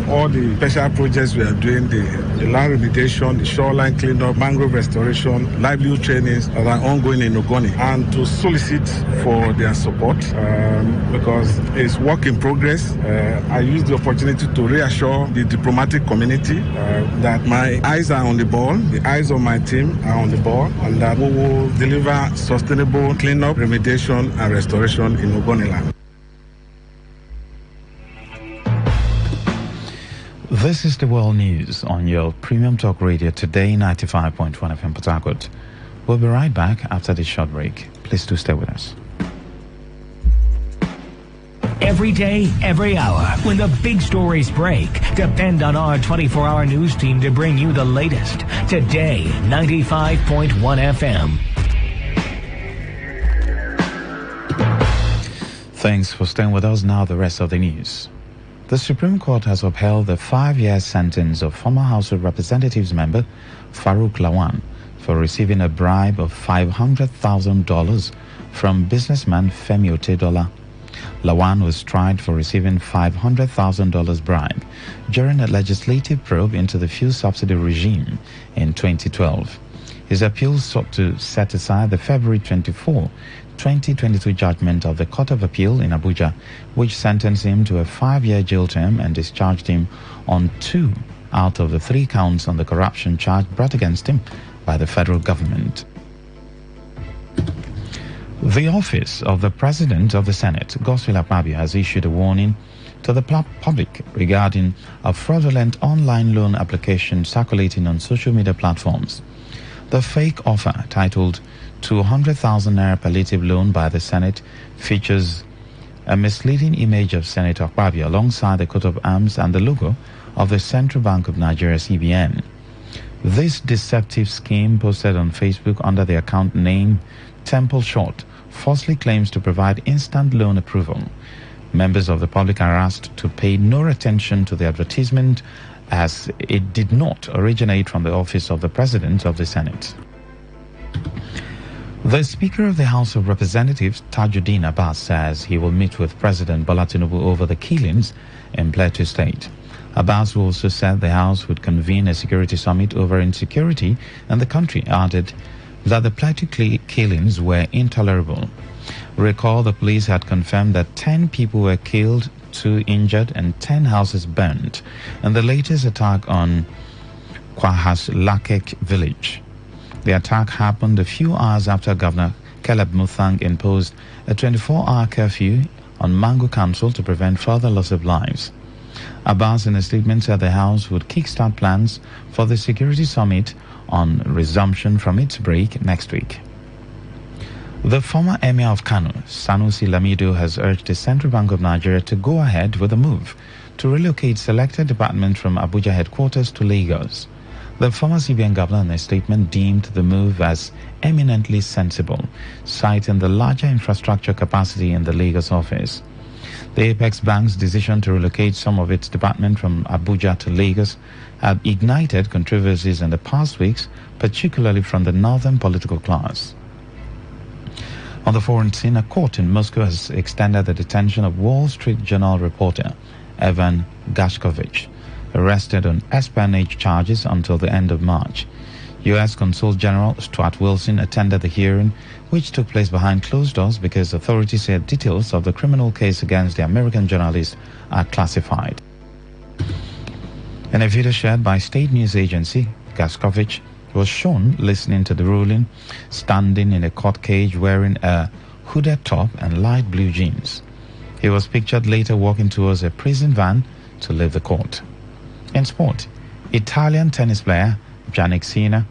all the special projects we are doing, the land remediation, the shoreline cleanup, mangrove restoration, livelihood trainings that are ongoing in Ogoni, and to solicit for their support because it's work in progress. I used the opportunity to reassure the diplomatic community that my eyes are on the ball, the eyes of my team are on the ball, and that we will deliver sustainable cleanup, remediation, and restoration in Ogoniland. This is the World News on your Premium Talk Radio today, 95.1 FM Port Harcourt. We'll be right back after this short break. Please do stay with us. Every day, every hour, when the big stories break, depend on our 24-hour news team to bring you the latest. Today, 95.1 FM. Thanks for staying with us. Now the rest of the news. The Supreme Court has upheld the 5-year sentence of former House of Representatives member Farouk Lawan for receiving a bribe of $500,000 from businessman Femi Otedola. Lawan was tried for receiving $500,000 bribe during a legislative probe into the fuel subsidy regime in 2012. His appeal sought to set aside the February 24, 2022 judgment of the Court of Appeal in Abuja, which sentenced him to a 5-year jail term and discharged him on 2 out of the 3 counts on the corruption charge brought against him by the federal government. The Office of the President of the Senate, Godswill Akpabio, has issued a warning to the public regarding a fraudulent online loan application circulating on social media platforms. The fake offer, titled 200,000 Naira palliative loan by the Senate, features a misleading image of Senator Akpabio alongside the coat of arms and the logo of the Central Bank of Nigeria, CBN. This deceptive scheme, posted on Facebook under the account name Temple Short, falsely claims to provide instant loan approval. Members of the public are asked to pay no attention to the advertisement, as it did not originate from the Office of the President of the Senate. The Speaker of the House of Representatives, Tajuddin Abbas, says he will meet with President Bola Tinubu over the killings in Plateau State. Abbas also said the House would convene a security summit over insecurity, and the country added that the Plateau killings were intolerable. Recall the police had confirmed that 10 people were killed, 2 injured, and 10 houses burned in the latest attack on Kwahas Lakek village. The attack happened a few hours after Governor Caleb Muthang imposed a 24-hour curfew on Mango Council to prevent further loss of lives. Abbas, in a statement, said the House would kickstart plans for the security summit on resumption from its break next week. The former Emir of Kano, Sanusi Lamido, has urged the Central Bank of Nigeria to go ahead with the move to relocate selected departments from Abuja headquarters to Lagos. The former CBN governor, in a statement, deemed the move as eminently sensible, citing the larger infrastructure capacity in the Lagos office. The Apex Bank's decision to relocate some of its department from Abuja to Lagos had ignited controversies in the past weeks, particularly from the northern political class. On the foreign scene, a court in Moscow has extended the detention of Wall Street Journal reporter Evan Gashkovich, arrested on espionage charges until the end of March. U.S. Consul General Stuart Wilson attended the hearing, which took place behind closed doors because authorities said details of the criminal case against the American journalist are classified. In a video shared by state news agency, Gaskovich was shown listening to the ruling, standing in a court cage wearing a hooded top and light blue jeans. He was pictured later walking towards a prison van to leave the court. In sport, Italian tennis player Jannik Sinner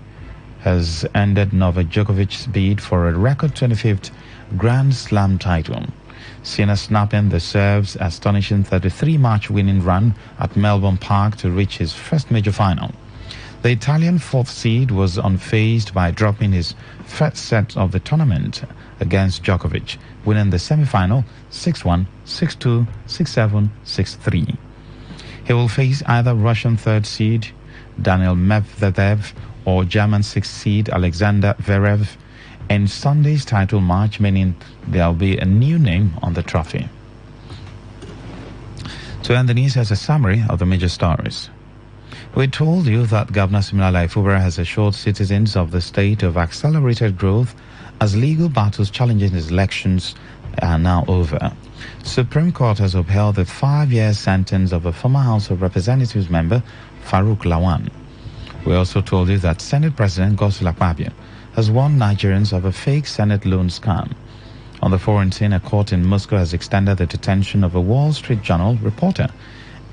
has ended Novak Djokovic's bid for a record 25th Grand Slam title. Sinner snapping the Serb's astonishing 33-match winning run at Melbourne Park to reach his first major final. The Italian fourth seed was unfazed by dropping his first set of the tournament against Djokovic, winning the semi-final 6-1, 6-2, 6-7, 6-3. He will face either Russian third seed Daniil Medvedev or German sixth seed Alexander Zverev in Sunday's title match, meaning there will be a new name on the trophy. To end the news, as a summary of the major stories. We told you that Governor Siminalayi Fubara has assured citizens of the state of accelerated growth as legal battles challenging his elections are now over. Supreme Court has upheld the 5-year sentence of a former House of Representatives member, Farouk Lawan. We also told you that Senate President Godswill Akpabio has warned Nigerians of a fake Senate loan scam. On the foreign scene, a court in Moscow has extended the detention of a Wall Street Journal reporter,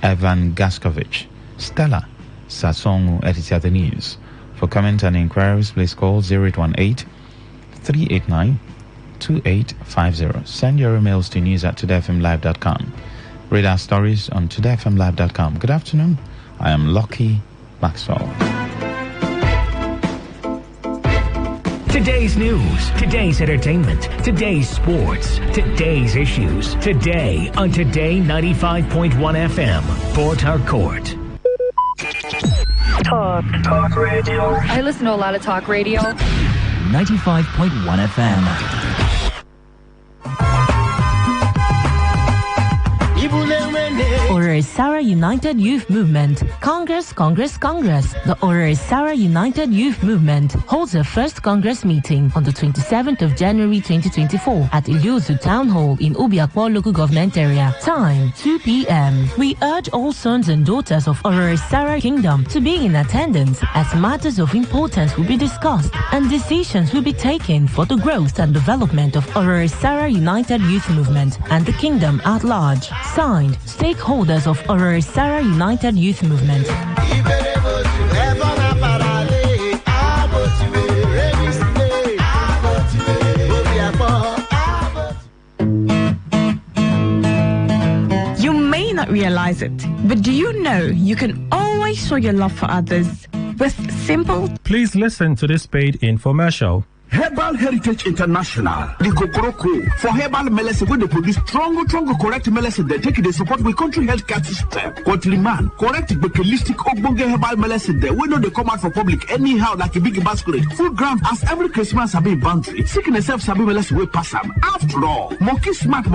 Evan Gaskovich. Stella Sasongu edited the news. For comment and inquiries, please call 0818-389-2850. Send your emails to news@todayfmlive.com. Read our stories on todayfmlive.com. Good afternoon. I am Lucky Maxwell. Today's news, today's entertainment, today's sports, today's issues. Today on Today 95.1 FM, Port Harcourt. Talk radio. I listen to a lot of talk radio. 95.1 FM. Orisara United Youth Movement. Congress. The Orisara United Youth Movement holds their first Congress meeting on the 27th of January 2024 at Iliozu Town Hall in Obiakwa Local Government Area. Time 2 p.m. We urge all sons and daughters of Orisara Kingdom to be in attendance as matters of importance will be discussed and decisions will be taken for the growth and development of Orisara United Youth Movement and the Kingdom at large. Signed, stakeholders of Orisara United Youth Movement. You may not realize it, but do you know you can always show your love for others with simple... Please listen to this paid infomercial. Herbal Heritage International, the Kokoroko, for herbal medicine, when they produce strong, correct medicine, they take it, they support with country health care system. Country man, correct, but holistic, ogbonge herbal medicine, they we know they come out for public anyhow, like a big basket. Full ground, as every Christmas, have been boundary. Sickness self, sabi medicine, we pass them. After all, monkey smart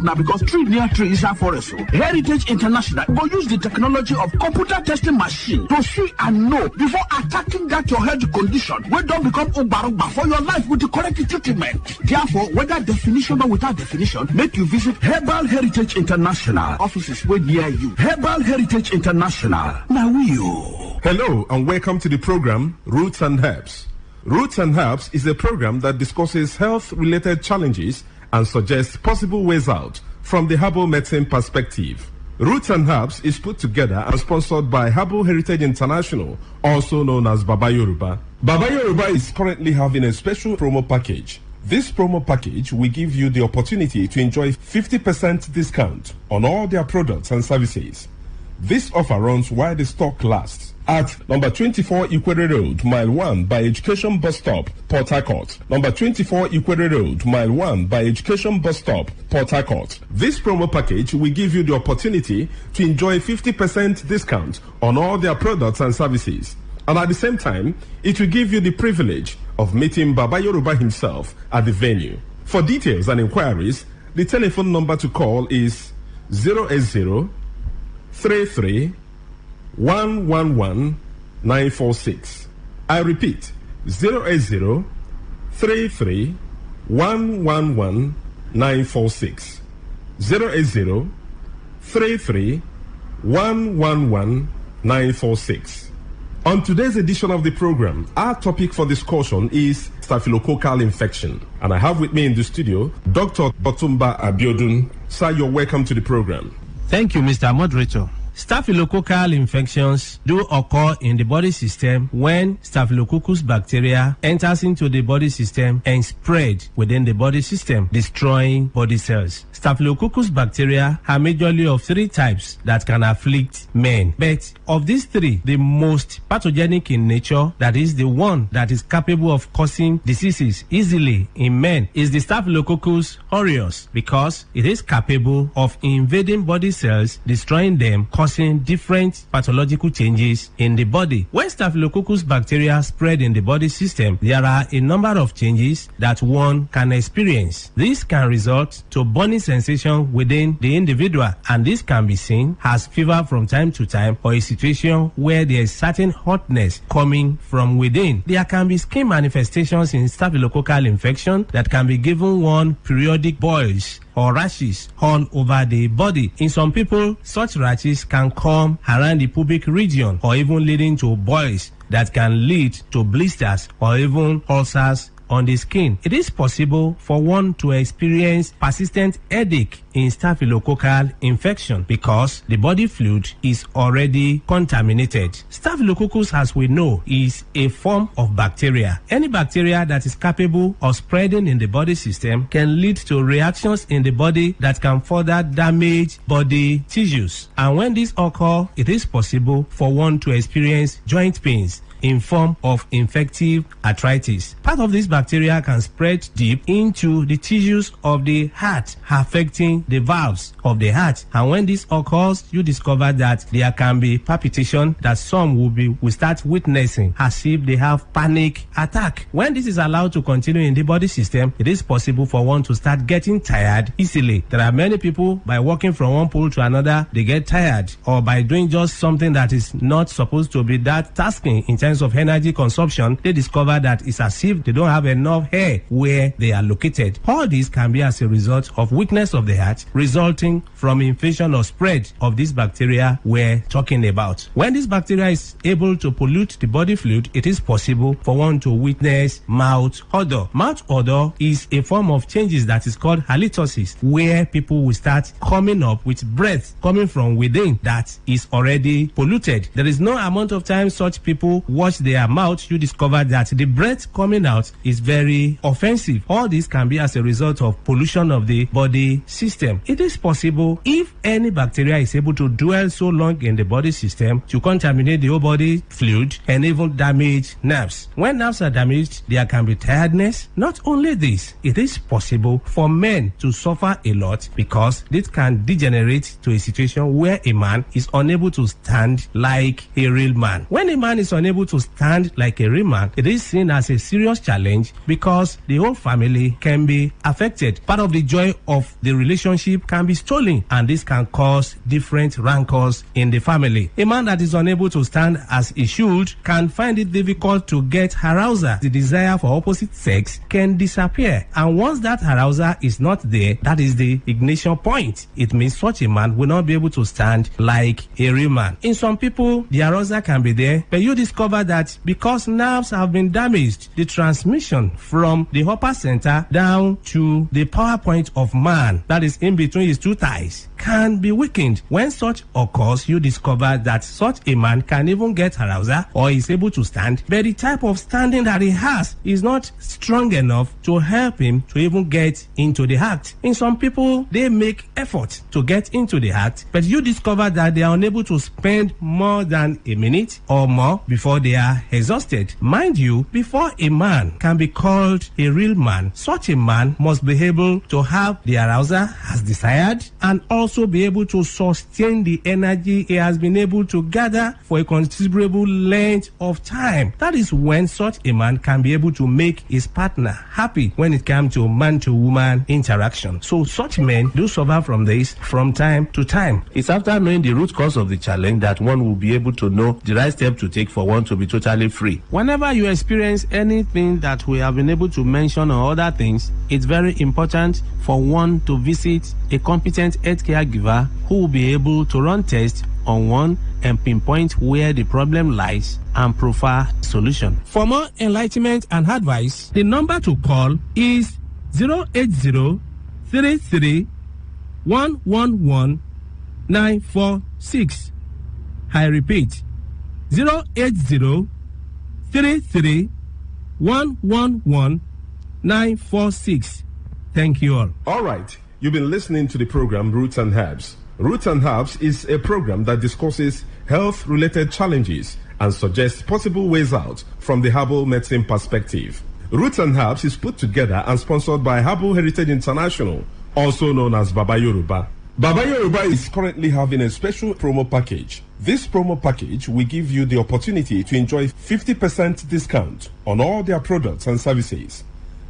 now, because tree near tree is our forest. Heritage International will use the technology of computer testing machine to see and know before attacking that your health condition, we don't become ubarugba for your life with the correct treatment. Therefore, whether definition or without definition, make you visit Herbal Heritage International offices where near you. Herbal Heritage International. Now you. Hello and welcome to the program Roots and Herbs. Roots and Herbs is a program that discusses health-related challenges and suggests possible ways out from the herbal medicine perspective. Roots and Herbs is put together and sponsored by Herbal Heritage International, also known as Baba Yoruba. Baba Yoruba is currently having a special promo package. This promo package will give you the opportunity to enjoy 50% discount on all their products and services. This offer runs while the stock lasts at number 24 Ikwere Road, Mile 1 by Education Bus Stop, Port Harcourt. Number 24 Ikwere Road, Mile 1 by Education Bus Stop, Port Harcourt. This promo package will give you the opportunity to enjoy 50% discount on all their products and services. And at the same time, it will give you the privilege of meeting Baba Yoruba himself at the venue. For details and inquiries, the telephone number to call is 080 33 111 946. I repeat, 080 33 111 946. 080 33 111 946. On today's edition of the program, our topic for discussion is staphylococcal infection. And I have with me in the studio Dr. Otumba Abiodun. Sir, you're welcome to the program. Thank you, Mr. Moderator. Staphylococcal infections do occur in the body system when Staphylococcus bacteria enters into the body system and spread within the body system, destroying body cells. Staphylococcus bacteria are majorly of 3 types that can afflict men. But of these 3, the most pathogenic in nature, that is the one that is capable of causing diseases easily in men, is the Staphylococcus aureus, because it is capable of invading body cells, destroying them, causing different pathological changes in the body. When Staphylococcus bacteria spread in the body system, there are a number of changes that one can experience. This can result to burning sensation within the individual, and this can be seen as fever from time to time, or a situation where there is certain hotness coming from within. There can be skin manifestations in staphylococcal infection that can be given one periodic boils or rashes all over the body. In some people, such rashes can come around the pubic region, or even leading to boils that can lead to blisters or even ulcers on the skin. It is possible for one to experience persistent headache in staphylococcal infection because the body fluid is already contaminated. Staphylococcus, as we know, is a form of bacteria. Any bacteria that is capable of spreading in the body system can lead to reactions in the body that can further damage body tissues. And when this occurs, it is possible for one to experience joint pains in form of infective arthritis. Part of this bacteria can spread deep into the tissues of the heart, affecting the valves of the heart. And when this occurs, you discover that there can be palpitation that some will start witnessing as if they have panic attack. When this is allowed to continue in the body system, it is possible for one to start getting tired easily. There are many people, by walking from one pole to another, they get tired, or by doing just something that is not supposed to be that tasking in terms of energy consumption, they discover that it's as if they don't have enough hair where they are located. All this can be as a result of weakness of the heart, resulting from infection or spread of this bacteria we're talking about. When this bacteria is able to pollute the body fluid, it is possible for one to witness mouth odor. Mouth odor is a form of changes that is called halitosis, where people will start coming up with breath coming from within that is already polluted. There is no amount of time such people wash their mouth, you discover that the breath coming out is very offensive. All this can be as a result of pollution of the body system. It is possible, if any bacteria is able to dwell so long in the body system, to contaminate the whole body fluid and even damage nerves. When nerves are damaged, there can be tiredness. Not only this, it is possible for men to suffer a lot because this can degenerate to a situation where a man is unable to stand like a real man. When a man is unable to stand like a real man, it is seen as a serious challenge because the whole family can be affected. Part of the joy of the relationship can be stolen, and this can cause different rancors in the family. A man that is unable to stand as he should can find it difficult to get arousal. The desire for opposite sex can disappear, and once that arousal is not there, that is the ignition point. It means such a man will not be able to stand like a real man. In some people, the arousal can be there, but you discover that because nerves have been damaged, the transmission from the upper center down to the power point of man, that is in between his two thighs, can be weakened. When such occurs, you discover that such a man can even get arousal or is able to stand, but the type of standing that he has is not strong enough to help him to even get into the act. In some people, they make effort to get into the act, but you discover that they are unable to spend more than a minute or more before they are exhausted. Mind you, before a man can be called a real man, such a man must be able to have the arousal as desired and also also be able to sustain the energy he has been able to gather for a considerable length of time. That is when such a man can be able to make his partner happy when it comes to man-to-woman interaction. So such men do suffer from this from time to time. It's after knowing the root cause of the challenge that one will be able to know the right step to take for one to be totally free. Whenever you experience anything that we have been able to mention or other things, it's very important for one to visit a competent health caregiver who will be able to run tests on one and pinpoint where the problem lies and provide solution. For more enlightenment and advice, the number to call is 080-33-111-946. I repeat, 080-33-111-946. Thank you all. All right. You've been listening to the program Roots and Herbs. Roots and Herbs is a program that discusses health-related challenges and suggests possible ways out from the herbal medicine perspective. Roots and Herbs is put together and sponsored by Herbal Heritage International, also known as Baba Yoruba. Baba Yoruba is currently having a special promo package. This promo package will give you the opportunity to enjoy 50% discount on all their products and services.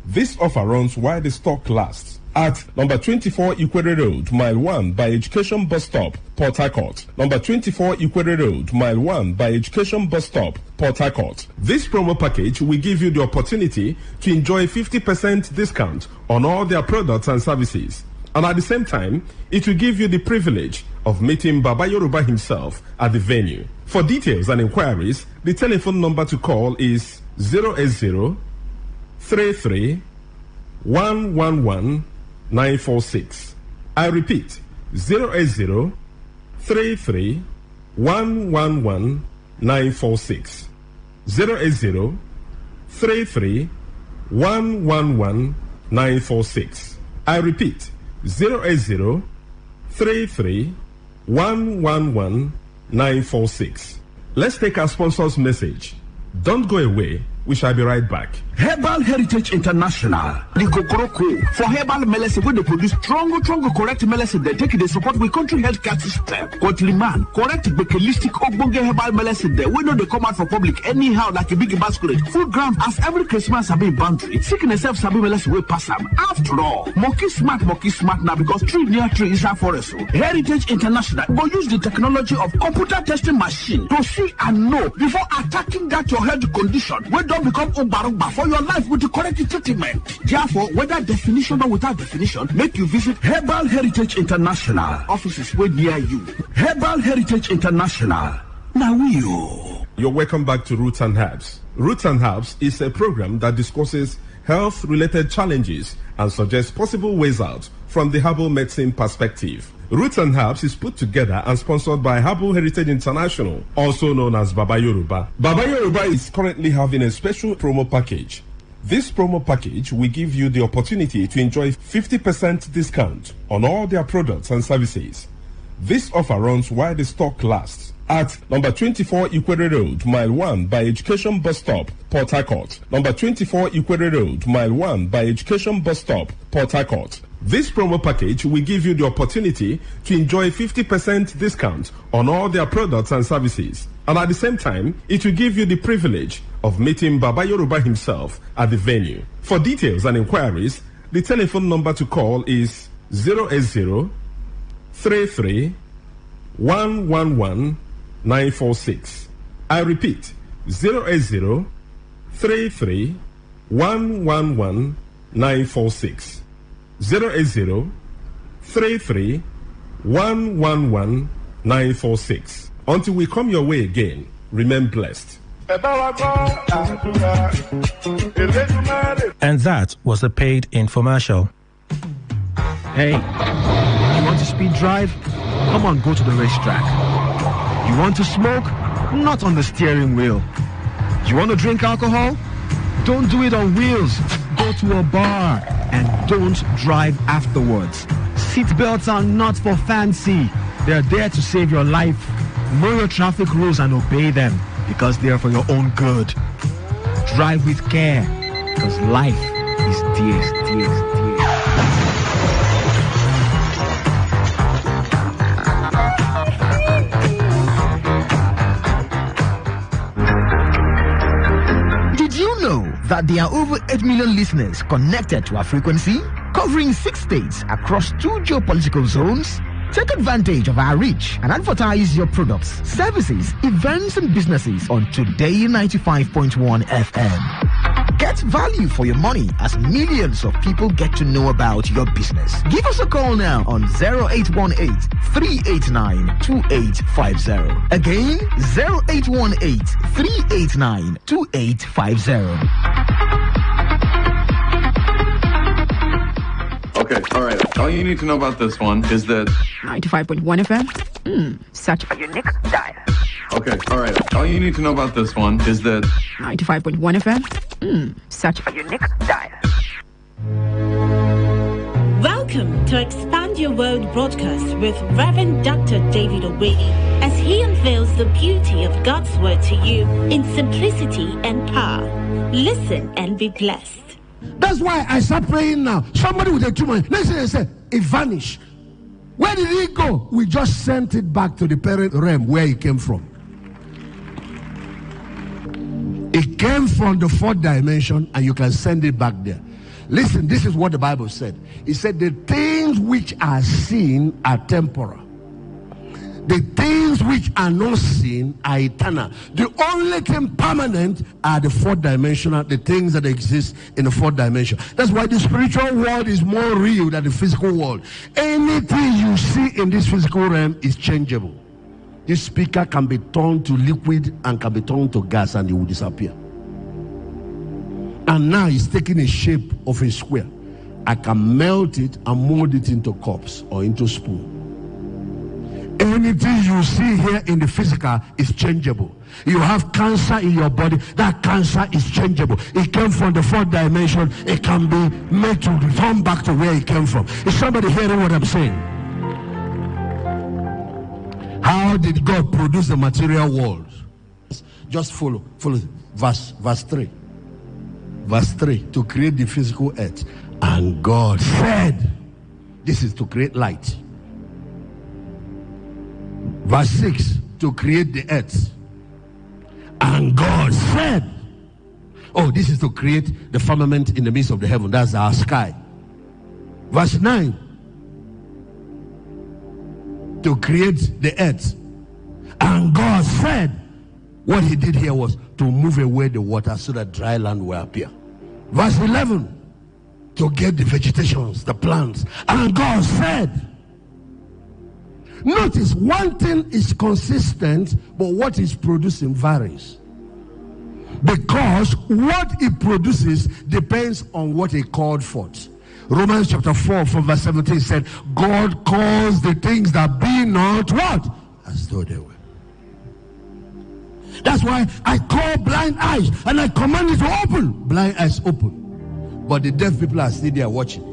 This offer runs while the stock lasts. At number 24 Ikwere Road, Mile 1 by Education Bus Stop, Port Harcourt. Number 24 Ikwere Road, Mile 1 by Education Bus Stop, Port Harcourt. This promo package will give you the opportunity to enjoy 50% discount on all their products and services. And at the same time, it will give you the privilege of meeting Baba Yoruba himself at the venue. For details and inquiries, the telephone number to call is 080 33 111 946. I repeat, 080 33 111 946. 080 33 111 946. I repeat, 080 33 111 946. Let's take our sponsor's message. Don't go away. We shall be right back. Herbal Heritage International, the Kokoroko, for herbal medicine, where they produce strong, correct medicine, they take it, they support with country health care system. Countryman, correct, bekelistic, ogbonge herbal medicine, they we know they come out for public anyhow, like a big basket. Food ground, as every Christmas, have been boundary. Sickness self, sabi medicine, we pass them. After all, monkey smart now, because tree near tree is our forest. Heritage International will use the technology of computer testing machine to see and know before attacking that your health condition. We don't become umbarumba for your life with the correct treatment. Therefore, whether definition or without definition, make you visit Herbal Heritage International. Offices way near you. Herbal Heritage International. Now You're welcome back to Roots and Herbs. Roots and Herbs is a program that discusses health-related challenges and suggests possible ways out from the herbal medicine perspective. Roots and Herbs is put together and sponsored by Herbal Heritage International, also known as Baba Yoruba. Baba Yoruba is currently having a special promo package. This promo package will give you the opportunity to enjoy 50% discount on all their products and services. This offer runs while the stock lasts. At number 24 Ikwere Road, Mile 1 by Education Bus Stop, Port Harcourt. Number 24 Ikwere Road, Mile 1 by Education Bus Stop, Port Harcourt. This promo package will give you the opportunity to enjoy 50% discount on all their products and services. And at the same time, it will give you the privilege of meeting Baba Yoruba himself at the venue. For details and inquiries, the telephone number to call is 080 33 111 946. I repeat, 080 33 111 946. 080 33 111 946. Until we come your way again, remain blessed. And that was a paid infomercial. Hey, you want to speed drive? Come on, go to the racetrack. You want to smoke? Not on the steering wheel. You want to drink alcohol? Don't do it on wheels. Go to a bar and don't drive afterwards. Seatbelts are not for fancy. They're there to save your life. Know your traffic rules and obey them because they're for your own good. Drive with care because life is dear. that there are over 8 million listeners connected to our frequency, covering 6 states across 2 geopolitical zones? Take advantage of our reach and advertise your products, services, events, and businesses on Today95.1 FM. Get value for your money as millions of people get to know about your business. Give us a call now on 0818-389-2850. Again, 0818-389-2850. Okay, all right. All you need to know about this one is that 95.1 FM. Such a unique dial. Okay, all right. All you need to know about this one is that 95.1 FM. Such a unique dial. Welcome to Expand Your World broadcast with Reverend Dr. David Obey as he unveils the beauty of God's word to you in simplicity and power. Listen and be blessed. That's why I start praying now. Somebody with a tumor, let's say it vanished. Where did it go? We just sent it back to the parent realm where it came from. It came from the 4th dimension, and you can send it back there. Listen, this is what the Bible said. It said the things which are seen are temporal. The things which are not seen are eternal. The only thing permanent are the 4th dimensional, the things that exist in the 4th dimension. That's why the spiritual world is more real than the physical world. Anything you see in this physical realm is changeable. This speaker can be turned to liquid and can be turned to gas, and it will disappear. And now it's taking a shape of a square. I can melt it and mold it into cups or into spoon. Anything you see here in the physical is changeable. You have cancer in your body, that cancer is changeable. It came from the 4th dimension. It can be made to return back to where it came from. Is somebody hearing what I'm saying? How did God produce the material world? Just follow verse 3. Verse 3, to create the physical earth. And God said, this is to create light. Verse 6, to create the earth. And God said, oh, this is to create the firmament in the midst of the heaven. That's our sky. Verse 9, to create the earth. And God said, what he did here was to move away the water so that dry land will appear. Verse 11, to get the vegetations, the plants. And God said, notice, one thing is consistent, but what is producing varies. Because what it produces depends on what it called forth. Romans chapter 4 from verse 17 said, God calls the things that be not what? As though they were. That's why I call blind eyes and I command it to open. Blind eyes open. But the deaf people are still there watching.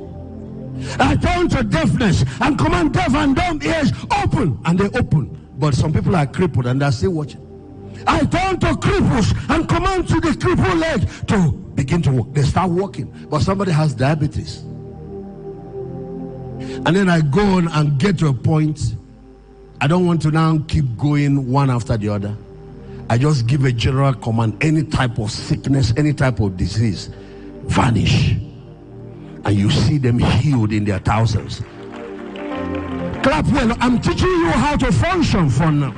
I turn to deafness and command deaf and dumb ears open, and they open. But some people are crippled and they're still watching. I turn to cripples and command to the crippled leg to begin to walk. They start walking, but somebody has diabetes. And then I go on and get to a point. I don't want to now keep going one after the other. I just give a general command. Any type of sickness, any type of disease, vanish. And you see them healed in their thousands. Clap well. I'm teaching you how to function for now.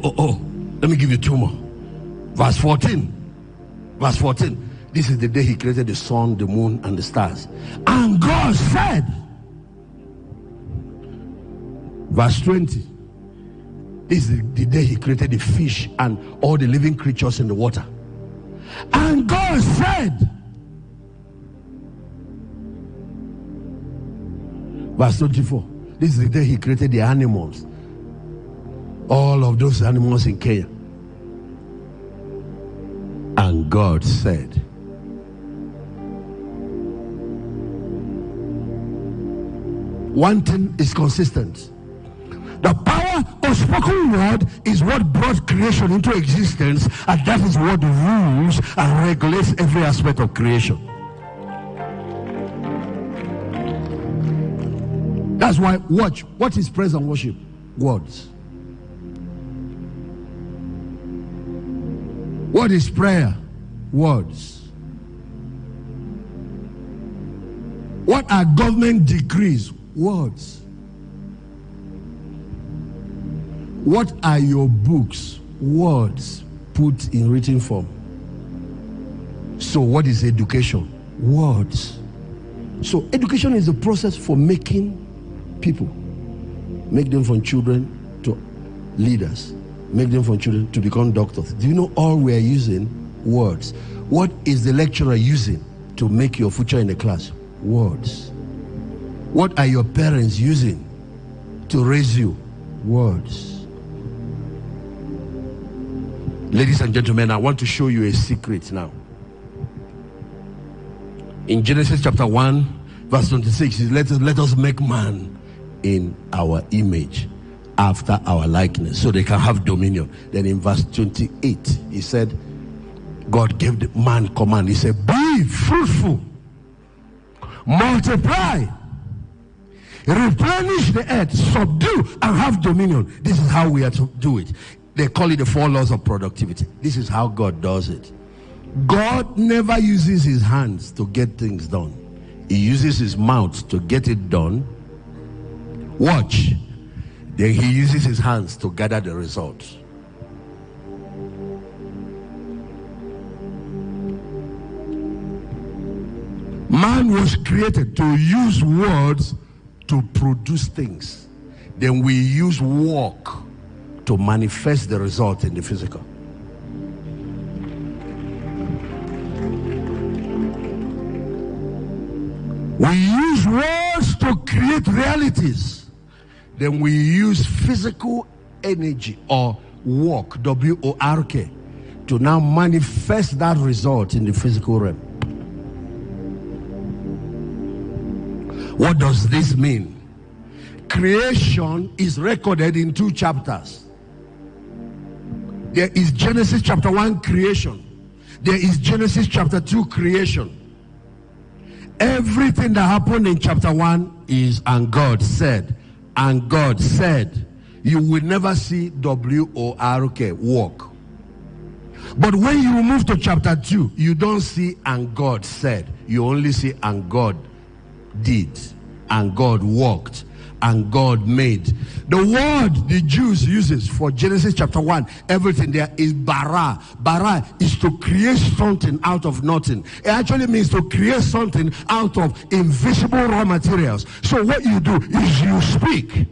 Oh. Let me give you 2 more. Verse 14. Verse 14. This is the day he created the sun, the moon, and the stars. And God said, verse 20, this is the day he created the fish and all the living creatures in the water. And God said, verse 24, this is the day he created the animals, all of those animals in Kenya. And God said, one thing is consistent. The power of spoken word is what brought creation into existence, and that is what rules and regulates every aspect of creation. That's why, watch, what is praise and worship? Words. What is prayer? Words. What are government decrees? Words. What are your books? Words put in written form. So what is education? Words. So education is the process for making people. Make them from children to leaders. Make them from children to become doctors. Do you know all we are using? Words. What is the lecturer using to make your future in the class? Words. What are your parents using to raise you? Words. Ladies and gentlemen, I want to show you a secret now. In Genesis chapter 1, verse 26, let us make man in our image, after our likeness, so they can have dominion. Then in verse 28, he said, God gave the man command. He said, be fruitful, multiply, replenish the earth, subdue, and have dominion. This is how we are to do it. They call it the 4 laws of productivity. This is how God does it. God never uses his hands to get things done. He uses his mouth to get it done. Watch. Then he uses his hands to gather the results. Man was created to use words to produce things. Then we use work to manifest the result in the physical. We use words to create realities. Then we use physical energy or work, W-O-R-K, to now manifest that result in the physical realm. What does this mean? Creation is recorded in 2 chapters. There is Genesis chapter 1, creation. There is Genesis chapter 2, creation. Everything that happened in chapter 1 is, and God said. And God said. You will never see W-O-R-K, walk. But when you move to chapter 2, you don't see and God said. You only see and God did, and God walked, and God made. The word the Jews uses for Genesis chapter 1, everything there is bara. Bara is to create something out of nothing. It actually means to create something out of invisible raw materials. So what you do is you speak.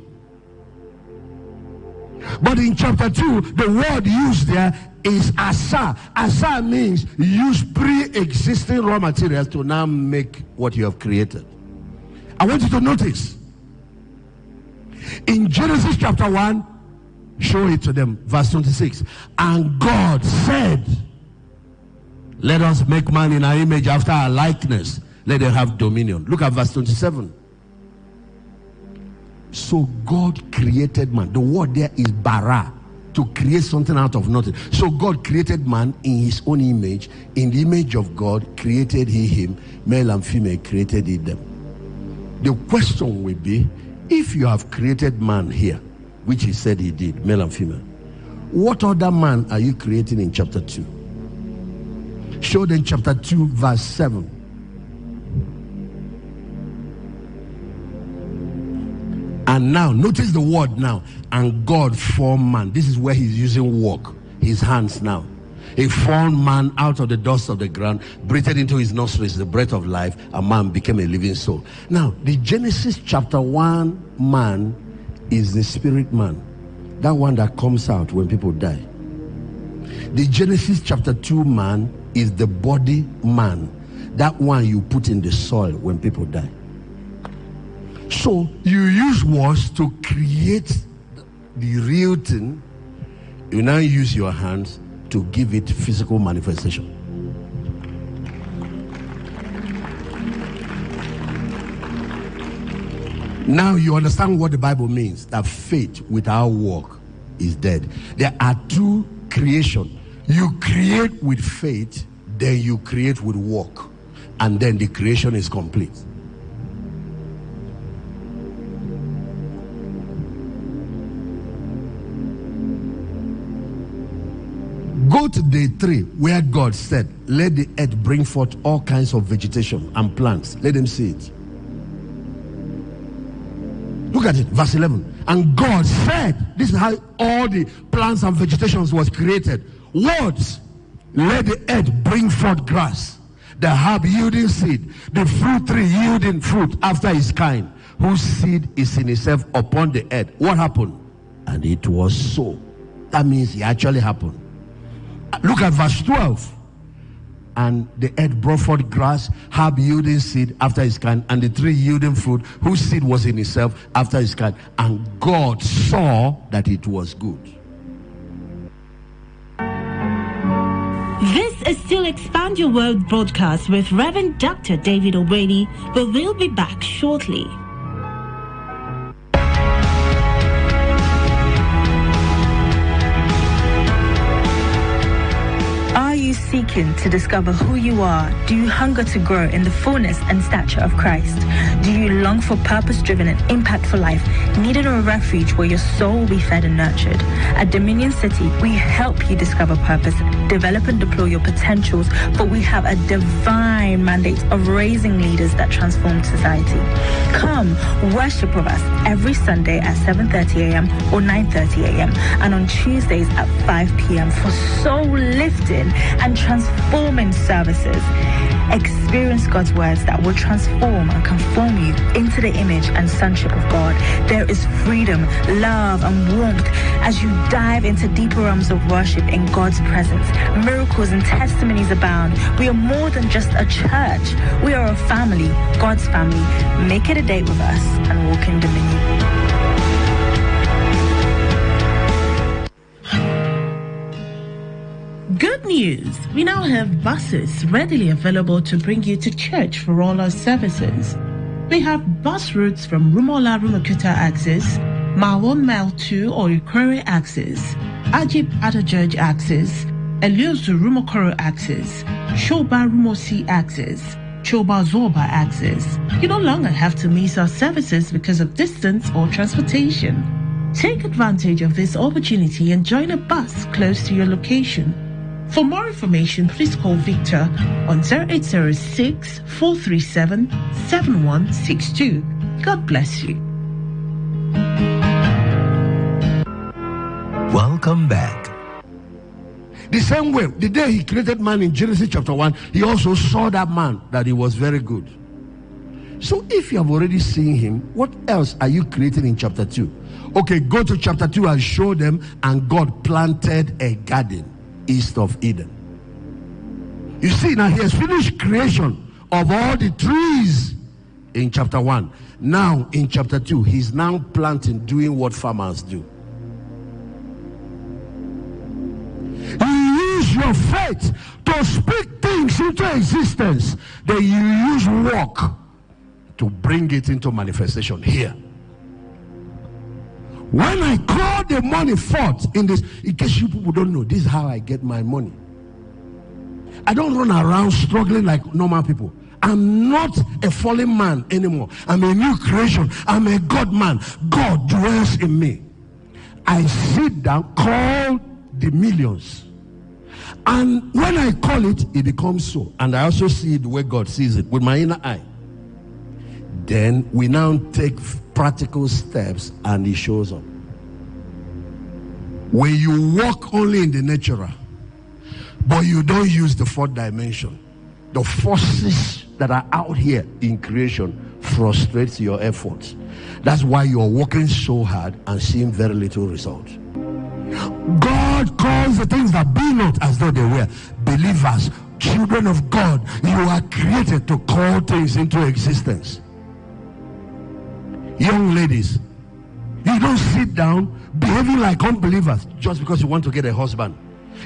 But in chapter 2, the word used there is asa. Asa means use pre-existing raw materials to now make what you have created. I want you to notice. In Genesis chapter 1, show it to them, verse 26. And God said, let us make man in our image after our likeness. Let them have dominion. Look at verse 27. So God created man. The word there is bara, to create something out of nothing. So God created man in his own image. In the image of God created he him. Male and female created he them. The question will be, if you have created man here, which he said he did, male and female, what other man are you creating in chapter 2? Show them chapter 2, verse 7. And now, notice the word now. And God formed man. This is where he's using work, his hands now. He formed man out of the dust of the ground, breathed into his nostrils the breath of life, and man became a living soul. Now, the Genesis chapter 1 man is the spirit man, that one that comes out when people die. The Genesis chapter 2 man is the body man, that one you put in the soil when people die. So you use words to create the real thing. You now use your hands to give it physical manifestation. Now you understand what the Bible means, that faith without work is dead. There are 2 creation. You create with faith, then you create with work, and then the creation is complete. Go to day 3, where God said, let the earth bring forth all kinds of vegetation and plants. Let them see it. Look at it, verse 11. And God said, this is how all the plants and vegetations was created. Words, let the earth bring forth grass, the herb yielding seed, the fruit tree yielding fruit after its kind, whose seed is in itself upon the earth. What happened? And it was so. That means it actually happened. Look at verse 12. And the earth brought forth grass, herb yielding seed after its kind, and the tree yielding fruit, whose seed was in itself after its kind. And God saw that it was good. This is still Expand Your World broadcast with Reverend Dr. David Obedi, but we'll be back shortly. Are you seeking to discover who you are? Do you hunger to grow in the fullness and stature of Christ? Do you long for purpose-driven and impactful life, needing a refuge where your soul will be fed and nurtured? At Dominion City, we help you discover purpose, develop and deploy your potentials, for we have a divine mandate of raising leaders that transform society. Come, worship with us every Sunday at 7:30 a.m. or 9:30 a.m. and on Tuesdays at 5 p.m. for soul lifting and transforming services. Experience God's words that will transform and conform you into the image and sonship of God. There is freedom, love, and warmth as you dive into deeper realms of worship in God's presence. Miracles and testimonies abound. We are more than just a church. We are a family, God's family. Make it a date with us and walk in dominion. Good news! We now have buses readily available to bring you to church for all our services. We have bus routes from Rumola Rumokuta axis, Mawon Mile 2 or Ikwere axis, Ajib Adajaj axis, Eliozu Rumokoro axis, Shoba Rumosi axis, Choba Zorba axis. You no longer have to miss our services because of distance or transportation. Take advantage of this opportunity and join a bus close to your location. For more information, please call Victor on 0806 437 7162. God bless you. Welcome back. The same way, the day he created man in Genesis chapter 1, he also saw that man that he was very good. So if you have already seen him, what else are you creating in chapter 2? Okay, go to chapter 2 and show them, and God planted a garden east of Eden. You see, now he has finished creation of all the trees in chapter 1. Now in chapter 2, he's now planting, doing what farmers do. You use your faith to speak things into existence, then you use work to bring it into manifestation here. When I call the money forth in this, in case you people don't know, this is how I get my money. I don't run around struggling like normal people. I'm not a fallen man anymore. I'm a new creation. I'm a God man. God dwells in me. I sit down, call the millions. And when I call it, it becomes so. And I also see it the way God sees it with my inner eye. Then we now take practical steps and it shows up. When you walk only in the natural, but you don't use the fourth dimension, the forces that are out here in creation frustrates your efforts. That's why you're working so hard and seeing very little result. God calls the things that be not as though they were. Believers, children of God, you are created to call things into existence. Young ladies, you don't sit down behaving like unbelievers just because you want to get a husband.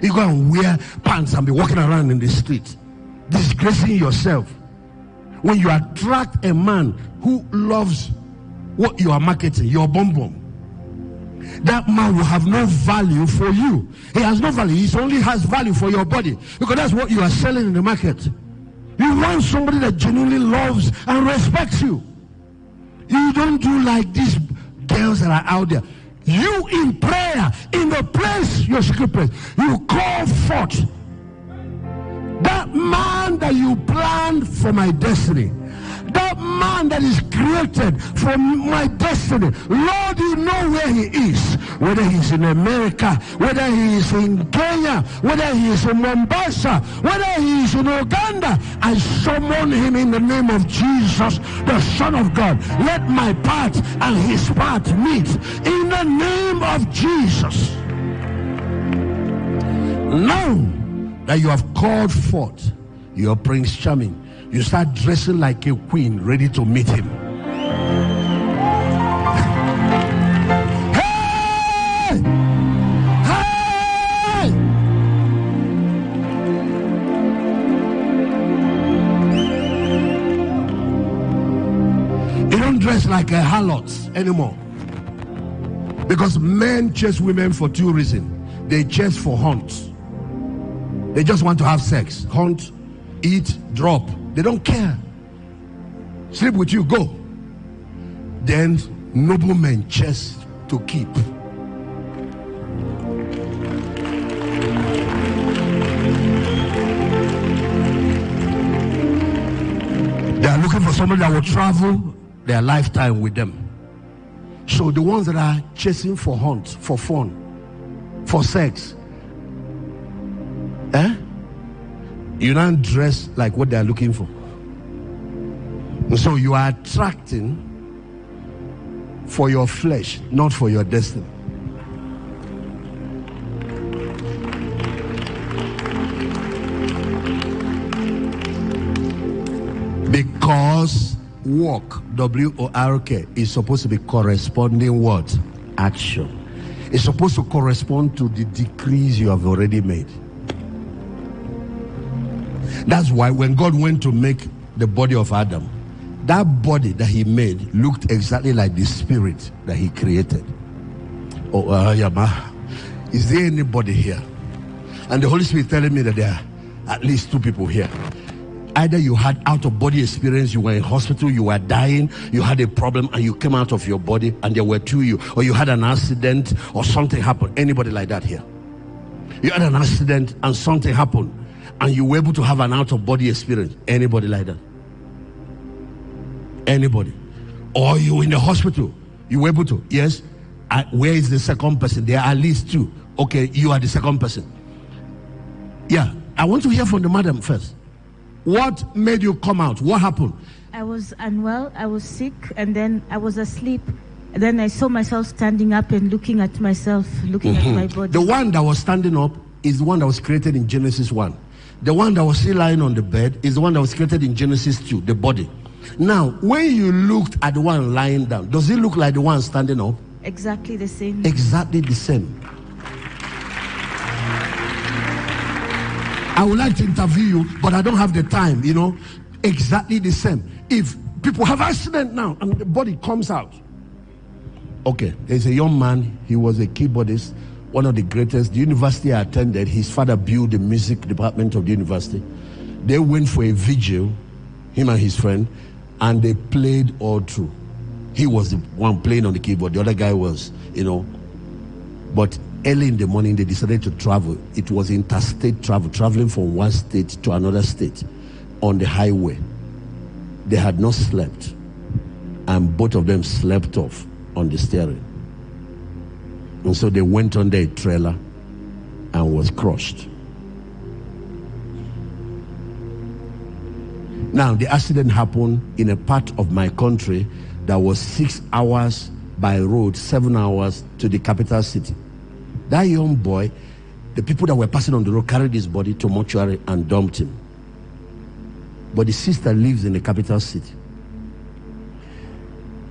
You go and wear pants and be walking around in the street, disgracing yourself. When you attract a man who loves what you are marketing, your bonbon, that man will have no value for you. He has no value. He only has value for your body, because that's what you are selling in the market. You want somebody that genuinely loves and respects you. You don't do like these girls that are out there. You in prayer, in the place, your secret place, you call forth that man that you planned for my destiny. That man that is created for my destiny. Lord, you know where he is. Whether he's in America, whether he is in Kenya, whether he is in Mombasa, whether he is in Uganda, I summon him in the name of Jesus, the Son of God. Let my path and his path meet in the name of Jesus. Now that you have called forth your Prince Charming, you start dressing like a queen, ready to meet him. Hey! Hey! You don't dress like a harlot anymore. Because men chase women for two reasons. They chase for hunt. They just want to have sex. Hunt, eat, drop. They don't care. Sleep with you, go. Then noblemen chase to keep. They are looking for somebody that will travel their lifetime with them. So the ones that are chasing for hunt, for fun, for sex, you don't dress like what they are looking for. So you are attracting for your flesh, not for your destiny. Because work, W-O-R-K, is supposed to be corresponding what? Action. It's supposed to correspond to the decrees you have already made. That's why when God went to make the body of Adam, that body that he made looked exactly like the spirit that he created. Is there anybody here? And the Holy Spirit telling me that there are at least two people here. Either you had out-of-body experience, you were in hospital, you were dying, you had a problem and you came out of your body and there were two of you, or you had an accident or something happened. Anybody like that here? You had an accident and something happened and you were able to have an out-of-body experience. Anybody like that? Anybody? Or you in the hospital, you were able to? Yes. Where is the second person? There are at least two. Okay, you are the second person. Yeah, I want to hear from the madam first. What made you come out? What happened? I was unwell, I was sick, and then I was asleep. And then I saw myself standing up and looking at myself, looking at my body. The one that was standing up is the one that was created in Genesis 1. The one that was still lying on the bed is the one that was created in Genesis 2, the body. Now, when you looked at the one lying down, does it look like the one standing up? Exactly the same. Exactly the same. I would like to interview you, but I don't have the time, Exactly the same. If people have accident now and the body comes out. Okay, there's a young man, he was a keyboardist, one of the greatest. The university I attended, his father built the music department of the university. They went for a vigil, him and his friend, and they played all through. He was the one playing on the keyboard. The other guy was, But early in the morning, they decided to travel. It was interstate travel, traveling from one state to another state on the highway. They had not slept, and both of them slept off on the steering. And so they went under a trailer and was crushed. Now, the accident happened in a part of my country that was 6 hours by road, 7 hours to the capital city. That young boy, the people that were passing on the road carried his body to mortuary and dumped him. But the sister lives in the capital city.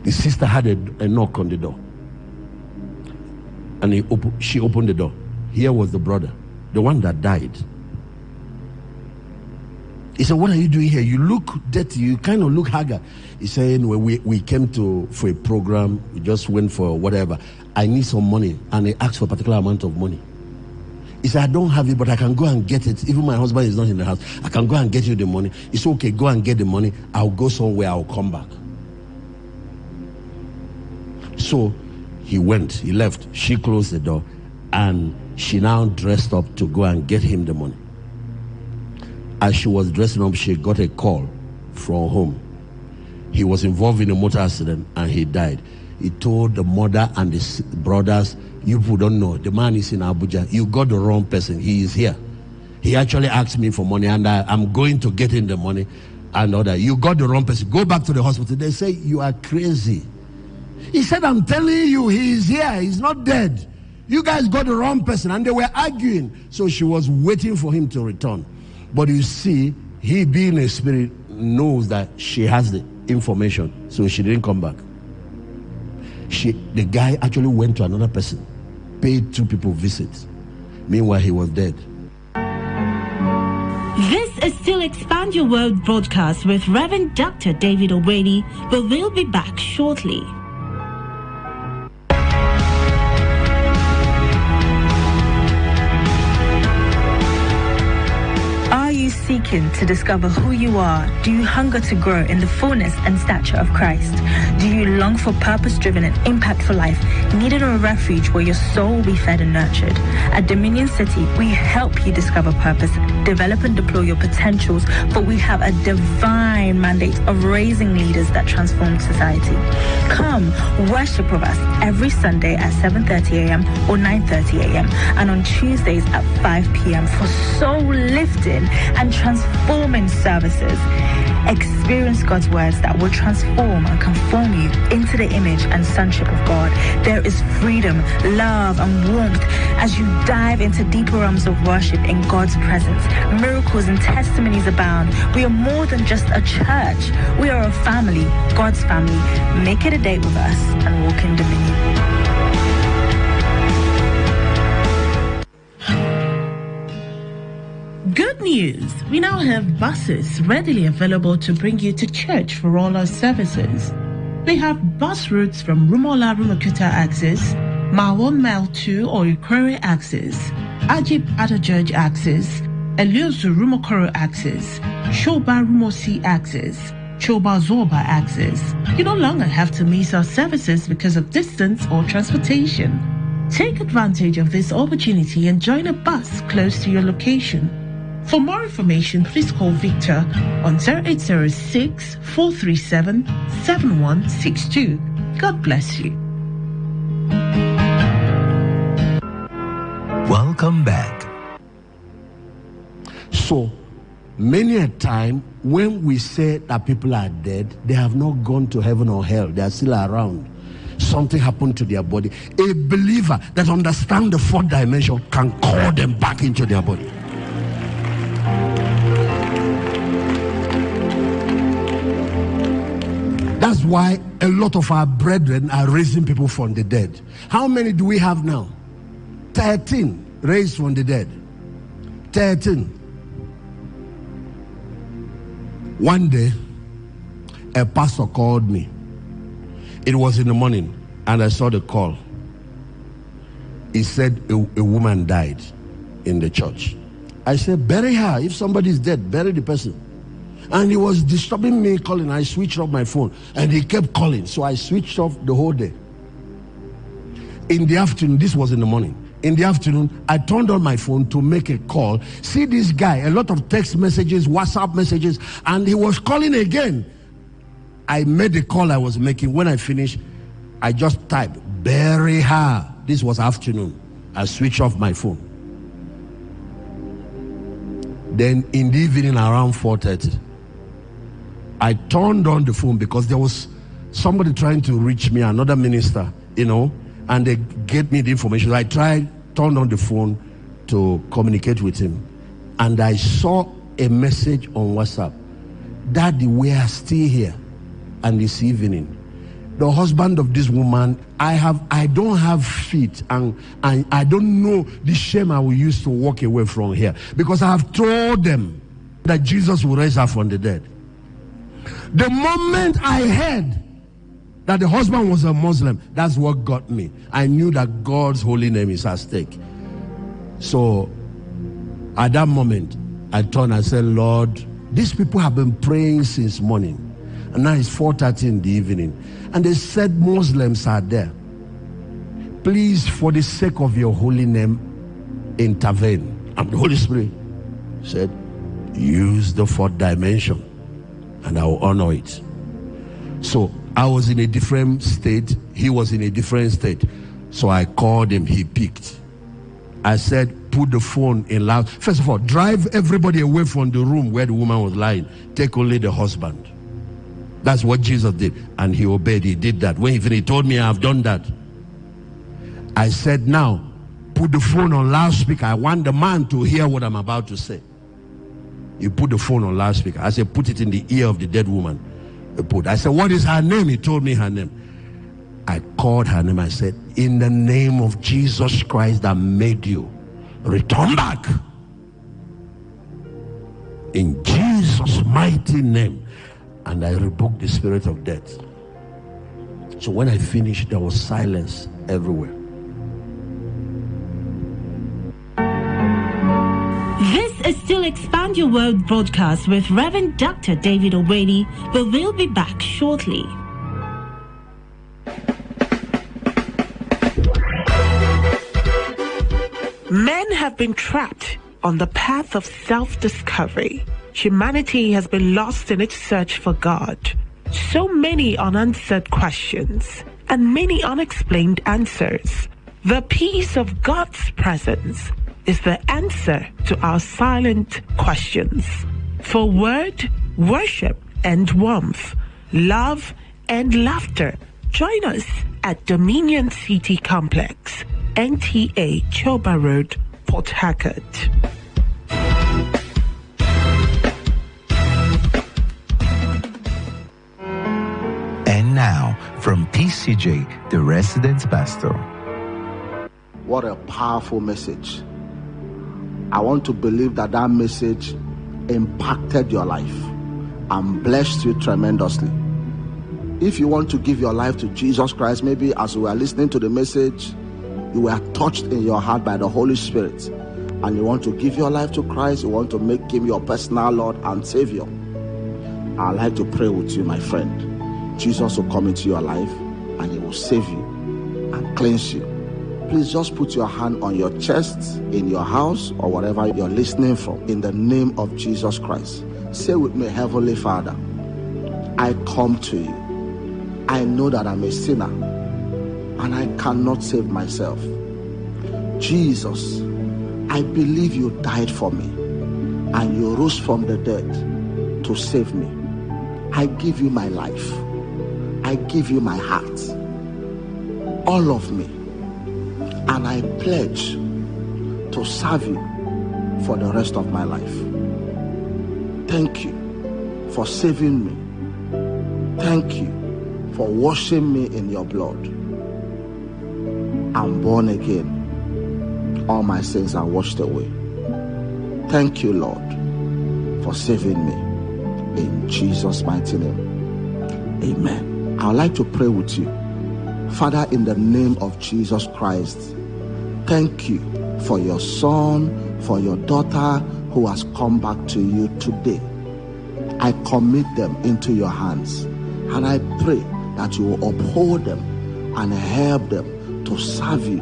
The sister had a knock on the door. And she opened the door. Here was the brother, the one that died. He said, "What are you doing here? You look dirty. You kind of look haggard." He said, "Anyway, we came for a program. We just went for whatever. I need some money." And he asked for a particular amount of money. He said, "I don't have it, but I can go and get it. Even my husband is not in the house. I can go and get you the money." He said, "Okay, go and get the money. I'll go somewhere. I'll come back." So He left. She closed the door, and she now dressed up to go and get him the money. As she was dressing up, she got a call from home. He was involved in a motor accident and he died. He told the mother and the brothers, you people don't know, the man is in Abuja. You got the wrong person. He is here. He actually asked me for money, and I'm going to get him the money. And all that. You got the wrong person. Go back to the hospital. They say, you are crazy. He said, I'm telling you, he is here. He's not dead. You guys got the wrong person. And they were arguing. So she was waiting for him to return. But you see, he being a spirit knows that she has the information. So she didn't come back. The guy actually went to another person, paid 2 people visits. Meanwhile, he was dead. This is still Expand Your World broadcast with Reverend Dr. David Owedi, but we'll be back shortly. Are you seeking to discover who you are? Do you hunger to grow in the fullness and stature of Christ? Do you long for purpose-driven and impactful life, needing a refuge where your soul will be fed and nurtured? At Dominion City, we help you discover purpose, develop and deploy your potentials, for we have a divine mandate of raising leaders that transform society. Come, worship with us every Sunday at 7:30 a.m. or 9:30 a.m. and on Tuesdays at 5 p.m. for soul lifting and transforming services. Experience God's words that will transform and conform you into the image and sonship of God. There is freedom, love, and warmth as you dive into deeper realms of worship in God's presence. Miracles and testimonies abound. We are more than just a church. We are a family, God's family. Make it a date with us and walk in dominion. Good news! We now have buses readily available to bring you to church for all our services. We have bus routes from Rumola Rumokuta axis, Mawon Mile 2 or Ikwere axis, Ajib Adajudge axis, Eliozu Rumokoro axis, Shoba Rumosi axis, Choba Zorba axis. You no longer have to miss our services because of distance or transportation. Take advantage of this opportunity and join a bus close to your location. For more information, please call Victor on 0806 437 7162. God bless you. Welcome back. So, many a time when we say that people are dead, they have not gone to heaven or hell. They are still around. Something happened to their body. A believer that understands the 4th dimension can call them back into their body. That's why a lot of our brethren are raising people from the dead. How many do we have now? 13 raised from the dead. 13. One day, a pastor called me. It was in the morning, and I saw the call. He said a woman died in the church. I said, bury her. If somebody is dead, bury the person. And he was disturbing me calling. I switched off my phone, and he kept calling. So I switched off the whole day. In the afternoon, this was in the morning. In the afternoon, I turned on my phone to make a call. See this guy, a lot of text messages, WhatsApp messages, and he was calling again. I made the call I was making. When I finished, I just typed, bury her. This was afternoon. I switched off my phone. Then in the evening around 4:30, I turned on the phone because there was somebody trying to reach me, another minister, and they gave me the information. I turned on the phone to communicate with him, and I saw a message on WhatsApp. Daddy, we are still here. And this evening, the husband of this woman, I don't have feet, and I don't know the shame I will use to walk away from here, because I have told them that Jesus will raise her from the dead. The moment I heard that the husband was a Muslim, that's what got me. I knew that God's holy name is at stake. So at that moment, I turned and said, Lord, these people have been praying since morning. And now it's 4:30 in the evening. And they said Muslims are there. please, for the sake of your holy name, intervene. And the Holy Spirit said, use the fourth dimension and I will honor it. So I was in a different state. He was in a different state. So I called him. He picked. I said, put the phone in loud. First of all, drive everybody away from the room where the woman was lying. Take only the husband. That's what Jesus did. And he obeyed. He did that. When he finished, he told me, I have done that. I said, now, put the phone on loudspeaker. I want the man to hear what I'm about to say. He put the phone on loudspeaker. I said, put it in the ear of the dead woman. I said, what is her name? He told me her name. I called her name. I said, in the name of Jesus Christ that made you, return back. In Jesus' mighty name. And I rebuked the spirit of death. So when I finished, there was silence everywhere. This is still Expand Your World broadcast with Reverend Dr. David Oweli, but we'll be back shortly. Men have been trapped on the path of self-discovery. Humanity has been lost in its search for God. So many unanswered questions and many unexplained answers. The peace of God's presence is the answer to our silent questions. For word, worship, and warmth, love, and laughter, join us at Dominion City Complex, NTA Choba Road, Port Harcourt. And now, from PCJ, the resident pastor. What a powerful message. I want to believe that that message impacted your life and blessed you tremendously. If you want to give your life to Jesus Christ, maybe as we are listening to the message, you were touched in your heart by the Holy Spirit, and you want to give your life to Christ, you want to make him your personal Lord and Savior, I'd like to pray with you, my friend. Jesus will come into your life and he will save you and cleanse you. Please just put your hand on your chest, in your house, or wherever you're listening from, in the name of Jesus Christ. Say with me, Heavenly Father, I come to you. I know that I'm a sinner and I cannot save myself. Jesus, I believe you died for me and you rose from the dead to save me. I give you my life. I give you my heart, all of me, and I pledge to serve you for the rest of my life. Thank you for saving me. Thank you for washing me in your blood. I'm born again. All my sins are washed away. Thank you, Lord, for saving me. In Jesus' mighty name, amen. I'd like to pray with you. Father, in the name of Jesus Christ, thank you for your son, for your daughter who has come back to you today. I commit them into your hands, and I pray that you will uphold them and help them to serve you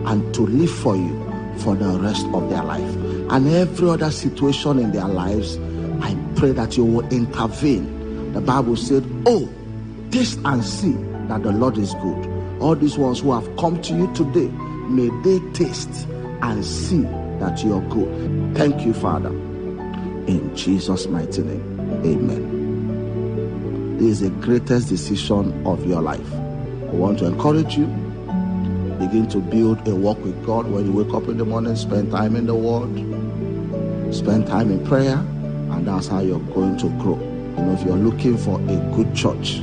and to live for you for the rest of their life. And every other situation in their lives, I pray that you will intervene. The Bible said, oh, taste and see that the Lord is good. All these ones who have come to you today, may they taste and see that you are good. Thank you, Father. In Jesus' mighty name, amen. This is the greatest decision of your life. I want to encourage you. Begin to build a walk with God. When you wake up in the morning, spend time in the Word. Spend time in prayer. And that's how you're going to grow. If you're looking for a good church,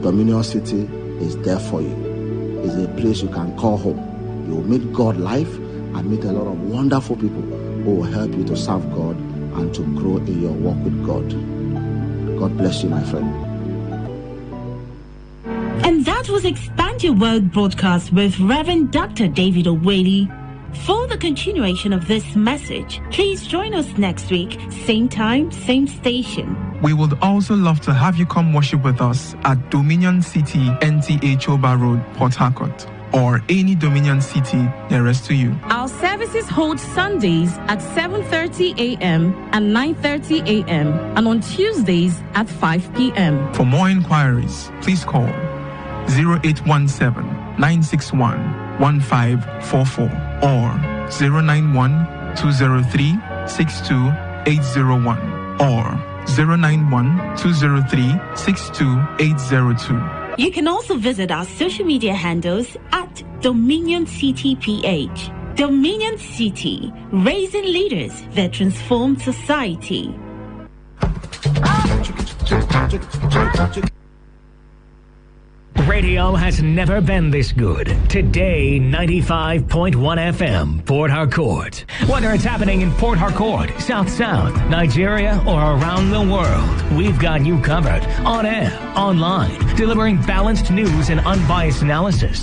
Dominion City is there for you. It's a place you can call home. You will meet God live and meet a lot of wonderful people who will help you to serve God and to grow in your walk with God. God bless you, my friend. And that was Expand Your World broadcast with Reverend Dr. David Oweli. For the continuation of this message, please join us next week, same time, same station. We would also love to have you come worship with us at Dominion City, NTA Choba Road, Port Harcourt. or any Dominion city nearest to you. Our services hold Sundays at 7:30 a.m. and 9:30 a.m. and on Tuesdays at 5 p.m. For more inquiries, please call 0817-961-1544 or 091-203-62801 or 091-203-62802. You can also visit our social media handles at Dominion City PH. Dominion City, raising leaders that transform society. Radio has never been this good. Today, 95.1 FM, Port Harcourt. Whether it's happening in Port Harcourt, South, Nigeria, or around the world, we've got you covered. On air, online, delivering balanced news and unbiased analysis.